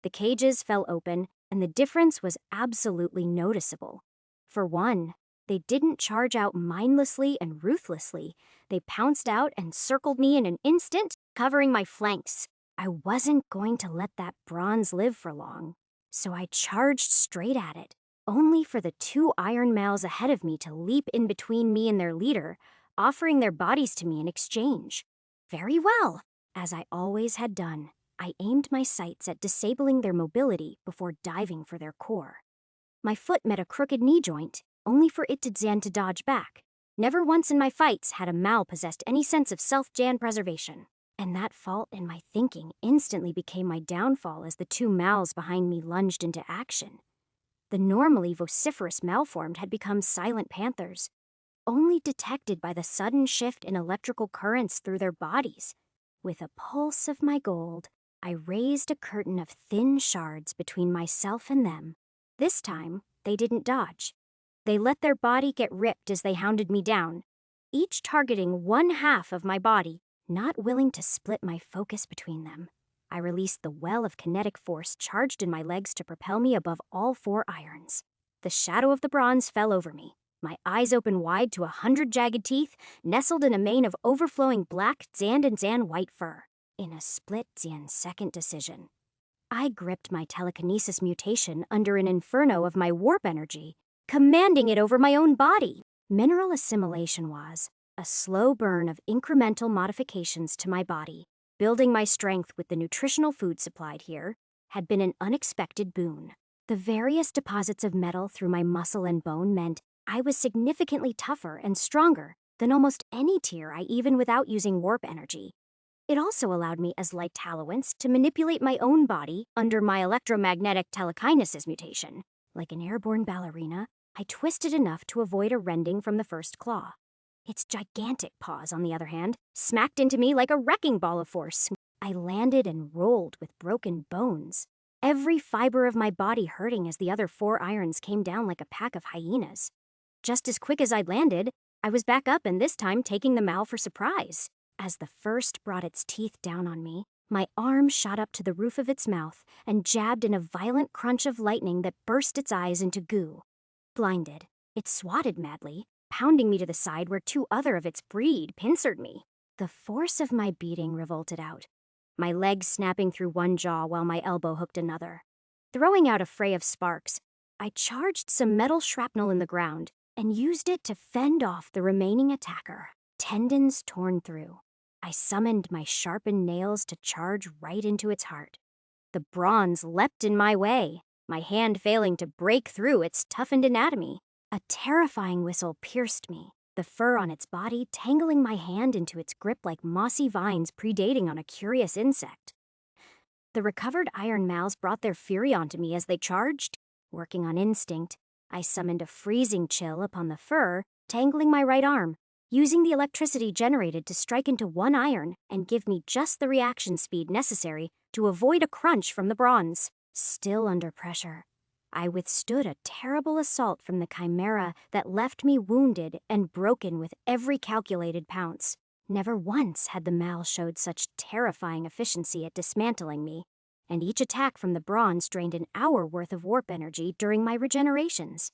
The cages fell open, and the difference was absolutely noticeable. For one, they didn't charge out mindlessly and ruthlessly. They pounced out and circled me in an instant, covering my flanks. I wasn't going to let that bronze live for long, so I charged straight at it, only for the two iron males ahead of me to leap in between me and their leader, offering their bodies to me in exchange. Very well. As I always had done, I aimed my sights at disabling their mobility before diving for their core. My foot met a crooked knee joint, only for it to Zan to dodge back. Never once in my fights had a Mal possessed any sense of self-Jan preservation. And that fault in my thinking instantly became my downfall as the two Mals behind me lunged into action. The normally vociferous malformed had become silent panthers, only detected by the sudden shift in electrical currents through their bodies. With a pulse of my gold, I raised a curtain of thin shards between myself and them. This time, they didn't dodge. They let their body get ripped as they hounded me down, each targeting one half of my body, not willing to split my focus between them. I released the well of kinetic force charged in my legs to propel me above all four irons. The shadow of the bronze fell over me, my eyes open wide to 100 jagged teeth, nestled in a mane of overflowing black Zan and Zan white fur. In a split Zan-second decision, I gripped my telekinesis mutation under an inferno of my warp energy, commanding it over my own body. Mineral assimilation was a slow burn of incremental modifications to my body. Building my strength with the nutritional food supplied here had been an unexpected boon. The various deposits of metal through my muscle and bone meant I was significantly tougher and stronger than almost any tier I even without using warp energy. It also allowed me as light Talowance to manipulate my own body under my electromagnetic telekinesis mutation. Like an airborne ballerina, I twisted enough to avoid a rending from the first claw. Its gigantic paws, on the other hand, smacked into me like a wrecking ball of force. I landed and rolled with broken bones, every fiber of my body hurting as the other four irons came down like a pack of hyenas. Just as quick as I'd landed, I was back up and this time taking the Mal for surprise. As the first brought its teeth down on me, my arm shot up to the roof of its mouth and jabbed in a violent crunch of lightning that burst its eyes into goo. Blinded, it swatted madly, pounding me to the side where two other of its breed pincered me. The force of my beating revolted out, my legs snapping through one jaw while my elbow hooked another. Throwing out a fray of sparks, I charged some metal shrapnel in the ground and used it to fend off the remaining attacker. Tendons torn through, I summoned my sharpened nails to charge right into its heart. The bronze leapt in my way, my hand failing to break through its toughened anatomy. A terrifying whistle pierced me, the fur on its body tangling my hand into its grip like mossy vines predating on a curious insect. The recovered iron males brought their fury onto me as they charged. Working on instinct, I summoned a freezing chill upon the fur, tangling my right arm, using the electricity generated to strike into one iron and give me just the reaction speed necessary to avoid a crunch from the bronze. Still under pressure, I withstood a terrible assault from the chimera that left me wounded and broken with every calculated pounce. Never once had the Mal showed such terrifying efficiency at dismantling me, and each attack from the bronze drained an hour worth of warp energy during my regenerations.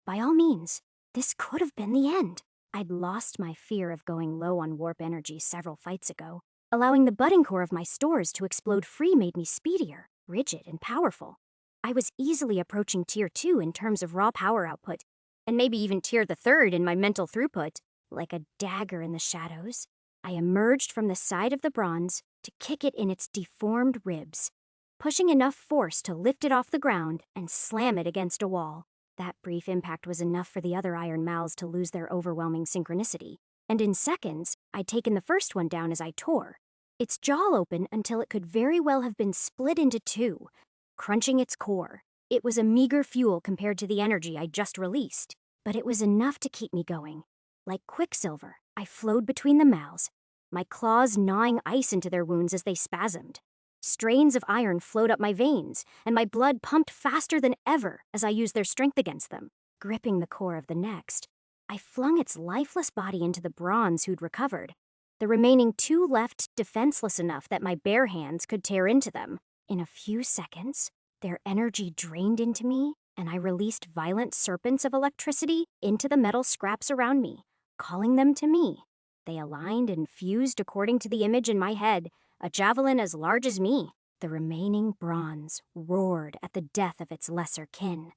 By all means, this could have been the end. I'd lost my fear of going low on warp energy several fights ago. Allowing the budding core of my stores to explode free made me speedier, rigid, and powerful. I was easily approaching Tier 2 in terms of raw power output, and maybe even Tier the 3rd in my mental throughput. Like a dagger in the shadows, I emerged from the side of the bronze to kick it in its deformed ribs, pushing enough force to lift it off the ground and slam it against a wall. That brief impact was enough for the other iron mouths to lose their overwhelming synchronicity. and in seconds, I'd taken the first one down as I tore, its jaw open until it could very well have been split into two, crunching its core. It was a meager fuel compared to the energy I'd just released, but it was enough to keep me going. Like quicksilver, I flowed between the mouths, my claws gnawing ice into their wounds as they spasmed. Strains of iron flowed up my veins, and my blood pumped faster than ever as I used their strength against them. Gripping the core of the next, I flung its lifeless body into the bronze who'd recovered. The remaining two left defenseless enough that my bare hands could tear into them. In a few seconds, their energy drained into me, and I released violent serpents of electricity into the metal scraps around me, calling them to me. They aligned and fused according to the image in my head, a javelin as large as me. The remaining bronze roared at the death of its lesser kin,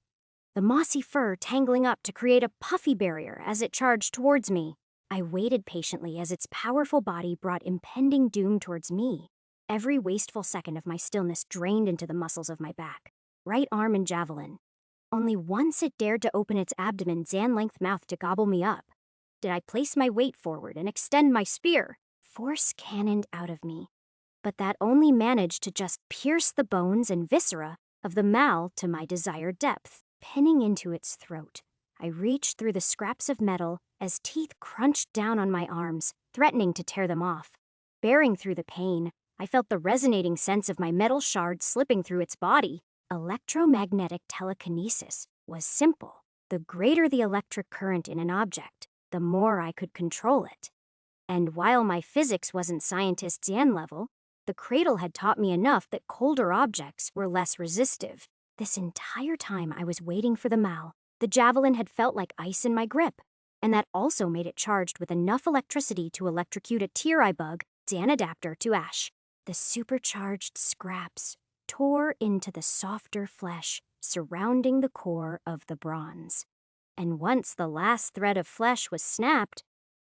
the mossy fur tangling up to create a puffy barrier as it charged towards me. I waited patiently as its powerful body brought impending doom towards me. Every wasteful second of my stillness drained into the muscles of my back, right arm and javelin. Only once it dared to open its abdomen Zan-length mouth to gobble me up did I place my weight forward and extend my spear. Force cannoned out of me, but that only managed to just pierce the bones and viscera of the mal to my desired depth, pinning into its throat. I reached through the scraps of metal as teeth crunched down on my arms, threatening to tear them off. Bearing through the pain, I felt the resonating sense of my metal shard slipping through its body. Electromagnetic telekinesis was simple. The greater the electric current in an object, the more I could control it. And while my physics wasn't scientist Zan level, the cradle had taught me enough that colder objects were less resistive. This entire time I was waiting for the mal, the javelin had felt like ice in my grip, and that also made it charged with enough electricity to electrocute a tear-eye bug Zan adapter to ash. The supercharged scraps tore into the softer flesh surrounding the core of the bronze. And once the last thread of flesh was snapped,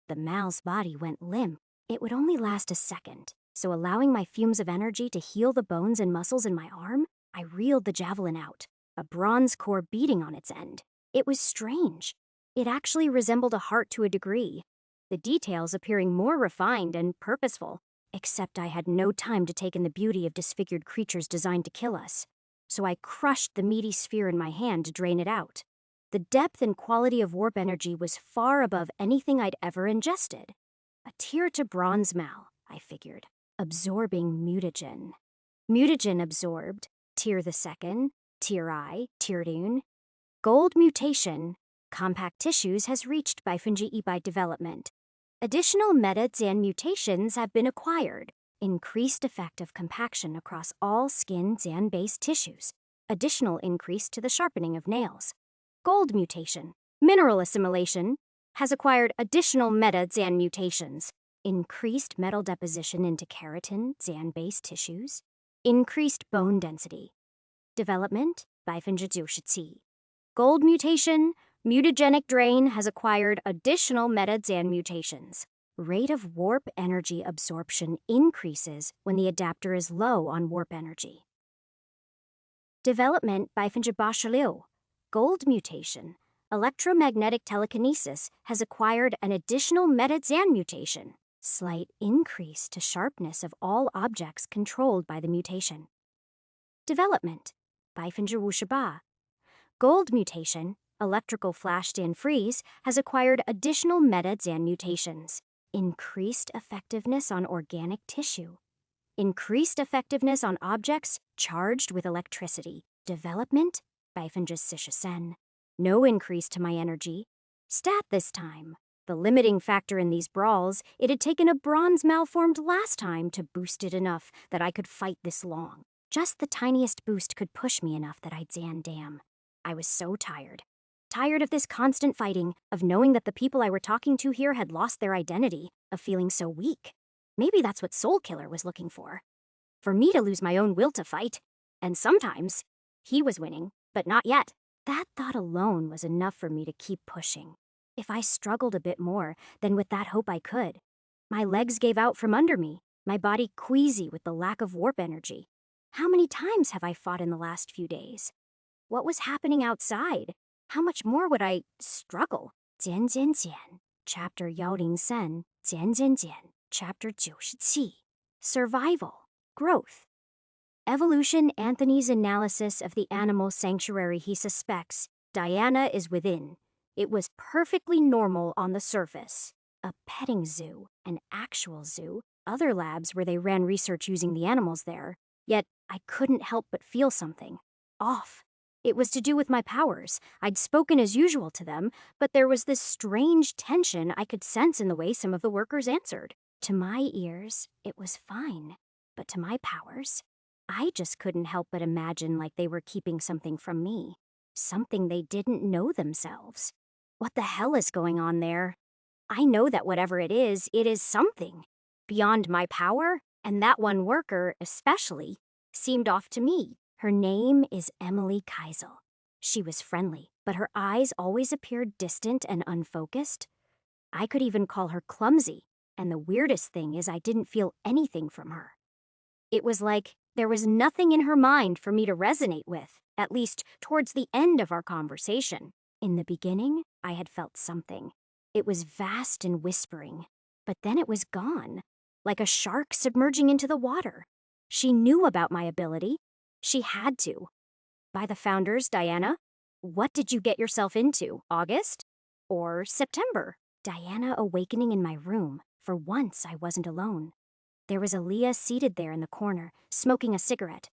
the mal's body went limp. It would only last a second, so allowing my fumes of energy to heal the bones and muscles in my arm, I reeled the javelin out, a bronze core beating on its end. It was strange. It actually resembled a heart to a degree, the details appearing more refined and purposeful. Except I had no time to take in the beauty of disfigured creatures designed to kill us, so I crushed the meaty sphere in my hand to drain it out. The depth and quality of warp energy was far above anything I'd ever ingested. A tear to bronze mal, I figured, absorbing mutagen. Mutagen absorbed, tear the second, tear I, teardune. Gold mutation, compact tissues has reached Baifunji by development. Additional meta-Zan mutations have been acquired. Increased effect of compaction across all skin Zan-based tissues. Additional increase to the sharpening of nails. Gold mutation, mineral assimilation, has acquired additional meta-Zan mutations. Increased metal deposition into keratin Zan-based tissues. Increased bone density. Development by Finjitsu. Gold mutation, mutagenic drain has acquired additional meta-Zan mutations. Rate of warp energy absorption increases when the adapter is low on warp energy. Development by Finjibashaliu. Gold mutation, electromagnetic telekinesis has acquired an additional meta-Zan mutation. Slight increase to sharpness of all objects controlled by the mutation. Development by Finjirwushaba. Gold mutation, electrical flash Zan freeze, has acquired additional meta-Zan mutations. Increased effectiveness on organic tissue. Increased effectiveness on objects charged with electricity. Development by Finjisishisen. No increase to my energy. Stat this time. The limiting factor in these brawls, it had taken a bronze malformed last time to boost it enough that I could fight this long. Just the tiniest boost could push me enough that I'd Zan damn. I was so tired. Tired of this constant fighting, of knowing that the people I were talking to here had lost their identity, of feeling so weak. Maybe that's what Soul Killer was looking for. For me to lose my own will to fight. And sometimes, he was winning, but not yet. That thought alone was enough for me to keep pushing. If I struggled a bit more, then with that hope I could. My legs gave out from under me, my body queasy with the lack of warp energy. How many times have I fought in the last few days? What was happening outside? How much more would I struggle? Zan. Chapter 103, 减减减, Chapter 97, Survival, Growth. Evolution. Anthony's analysis of the animal sanctuary he suspects. Diana is within. It was perfectly normal on the surface. A petting zoo, an actual zoo, other labs where they ran research using the animals there. Yet I couldn't help but feel something. Off. It was to do with my powers. I'd spoken as usual to them, but there was this strange tension I could sense in the way some of the workers answered. To my ears, it was fine. But to my powers, I just couldn't help but imagine like they were keeping something from me. Something they didn't know themselves. What the hell is going on there? I know that whatever it is something. Beyond my power, and that one worker, especially, seemed off to me. Her name is Emily Keisel. She was friendly, but her eyes always appeared distant and unfocused. I could even call her clumsy, and the weirdest thing is I didn't feel anything from her. It was like there was nothing in her mind for me to resonate with, at least towards the end of our conversation. In the beginning, I had felt something. It was vast and whispering, but then it was gone, like a shark submerging into the water. She knew about my ability. She had to. By the founders, Diana, what did you get yourself into, August? Or September? Diana awakening in my room. For once, I wasn't alone. There was Aaliyah seated there in the corner, smoking a cigarette.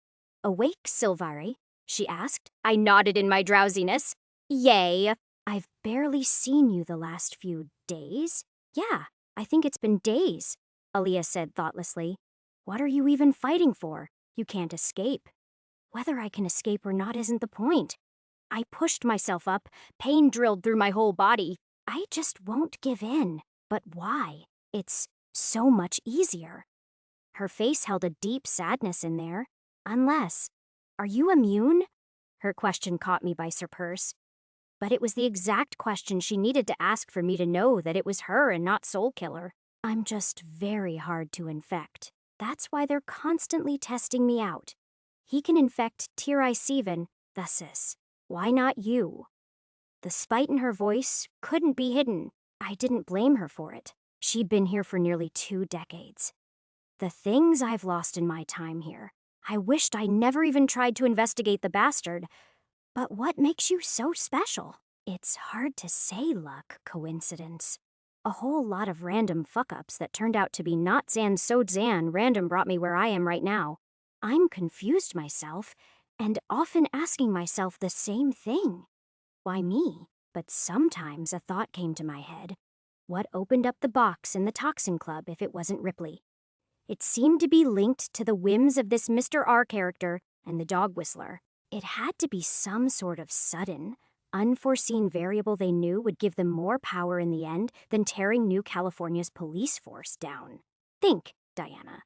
Awake, Silvari? She asked. I nodded in my drowsiness. Yay. I've barely seen you the last few days. Yeah, I think it's been days, Aaliyah said thoughtlessly. What are you even fighting for? You can't escape. Whether I can escape or not isn't the point. I pushed myself up, pain drilled through my whole body. I just won't give in. But why? It's so much easier. Her face held a deep sadness in there. Unless, are you immune? Her question caught me by surprise. But it was the exact question she needed to ask for me to know that it was her and not Soulkiller. I'm just very hard to infect. That's why they're constantly testing me out. He can infect Tirai Sivan, Thussis. Why not you? The spite in her voice couldn't be hidden. I didn't blame her for it. She'd been here for nearly 2 decades. The things I've lost in my time here. I wished I never even tried to investigate the bastard. But what makes you so special? It's hard to say luck, coincidence. A whole lot of random fuck-ups that turned out to be not Zan so Zan random brought me where I am right now. I'm confused myself, and often asking myself the same thing. Why me? But sometimes a thought came to my head. What opened up the box in the Toxin Club if it wasn't Ripley? It seemed to be linked to the whims of this Mr. R character and the dog whistler. It had to be some sort of sudden, unforeseen variable they knew would give them more power in the end than tearing New California's police force down. Think, Diana.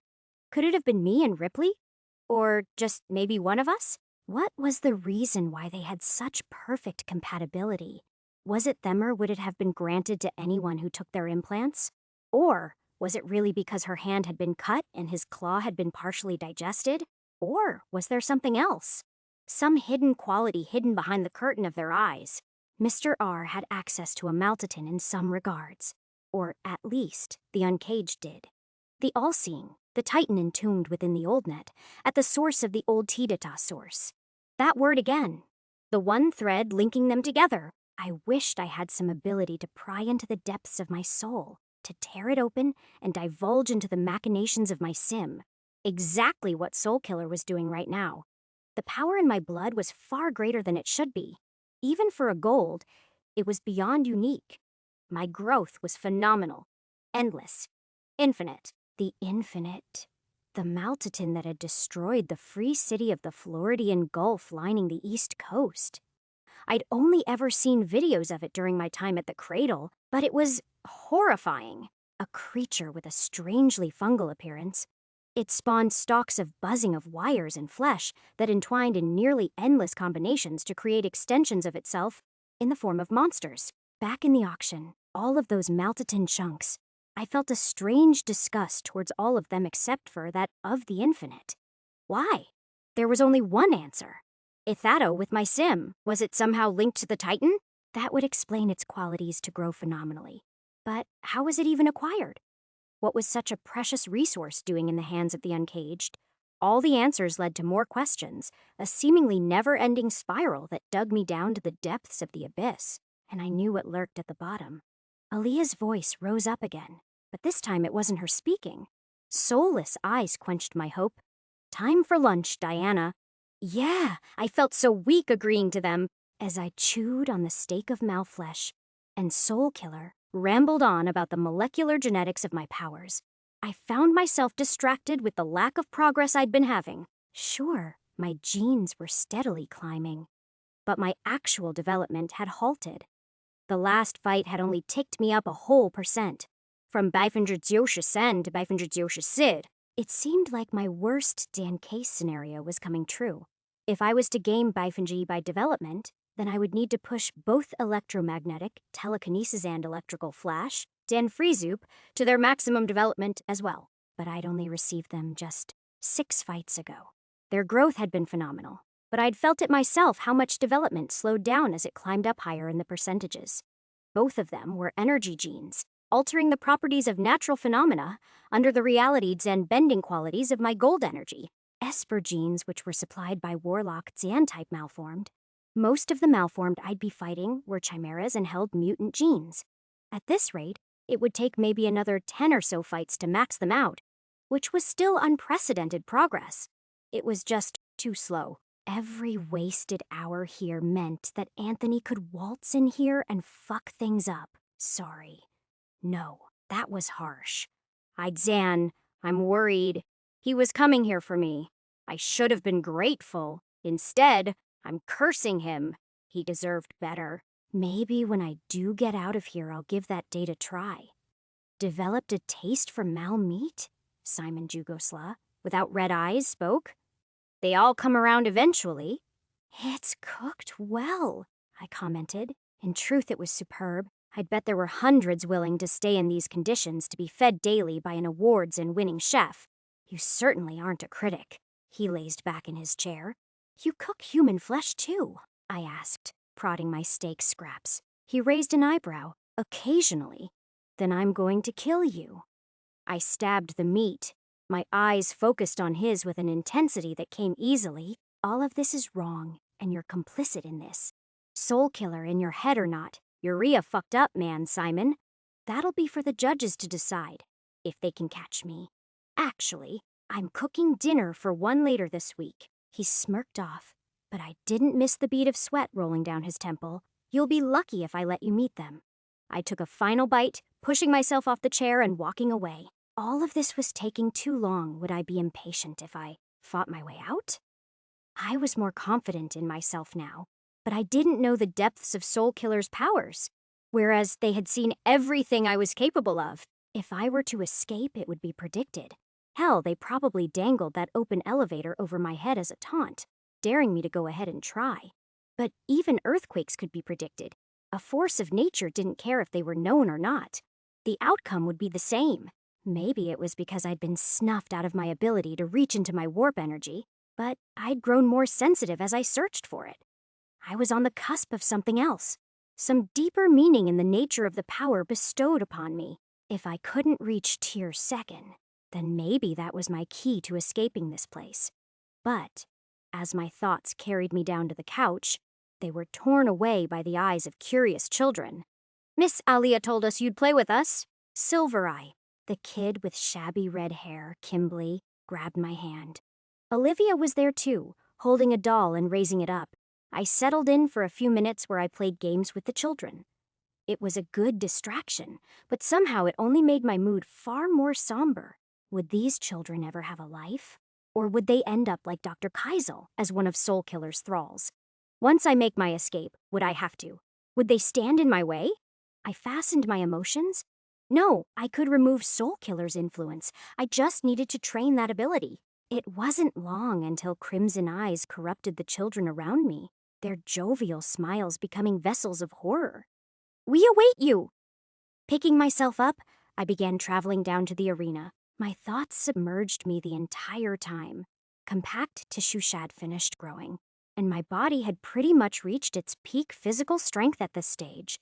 Could it have been me and Ripley? Or just maybe one of us? What was the reason why they had such perfect compatibility? Was it them or would it have been granted to anyone who took their implants? Or was it really because her hand had been cut and his claw had been partially digested? Or was there something else? Some hidden quality hidden behind the curtain of their eyes. Mr. R had access to a Maltaton in some regards. Or at least, the Uncaged did. The All-Seeing, the Titan entombed within the Oldnet, at the source of the old Tidita source. That word again. The one thread linking them together. I wished I had some ability to pry into the depths of my soul, to tear it open and divulge into the machinations of my sim. Exactly what Soulkiller was doing right now. The power in my blood was far greater than it should be. Even for a gold, it was beyond unique. My growth was phenomenal. Endless. Infinite. The infinite. The Maltaton that had destroyed the free city of the Floridian Gulf lining the East Coast. I'd only ever seen videos of it during my time at the Cradle, but it was horrifying. A creature with a strangely fungal appearance. It spawned stalks of buzzing of wires and flesh that entwined in nearly endless combinations to create extensions of itself in the form of monsters. Back in the auction, all of those Maltaton chunks, I felt a strange disgust towards all of them except for that of the infinite. Why? There was only one answer. Ithato with my sim. Was it somehow linked to the Titan? That would explain its qualities to grow phenomenally. But how was it even acquired? What was such a precious resource doing in the hands of the uncaged? All the answers led to more questions, a seemingly never-ending spiral that dug me down to the depths of the abyss, and I knew what lurked at the bottom. Aaliyah's voice rose up again, but this time it wasn't her speaking. Soulless eyes quenched my hope. "Time for lunch, Diana." Yeah, I felt so weak agreeing to them as I chewed on the steak of malflesh, and Soul Killer rambled on about the molecular genetics of my powers. I found myself distracted with the lack of progress I'd been having. Sure, my genes were steadily climbing, but my actual development had halted. The last fight had only ticked me up a whole %. From 500% to 500%. It seemed like my worst Dan-case scenario was coming true. If I was to gain Baifunji by development, then I would need to push both electromagnetic, telekinesis, and electrical flash, Dan Freezoop, to their maximum development as well. But I'd only received them just 6 fights ago. Their growth had been phenomenal, but I'd felt it myself how much development slowed down as it climbed up higher in the percentages. Both of them were energy genes, altering the properties of natural phenomena under the realities and bending qualities of my gold energy. Esper genes, which were supplied by Warlock Xian-type, malformed. Most of the malformed I'd be fighting were chimeras and held mutant genes. At this rate, it would take maybe another 10 or so fights to max them out, which was still unprecedented progress. It was just too slow. Every wasted hour here meant that Anthony could waltz in here and fuck things up. Sorry. No, that was harsh. Zan, I'm worried. He was coming here for me. I should have been grateful. Instead, I'm cursing him. He deserved better. Maybe when I do get out of here, I'll give that date a try. Developed a taste for mal meat? Simon Jugosla, without red eyes, spoke. They all come around eventually. It's cooked well, I commented. In truth, it was superb. I'd bet there were hundreds willing to stay in these conditions to be fed daily by an awards and winning chef. You certainly aren't a critic. He lazed back in his chair. You cook human flesh too, I asked, prodding my steak scraps. He raised an eyebrow, occasionally. Then I'm going to kill you. I stabbed the meat, my eyes focused on his with an intensity that came easily. All of this is wrong, and you're complicit in this. Soul Killer in your head or not, Urea fucked up, man, Simon. That'll be for the judges to decide, if they can catch me. Actually, I'm cooking dinner for one later this week. He smirked off, but I didn't miss the bead of sweat rolling down his temple. You'll be lucky if I let you meet them. I took a final bite, pushing myself off the chair and walking away. All of this was taking too long. Would I be impatient if I fought my way out? I was more confident in myself now, but I didn't know the depths of Soul Killer's powers, whereas they had seen everything I was capable of. If I were to escape, it would be predicted. Hell, they probably dangled that open elevator over my head as a taunt, daring me to go ahead and try. But even earthquakes could be predicted. A force of nature didn't care if they were known or not. The outcome would be the same. Maybe it was because I'd been snuffed out of my ability to reach into my warp energy, but I'd grown more sensitive as I searched for it. I was on the cusp of something else, some deeper meaning in the nature of the power bestowed upon me. If I couldn't reach Tier 2nd, then maybe that was my key to escaping this place. But as my thoughts carried me down to the couch, they were torn away by the eyes of curious children. Miss Alia told us you'd play with us. Silver Eye, the kid with shabby red hair, Kimberly, grabbed my hand. Olivia was there too, holding a doll and raising it up. I settled in for a few minutes where I played games with the children. It was a good distraction, but somehow it only made my mood far more somber. Would these children ever have a life? Or would they end up like Dr. Keisel as one of Soul Killer's thralls? Once I make my escape, would I have to? Would they stand in my way? I fastened my emotions? No, I could remove Soul Killer's influence. I just needed to train that ability. It wasn't long until crimson eyes corrupted the children around me, their jovial smiles becoming vessels of horror. We await you! Picking myself up, I began traveling down to the arena. My thoughts submerged me the entire time. Compact tissue shad finished growing, and my body had pretty much reached its peak physical strength at this stage.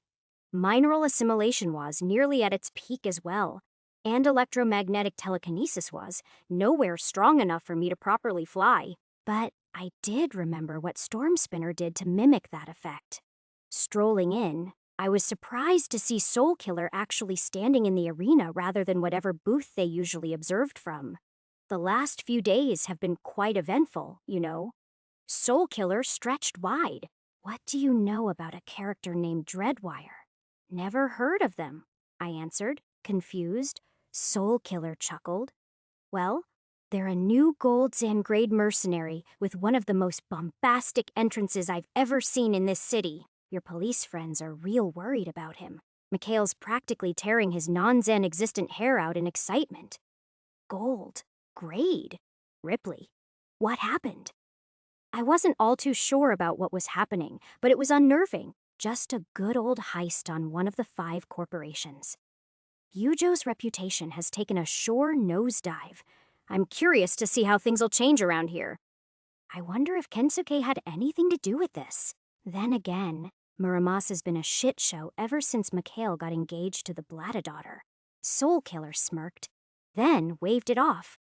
Mineral assimilation was nearly at its peak as well, and electromagnetic telekinesis was nowhere strong enough for me to properly fly. But I did remember what Storm Spinner did to mimic that effect. Strolling in, I was surprised to see Soul Killer actually standing in the arena rather than whatever booth they usually observed from. The last few days have been quite eventful, you know. Soul Killer stretched wide. What do you know about a character named Dreadwire? Never heard of them, I answered, confused. Soul Killer chuckled. Well, they're a new gold Zangrade mercenary with one of the most bombastic entrances I've ever seen in this city. Your police friends are real worried about him. Mikhail's practically tearing his non-Zen existent hair out in excitement. Gold. Grade. Ripley. What happened? I wasn't all too sure about what was happening, but it was unnerving. Just a good old heist on one of the 5 corporations. Yujo's reputation has taken a sure nosedive. I'm curious to see how things will change around here. I wonder if Kensuke had anything to do with this. Then again, Muramasa's been a shit show ever since Mikhail got engaged to the Blatta daughter. Soul Killer smirked, then waved it off.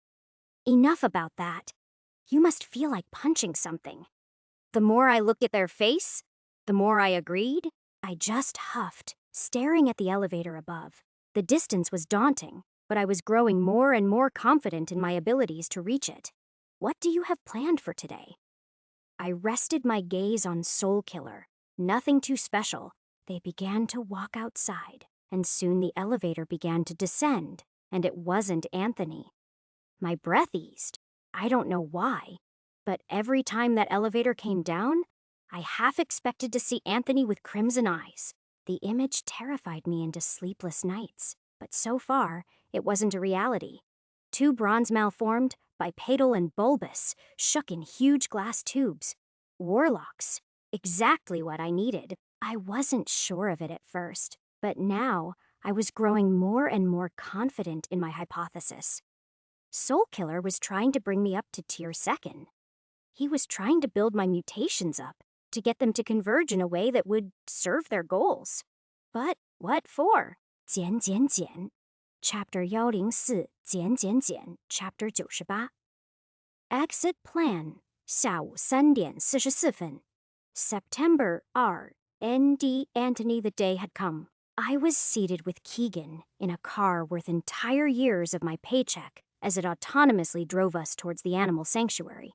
Enough about that. You must feel like punching something. The more I looked at their face, the more I agreed. I just huffed, staring at the elevator above. The distance was daunting, but I was growing more and more confident in my abilities to reach it. What do you have planned for today? I rested my gaze on Soul Killer. Nothing too special. They began to walk outside, and soon the elevator began to descend, and it wasn't Anthony. My breath eased. I don't know why, but every time that elevator came down, I half expected to see Anthony with crimson eyes. The image terrified me into sleepless nights, but so far, it wasn't a reality. 2 bronze malformed, bipedal and bulbous, shook in huge glass tubes. Warlocks. Exactly what I needed. I wasn't sure of it at first, but now I was growing more and more confident in my hypothesis. Soul Killer was trying to bring me up to tier 2nd. He was trying to build my mutations up, to get them to converge in a way that would serve their goals. But what for? 减减减 Chapter 104 减减减 Chapter 98 Exit Plan 下午3点44分 September R. N.D. Anthony. The day had come. I was seated with Keegan in a car worth entire years of my paycheck as it autonomously drove us towards the animal sanctuary.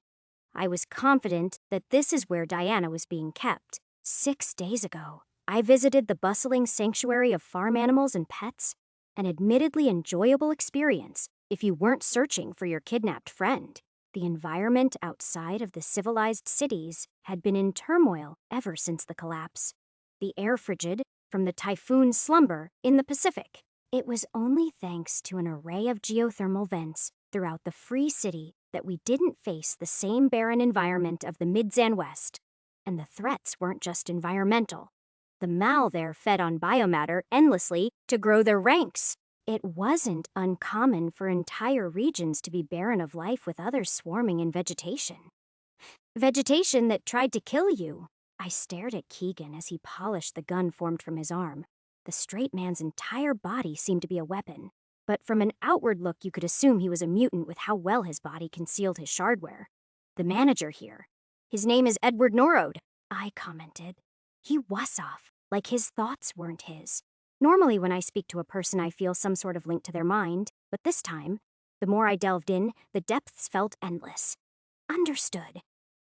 I was confident that this is where Diana was being kept. 6 days ago, I visited the bustling sanctuary of farm animals and pets, an admittedly enjoyable experience if you weren't searching for your kidnapped friend. The environment outside of the civilized cities had been in turmoil ever since the collapse. The air frigid from the typhoon slumber in the Pacific. It was only thanks to an array of geothermal vents throughout the free city that we didn't face the same barren environment of the Mid-Zan West. And the threats weren't just environmental. The Mal there fed on biomatter endlessly to grow their ranks. It wasn't uncommon for entire regions to be barren of life with others swarming in vegetation. Vegetation that tried to kill you. I stared at Keegan as he polished the gun formed from his arm. The straight man's entire body seemed to be a weapon, but from an outward look you could assume he was a mutant with how well his body concealed his shardware. The manager here. His name is Edward Norode, I commented. He was off, like his thoughts weren't his. Normally when I speak to a person I feel some sort of link to their mind, but this time, the more I delved in, the depths felt endless. Understood.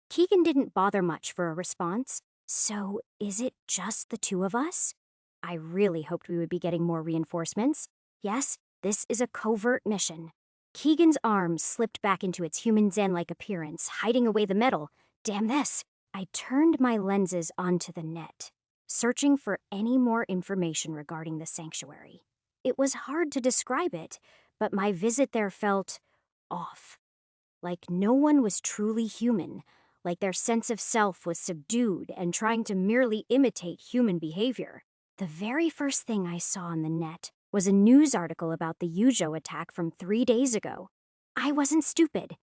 Keegan didn't bother much for a response. So, is it just the 2 of us? I really hoped we would be getting more reinforcements. Yes, this is a covert mission. Keegan's arm slipped back into its human Zen-like appearance, hiding away the metal. Damn this. I turned my lenses onto the net, searching for any more information regarding the sanctuary. It was hard to describe it, but my visit there felt off. Like no one was truly human, like their sense of self was subdued and trying to merely imitate human behavior. The very first thing I saw on the net was a news article about the Yujo attack from 3 days ago. I wasn't stupid.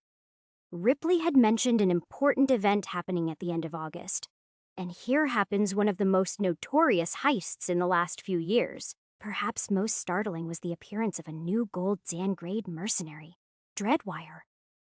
Ripley had mentioned an important event happening at the end of August. And here happens one of the most notorious heists in the last few years. Perhaps most startling was the appearance of a new gold Xan-grade mercenary, Dreadwire.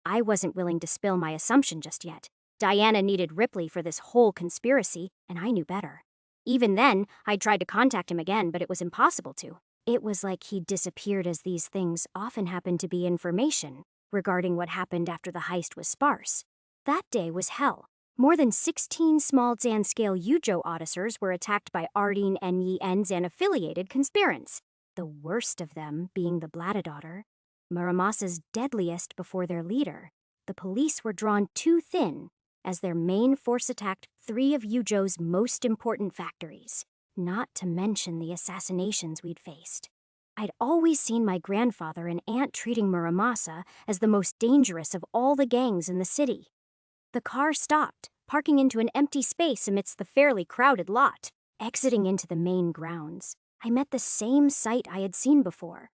I wasn't willing to spill my assumption just yet. Diana needed Ripley for this whole conspiracy, and I knew better. Even then, I tried to contact him again, but it was impossible to. It was like he'd disappeared, as these things often happen to be information regarding what happened after the heist was sparse. That day was hell. More than 16 small Xan-scale Yujo officers were attacked by Ardeen Enyi-Ens and affiliated conspirants, the worst of them being the Blattadaughter, Muramasa's deadliest before their leader. The police were drawn too thin as their main force attacked 3 of Yujo's most important factories, not to mention the assassinations we'd faced. I'd always seen my grandfather and aunt treating Muramasa as the most dangerous of all the gangs in the city. The car stopped, parking into an empty space amidst the fairly crowded lot. Exiting into the main grounds, I met the same sight I had seen before.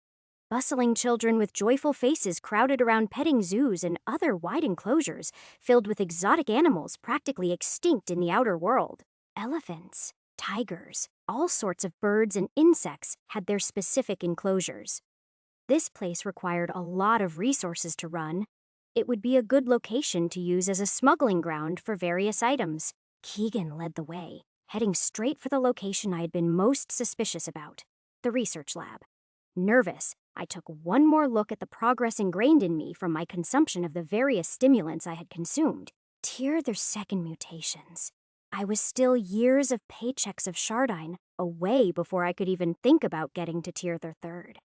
Bustling children with joyful faces crowded around petting zoos and other wide enclosures filled with exotic animals practically extinct in the outer world. Elephants, tigers, all sorts of birds and insects had their specific enclosures. This place required a lot of resources to run. It would be a good location to use as a smuggling ground for various items. Keegan led the way, heading straight for the location I had been most suspicious about, the research lab. Nervous, I took one more look at the progress ingrained in me from my consumption of the various stimulants I had consumed. Tier their second mutations. I was still years of paychecks of Shardine away before I could even think about getting to tier their third.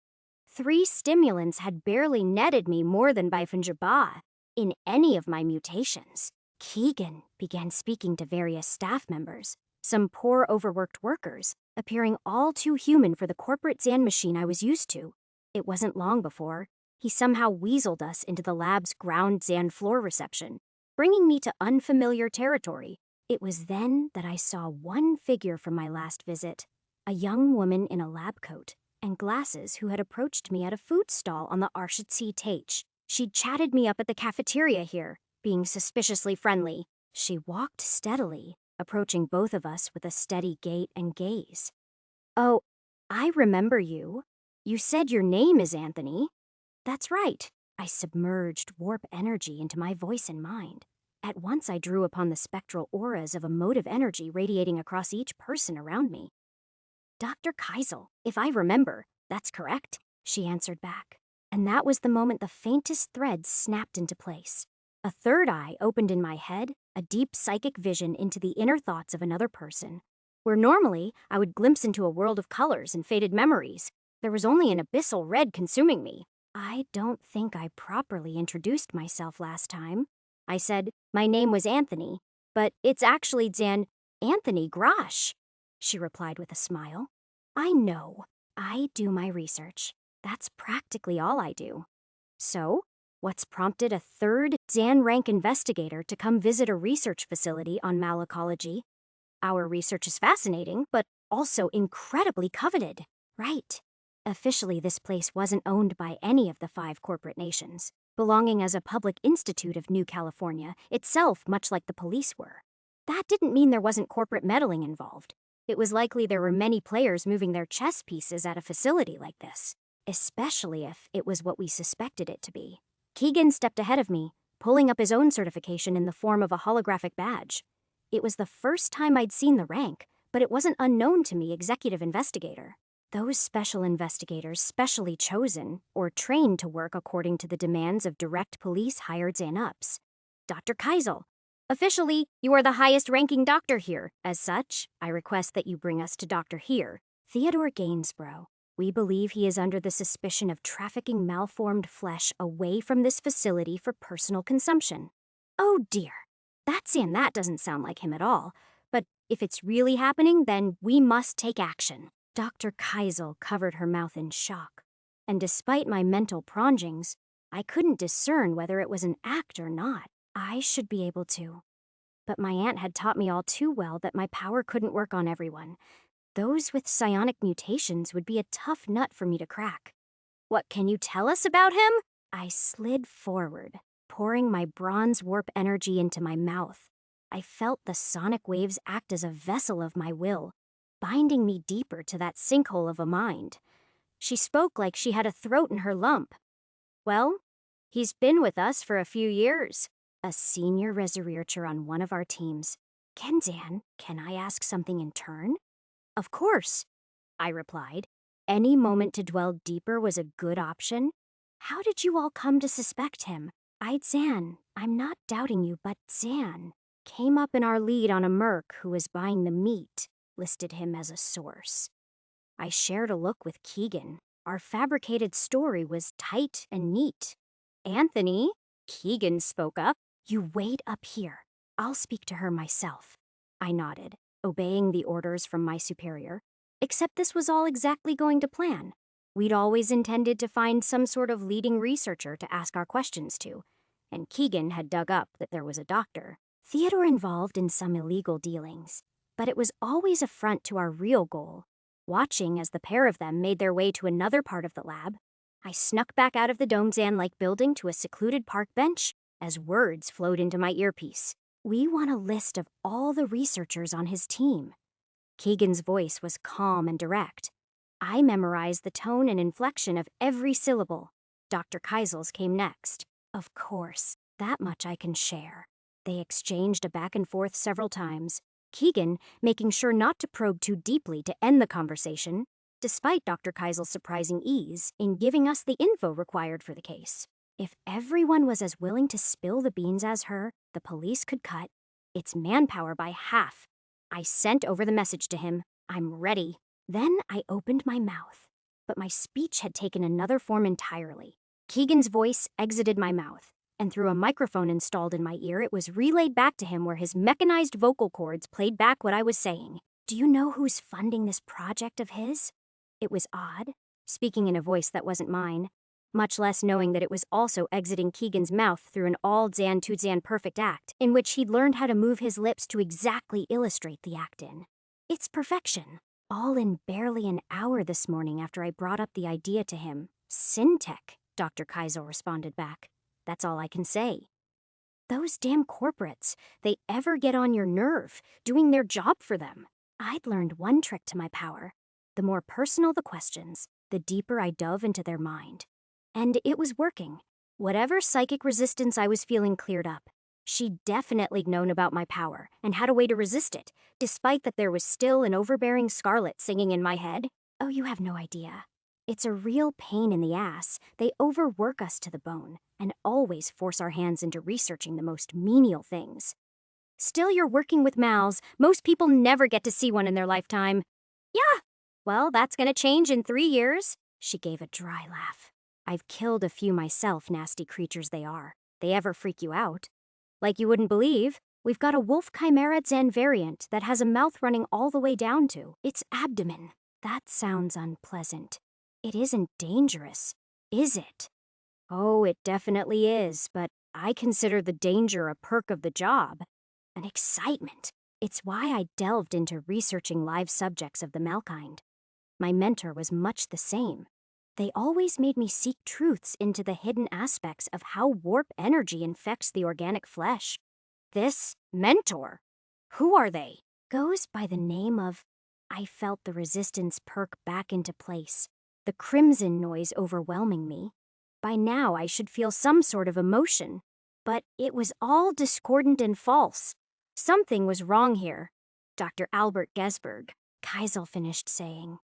3 stimulants had barely netted me more than Baifunjaba in any of my mutations. Keegan began speaking to various staff members, some poor overworked workers, appearing all too human for the corporate Xan machine I was used to. It wasn't long before he somehow weaseled us into the lab's ground Xan floor reception, bringing me to unfamiliar territory. It was then that I saw one figure from my last visit, a young woman in a lab coat and glasses who had approached me at a food stall on the Arshitsi Taich. She'd chatted me up at the cafeteria here, being suspiciously friendly. She walked steadily, approaching both of us with a steady gait and gaze. "Oh, I remember you. You said your name is Anthony." "That's right." I submerged warp energy into my voice and mind. At once I drew upon the spectral auras of emotive energy radiating across each person around me. "Dr. Keisel, if I remember, that's correct," she answered back. And that was the moment the faintest threads snapped into place. A third eye opened in my head, a deep psychic vision into the inner thoughts of another person. Where normally I would glimpse into a world of colors and faded memories, there was only an abyssal red consuming me. "I don't think I properly introduced myself last time. I said my name was Anthony, but it's actually Xan Anthony Grosh," she replied with a smile. "I know. I do my research. That's practically all I do." "So, what's prompted a third Xan rank investigator to come visit a research facility on malacology? Our research is fascinating, but also incredibly coveted." "Right. Officially, this place wasn't owned by any of the 5 corporate nations, belonging as a public institute of New California, itself much like the police were. That didn't mean there wasn't corporate meddling involved. It was likely there were many players moving their chess pieces at a facility like this, especially if it was what we suspected it to be. Keegan stepped ahead of me, pulling up his own certification in the form of a holographic badge. It was the first time I'd seen the rank, but it wasn't unknown to me, executive investigator. Those special investigators specially chosen or trained to work according to the demands of direct police hired Xan-ups. "Dr. Keisel, officially, you are the highest-ranking doctor here. As such, I request that you bring us to Dr. Here, Theodore Gainsborough. We believe he is under the suspicion of trafficking malformed flesh away from this facility for personal consumption." "Oh dear, that doesn't sound like him at all. But if it's really happening, then we must take action." Dr. Keisel covered her mouth in shock, and despite my mental prongings, I couldn't discern whether it was an act or not. I should be able to. But my aunt had taught me all too well that my power couldn't work on everyone. Those with psionic mutations would be a tough nut for me to crack. "What can you tell us about him?" I slid forward, pouring my bronze warp energy into my mouth. I felt the sonic waves act as a vessel of my will, binding me deeper to that sinkhole of a mind. She spoke like she had a throat in her lump. Well, he's been with us for a few years, a senior researcher on one of our teams. Kenzan, can I ask something in turn? Of course, I replied. Any moment to dwell deeper was a good option. How did you all come to suspect him? Zan, I'm not doubting you, but Zan came up in our lead on a merc who was buying the meat, listed him as a source. I shared a look with Keegan. Our fabricated story was tight and neat. Anthony, Keegan spoke up. You wait up here. I'll speak to her myself. I nodded, obeying the orders from my superior. Except this was all exactly going to plan. We'd always intended to find some sort of leading researcher to ask our questions to, and Keegan had dug up that there was a doctor. Theodore involved in some illegal dealings, but it was always a front to our real goal. Watching as the pair of them made their way to another part of the lab, I snuck back out of the Domzan-like building to a secluded park bench as words flowed into my earpiece. We want a list of all the researchers on his team. Keegan's voice was calm and direct. I memorized the tone and inflection of every syllable. Dr. Keisel's came next. Of course, that much I can share. They exchanged a back and forth several times, Keegan making sure not to probe too deeply to end the conversation, despite Dr. Keisel's surprising ease in giving us the info required for the case. If everyone was as willing to spill the beans as her, the police could cut its manpower by half. I sent over the message to him. I'm ready. Then I opened my mouth, but my speech had taken another form entirely. Keegan's voice exited my mouth, and through a microphone installed in my ear, it was relayed back to him where his mechanized vocal cords played back what I was saying. Do you know who's funding this project of his? It was odd, speaking in a voice that wasn't mine, much less knowing that it was also exiting Keegan's mouth through an all-Zan-to-Zan perfect act, in which he'd learned how to move his lips to exactly illustrate the act in. It's perfection. All in barely an hour this morning after I brought up the idea to him. Syntech, Dr. Keisel responded back. That's all I can say. Those damn corporates, they ever get on your nerve, doing their job for them. I'd learned one trick to my power. The more personal the questions, the deeper I dove into their mind. And it was working. Whatever psychic resistance I was feeling cleared up. She'd definitely known about my power and had a way to resist it, despite that there was still an overbearing Scarlet singing in my head. Oh, you have no idea. It's a real pain in the ass. They overwork us to the bone and always force our hands into researching the most menial things. Still, you're working with mals. Most people never get to see one in their lifetime. Yeah, well, that's gonna change in 3 years. She gave a dry laugh. I've killed a few myself, nasty creatures they are. They ever freak you out? Like you wouldn't believe, we've got a wolf chimera Zan variant that has a mouth running all the way down to its abdomen. That sounds unpleasant. It isn't dangerous, is it? Oh, it definitely is, but I consider the danger a perk of the job. An excitement. It's why I delved into researching live subjects of the malkind. My mentor was much the same. They always made me seek truths into the hidden aspects of how warp energy infects the organic flesh. This mentor, who are they? Goes by the name of... I felt the resistance perk back into place, the crimson noise overwhelming me. By now I should feel some sort of emotion, but it was all discordant and false. Something was wrong here. Dr. Albert Gesberg, Keisel finished saying.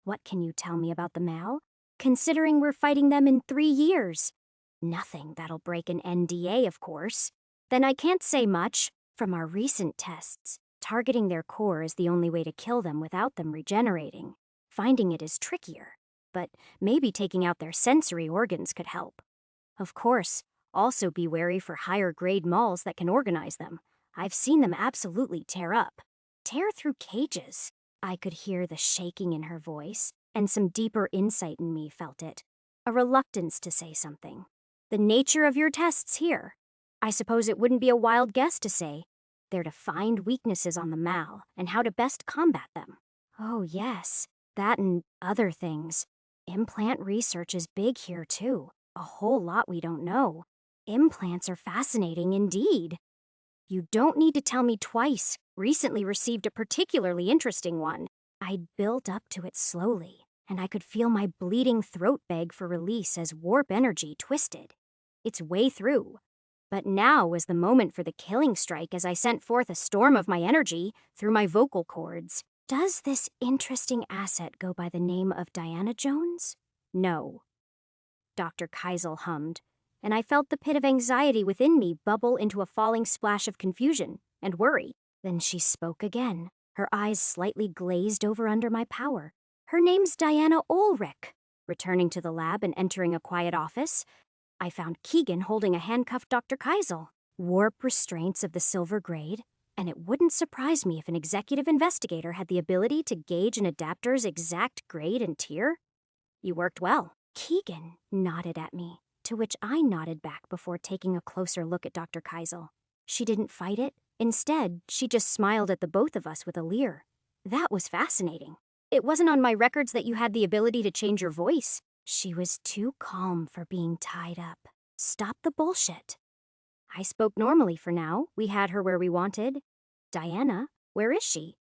What can you tell me about the Mal? Considering we're fighting them in 3 years. Nothing that'll break an NDA, of course. Then I can't say much. From our recent tests, targeting their core is the only way to kill them without them regenerating. Finding it is trickier, but maybe taking out their sensory organs could help. Of course, also be wary for higher-grade mauls that can organize them. I've seen them absolutely tear up. Tear through cages. I could hear the shaking in her voice, and some deeper insight in me felt it. A reluctance to say something. The nature of your tests here. I suppose it wouldn't be a wild guess to say. They're to find weaknesses on the Mal and how to best combat them. Oh yes, that and other things. Implant research is big here too. A whole lot we don't know. Implants are fascinating indeed. You don't need to tell me twice. Recently received a particularly interesting one. I'd built up to it slowly, and I could feel my bleeding throat beg for release as warp energy twisted its way through. But now was the moment for the killing strike as I sent forth a storm of my energy through my vocal cords. Does this interesting asset go by the name of Diana Jones? No. Dr. Keisel hummed, and I felt the pit of anxiety within me bubble into a falling splash of confusion and worry. Then she spoke again, her eyes slightly glazed over under my power. Her name's Diana Ulrich. Returning to the lab and entering a quiet office, I found Keegan holding a handcuffed Dr. Keisel. Warp restraints of the silver grade, and it wouldn't surprise me if an executive investigator had the ability to gauge an adapter's exact grade and tier. You worked well. Keegan nodded at me, to which I nodded back before taking a closer look at Dr. Keisel. She didn't fight it. Instead, she just smiled at the both of us with a leer. That was fascinating. It wasn't on my records that you had the ability to change your voice. She was too calm for being tied up. Stop the bullshit. I spoke normally for now. We had her where we wanted. Diana, where is she?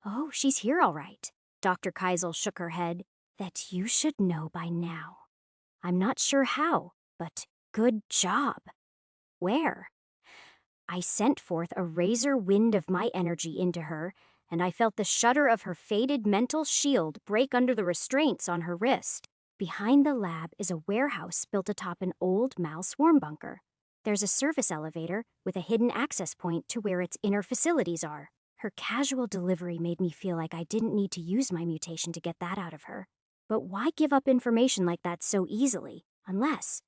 Oh, she's here all right. Dr. Keisel shook her head. That you should know by now. I'm not sure how, but good job. Where? I sent forth a razor wind of my energy into her, and I felt the shudder of her faded mental shield break under the restraints on her wrist. Behind the lab is a warehouse built atop an old Mal swarm bunker. There's a surface elevator with a hidden access point to where its inner facilities are. Her casual delivery made me feel like I didn't need to use my mutation to get that out of her. But why give up information like that so easily, unless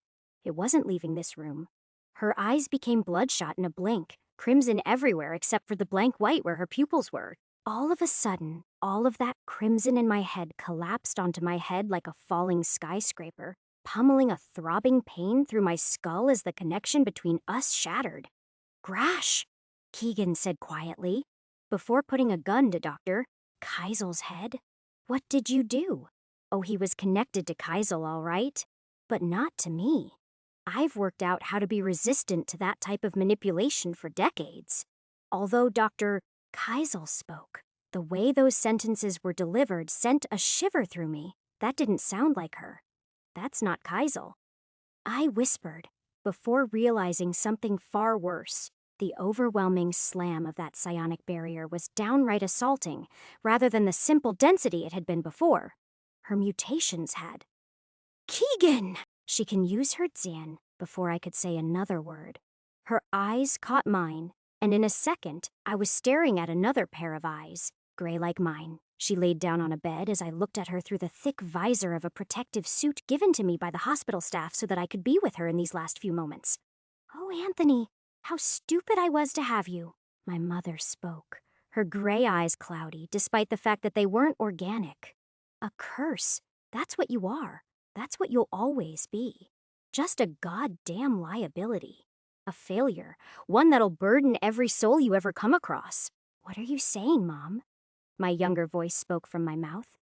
it wasn't leaving this room? Her eyes became bloodshot in a blink, crimson everywhere except for the blank white where her pupils were. All of a sudden, all of that crimson in my head collapsed onto my head like a falling skyscraper, pummeling a throbbing pain through my skull as the connection between us shattered. Grash, Keegan said quietly, before putting a gun to Dr. Keisel's head. What did you do? Oh, he was connected to Keisel, all right, but not to me. I've worked out how to be resistant to that type of manipulation for decades. Although Dr. Keisel spoke, the way those sentences were delivered sent a shiver through me. That didn't sound like her. That's not Keisel. I whispered, before realizing something far worse. The overwhelming slam of that psionic barrier was downright assaulting, rather than the simple density it had been before. Her mutations had. Keegan! She can use her Xian before I could say another word. Her eyes caught mine, and in a second, I was staring at another pair of eyes, gray like mine. She laid down on a bed as I looked at her through the thick visor of a protective suit given to me by the hospital staff so that I could be with her in these last few moments. Oh, Anthony, how stupid I was to have you. My mother spoke, her gray eyes cloudy, despite the fact that they weren't organic. A curse. That's what you are. That's what you'll always be. Just a goddamn liability. A failure. One that'll burden every soul you ever come across. What are you saying, Mom? My younger voice spoke from my mouth.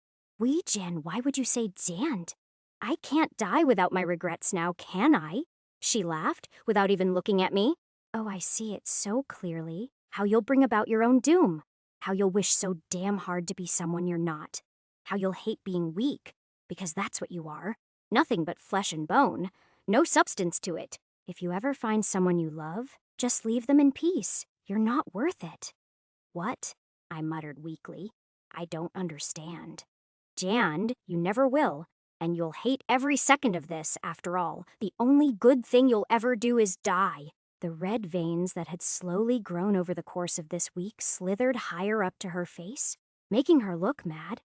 Jan, why would you say Zand? I can't die without my regrets now, can I? She laughed, without even looking at me. Oh, I see it so clearly. How you'll bring about your own doom. How you'll wish so damn hard to be someone you're not. How you'll hate being weak, because that's what you are. Nothing but flesh and bone. No substance to it. If you ever find someone you love, just leave them in peace. You're not worth it. What? I muttered weakly. I don't understand. Jan, you never will. And you'll hate every second of this, after all. The only good thing you'll ever do is die. The red veins that had slowly grown over the course of this week slithered higher up to her face, making her look mad.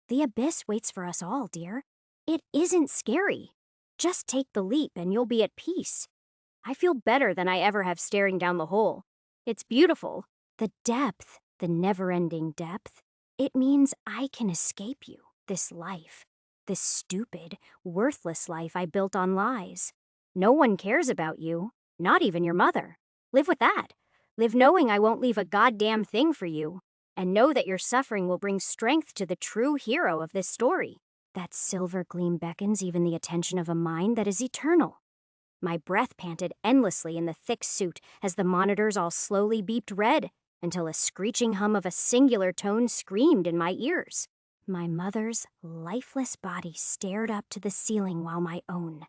The abyss waits for us all, dear. It isn't scary. Just take the leap and you'll be at peace. I feel better than I ever have staring down the hole. It's beautiful. The depth, the never-ending depth. It means I can escape you, this life. This stupid, worthless life I built on lies. No one cares about you, not even your mother. Live with that. Live knowing I won't leave a goddamn thing for you. And know that your suffering will bring strength to the true hero of this story. That silver gleam beckons even the attention of a mind that is eternal. My breath panted endlessly in the thick suit as the monitors all slowly beeped red until a screeching hum of a singular tone screamed in my ears. My mother's lifeless body stared up to the ceiling while my own.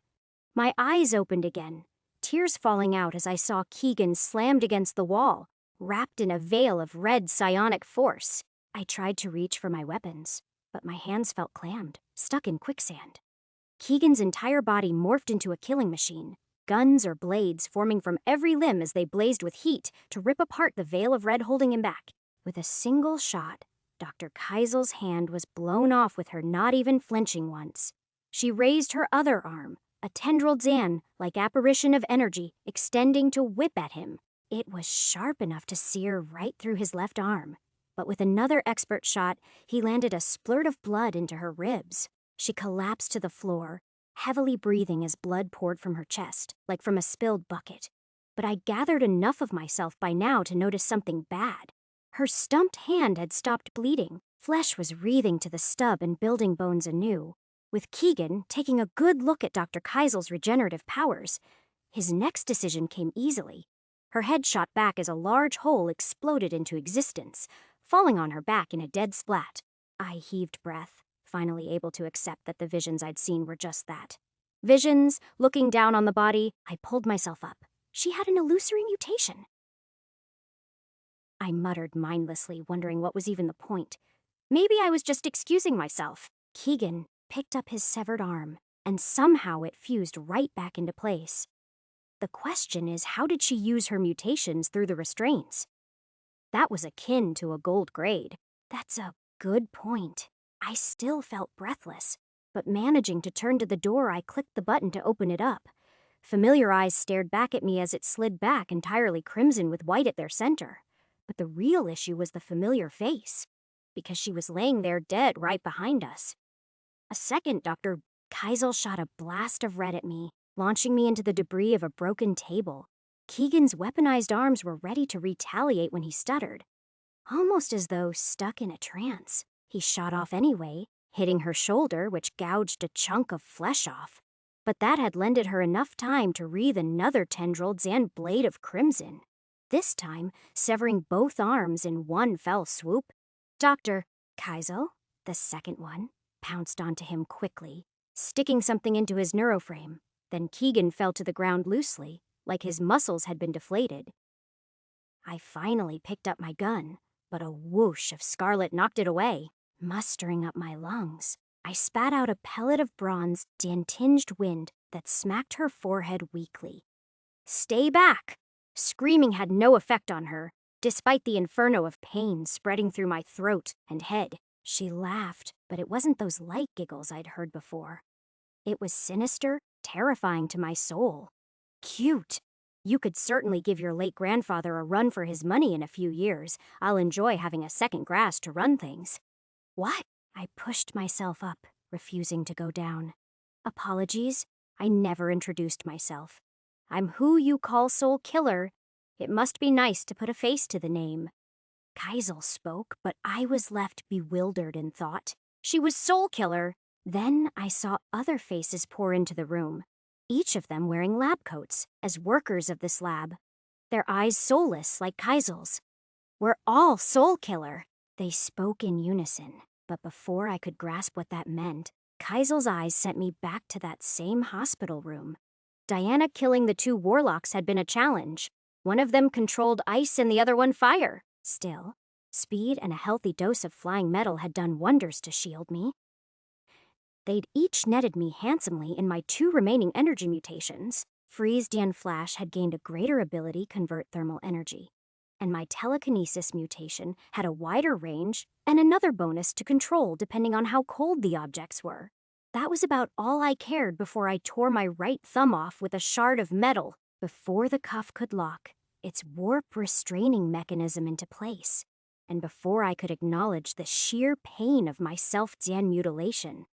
My eyes opened again, tears falling out as I saw Keegan slammed against the wall, wrapped in a veil of red psionic force. I tried to reach for my weapons, but my hands felt clammed, stuck in quicksand. Keegan's entire body morphed into a killing machine, guns or blades forming from every limb as they blazed with heat to rip apart the veil of red holding him back. With a single shot, Dr. Keisel's hand was blown off with her not even flinching once. She raised her other arm, a tendril Zan-like apparition of energy extending to whip at him. It was sharp enough to sear right through his left arm, but with another expert shot, he landed a splurt of blood into her ribs. She collapsed to the floor, heavily breathing as blood poured from her chest, like from a spilled bucket. But I gathered enough of myself by now to notice something bad. Her stumped hand had stopped bleeding. Flesh was wreathing to the stub and building bones anew. With Keegan taking a good look at Dr. Keisel's regenerative powers, his next decision came easily. Her head shot back as a large hole exploded into existence, falling on her back in a dead splat. I heaved breath, finally able to accept that the visions I'd seen were just that. Visions, looking down on the body, I pulled myself up. She had an illusory mutation. I muttered mindlessly, wondering what was even the point. Maybe I was just excusing myself. Keegan picked up his severed arm, and somehow it fused right back into place. The question is, how did she use her mutations through the restraints? That was akin to a gold grade. That's a good point. I still felt breathless, but managing to turn to the door, I clicked the button to open it up. Familiar eyes stared back at me as it slid back, entirely crimson with white at their center. But the real issue was the familiar face, because she was laying there dead right behind us. A second, Dr. Keisel shot a blast of red at me, launching me into the debris of a broken table. Keegan's weaponized arms were ready to retaliate when he stuttered, almost as though stuck in a trance. He shot off anyway, hitting her shoulder, which gouged a chunk of flesh off. But that had lended her enough time to wreathe another tendril Zan blade of crimson, this time severing both arms in one fell swoop. Dr. Keisel, the second one, pounced onto him quickly, sticking something into his neuroframe. Then Keegan fell to the ground loosely, like his muscles had been deflated. I finally picked up my gun, but a whoosh of scarlet knocked it away. Mustering up my lungs, I spat out a pellet of bronze, Dan-tinged wind that smacked her forehead weakly. Stay back! Screaming had no effect on her, despite the inferno of pain spreading through my throat and head. She laughed, but it wasn't those light giggles I'd heard before. It was sinister, terrifying to my soul. Cute. You could certainly give your late grandfather a run for his money in a few years. I'll enjoy having a second grass to run things. What? I pushed myself up, refusing to go down. Apologies, I never introduced myself. I'm who you call Soul Killer. It must be nice to put a face to the name. Keisel spoke, but I was left bewildered in thought. She was Soul Killer. Then I saw other faces pour into the room, each of them wearing lab coats, as workers of this lab. Their eyes soulless like Keisel's. We're all Soul Killer. They spoke in unison, but before I could grasp what that meant, Keisel's eyes sent me back to that same hospital room. Diana killing the two warlocks had been a challenge. One of them controlled ice and the other one fire. Still, speed and a healthy dose of flying metal had done wonders to shield me. They'd each netted me handsomely in my two remaining energy mutations. Freeze-Dan Flash had gained a greater ability to convert thermal energy, and my telekinesis mutation had a wider range and another bonus to control depending on how cold the objects were. That was about all I cared before I tore my right thumb off with a shard of metal. Before the cuff could lock its warp restraining mechanism into place, and before I could acknowledge the sheer pain of my self-Zan mutilation,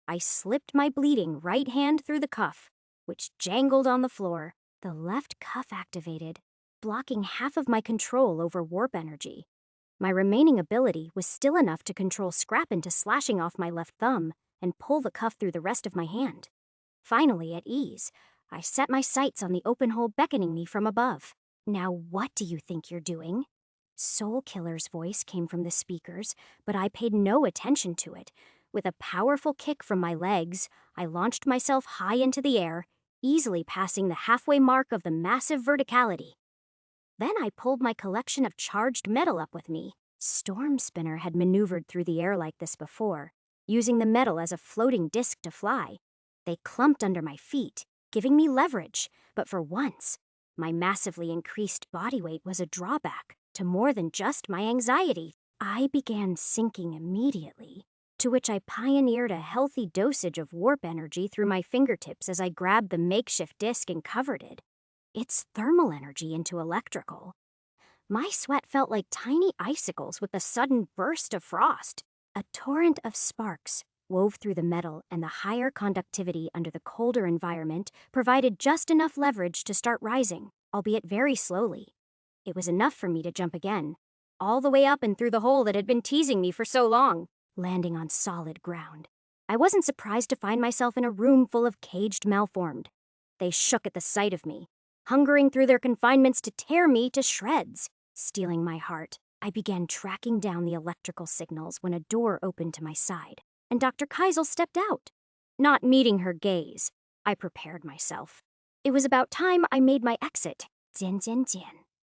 I slipped my bleeding right hand through the cuff, which jangled on the floor. The left cuff activated, blocking half of my control over warp energy. My remaining ability was still enough to control scrap into slashing off my left thumb and pull the cuff through the rest of my hand. Finally, at ease, I set my sights on the open hole beckoning me from above. Now what do you think you're doing? Soul Killer's voice came from the speakers, but I paid no attention to it. With a powerful kick from my legs, I launched myself high into the air, easily passing the halfway mark of the massive verticality. Then I pulled my collection of charged metal up with me. Storm Spinner had maneuvered through the air like this before, using the metal as a floating disc to fly. They clumped under my feet, giving me leverage, but for once, my massively increased body weight was a drawback to more than just my anxiety. I began sinking immediately, to which I pioneered a healthy dosage of warp energy through my fingertips as I grabbed the makeshift disc and covered it. Its thermal energy into electrical. My sweat felt like tiny icicles with a sudden burst of frost. A torrent of sparks wove through the metal, and the higher conductivity under the colder environment provided just enough leverage to start rising, albeit very slowly. It was enough for me to jump again, all the way up and through the hole that had been teasing me for so long, landing on solid ground. I wasn't surprised to find myself in a room full of caged malformed. They shook at the sight of me, hungering through their confinements to tear me to shreds. Stealing my heart, I began tracking down the electrical signals when a door opened to my side, and Dr. Keisel stepped out. Not meeting her gaze, I prepared myself. It was about time I made my exit. 简简简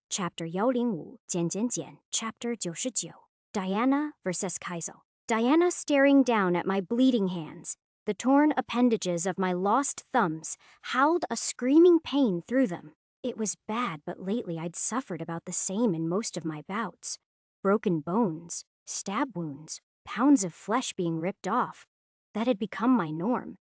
Chapter 105, 简简简 Chapter 99. Diana versus Keisel. Diana staring down at my bleeding hands, the torn appendages of my lost thumbs, howled a screaming pain through them. It was bad, but lately I'd suffered about the same in most of my bouts. Broken bones, stab wounds, pounds of flesh being ripped off. That had become my norm.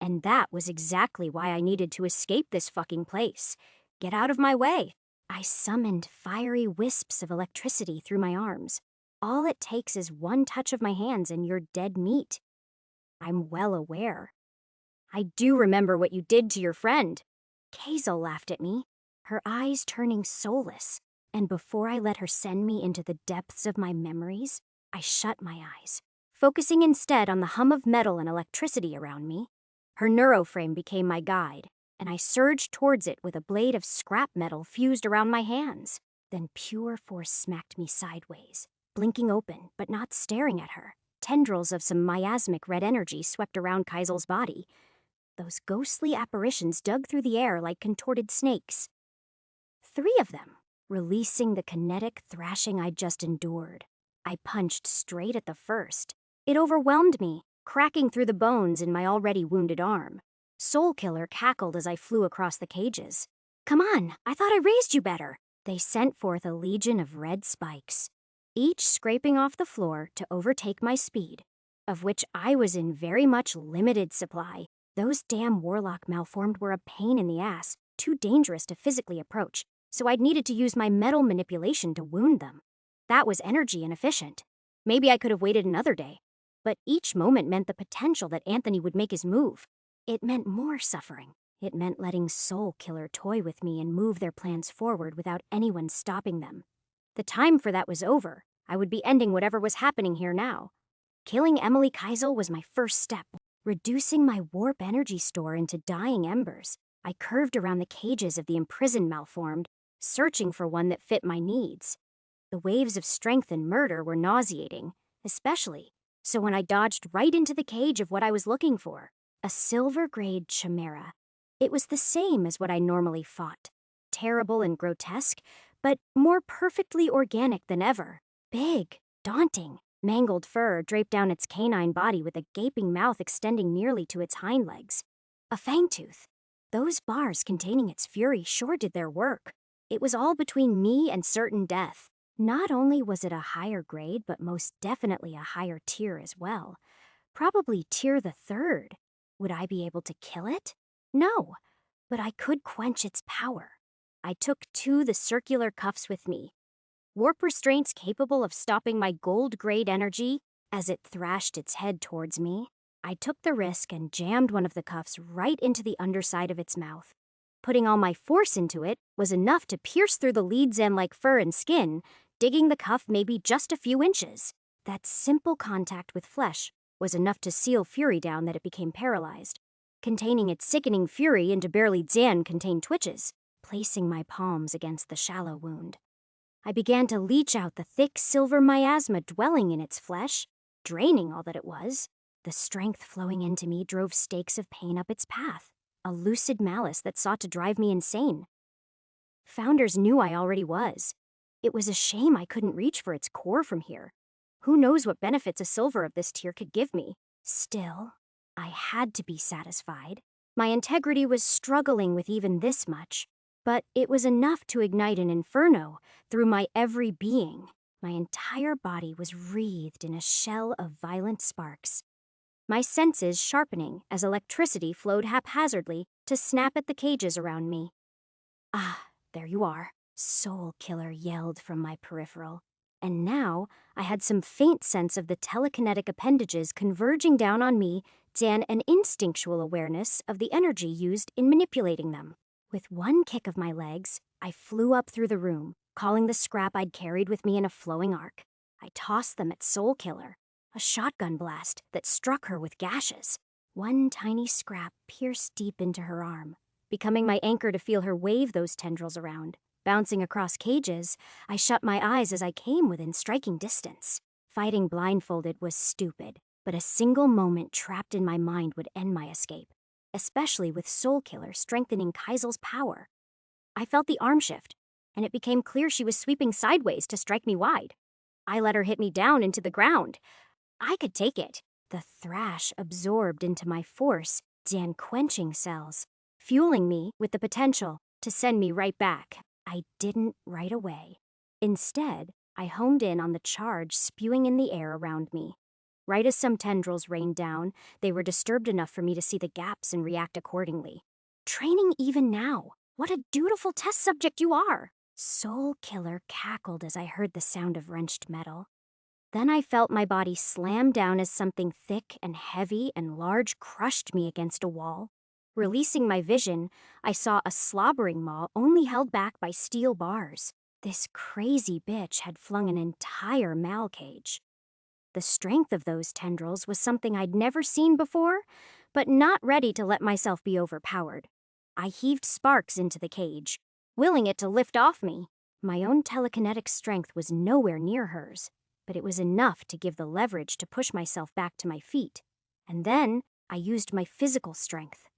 And that was exactly why I needed to escape this fucking place. Get out of my way. I summoned fiery wisps of electricity through my arms. All it takes is one touch of my hands and you're dead meat. I'm well aware. I do remember what you did to your friend. Keisel laughed at me, her eyes turning soulless. And before I let her send me into the depths of my memories, I shut my eyes, focusing instead on the hum of metal and electricity around me. Her neuroframe became my guide, and I surged towards it with a blade of scrap metal fused around my hands. Then pure force smacked me sideways, blinking open but not staring at her. Tendrils of some miasmic red energy swept around Keisel's body. Those ghostly apparitions dug through the air like contorted snakes. 3 of them, releasing the kinetic thrashing I'd just endured. I punched straight at the first. It overwhelmed me, cracking through the bones in my already wounded arm. Soul Killer cackled as I flew across the cages. Come on, I thought I raised you better. They sent forth a legion of red spikes, each scraping off the floor to overtake my speed, of which I was in very much limited supply. Those damn warlock malformed were a pain in the ass, too dangerous to physically approach, so I'd needed to use my metal manipulation to wound them. That was energy inefficient. Maybe I could have waited another day, but each moment meant the potential that Anthony would make his move. It meant more suffering. It meant letting Soul Killer toy with me and move their plans forward without anyone stopping them. The time for that was over. I would be ending whatever was happening here now. Killing Emily Keisel was my first step. Reducing my warp energy store into dying embers, I curved around the cages of the imprisoned malformed, searching for one that fit my needs. The waves of strength and murder were nauseating, especially so when I dodged right into the cage of what I was looking for, a silver-grayed chimera. It was the same as what I normally fought, terrible and grotesque, but more perfectly organic than ever. Big, daunting, mangled fur draped down its canine body with a gaping mouth extending nearly to its hind legs. A fangtooth. Those bars containing its fury sure did their work. It was all between me and certain death. Not only was it a higher grade, but most definitely a higher tier as well. Probably tier the 3rd. Would I be able to kill it? No, but I could quench its power. I took 2 the circular cuffs with me, warp restraints capable of stopping my gold-grade energy as it thrashed its head towards me. I took the risk and jammed one of the cuffs right into the underside of its mouth. Putting all my force into it was enough to pierce through the lead's end like fur and skin, digging the cuff maybe just a few inches. That simple contact with flesh was enough to seal Fury down that it became paralyzed. containing its sickening fury into barely Zan-contained twitches, placing my palms against the shallow wound. I began to leach out the thick silver miasma dwelling in its flesh, draining all that it was. The strength flowing into me drove stakes of pain up its path, a lucid malice that sought to drive me insane. Founders knew I already was. It was a shame I couldn't reach for its core from here. Who knows what benefits a silver of this tier could give me? Still, I had to be satisfied. My integrity was struggling with even this much, but it was enough to ignite an inferno through my every being. My entire body was wreathed in a shell of violent sparks, my senses sharpening as electricity flowed haphazardly to snap at the cages around me. "Ah, there you are," Soul Killer yelled from my peripheral. And now I had some faint sense of the telekinetic appendages converging down on me, and an instinctual awareness of the energy used in manipulating them. With one kick of my legs, I flew up through the room, calling the scrap I'd carried with me in a flowing arc. I tossed them at Soul Killer, a shotgun blast that struck her with gashes. One tiny scrap pierced deep into her arm, becoming my anchor to feel her wave those tendrils around. Bouncing across cages, I shut my eyes as I came within striking distance. Fighting blindfolded was stupid, but a single moment trapped in my mind would end my escape, especially with Soul Killer strengthening Kaisel's power. I felt the arm shift, and it became clear she was sweeping sideways to strike me wide. I let her hit me down into the ground. I could take it. The thrash absorbed into my force, quenching cells, fueling me with the potential to send me right back. I didn't right away. Instead, I homed in on the charge spewing in the air around me. Right as some tendrils rained down, they were disturbed enough for me to see the gaps and react accordingly. Training even now. What a dutiful test subject you are! Soul Killer cackled as I heard the sound of wrenched metal. Then I felt my body slam down as something thick and heavy and large crushed me against a wall. Releasing my vision, I saw a slobbering maw only held back by steel bars. This crazy bitch had flung an entire mal cage. The strength of those tendrils was something I'd never seen before, but not ready to let myself be overpowered. I heaved sparks into the cage, willing it to lift off me. My own telekinetic strength was nowhere near hers, but it was enough to give the leverage to push myself back to my feet. And then I used my physical strength.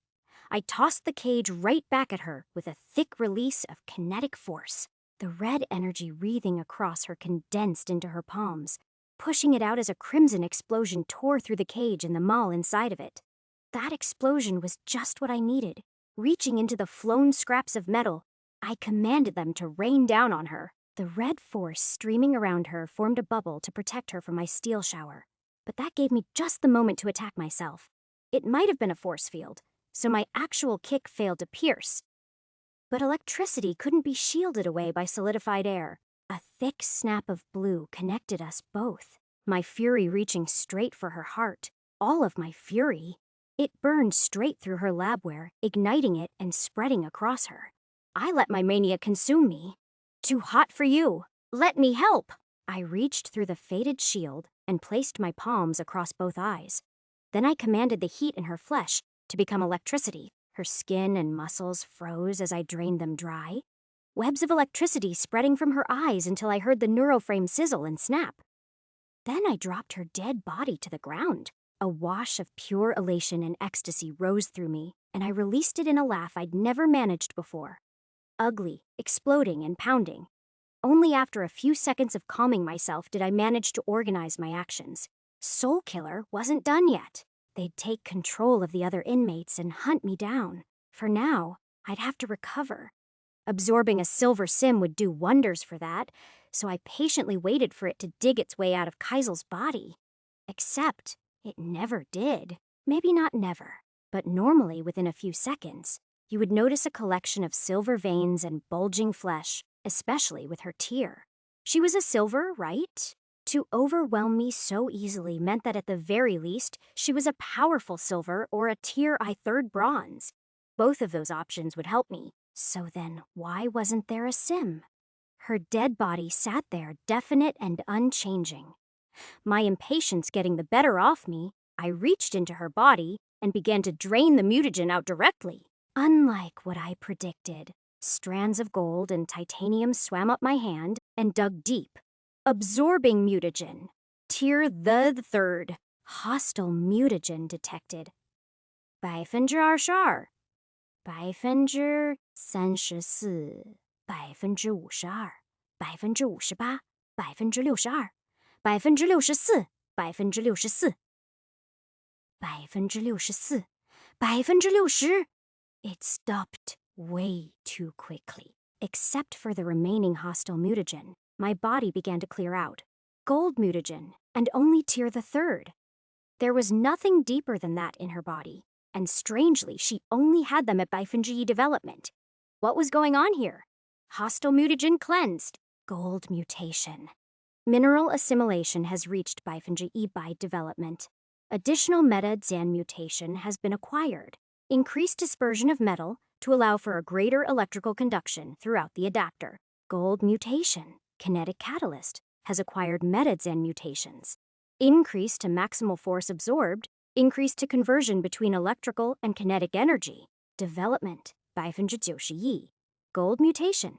I tossed the cage right back at her with a thick release of kinetic force. The red energy wreathing across her condensed into her palms, pushing it out as a crimson explosion tore through the cage and the maul inside of it. That explosion was just what I needed. Reaching into the flown scraps of metal, I commanded them to rain down on her. The red force streaming around her formed a bubble to protect her from my steel shower. But that gave me just the moment to attack myself. It might have been a force field, so my actual kick failed to pierce. But electricity couldn't be shielded away by solidified air. A thick snap of blue connected us both, my fury reaching straight for her heart. All of my fury. It burned straight through her labware, igniting it and spreading across her. I let my mania consume me. "Too hot for you. Let me help." I reached through the faded shield and placed my palms across both eyes. Then I commanded the heat in her flesh to become electricity. Her skin and muscles froze as I drained them dry. Webs of electricity spreading from her eyes until I heard the neuroframe sizzle and snap. Then I dropped her dead body to the ground. A wash of pure elation and ecstasy rose through me, and I released it in a laugh I'd never managed before. Ugly, exploding, and pounding. Only after a few seconds of calming myself did I manage to organize my actions. Soul Killer wasn't done yet. They'd take control of the other inmates and hunt me down. For now, I'd have to recover. Absorbing a silver sim would do wonders for that, so I patiently waited for it to dig its way out of Kaisel's body. Except it never did. Maybe not never, but normally within a few seconds, you would notice a collection of silver veins and bulging flesh, especially with her tear. She was a silver, right? To overwhelm me so easily meant that at the very least, she was a powerful silver or a tier I third bronze. Both of those options would help me. So then, why wasn't there a sim? Her dead body sat there, definite and unchanging. My impatience getting the better of me, I reached into her body and began to drain the mutagen out directly. Unlike what I predicted, strands of gold and titanium swam up my hand and dug deep, absorbing mutagen. Tier the third. Hostile mutagen detected. 22%, 34%, 52%, 52%, 58%, 62%, 64%, 64%, 64%, 60%. It stopped way too quickly. Except for the remaining hostile mutagen, my body began to clear out. Gold mutagen, and only tier the third. There was nothing deeper than that in her body, and strangely, she only had them at Baifunji development. What was going on here? Hostile mutagen cleansed. Gold mutation. Mineral assimilation has reached Baifunji by development. Additional meta-Zan mutation has been acquired. Increased dispersion of metal to allow for a greater electrical conduction throughout the adapter. Gold mutation, kinetic catalyst, has acquired meta-Zan mutations. Increase to maximal force absorbed, increase to conversion between electrical and kinetic energy. Development, 90%. Gold mutation.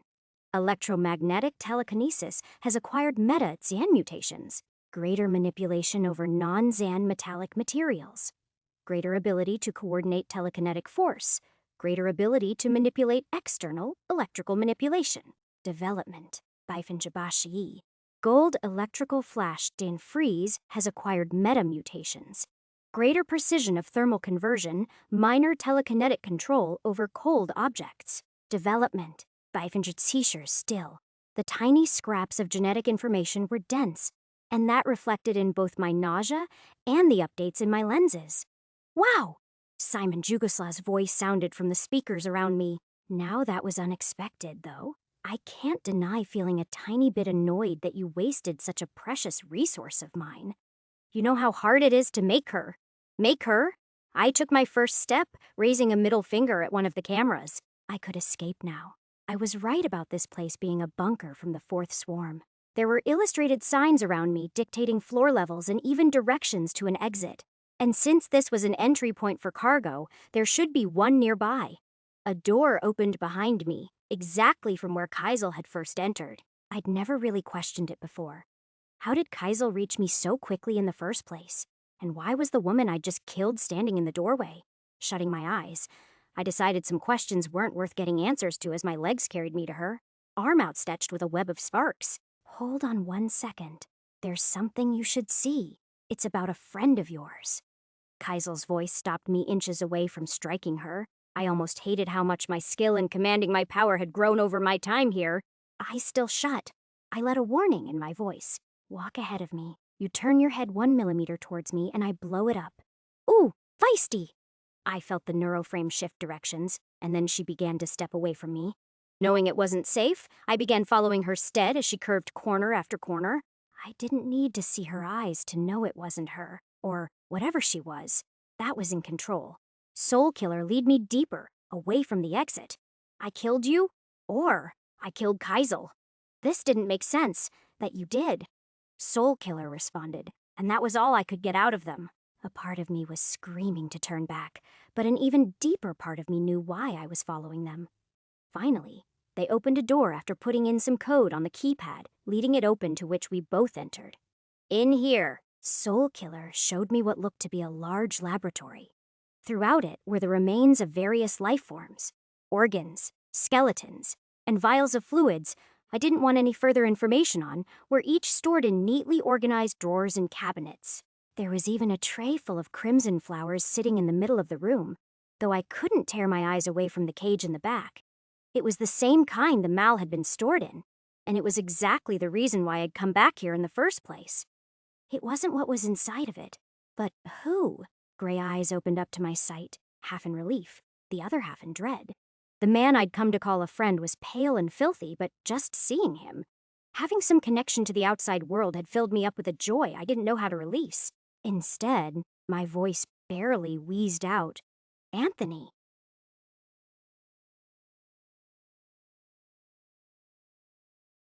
Electromagnetic telekinesis has acquired meta-Zan mutations. Greater manipulation over non-Zan metallic materials. Greater ability to coordinate telekinetic force. Greater ability to manipulate external electrical manipulation. Development, 90%. Gold electrical flash Dan Freeze has acquired meta-mutations. Greater precision of thermal conversion, minor telekinetic control over cold objects. Development, 90% still. The tiny scraps of genetic information were dense, and that reflected in both my nausea and the updates in my lenses. Wow! Simon Jugoslav's voice sounded from the speakers around me. Now that was unexpected, though. I can't deny feeling a tiny bit annoyed that you wasted such a precious resource of mine. You know how hard it is to make her. Make her? I took my first step, raising a middle finger at one of the cameras. I could escape now. I was right about this place being a bunker from the fourth swarm. There were illustrated signs around me dictating floor levels and even directions to an exit. And since this was an entry point for cargo, there should be one nearby. A door opened behind me, exactly from where Kaisel had first entered. I'd never really questioned it before. How did Kaisel reach me so quickly in the first place? And why was the woman I'd just killed standing in the doorway? Shutting my eyes, I decided some questions weren't worth getting answers to as my legs carried me to her, arm outstretched with a web of sparks. Hold on one second. There's something you should see. It's about a friend of yours. Kaisel's voice stopped me inches away from striking her. I almost hated how much my skill in commanding my power had grown over my time here. Eyes still shut. I let a warning in my voice. Walk ahead of me. You turn your head 1 millimeter towards me and I blow it up. Ooh, feisty! I felt the neuroframe shift directions, and then she began to step away from me. Knowing it wasn't safe, I began following her stead as she curved corner after corner. I didn't need to see her eyes to know it wasn't her, or whatever she was. That was in control. Soul Killer, lead me deeper, away from the exit. I killed you, or I killed Kaisel. This didn't make sense, that you did. Soul Killer responded, and that was all I could get out of them. A part of me was screaming to turn back, but an even deeper part of me knew why I was following them. Finally, they opened a door after putting in some code on the keypad, leading it open, to which we both entered. In here, Soul Killer showed me what looked to be a large laboratory. Throughout it were the remains of various life forms, organs, skeletons, and vials of fluids I didn't want any further information on, were each stored in neatly organized drawers and cabinets. There was even a tray full of crimson flowers sitting in the middle of the room, though I couldn't tear my eyes away from the cage in the back. It was the same kind the mal had been stored in, and it was exactly the reason why I'd come back here in the first place. It wasn't what was inside of it, but who? Gray eyes opened up to my sight, half in relief, the other half in dread. The man I'd come to call a friend was pale and filthy, but just seeing him, having some connection to the outside world, had filled me up with a joy I didn't know how to release. Instead, my voice barely wheezed out, "Anthony."